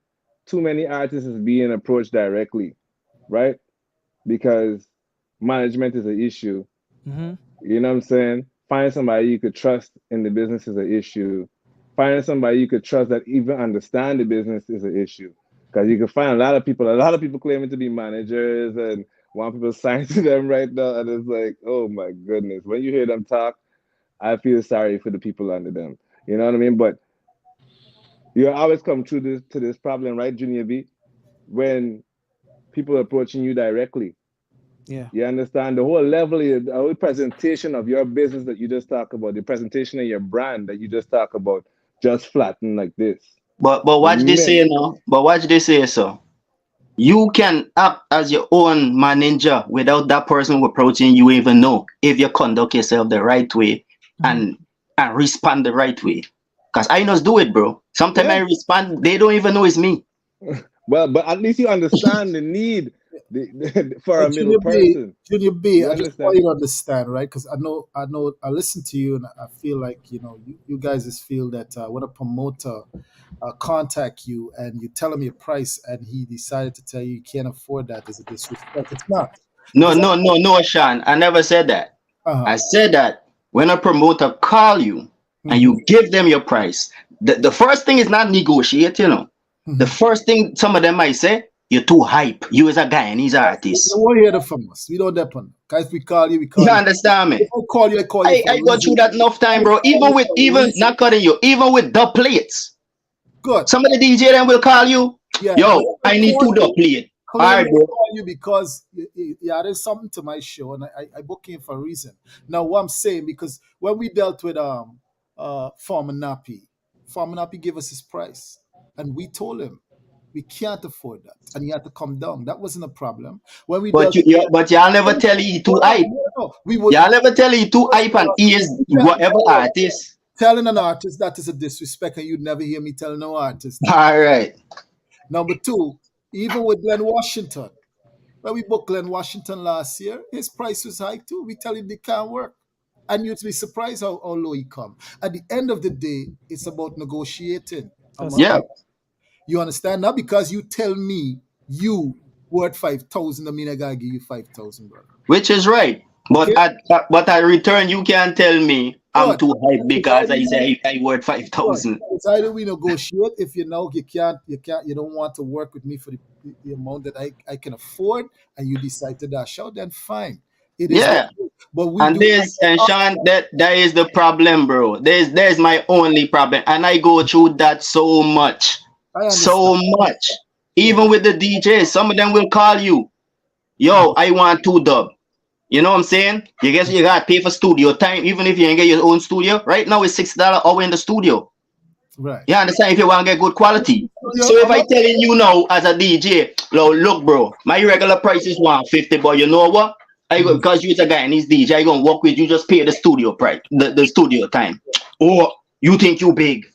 too many artists is being approached directly, right? Because management is an issue. Mm-hmm. You know what I'm saying? Finding somebody you could trust in the business is an issue. Finding somebody you could trust that even understand the business is an issue. Because you can find a lot of people claiming to be managers and want people to sign to them right now. And it's like, oh my goodness. When you hear them talk, I feel sorry for the people under them. You know what I mean? But you always come to this problem, right, Junior B? When people are approaching you directly. Yeah. You understand the whole level, the whole presentation of your business that you just talk about, the presentation of your brand that you just talk about, just flatten like this. But watch this here now. But watch this here, so you can act as your own manager without that person approaching you even know if you conduct yourself the right way and respond the right way. Because I know do it, bro. Sometimes I respond, they don't even know it's me. Well, but at least you understand the need for a middle person. Junior B, I just want you to understand, right? Because I listen to you, and I feel like you guys just feel that when a promoter contact you and you tell him your price, and he decided to tell you can't afford that, is a disrespect. It's not. No, Sean. I never said that. I said that when a promoter call you and you give them your price, the first thing is not negotiate, The first thing some of them might say, you're too hype. You as a guy and he's an artist. You won't hear that from us. We don't depend. Guys, we call you. You understand me? If I call you. I go through that enough time, bro. Even not cutting you, even with dub plates. Good. Some of the DJ then will call you. Yeah, yo, I need 2 dub plate. All right, bro. Call you because you added something to my show, and I booked him for a reason. Now, what I'm saying, because when we dealt with Farmer Nappy gave us his price, and we told him we can't afford that, and he had to come down. That wasn't a problem. When we but y'all never tell he too hype. Y'all never tell he too hype and he is whatever artist. Telling an artist that is a disrespect, and you'd never hear me tell no artist. All right. Number 2, even with Glenn Washington, when we booked Glenn Washington last year, his price was high too. We tell him they can't work. And you'd be surprised how low he come. At the end of the day, it's about negotiating. Yeah. You understand? Not because you tell me you worth 5,000, I mean I gotta give you 5,000, bro. Which is right. But I return, you can't tell me I'm too hype because I say I worth 5,000. It's either we negotiate if you don't want to work with me for the amount that I can afford, and you decide to dash out, then fine. It is. But Sean, that is the problem, bro. There's my only problem, and I go through that so much. Even with the DJs, some of them will call you, yo, I want 2 dub. You know what I'm saying? You guess you gotta pay for studio time, even if you ain't get your own studio. Right now it's $6 hour in the studio. Right. You understand? If you want to get good quality, So if I telling you now as a DJ, look, bro, my regular price is 150, but you know what? Because you're a guy and he's DJ, I gonna work with you. Just pay the studio price, the studio time. Or you think you big?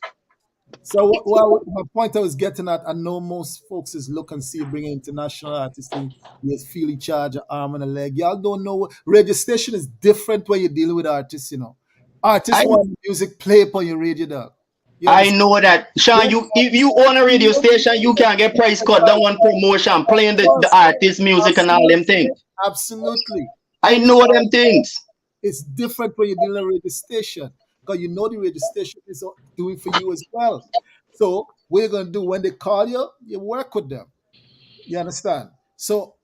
So, well, my point I was getting at, I know most folks is look and see bringing international artists in. You feel each charge an arm and a leg. Y'all don't know. Radio station is different when you're dealing with artists, you know. Artists want music play upon your radio, dog. I know that, Sean. If you own a radio station, you can get price cut down on promotion, playing the artist music and all them things. Absolutely. I know them things. It's different when you're dealing with a radio station because you know the radio station is doing for you as well. So what you're gonna do when they call you, you work with them. You understand? So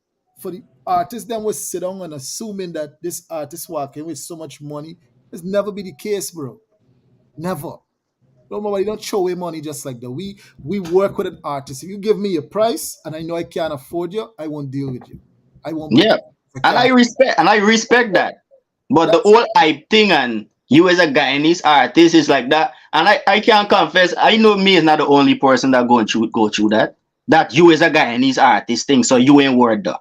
for the artists, then we sit down and assuming that this artist walking with so much money, it's never be the case, bro. Never. Nobody don't throw away money just like that. We work with an artist. If you give me a price and I know I can't afford you, I won't deal with you. I won't. Yeah, and I respect that. But the whole hype thing and you as a Guyanese artist is like that. And I can't confess, I know me is not the only person that go through that. That you as a Guyanese artist thing, so you ain't worried though.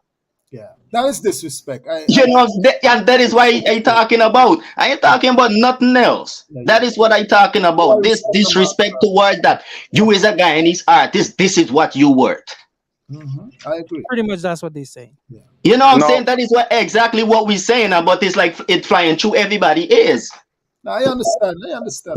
Yeah, that is disrespect. And that is why I talking about. I ain't talking about nothing else. That is what I talking about. This disrespect towards that. You as a Guyanese artist, this is what you worth. I agree. Pretty much that's what they say. Yeah. You know what I'm saying? That is exactly what we're saying, but it's like it's flying through everybody ears. No, I understand.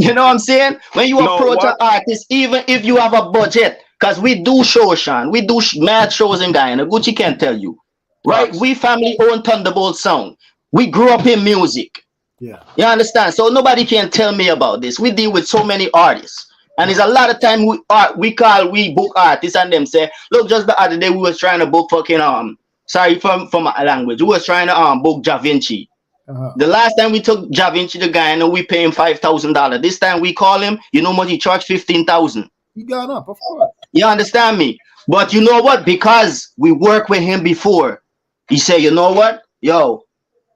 You know what I'm saying? When you approach an artist, even if you have a budget, because we do shows, Sean, we do mad shows in Guyana. Gucci can tell you. Right? We family own Thunderbolt Sound. We grew up in music. Yeah. You understand? So nobody can tell me about this. We deal with so many artists. And there's a lot of time we book artists and them say, look, just the other day we was trying to book fucking sorry from my language. We was trying to book Da Vinci. The last time we took Da Vinci to Guyana, we pay him $5,000. This time we call him, you know what he charged? $15,000. He got up, of course. You understand me? But you know what? Because we worked with him before, he said, you know what? Yo,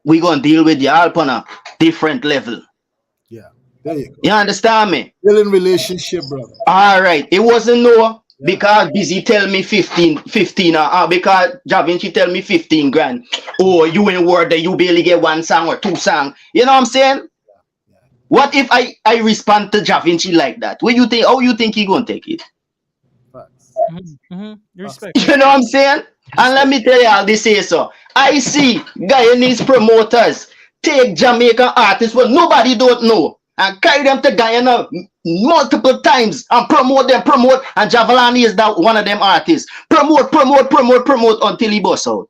we gonna deal with y'all on a different level. Yeah. There you go. You understand me? Still in relationship, brother. All right. It wasn't no because Busy tell me 15 because Da Vinci tell me 15 grand. Oh, you ain't word that you barely get one song or two songs. You know what I'm saying? Yeah. What if I respond to Da Vinci like that? What you think? How you think he gonna take it? Respect. You know what I'm saying? And let me tell you all this here, so I see Guyanese promoters take Jamaican artists what nobody don't know and carry them to Guyana multiple times and promote, and Javalani is that one of them artists. Promote until he busts out.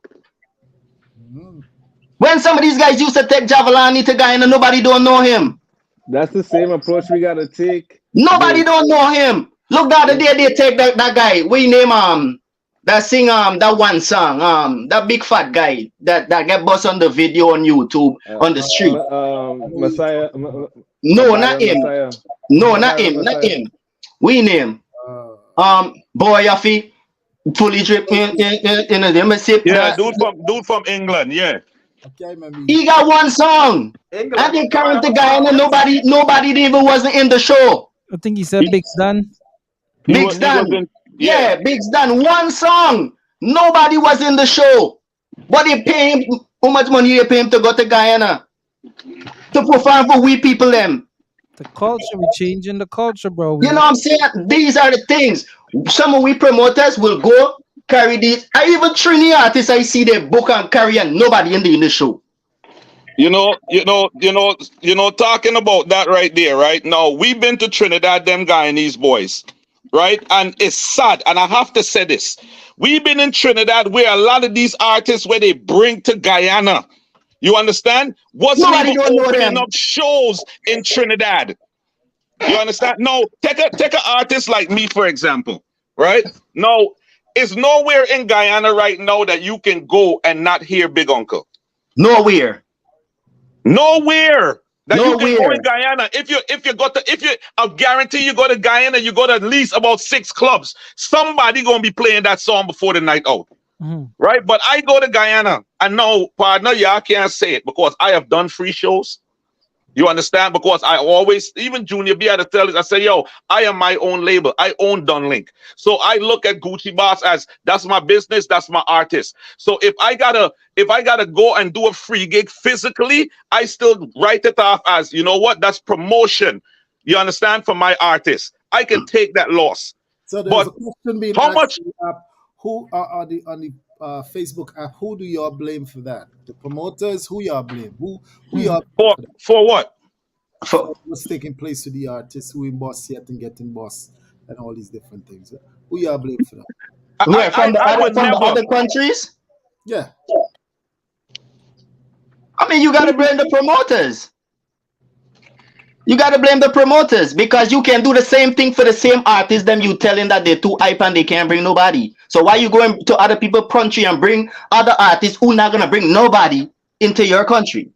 When some of these guys used to take Javalani to Guyana, nobody don't know him. That's the same approach we gotta take. Nobody don't know him. Look, the other day they take that guy. We name that sing that one song that big fat guy that get bust on the video on YouTube on the street. Messiah. No, not him. Messiah. No, not him. We name boy Yafi fully drip in the yeah, dude from England, yeah. Okay, he got one song. England. I think current the guy and nobody even wasn't in the show. I think he said Big Stan. Big Stan. Yeah, Big Stan. One song. Nobody was in the show. But they pay him. How much money they pay him to go to Guyana? To perform for we people them. The culture, we changing the culture, bro. You know what I'm saying? These are the things. Some of we promoters will go carry these. I even Trini artists I see they book and carry and nobody in the show. You know, talking about that right there, right? Now, we've been to Trinidad, them Guyanese boys, right? And it's sad, and I have to say this. We've been in Trinidad where a lot of these artists where they bring to Guyana, you understand? Wasn't Nobody even opening up shows in Trinidad. You understand? No, take an artist like me, for example, right? No, it's nowhere in Guyana right now that you can go and not hear Big Uncle. Nowhere that you can go in Guyana. I guarantee you go to Guyana, you go to at least about 6 clubs. Somebody gonna be playing that song before the night out. Right? But I go to Guyana. I know, partner, y'all can't say it because I have done free shows. You understand? Because I always, even Junior B, I had to tell it, I say, yo, I am my own label. I own Dunlink. So I look at Gucci Boss as that's my business, that's my artist. So if I gotta go and do a free gig physically, I still write it off as, you know what, that's promotion. You understand? For my artist. I can take that loss. So there's a But question being how asked much? on the app. Who are on the Facebook app? Who do y'all blame for that? The promoters? Who y'all blame? Who y'all blame for that? For what? For what's taking place to the artists who in boss yet and getting boss and all these different things. Who y'all blame for that? From I would the never. other countries? Yeah. I mean, you got to blame the promoters. You got to blame the promoters because you can do the same thing for the same artists. Them you telling that they're too hype and they can't bring nobody. So why you going to other people's country and bring other artists who not gonna bring nobody into your country?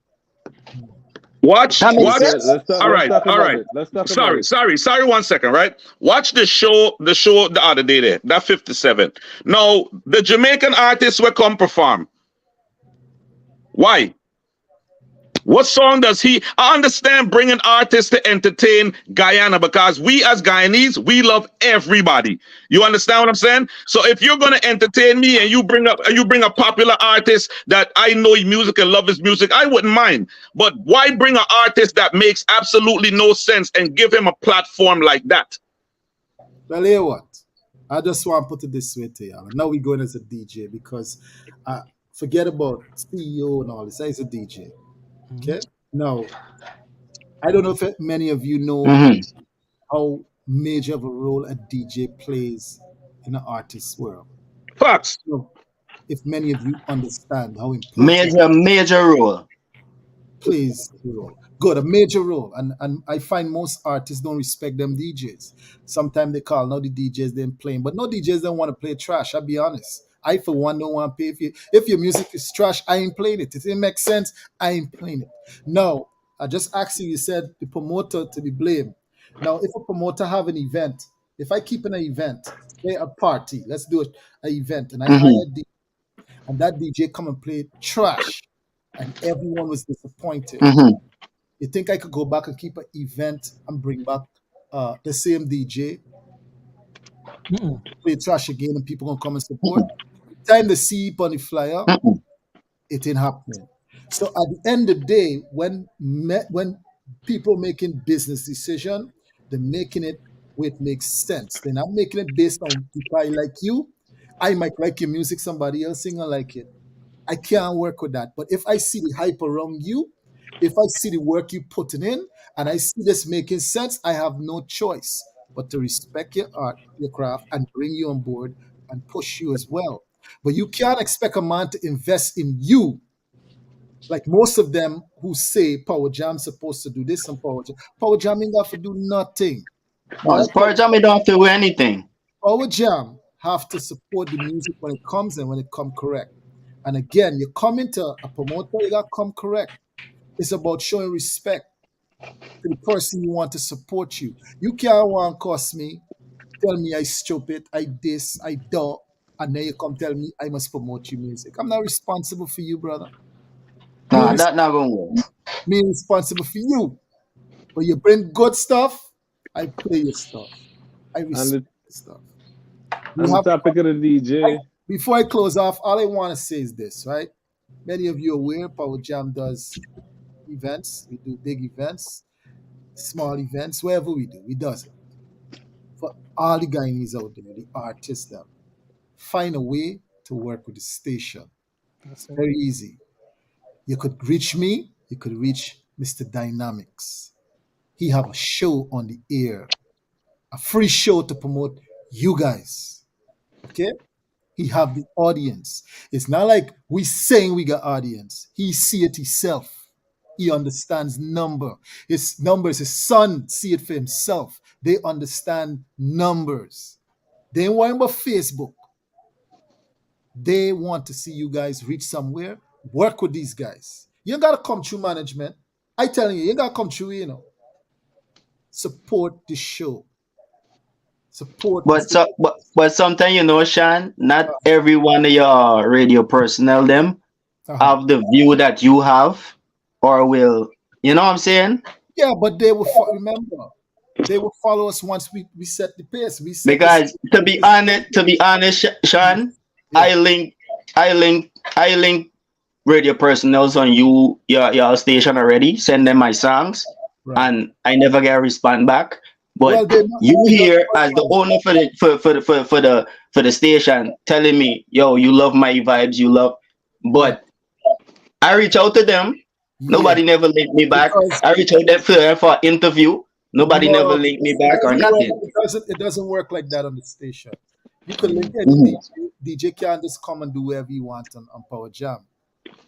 Watch. Let's talk about it. Let's talk about it. Sorry. 1 second, right? Watch the show the other day there. That 57. Now the Jamaican artists will come perform. Why? What song does he? I understand bringing artists to entertain Guyana because we as Guyanese, we love everybody. You understand what I'm saying? So if you're gonna entertain me and you bring a popular artist that I know his music and love his music, I wouldn't mind. But why bring an artist that makes absolutely no sense and give him a platform like that? Well, hear what? I just want to put it this way to y'all. Now we're going as a DJ because forget about CEO and all this. He's a DJ. Okay. Now, I don't know if many of you know how major of a role a DJ plays in an artist's world. Facts. So, if many of you understand how important major role plays a role. Good, a major role. And I find most artists don't respect them DJs. Sometimes they call now the DJs them playing, but no DJs don't want to play trash. I'll be honest. I for one don't want to pay if your music is trash, I ain't playing it. If it makes sense, I ain't playing it. Now, I just asked you said the promoter to be blamed. Now, if a promoter have an event, if I keep an event, say a party, let's do an event, and I hire a DJ, and that DJ come and play trash, and everyone was disappointed. You think I could go back and keep an event and bring back the same DJ, play trash again, and people gonna come and support? Time they see it on the flyer, it ain't happening. So at the end of the day, when people making business decision, they're making it where it makes sense. They're not making it based on if I like you. I might like your music, somebody else ain't gonna like it. I can't work with that. But if I see the hype around you, if I see the work you putting in, and I see this making sense, I have no choice but to respect your art, your craft, and bring you on board and push you as well. But you can't expect a man to invest in you. Like most of them who say Power Jam's supposed to do this and Power Jam ain't got to do nothing. Power Jam don't have to do anything. Power Jam have to support the music when it comes and when it come correct. And again, you come into a promoter, you got to come correct. It's about showing respect to the person you want to support you. You can't want to cost me, tell me I stupid, I this, I do, and then you come tell me I must promote your music. I'm not responsible for you, brother. Nah, that not gonna work. Me responsible for you. But you bring good stuff, I play your stuff. I respect your stuff. On the topic of the DJ. Before I close off, all I want to say is this, right? Many of you are aware Power Jam does events. We do big events, small events, wherever we do, we does it. For all the Guyanese out there, the artists, them, find a way to work with the station. It's very easy. You could reach me, you could reach Mr. Dynamics. He have a show on the air, a free show to promote you guys. Okay? He have the audience. It's not like we saying we got audience. He see it himself. He understands number. His numbers, his son see it for himself. They understand numbers. They ain't worrying about Facebook. They want to see you guys reach somewhere. Work with these guys. You ain't got to come through management. I telling you, you ain't got to come through, Support the show. Support. But sometimes, Sean, not every one of your radio personnel them have the view that you have or will You know what I'm saying? Yeah, but they will remember. They will follow us once we set the pace. We set this. Because to be honest, Sean, Yeah. I link, I link radio personnel on your station already. Send them my songs, Right. and I never get a response back. Well, But they're not, you they're here not as the owner for the station telling me, yo, you love my vibes, you love. But I reach out to them. Nobody Yeah. never linked me back. Because I reach out them for interview. Nobody never no, linked me it back or doesn't work. nothing. It doesn't work like that on the station. You can link any Mhm. DJ can't just come and do whatever you want on Power Jam.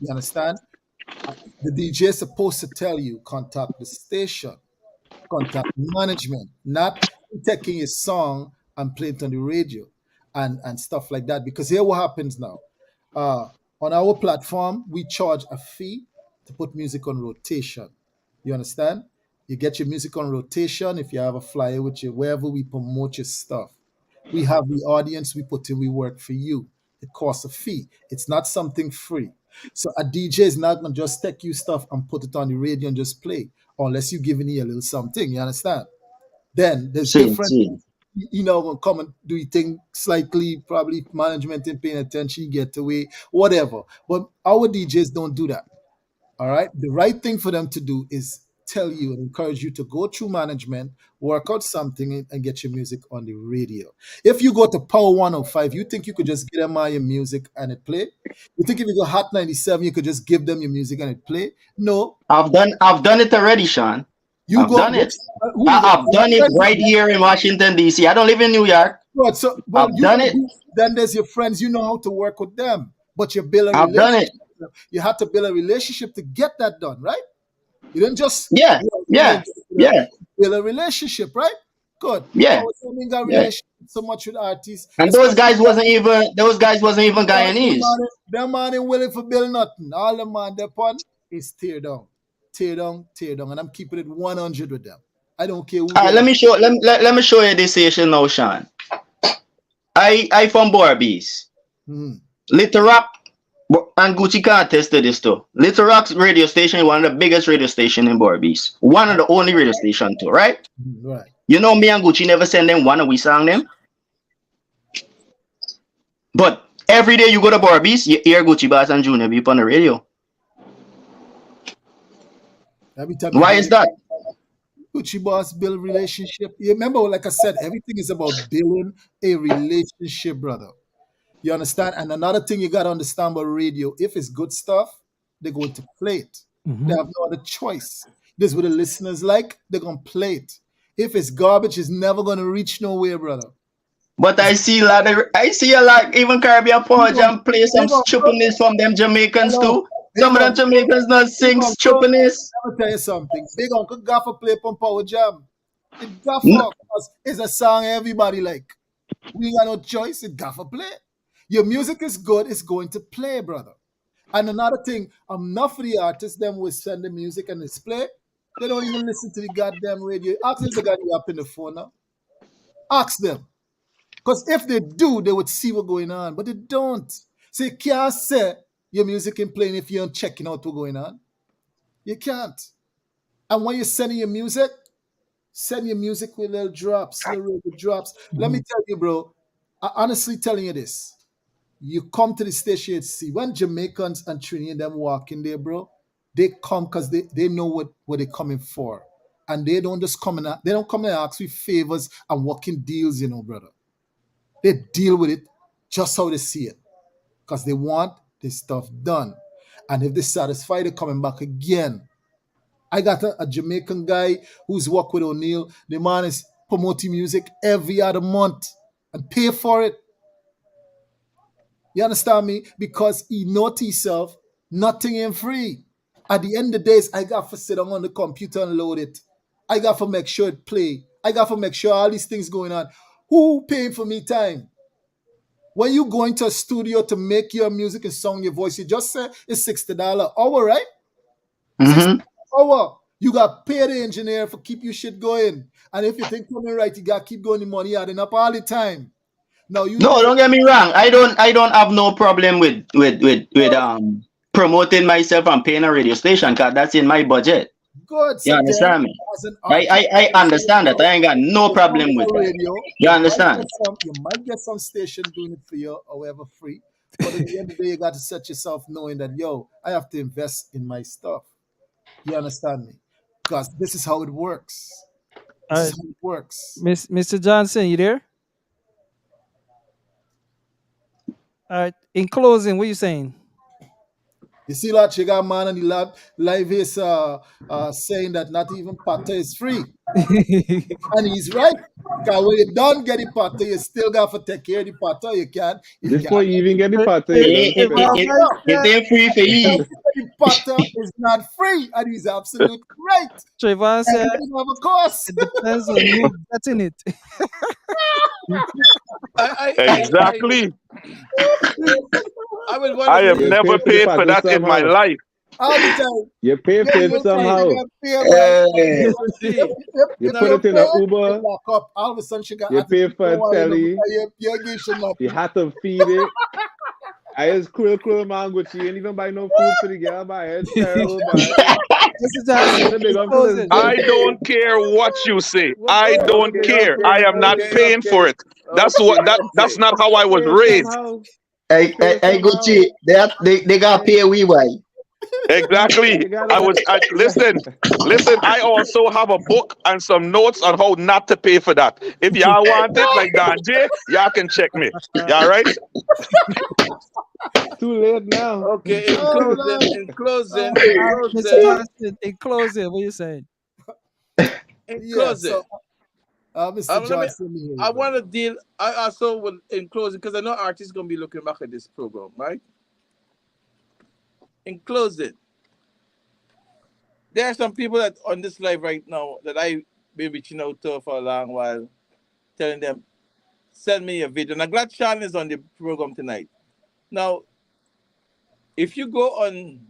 You understand? The DJ is supposed to tell you contact the station, contact management, not taking a song and play it on the radio and stuff like that. Because here what happens now. On our platform, we charge a fee to put music on rotation. You understand? You get your music on rotation if you have a flyer with you, wherever we promote your stuff. We have the audience we put in, we work for you. It costs a fee. It's not something free. So a DJ is not gonna just take you stuff and put it on the radio and just play, unless you're giving you a little something. You understand? Then there's different, See. gonna come and do your thing slightly, probably management ain't paying attention, get away, whatever. But our DJs don't do that. All right. The right thing for them to do is tell you and encourage you to go through management, work out something, and get your music on the radio. If you go to Power 105, you think you could just give them all your music and it play? You think if you go Hot 97, you could just give them your music and it play? No. I've done it already, Sean. You I've go. done it. Who you I've done it right here in Washington, D.C. I don't live in New York. Right, so, well, I've done it. Then there's your friends. You know how to work with them, but you build a I've done relationship. it. You have to build a relationship to get that done, right? You didn't just Yeah, yeah, yeah, build a relationship, right? Good. yeah, Our swimming got yeah. relationship so much with artists. And those guys wasn't even Guyanese. Them man ain't willing for build nothing. All the man they pon is tear down, tear down, tear down, and I'm keeping it 100 with them. I don't care who. All right, let me show you this station now, Sean. I from Barbies. Little Rock and Gucci can attest to this too. Little Rock's radio station is one of the biggest radio station in Barbies. One of the only radio station too, right? Right. You know me and Gucci never send them one and we sang them. But every day you go to Barbies, you hear Gucci Bass and Junior be on the radio. Why is that? Gucci Boss build relationship. You remember, like I said, everything is about building a relationship, brother. You understand? And another thing you gotta understand about radio, if it's good stuff, they're going to play it. They have no other choice. This is what the listeners like, they're gonna play it. If it's garbage, it's never gonna reach nowhere, brother. But I see a lot, even Caribbean Power Jam play some stupidness from them Jamaicans too. Some of them Jamaicans not sing stupidness. Let me tell you something. Big Uncle Gaffer play on Power Jam. It Gaffer is a song everybody like. We ain't got no choice. It Gaffer play. Your music is good. It's going to play, brother. And another thing, enough of the artists them will send the music and it's play. They don't even listen to the goddamn radio. Ask them if they got you up in the phone now. Ask them. Because if they do, they would see what's going on. But they don't. So you can't say your music ain't playing if you're checking out what's going on. You can't. And when you're sending your music, send your music with little drops, little radio drops. Let me tell you, bro, I honestly telling you this. You come to the station, you see, when Jamaicans and Trini and them walk in there, bro, they come because they know what they're coming for. And they don't just come and they don't come and ask for favors and working deals, you know, brother. They deal with it just how they see it. Because they want this stuff done. And if they're satisfied, they're coming back again. I got a Jamaican guy who's worked with O'Neill. The man is promoting music every other month and pay for it. You understand me? Because he know to himself, nothing ain't free. At the end of the days, I got to sit down on the computer and load it. I got to make sure it play. I got to make sure all these things going on. Who paying for me time? When you go into a studio to make your music and song, your voice, you just say it's $60 hour, right? $60 hour. You got to pay the engineer for keep your shit going. And if you think coming right, you got to keep going the money adding up all the time. Now you don't get me wrong. I don't have no problem with promoting myself and paying a radio station because that's in my budget. Good. You So then, understand me? as an artist, I understand that. I ain't got no you come problem on with that. radio, You get understand? some, you might get some station doing it for you, however free. But at the end of the day, you got to set yourself knowing that, yo, I have to invest in my stuff. You understand me? Because this is how it works. All This is right, how it works. Mr. Johnson, you there? All right. In closing, what you saying? You see, like Chiga man and the live is saying that not even pata is free. And he's right. Because when you don't get the pata, you still got to take care of the pata. You Before can't you even get the pata, you don't It, spend it, it. it, it ain't free for because you. the pata is not free. And he's absolutely right. Trayvon said Everything have a cost. it depends on who getting it. Exactly. I would want I to have see. You pay never for the paid for pata that in my somehow. life. All the time. You pay for it You think somehow. you pay, but Hey. See, You if put you it in pay, a it Uber. lock up. All of a sudden, she got You pay attitude. for Don't a worry, no, telly. because you give she You nothing. have to feed it. I just cruel mango. She ain't even buy no food for the girl. Buy it's terrible. Buy. Mr. Johnson, So big in up to this closing. I bitch. don't care what you say. I So don't big up care. to I this am not bitch. paying for it. That's that's not how I You was pay raised. somehow. You pay I somehow. Gucci. They got pay we why. Exactly. You gotta. You got. Listen, I also have a book and some notes on how not to pay for that. If y'all want it, like Don J, y'all can check me. Y'all right? Too late now. Okay, Oh, Lord. in Mr. closing, Johnson, in closing, what you saying? in Yeah, closing. so Mr. Let me. Johnson here, I brother. want to deal. I also will in closing because I know artists gonna be looking back at this program, right? In closing, there are some people that on this live right now that I been reaching out to for a long while, telling them send me a video. And I'm glad Sean is on the program tonight. Now, if you go on,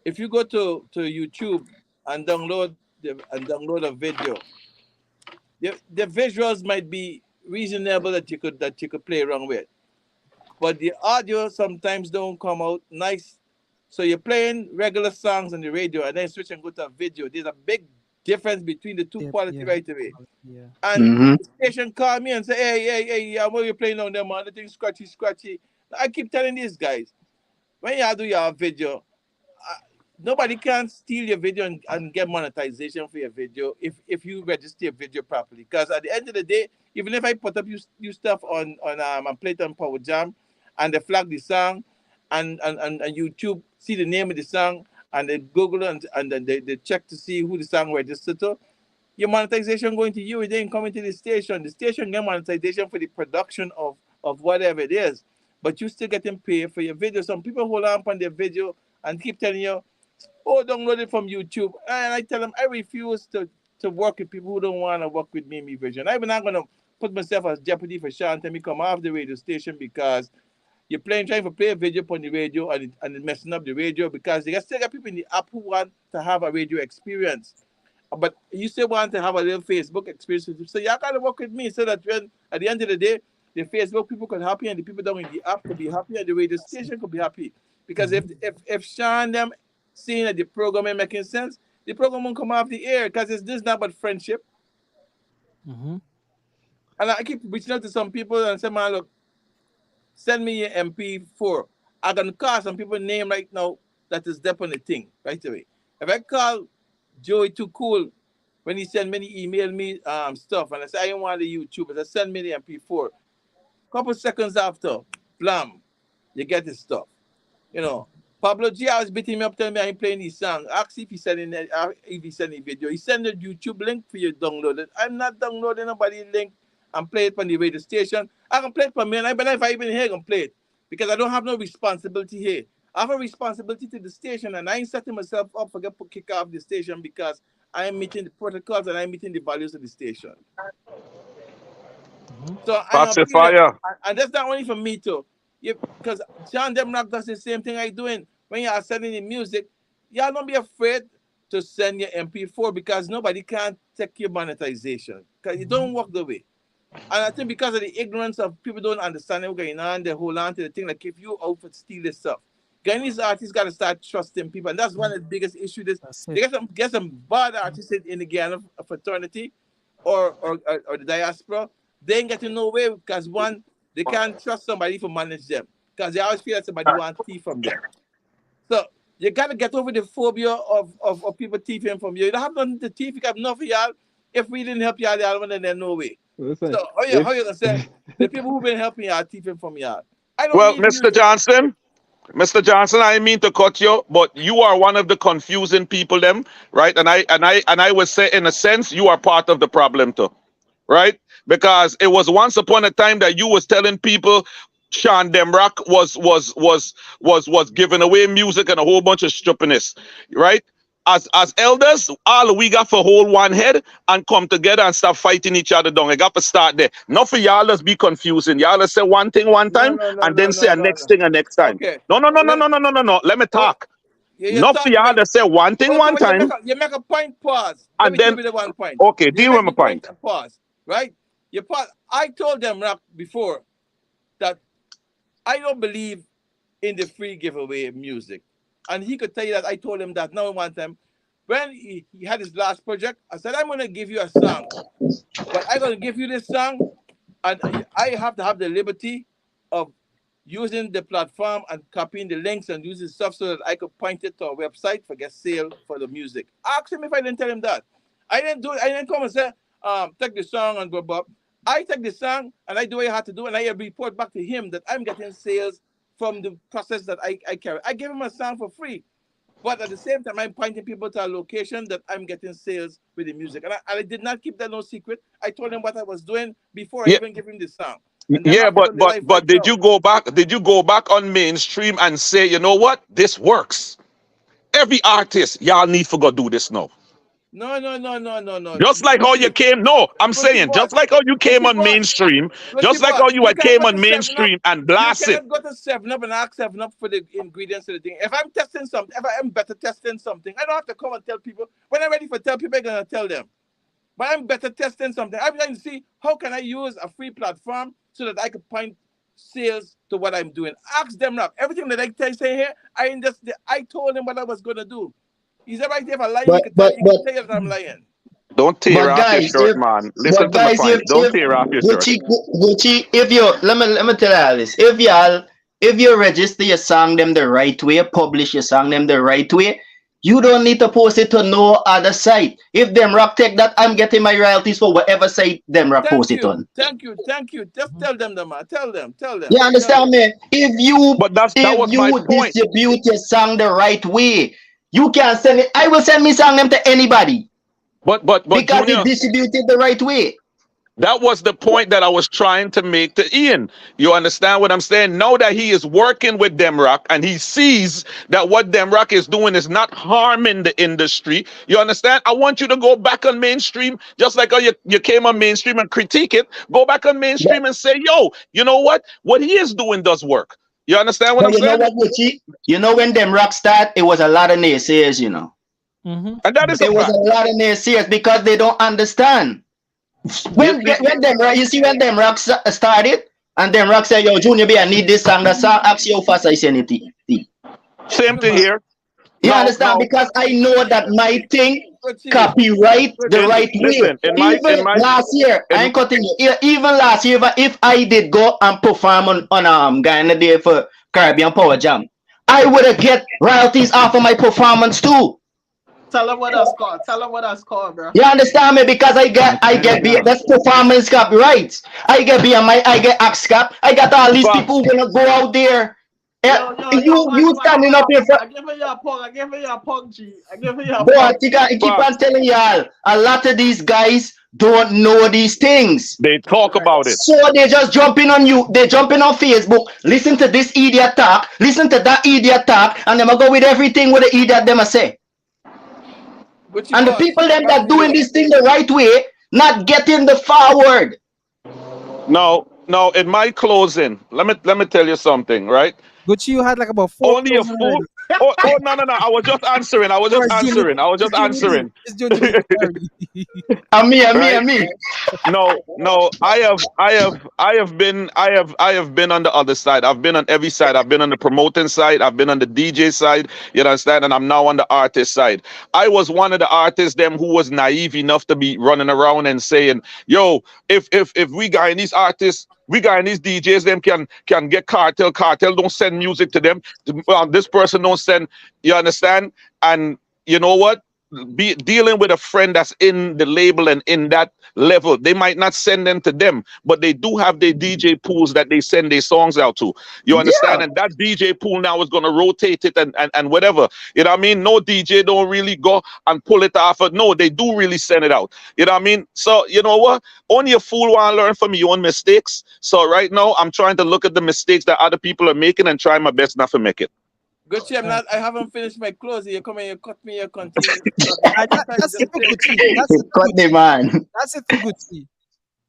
if you go to YouTube and download a video, the visuals might be reasonable that you could play around with, but the audio sometimes don't come out nice. So you're playing regular songs on the radio and then switch and go to a video. There's a big difference between the two Yeah, quality yeah, right away. yeah. And Mm-hmm. the station called me and say, hey, yeah, what you playing on them, man? The thing scratchy. I keep telling these guys, when you do your video, nobody can steal your video and get monetization for your video if you register your video properly. Because at the end of the day, even if I put up you stuff on and play it on Power Jam and they flag the song and YouTube see the name of the song and they Google and then they check to see who the song registered to, your monetization going to you, it ain't coming to the station. The station get monetization for the production of whatever it is. But you still getting paid for your video. Some people hold on upon their video and keep telling you, oh, download it from YouTube. And I tell them I refuse to work with people who don't want to work with me vision. I'm not gonna put myself as jeopardy for Sean tell me come off the radio station because you're trying to play a video upon the radio and it messing up the radio because they still got people in the app who want to have a radio experience. But you still want to have a little Facebook experience. So y'all gotta work with me so that when at the end of the day, the Facebook people could happy and the people down in the app could be happy and the radio station could be happy. Because if Sean them seeing that the program ain't making sense, the program won't come off the air because it's this not but friendship. Mm-hmm. And I keep reaching out to some people and say, man, look, send me your MP4. I'm gonna call some people name right now that is up on the thing right away. If I call Joey Too Cool when he send me, he email me stuff and I say I don't want the YouTube, but I send me the MP4. Couple seconds after, blam, you get this stuff. You know, Pablo G I was beating me up telling me I ain't playing his song. Ask if he sending if he sending video. He send the YouTube link for you to download it. I'm not downloading nobody link and play it from the radio station. I can play it from me and I believe if I even here I can play it. Because I don't have no responsibility here. I have a responsibility to the station and I ain't setting myself up for get kick off the station because I am meeting the protocols and I'm meeting the values of the station. Mm-hmm. So I'm appealing, Pacifier. and that's not only for me too. Because John Demrock does the same thing I doing. When you are sending the music, y'all don't be afraid to send your MP4 because nobody can take your monetization. Because it don't work the way. And I think because of the ignorance of people don't understand what's going on, they hold on to the thing like if you out for steal this stuff. Guyanese artists got to start trusting people, and that's one of the biggest issues. They get some bad artists in the Guyana fraternity or the diaspora. They ain't getting nowhere because one, they can't trust somebody to manage them because they always feel that somebody wants tea from them. So you gotta get over the phobia of people thieving from you. You don't have nothing to thief. You got enough of y'all. If we didn't help y'all, y'all wouldn't, then no way. Listen, So how you gonna say the people who've been helping y'all thieving from y'all? I don't Well, need Mr. Johnson, Mr. Johnson, I didn't mean to cut you, but you are one of the confusing people, them, right? And I would say, in a sense, you are part of the problem too, right? Because it was once upon a time that you was telling people Sean Demrock was giving away music and a whole bunch of stupidness, right? As elders, all we got for hold one head and come together and stop fighting each other down. I got to start there. Not for y'all just be confusing. Y'all just say one thing one time and then say a next thing a next time. Okay. No. Let me talk. You Not for talk, y'all just say one thing one time you make a point, pause. Let and me deal then with the one point. okay, You deal make with my the point point. and pause, right? You pause. I told them Rock before that I don't believe in the free giveaway music. And he could tell you that I told him that now one time. When he had his last project, I said, I'm going to give you a song. But I'm going to give you this song, and I have to have the liberty of using the platform and copying the links and using stuff so that I could point it to a website for get sale for the music. Ask him if I didn't tell him that. I didn't do it. I didn't come and say, take the song and go up. I take the song and I do what I had to do, and I report back to him that I'm getting sales from the process that I carry. I give him a song for free. But at the same time, I'm pointing people to a location that I'm getting sales with the music. And I did not keep that no secret. I told him what I was doing before I Yeah. even gave him the song. And them Yeah, have it but on the but live but right did now. you go back? Did you go back on mainstream and say, you know what, this works? Every artist, y'all need to go do this now. No. Just like how you came. No, I'm saying just like how you came on mainstream, just like how you You had can't came go on to 7 Up. mainstream and You blast it. cannot go to 7 Up and ask 7 Up for the ingredients of the thing. If I'm testing something, if I am better testing something, I don't have to come and tell people. When I'm ready for tell people, I'm gonna tell them. But I'm better testing something. I'm trying to see how can I use a free platform so that I can point sales to what I'm doing. Ask them up. Everything that I say here, I told him what I was gonna do. He's right there. If I lie, he But can tell but you but that I'm lying. Don't tear but off your guys, shirt, man. Listen but to my guys, point. Don't tear off your shirt. Gucci, if you let me tell y'all this. If you register your song them the right way, publish your song them the right way, you don't need to post it to no other site. If them rock take that, I'm getting my royalties for whatever site them rock post it on. Thank you. Just tell them, man. Tell them. You understand me? If But that was my you point. distribute your song the right way, you can send it. I will send me song them to anybody But because Junior, it distributed the right way. that was the point that I was trying to make to Ian. You understand what I'm saying? Now that he is working with Demrock and he sees that what Demrock is doing is not harming the industry. You understand? I want you to go back on mainstream, just like how you came on mainstream and critique it. Go back on mainstream and say, yo, you know what? What he is doing does work. You understand what But I'm you know saying? what, Richie? You know when them rock start, it was a lot of naysayers, you know. And that is a It was fact. a lot of naysayers because they don't understand. When them rock, you see when them rock started, and them rock say, yo, Junior B, I need this song. The song ask you how fast I send it. Same thing here. You Now, understand? Because I know that my thing copyright the and right way. listen, Even last year, I ain't cutting you. Even last year, if I did go and perform on Guyana Day for Caribbean Power Jam, I would have get royalties off of my performance too. Tell them what that's called. Tell them what that's called, bro. You understand me? Because I get that's performance copyrights. I get BMI, I get AXCAP. I got all these people who gonna go out there. You standing up here for. I give you a pug. I give you a pug, G. I give you a But pug. I keep on telling y'all, a lot of these guys don't know these things. They talk about it. So they just jumping on you. They jumping on Facebook. Listen to this idiot talk. Listen to that idiot talk, and them go with everything what the idiot them a say. And the people them that doing this thing the right way, not getting the forward. No. In my closing, let me tell you something, right? Gucci, you had like about Only a 4,000 fool. already. Oh, no, no, no. I was just answering. I was just Or it's Junior, answering. I was it's just Junior B. answering. It's Junior B. Sorry. And me, Right? me. No, no. I have been on the other side. I've been on every side. I've been on the promoting side. I've been on the DJ side. You understand? And I'm now on the artist side. I was one of the artists them who was naive enough to be running around and saying, "Yo, if we Guyanese artists." We Guyanese DJs them can get cartel. Cartel don't send music to them. This person don't send. You understand? And you know what? Be dealing with a friend that's in the label and in that level. They might not send them to them, but they do have their DJ pools that they send their songs out to. You understand? Yeah. And that DJ pool now is gonna rotate it and whatever. You know what I mean? No DJ don't really go and pull it off. No, they do really send it out. You know what I mean? So you know what? Only a fool want to learn from your own mistakes. So right now I'm trying to look at the mistakes that other people are making and try my best not to make it. Gucci, I haven't finished my clothes. You come and you cut me, you continue. That's it for Gucci. That's it for Cut the Gucci. man. That's it for Gucci.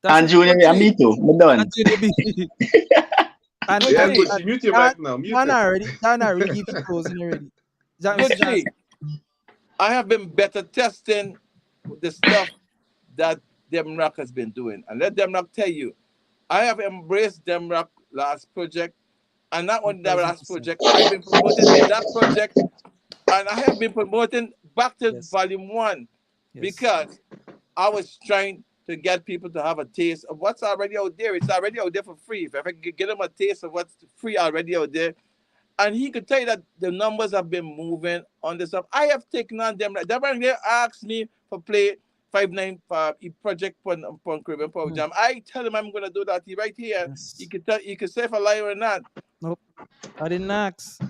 And Junior, yeah, me too. I'm done. And Junior B. And Yeah, and, Gucci, and mute your mic now. Mute Dan it. already give you closing already. Mr. Gucci, Johnson. I have been better testing the stuff that Dem Rock has been doing. And let Dem Rock tell you, I have embraced Dem Rock last project. And not only that last project, I've been promoting that project. And I have been promoting back to volume 1 because I was trying to get people to have a taste of what's already out there. It's already out there for free. If I could get them a taste of what's free already out there, and he could tell you that the numbers have been moving on this stuff. I have taken on them. They asked me for play 5-9 project on Caribbean Power Jam. I tell him I'm gonna do that. He right here. He could say if I lie or not. Nope. I didn't ask.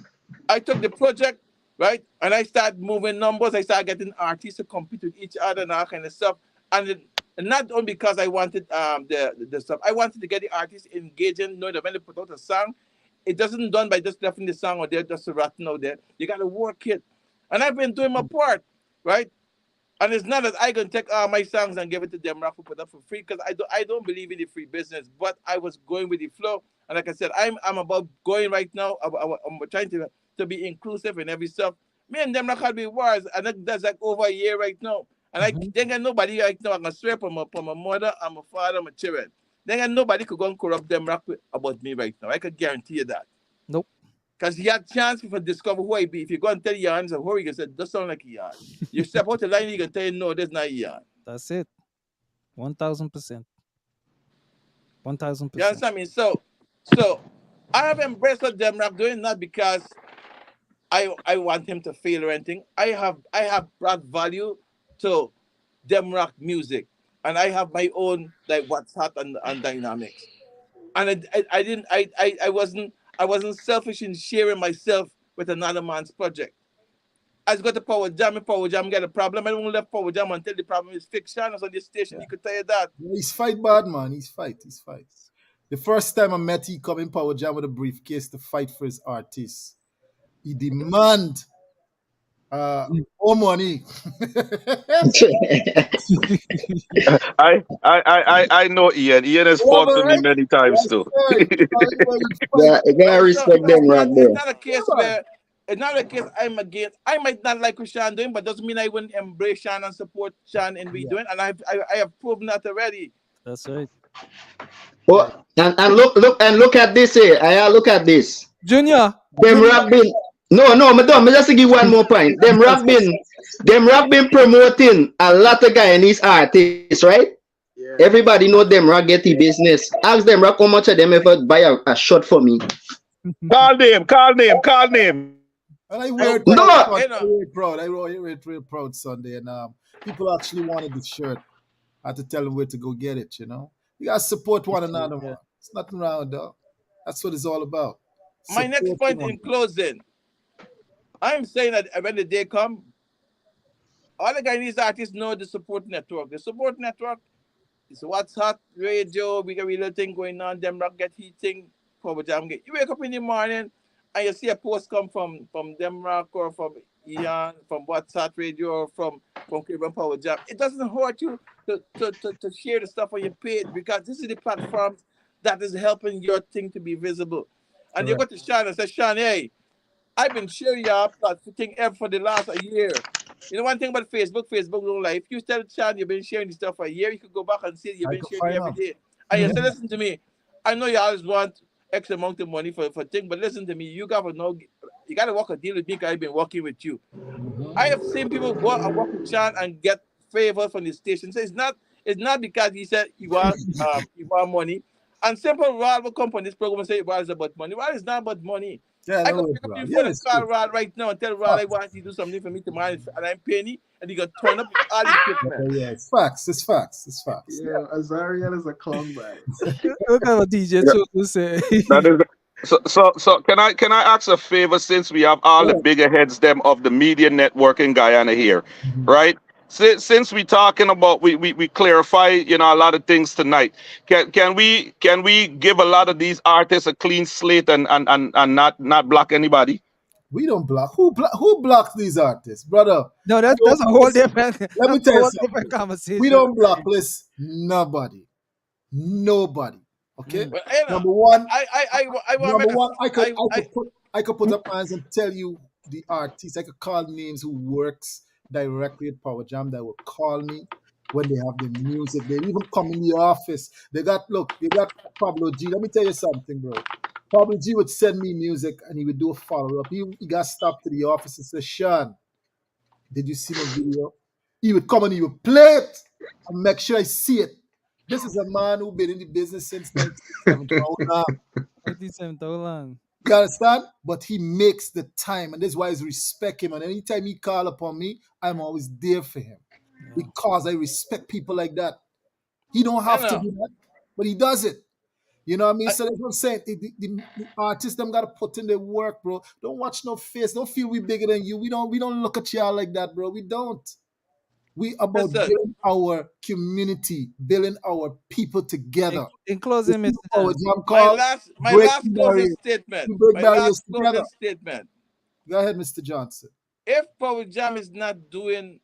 I took the project, right? And I started moving numbers. I started getting artists to compete with each other and all kind of stuff. And not only because I wanted the stuff, I wanted to get the artists engaging, knowing that when they put out a song, it doesn't done by just left the song out there, just ratting out there. You got to work it. And I've been doing my part, right? And it's not that I can take all my songs and give it to them Rock put up for free because I don't believe in the free business. But I was going with the flow, and like I said, I'm about going right now. I'm trying to be inclusive in every stuff. Me and them Rock had be wars, and that's like over a year right now. And I ain't got nobody right now. I can swear for my mother, and my father, my children. Then nobody could go and corrupt them Rock about me right now. I could guarantee you that. Nope. Because he had chance to discover who I be. If you go and tell Ian, so who he can say, does sound like Ian. You step out the line, he can tell you, no, that's not Ian. That's it. 1,000%. 1,000%. You understand me? So I have embraced what them Rock doing, not because I want him to fail or anything. I have brought value to them Rock music. And I have my own like what's hot and dynamics. And I wasn't selfish in sharing myself with another man's project. I got the Power Jam, and Power Jam get a problem. I don't left Power Jam until the problem is fixed. Channels on this station, he could tell you that. Yeah, he's fight bad, man. He's fight. The first time I met he come in Power Jam with a briefcase to fight for his artists. He demand more money. I know Ian. Ian has fought for me many times too. Yeah, you gotta respect them right there. It's not a case where it's not a case I'm against. I might not like what Sean doing, but doesn't mean I wouldn't embrace Sean and support Sean in doing. And I have proven that already. That's right. Well, and look at this here. I look at this. Junior. Them Rock been no, madam. Me just to give one more point. Them Rock been promoting a lot of Guyanese artists, right? Yeah. Everybody know them Rock get the business. Ask them Rock how much of them ever buy a shot for me. Call name. And I wear proud. I wear it real proud Sunday, and people actually wanted this shirt. I had to tell them where to go get it. You know, you gotta support one another. Man. It's nothing wrong, dog. That's what it's all about. My next point in closing, I'm saying that when the day come, all the Guyanese artists know the support network. The support network is what's hot radio. We got a little thing going on. Them Rock get heating. Power Jam get. You wake up in the morning and you see a post come from them Rock or from Ian, from WhatsApp radio or from Caribbean Power Jam. It doesn't hurt you to share the stuff on your page because this is the platform that is helping your thing to be visible. And you go to Sean and say, Sean, hey, I've been sharing your thing ever for the last a year. You know one thing about Facebook, Facebook don't lie. If you tell Chan you've been sharing this stuff for a year, you could go back and see you've I been could sharing it find every out. day. And you say, listen to me. I know you always want X amount of money for thing, but listen to me. You gotta know you gotta work a deal with me because I've been working with you. I have seen people go and work with Chan and get favor from the station. So it's not because he said you want money. And simple Rod will come on this program and say Rod is about money. Rod is not about money. Yeah, I no could way, pick up bro. your Yeah, phone and it's call true. Rod right now and tell Rod I want you to do something for me tomorrow and I'm paying you and he got turn up with all the equipment. Yeah, it's facts. It's facts. It's facts. Yeah, Azariel is a clown bag. Look at what DJ Yeah, Choco say. that is. So can I ask a favor since we have all the bigger heads them of the media network in Guyana here, right? Since we talking about we clarify a lot of things tonight. Can we give a lot of these artists a clean slate and not block anybody? We don't block. Who blocks these artists, brother? No, I that's don't a whole listen. different Let me that's a tell you whole something. different We conversation. don't blacklist nobody. Nobody. Okay. Well, you know, Number one. I want to Number make a one. I I could put up hands and tell you the artists. I could call names who works directly at Power Jam that will call me when they have the music. They even come in the office. They got Pablo G. Let me tell you something, bro. Pablo G would send me music and he would do a follow up. He got stopped to the office and said, Sean, did you see my video? He would come and he would play it and make sure I see it. This is a man who been in the business since 1970. Hold on. 97, how long? You understand? But he makes the time, and this is why I respect him. And anytime he call upon me, I'm always there for him because I respect people like that. He don't you have to know do that, but he does it. You know what I mean? So that's what I'm saying. The artists them gotta put in their work, bro. Don't watch no face. Don't feel we bigger than you. We don't look at y'all like that, bro. We don't. We about listen. building our community, building our people together. In This closing, is Mr. our Johnson. jam called My Break last closing Barriers. statement. We break My last barriers closing together. statement. Go ahead, Mr. Johnson. If Power Jam is not doing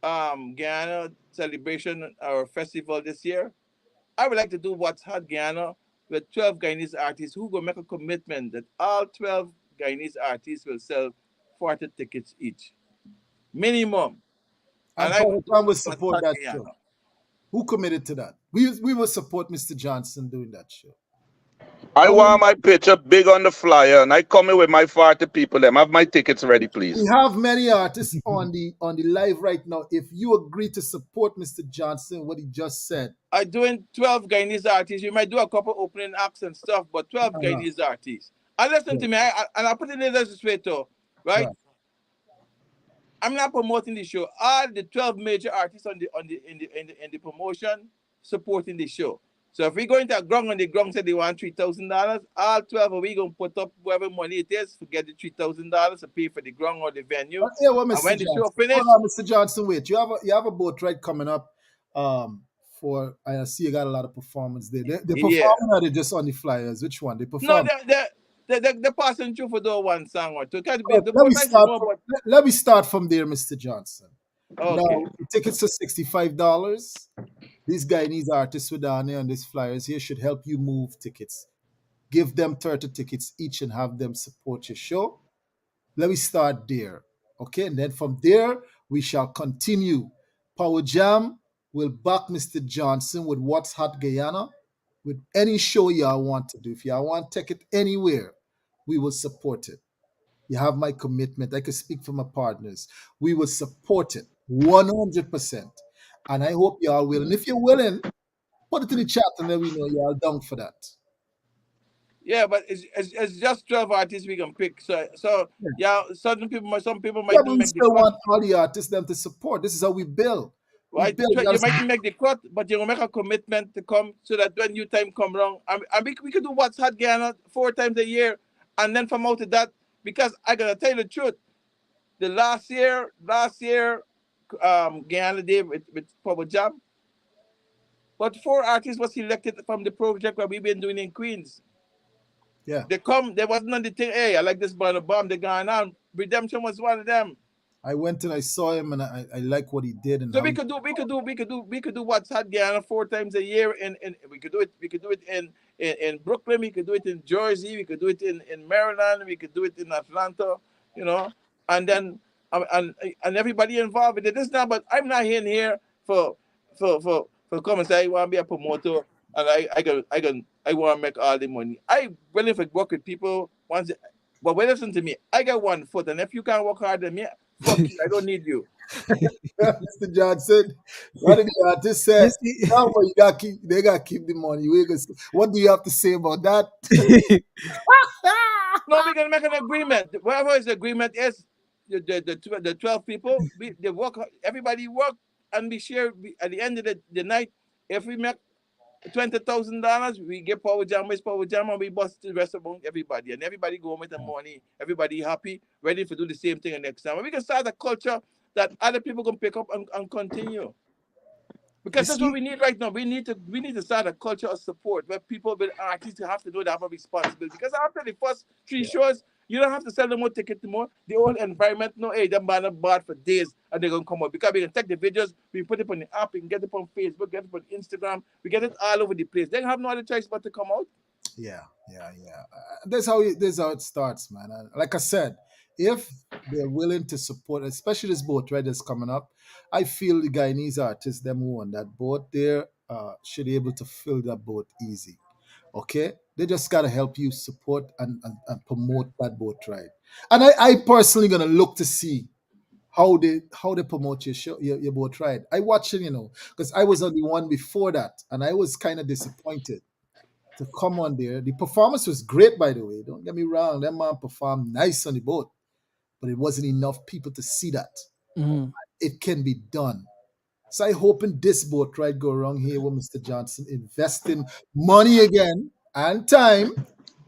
Guyana celebration or festival this year, I would like to do what's hot Guyana with 12 Guyanese artists who will make a commitment that all 12 Guyanese artists will sell 40 tickets each. Minimum. And And I will Power do Jam will what's support hot that show. Guyana. Who committed to that? We will support Mr. Johnson doing that show. I And want my picture big on the flyer, and I come in with my 40 people. Them have my tickets ready, we please. have many artists on the live right now. If you agree to support Mr. Johnson, what he just said, I'm doing 12 Guyanese artists. You might do a couple opening acts and stuff, but 12 Guyanese artists. And listen to me, and I put it in this way too, right? right. I'm not promoting the show. All the 12 major artists in the promotion supporting the show. So if we go into a ground and the ground said they want $3,000, all 12 of we gonna put up whatever money it is, forget the $3,000 to pay for the ground or the venue. Yeah, well, And Mr. when the show Johnson. finish, Hold on, Mr. Johnson. Wait, you have a boat ride coming up. For I see you got a lot of performance there. They yeah. performing or they just on the flyers? Which one? They No, perform. they're passing through for the one song or two. Can't be Let the let boat me ride is start. more, but Let me start from there, Mr. Johnson. okay. Now, the tickets are $65. These Guyanese artists who down there on these flyers here should help you move tickets. Give them 30 tickets each and have them support your show. Let me start there. Okay, and then from there, we shall continue. Power Jam will back Mr. Johnson with What's Hot Guyana with any show y'all want to do. If y'all want to take it anywhere, we will support it. You have my commitment. I can speak for my partners. We will support it 100%. And I hope y'all will. And if you're willing, put it in the chat and let me know y'all down for that. Yeah, but it's just 12 artists we can pick. So yeah, some people Yeah, might but not we make the still cut. want all the artists them to support. This is how we build. We Right? build. You might make the cut, but you will make a commitment to come so that when new time come around, and we could do what's hot Guyana 4 times a year, and then from out of that, because I gotta tell you the truth, the last year, Guyana Day with Papa Jam, but 4 artists was selected from the project that we've been doing in Queens. Yeah. They wasn't on the thing, hey, I like this band of bomb, they gone on. Redemption was one of them. I went and I saw him, and I like what he did and So how we he. could do what's hot Guyana 4 times a year, and we could do it in Brooklyn, we could do it in Jersey, we could do it in Maryland, we could do it in Atlanta, you know, and then and everybody involved with it. This now, but I'm not in here for come and say I want to be a promoter and I want to make all the money. I willing to work with people once. But wait, listen to me. I got 1 foot, and if you can't work harder than me, fuck you. I don't need you. Mr. Johnson, what did the artist say? Now you got keep. They got to keep the money. What do you have to say about that? No, we can make an agreement. Whatever his agreement is, the 12 people, they work. Everybody work, and we share. At the end of the night, if we make $20,000, we get Power Jam, and we bust the rest among everybody, and everybody go home with the money. Everybody happy, ready to do the same thing the next time. And we can start a culture that other people can pick up and continue. Because that's what we need right now. We need to start a culture of support where people with artists have to know they have a responsibility. Because after the first 3 shows, you don't have to sell them more tickets more. The whole environment, no, hey, them man are bad for days and they're gonna come out. Because we can take the videos, we put it on the app, we can get it on Facebook, get it on Instagram, we get it all over the place. They have no other choice but to come out. Yeah. That's how it starts, man. Like I said, if they're willing to support, especially this boat right that's coming up, I feel the Guyanese artists, them who on that boat there, should be able to fill that boat easy. Okay, they just gotta help you support and promote that boat ride. And I personally gonna look to see how they promote your show, your boat ride. I watch it, because I was on the one before that, and I was kind of disappointed to come on there. The performance was great, by the way. Don't get me wrong. That man performed nice on the boat, but it wasn't enough people to see that. Mhm. It can be done. So I hoping this boat ride go wrong here with Mr. Johnson investing money again and time.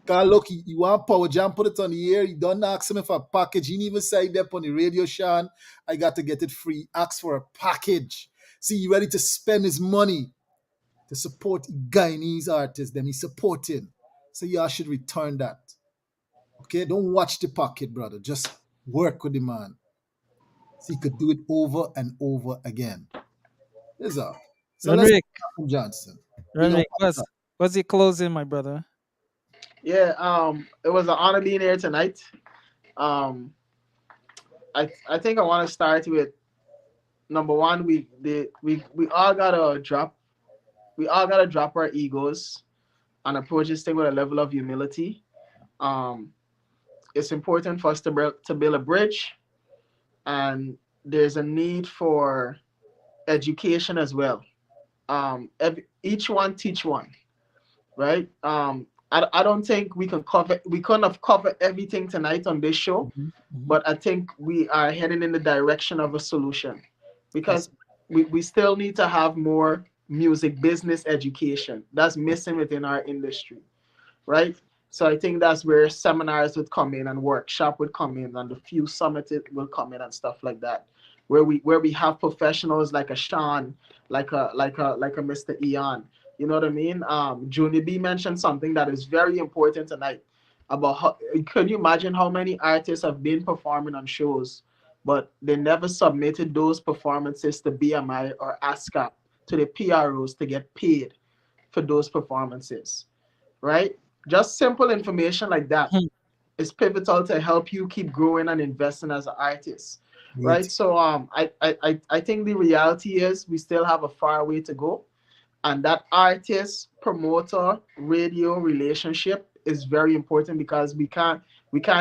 Cause look, you want Power Jam, put it on the air. You don't ask him for a package. He didn't even say that on the radio, Sean. I got to get it free. Ask for a package. See, he ready to spend his money to support Guyanese artists. Then he's supporting. So y'all should return that. Okay? Don't watch the pocket, brother. Just work with the man. So he could do it over and over again. That's all. So let's Renrick, from Johnson. Renrick, what's your closing, my brother? Yeah, it was an honor being here tonight. Um, I think I want to start with number one. We all gotta drop our egos and approach this thing with a level of humility. Um, it's important for us to build a bridge, and there's a need for education as well. Each one teach one, right? I don't think we couldn't have covered everything tonight on this show, but I think we are heading in the direction of a solution because we still need to have more music business education that's missing within our industry, right? So I think that's where seminars would come in and workshop would come in and the few summits will come in and stuff like that, where we have professionals like a Sean, like a Mr. Ian. You know what I mean? Junior B mentioned something that is very important tonight about how can you imagine how many artists have been performing on shows, but they never submitted those performances to BMI or ASCAP to the PROs to get paid for those performances, right? Just simple information like that is pivotal to help you keep growing and investing as an artist, right? So I think the reality is we still have a far way to go, and that artist promoter radio relationship is very important because we can't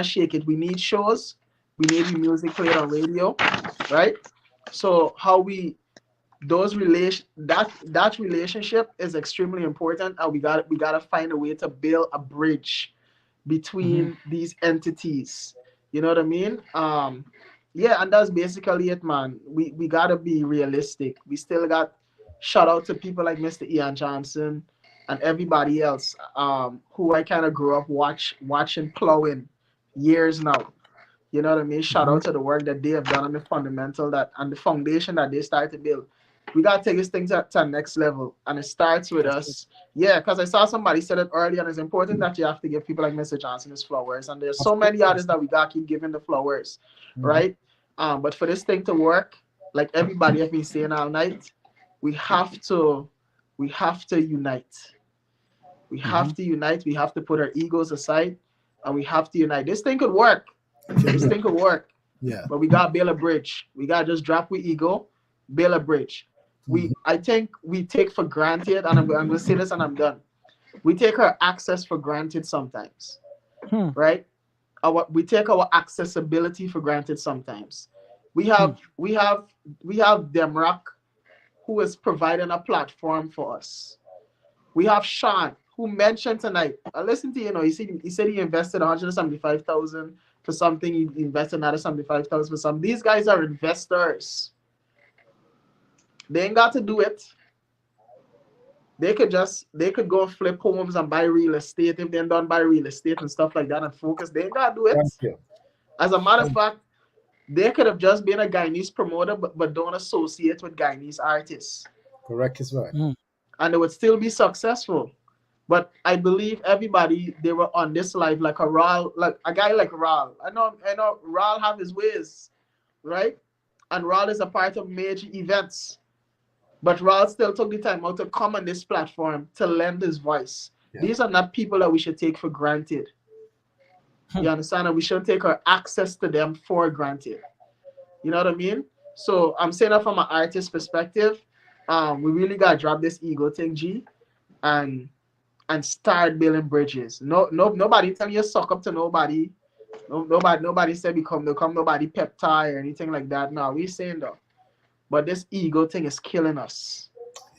shake it. We need shows, we need the music played on radio, right? So how we those relation that relationship is extremely important, and we gotta find a way to build a bridge between these entities. You know what I mean? Yeah, and that's basically it, man. We gotta be realistic. We still got shout out to people like Mr. Ian Johnson and everybody else who I kind of grew up watching plowing years now. You know what I mean? Shout out to the work that they have done on the fundamental that and the foundation that they started to build. We gotta take this thing to the next level, and it starts with us. Yeah, because I saw somebody said it earlier, and it's important that you have to give people like Mr. Johnson his flowers. And there's so many others that we gotta keep giving the flowers, right? But for this thing to work, like everybody have been saying all night, we have to unite. We have to unite. We have to put our egos aside, and we have to unite. This thing could work. This thing could work. Yeah. But we got to build a bridge. We got to just drop with ego, build a bridge. I think we take for granted, and I'm going to say this and I'm done. We take our access for granted sometimes, right? We take our accessibility for granted sometimes. We have Demrock, who is providing a platform for us. We have Sean, who mentioned tonight. I listened to he said he invested 175,000 for something. He invested another 75,000 for something. These guys are investors. They ain't got to do it. They could go and flip homes and buy real estate if they're done buy real estate and stuff like that and focus. They ain't got to do it. As a matter of fact, they could have just been a Guyanese promoter, but don't associate with Guyanese artists. Correct is right. And they would still be successful. But I believe everybody, they were on this life like a Raul, like a guy like Raul. I know Raul have his ways, right? And Raul is a part of major events. But Raul still took the time out to come on this platform to lend his voice. Yeah. These are not people that we should take for granted. You understand? And we shouldn't take our access to them for granted. You know what I mean? So I'm saying that from an artist perspective, we really gotta drop this ego thing, G, and start building bridges. Nobody tell you suck up to nobody. Nobody said become nobody peptide or anything like that. No, we saying that. But this ego thing is killing us.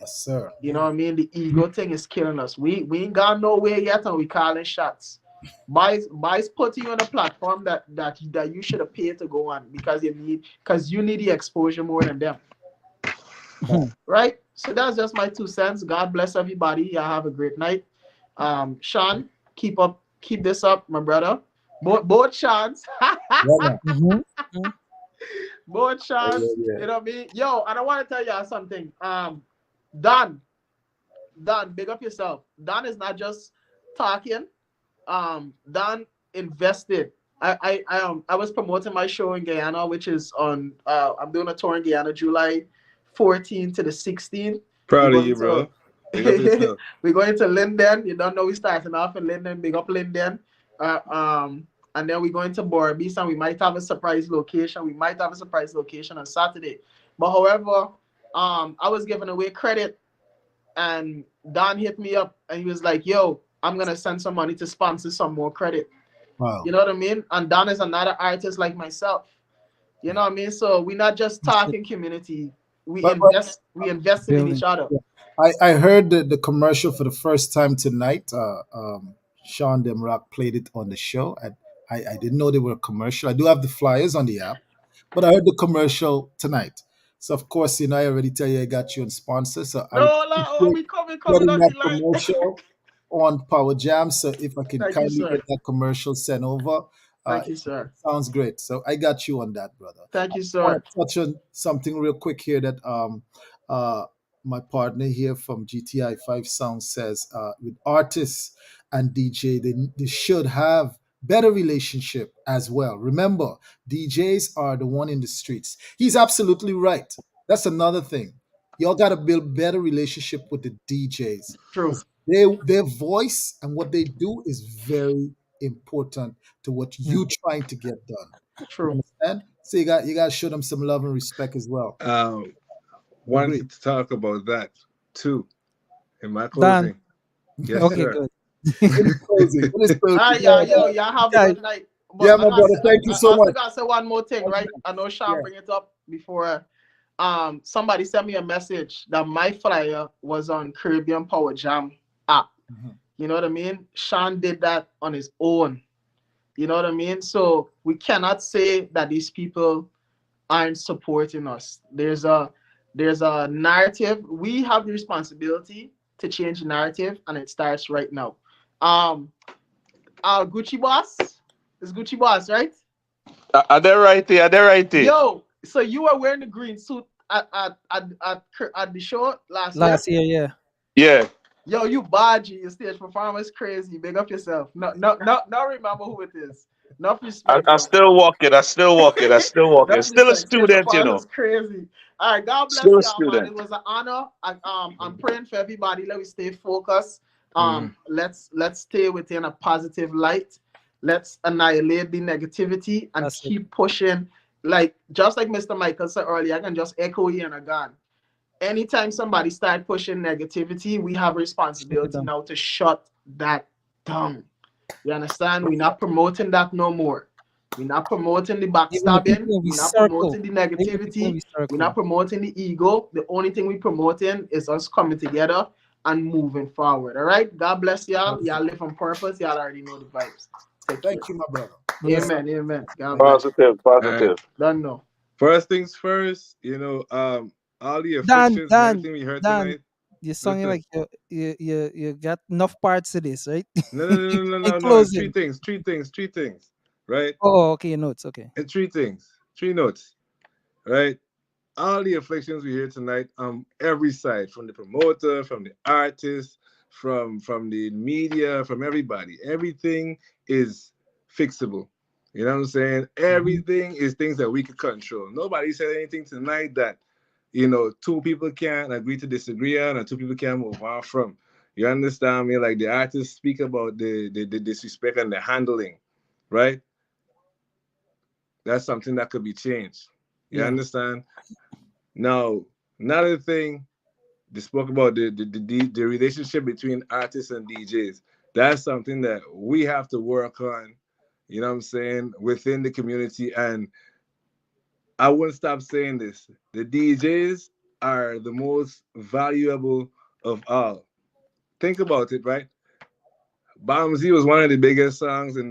Yes, sir. You know what I mean? The ego thing is killing us. We ain't got nowhere yet, and we calling shots. Boys put you on a platform that you should have paid to go on because you need the exposure more than them. Right? So that's just my 2 cents. God bless everybody. Y'all have a great night. Sean, keep this up, my brother. Both Seans. Both Seans. You know what I mean? Yo, and I want to tell y'all something. Don, big up yourself. Don is not just talking. Don invested. I was promoting my show in Guyana, which is on I'm doing a tour in Guyana July 14th to the 16th. Proud of you, bro. We're going to Linden. You don't know we're starting off in Linden. Big up Linden. And then we're going to Borabis, and we might have a surprise location. We might have a surprise location on Saturday. But however, I was giving away credit, and Don hit me up, and he was like, yo, I'm going to send some money to sponsor some more credit. Wow. You know what I mean? And Don is another artist like myself. You know what I mean? So we're not just talking community. We invest in each other. I heard the commercial for the first time tonight. Sean Demrock played it on the show. I didn't know they were a commercial. I do have the flyers on the app, but I heard the commercial tonight. So of course, I already tell you I got you on sponsor. So we coming that commercial on Power Jam. So if I can kindly get that commercial sent over. Thank you, sir. Sounds great. So I got you on that, brother. Thank you, sir. I want to touch on something real quick here that my partner here from GTI 5 Sound says with artists and DJ, they should have better relationship as well. Remember, DJs are the one in the streets. He's absolutely right. That's another thing. Y'all got to build better relationship with the DJs. True. Their voice and what they do is very important to what you trying to get done. True. You understand? So you got to show them some love and respect as well. Wanted to talk about that too in my closing. Dan. Yes, okay, sir. good. Y'all have a good night. But my brother, thank you so much. I gotta say one more thing, right? I know Sean bring it up before. Somebody sent me a message that my flyer was on Caribbean Power Jam app. You know what I mean? Sean did that on his own. You know what I mean? So we cannot say that these people aren't supporting us. There's a narrative. We have the responsibility to change the narrative, and it starts right now. Our Gucci boss is Gucci boss, right? Are they right there? Are they right there? Yo, so you were wearing the green suit at the show last year, yeah. Yeah. Yo, you Baji, your stage performance crazy. Big up yourself. No, remember who it is. Enough I, respect, I bro. still walk it. I still walk it. I still walk it. Enough Still a respect. Change of student, you heart know. is crazy. All right, God bless Still a y'all, man. student. It was an honor. I'm praying for everybody. Let me stay focused. Let's stay within a positive light. Let's annihilate the negativity and That's it. keep pushing. Like just like Mr. Michael said earlier, I can just echo you and again. Anytime somebody start pushing negativity, we have Shut it responsibility down. now to shut that down. You understand? We're not promoting that no more. We're not promoting the Even backstabbing. when we We're not circle, promoting the even when negativity. we We're circle. not promoting the ego. The only thing we're promoting is us coming together and moving forward. All right? God bless y'all. Y'all live on purpose. Y'all already know the vibes. Take care. Thank you, my brother. Amen. Amen. God bless. Positive, All right. positive. Don't know. First things first, all the Dan, afflictions and Dan, everything we heard Dan, tonight. you're sounding Listen, like you got enough parts to this, right? no, no, no, no, In no, no. It's closing. three things, right? Oh, okay, your notes. Okay. And three notes, right? All the afflictions we hear tonight, every side, from the promoter, from the artist, from the media, from everybody, everything is fixable. You know what I'm saying? Everything is things that we could control. Nobody said anything tonight that two people can't agree to disagree on, and two people can't move on from. You understand me? Like the artists speak about the disrespect and the handling, right? That's something that could be changed. You Yeah. understand? Now, another thing, they spoke about the relationship between artists and DJs. That's something that we have to work on, you know what I'm saying, within the community. And I wouldn't stop saying this. The DJs are the most valuable of all. Think about it, right? Bombsy was one of the biggest songs in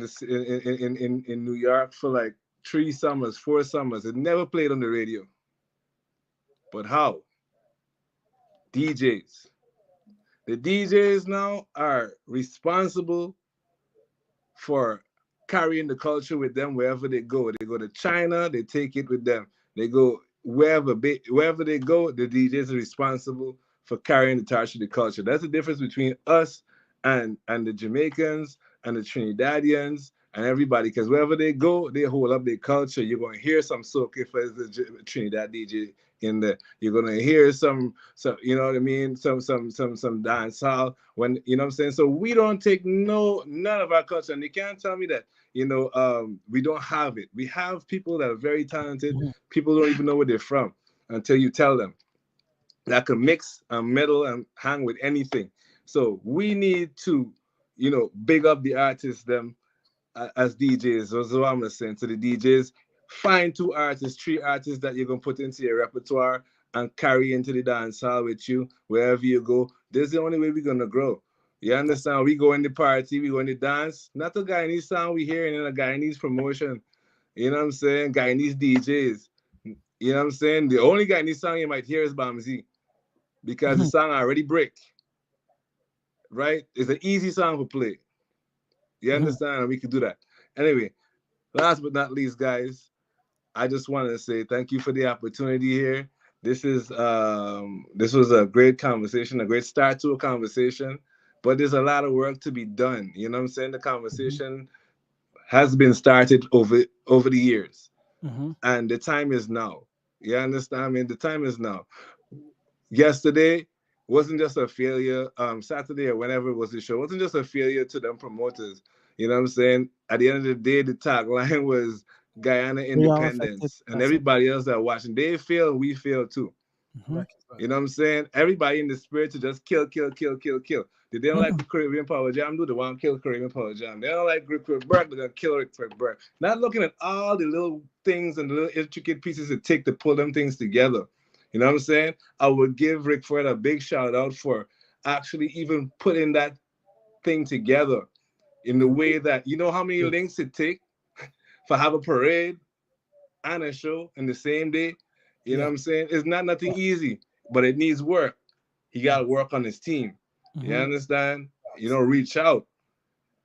New York for like 3 summers, 4 summers. It never played on the radio. But how? DJs. The DJs now are responsible for carrying the culture with them wherever they go. They go to China, they take it with them. They go wherever they go, the DJs are responsible for carrying the torch of the culture. That's the difference between us and the Jamaicans and the Trinidadians and everybody. Because wherever they go, they hold up their culture. You're going to hear some soca if it's a Trinidad DJ in there. You're gonna hear some you know what I mean, some dance hall when you know what I'm saying. So we don't take none of our culture, and you can't tell me that we don't have it. We have people that are very talented. People don't even know where they're from until you tell them, that can mix and meddle and hang with anything. So we need to big up the artists them as DJs. That's what I'm saying. To the DJs, find 2 artists, 3 artists that you're gonna put into your repertoire and carry into the dance hall with you wherever you go. This is the only way we're gonna grow. You understand? We go in the party, we go in the dance. Not a Guyanese song we hearing in a Guyanese promotion. You know what I'm saying? Guyanese DJs. You know what I'm saying? The only Guyanese song you might hear is Bamzi because the song already break. Right? It's an easy song to play. You understand? And we can do that. Anyway, last but not least, guys, I just wanted to say thank you for the opportunity here. This was a great conversation, a great start to a conversation, but there's a lot of work to be done. You know what I'm saying? The conversation has been started over the years, and the time is now. You understand? I mean, the time is now. Yesterday wasn't just a failure. Saturday or whenever it was the show wasn't just a failure to them promoters. You know what I'm saying? At the end of the day, the tagline was Guyana We are affected. independence, and That's it. everybody else that watching, they fail, we fail too. You know what I'm saying? Everybody in the spirit to just kill, kill, kill, kill, kill. They didn't like the Caribbean Power Jam, do they want to kill Caribbean Power Jam? They don't like Rick Burke, they're gonna kill Rick Burke. Not looking at all the little things and the little intricate pieces it take to pull them things together. You know what I'm saying? I would give Rick Ford a big shout out for actually even putting that thing together in the way that how many links it take for have a parade and a show in the same day. You know what I'm saying? It's not nothing easy, but it needs work. He got to work on his team. You understand? Reach out.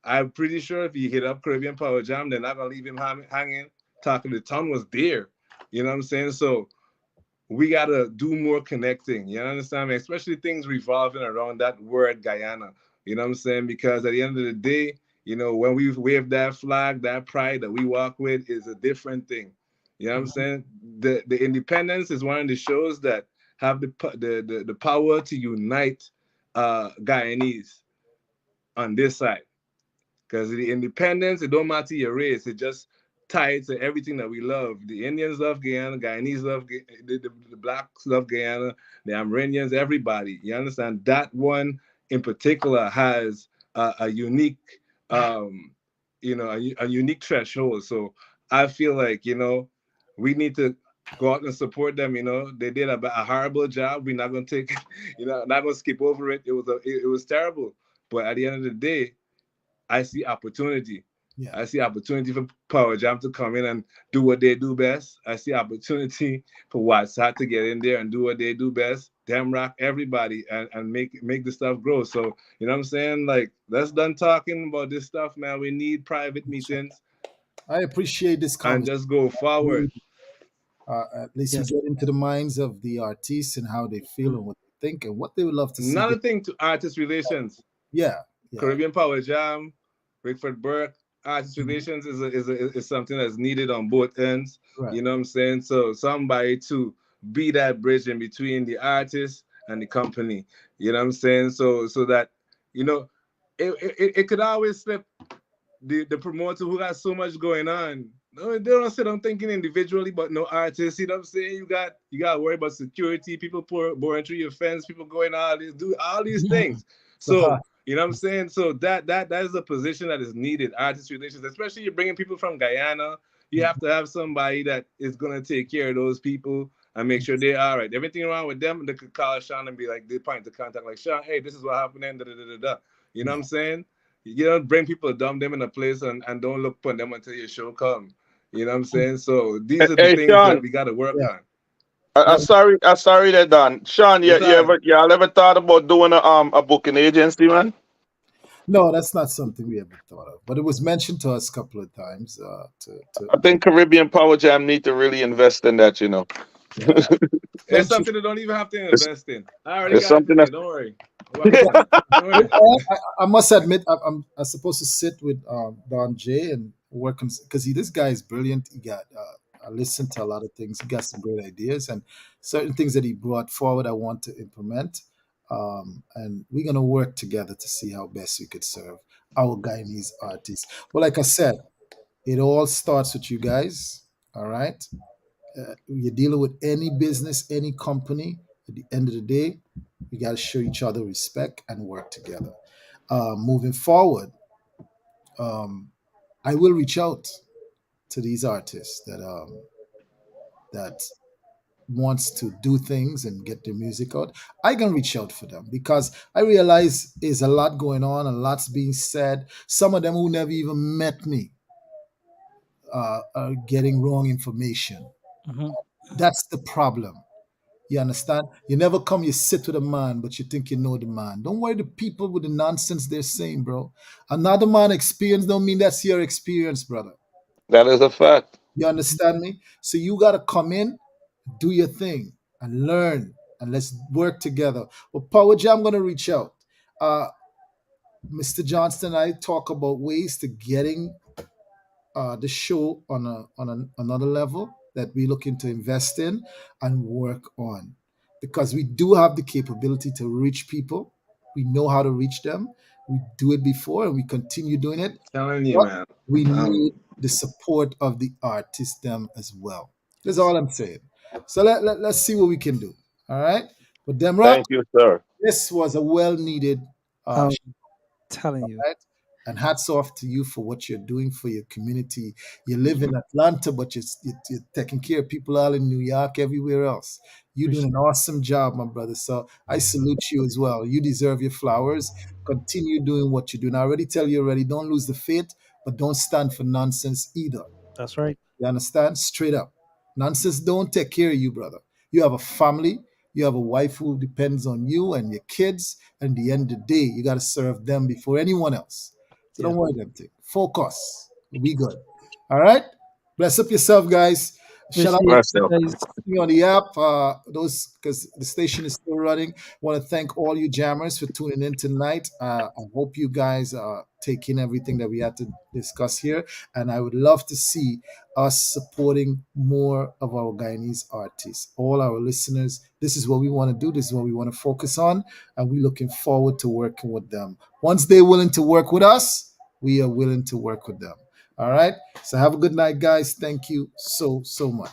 I'm pretty sure if he hit up Caribbean Power Jam, they're not gonna leave him hanging. Talking the ton was there. You know what I'm saying? So we gotta do more connecting. You understand me? Especially things revolving around that word Guyana. You know what I'm saying? Because at the end of the day, You know, when we wave that flag, that pride that we walk with is a different thing. You know what I'm saying? The Independence is one of the shows that have the power to unite Guyanese on this side. Because the independence, it don't matter your race. It just tied to everything that we love. The Indians love Guyana, Guyanese love the blacks love Guyana, the Amerindians, everybody. You understand? That one in particular has a unique, a unique threshold. So I feel like we need to go out and support them. They did a horrible job. We're not gonna take, not gonna skip over it. It was terrible. But at the end of the day, I see opportunity. Yeah. I see opportunity for Power Jam to come in and do what they do best. I see opportunity for WhatsApp to get in there and do what they do best. Them rock everybody and make the stuff grow. So you know what I'm saying? Like, let's done talking about this stuff, man. We need private meetings. I appreciate this And conversation. just go forward. At least Yes. we get into the minds of the artists and how they feel and what they think and what they would love to see. Another thing to artist relations. Yeah. Caribbean Power Jam, Rickford Burke, artist relations is something that's needed on both ends. Right. You know what I'm saying? So somebody to be that bridge in between the artist and the company. You know what I'm saying? So that it could always slip the promoter who got so much going on. No, they don't sit on thinking individually, but no artists. You know what I'm saying? You got to worry about security, people boring through your fence, people going do all these things. So you know what I'm saying? So that is a position that is needed, artist relations, especially you're bringing people from Guyana. You have to have somebody that is gonna take care of those people and make sure they're all right. Everything wrong with them, they could call Sean and be like, they point to contact like, Sean, hey, this is what happened. Da, da, da, da, da. You know what I'm saying? You don't bring people, dump them in a place and don't look upon them until your show come. You know what I'm saying? So these are the things Sean, that we got to work on. I'm sorry that done. Sean, y'all ever thought about doing a booking agency, man? No, that's not something we ever thought of, but it was mentioned to us a couple of times. I think Caribbean Power Jam need to really invest in that. It's something they don't even have to invest in. I already it's got something it. Don't worry. I must admit, I'm supposed to sit with Don J and work on, because this guy is brilliant. He got I listened to a lot of things. He got some great ideas and certain things that he brought forward. I want to implement, and we're gonna work together to see how best we could serve our Guyanese artists. But like I said, it all starts with you guys. All right, you're dealing with any business, any company. At the end of the day, we got to show each other respect and work together. Moving forward, I will reach out to these artists that wants to do things and get their music out. I can reach out for them because I realize there's a lot going on and lots being said. Some of them who never even met me are getting wrong information. That's the problem. You understand? You never come, you sit with a man, but you think you know the man. Don't worry the people with the nonsense they're saying, bro. Another man experience don't mean that's your experience, brother. That is a fact. You understand me? So you got to come in, do your thing, and learn, and let's work together. Well, Power Jam, going to reach out. Mr. Johnston and I talk about ways to getting the show on another level that we're looking to invest in and work on, because we do have the capability to reach people. We know how to reach them. We do it before and we continue doing it. Telling you, But man. we need the support of the artists them as well. That's all I'm saying. So let's see what we can do. All right. But them rock, Thank you, sir. this was a well needed telling you. right? And hats off to you for what you're doing for your community. You live in Atlanta, but you're taking care of people all in New York, everywhere else. You're doing an awesome job, my brother. So I salute you as well. You deserve your flowers. Continue doing what you're doing. I already tell you already, don't lose the faith, but don't stand for nonsense either. That's right. You understand? Straight up. Nonsense don't take care of you, brother. You have a family. You have a wife who depends on you and your kids. And at the end of the day, you got to serve them before anyone else. So don't worry them thing. Focus. We'll be good. All right? Bless up yourself, guys. Shout out Appreciate Bless you you. guys. to me on the app. Those because the station is still running. Want to thank all you jammers for tuning in tonight. I hope you guys take in everything that we had to discuss here, and I would love to see us supporting more of our Guyanese artists. All our listeners, this is what we want to do. This is what we want to focus on, and we're looking forward to working with them. Once they're willing to work with us, we are willing to work with them. All right. So have a good night, guys. Thank you so much.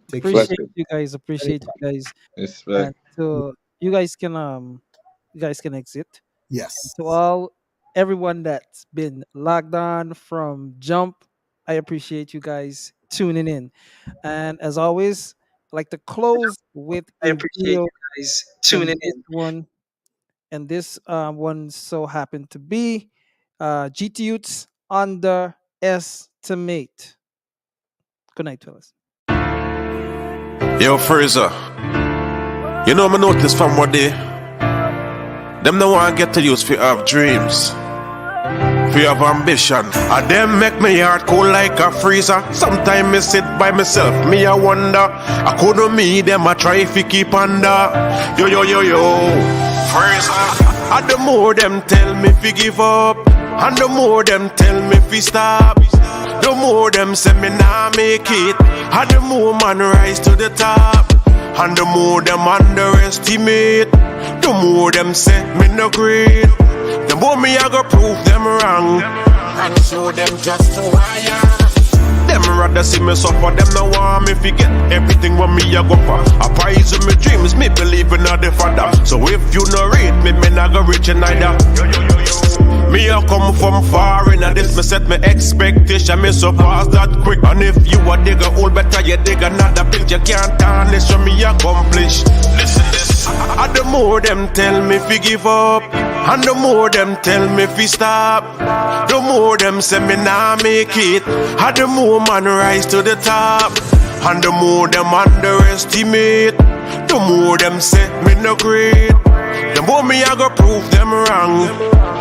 Take care. Bless Appreciate you. you guys. Appreciate you guys. And Respect. so you guys can exit. Yes. To all everyone that's been logged on from Jump, I appreciate you guys tuning in. And as always, I like to close with I a appreciate video, you guys and tuning this in. one so happened to be GT Youths Underestimate. Good night, fellas. Yo, Fraser, you know me notice from what day. Them no want get to use for have dreams, for have ambition. And them make me heart cool like a freezer. Sometimes me sit by myself, me I wonder. I couldn't me them I try to keep under. Yo, yo, yo, yo, Fraser. And the more them tell me fi give up, and the more them tell me fi stop, the more them say me nah make it, and the more man rise to the top. And the more them underestimate, the more them say me no great. The more me I go prove them wrong and show them just who I am. Them rather see me suffer, them no want me forget everything what me I go for. I prize in my dreams, me believe in the Father. So if you no rate me, me not go rich neither. Me I come from far and this me set my expectation, me surpass that quick. And if you a digger, all better you dig another build. You can't tarnish what me accomplish. Listen this. And the more them tell me fi give up, and the more them tell me fi stop, the more them say me nah make it, and the more man rise to the top. And the more them underestimate, the more them say me no great. The more me I go prove them wrong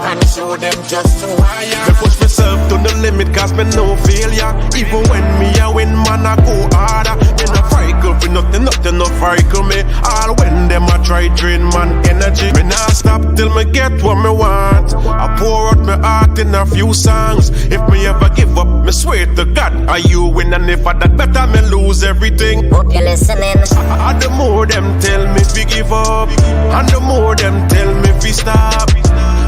and show them just who I am. Me push myself to the limit cause me no failure. Even when me I win, man I go harder. Me no frightened for nothing, nothing no frighten me. All when them I try drain man energy. Me nah stop till me get what me want. I pour out my heart in a few songs. If me ever give up, me swear to God, are you win? And if I that better, me lose everything. Hope you listening. And the more them tell me fi give up, and the more them tell me fi stop,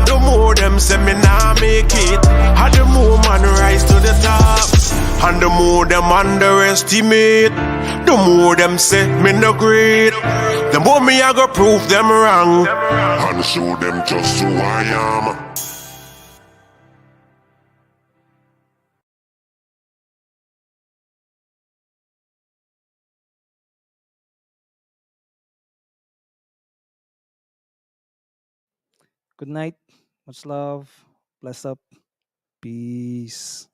the more them say me nah make it, and the more man rise to the top. And the more them underestimate, the more them say me no great. The more me I go prove them wrong and show them just who I am. Good night. Much love. Bless up. Peace.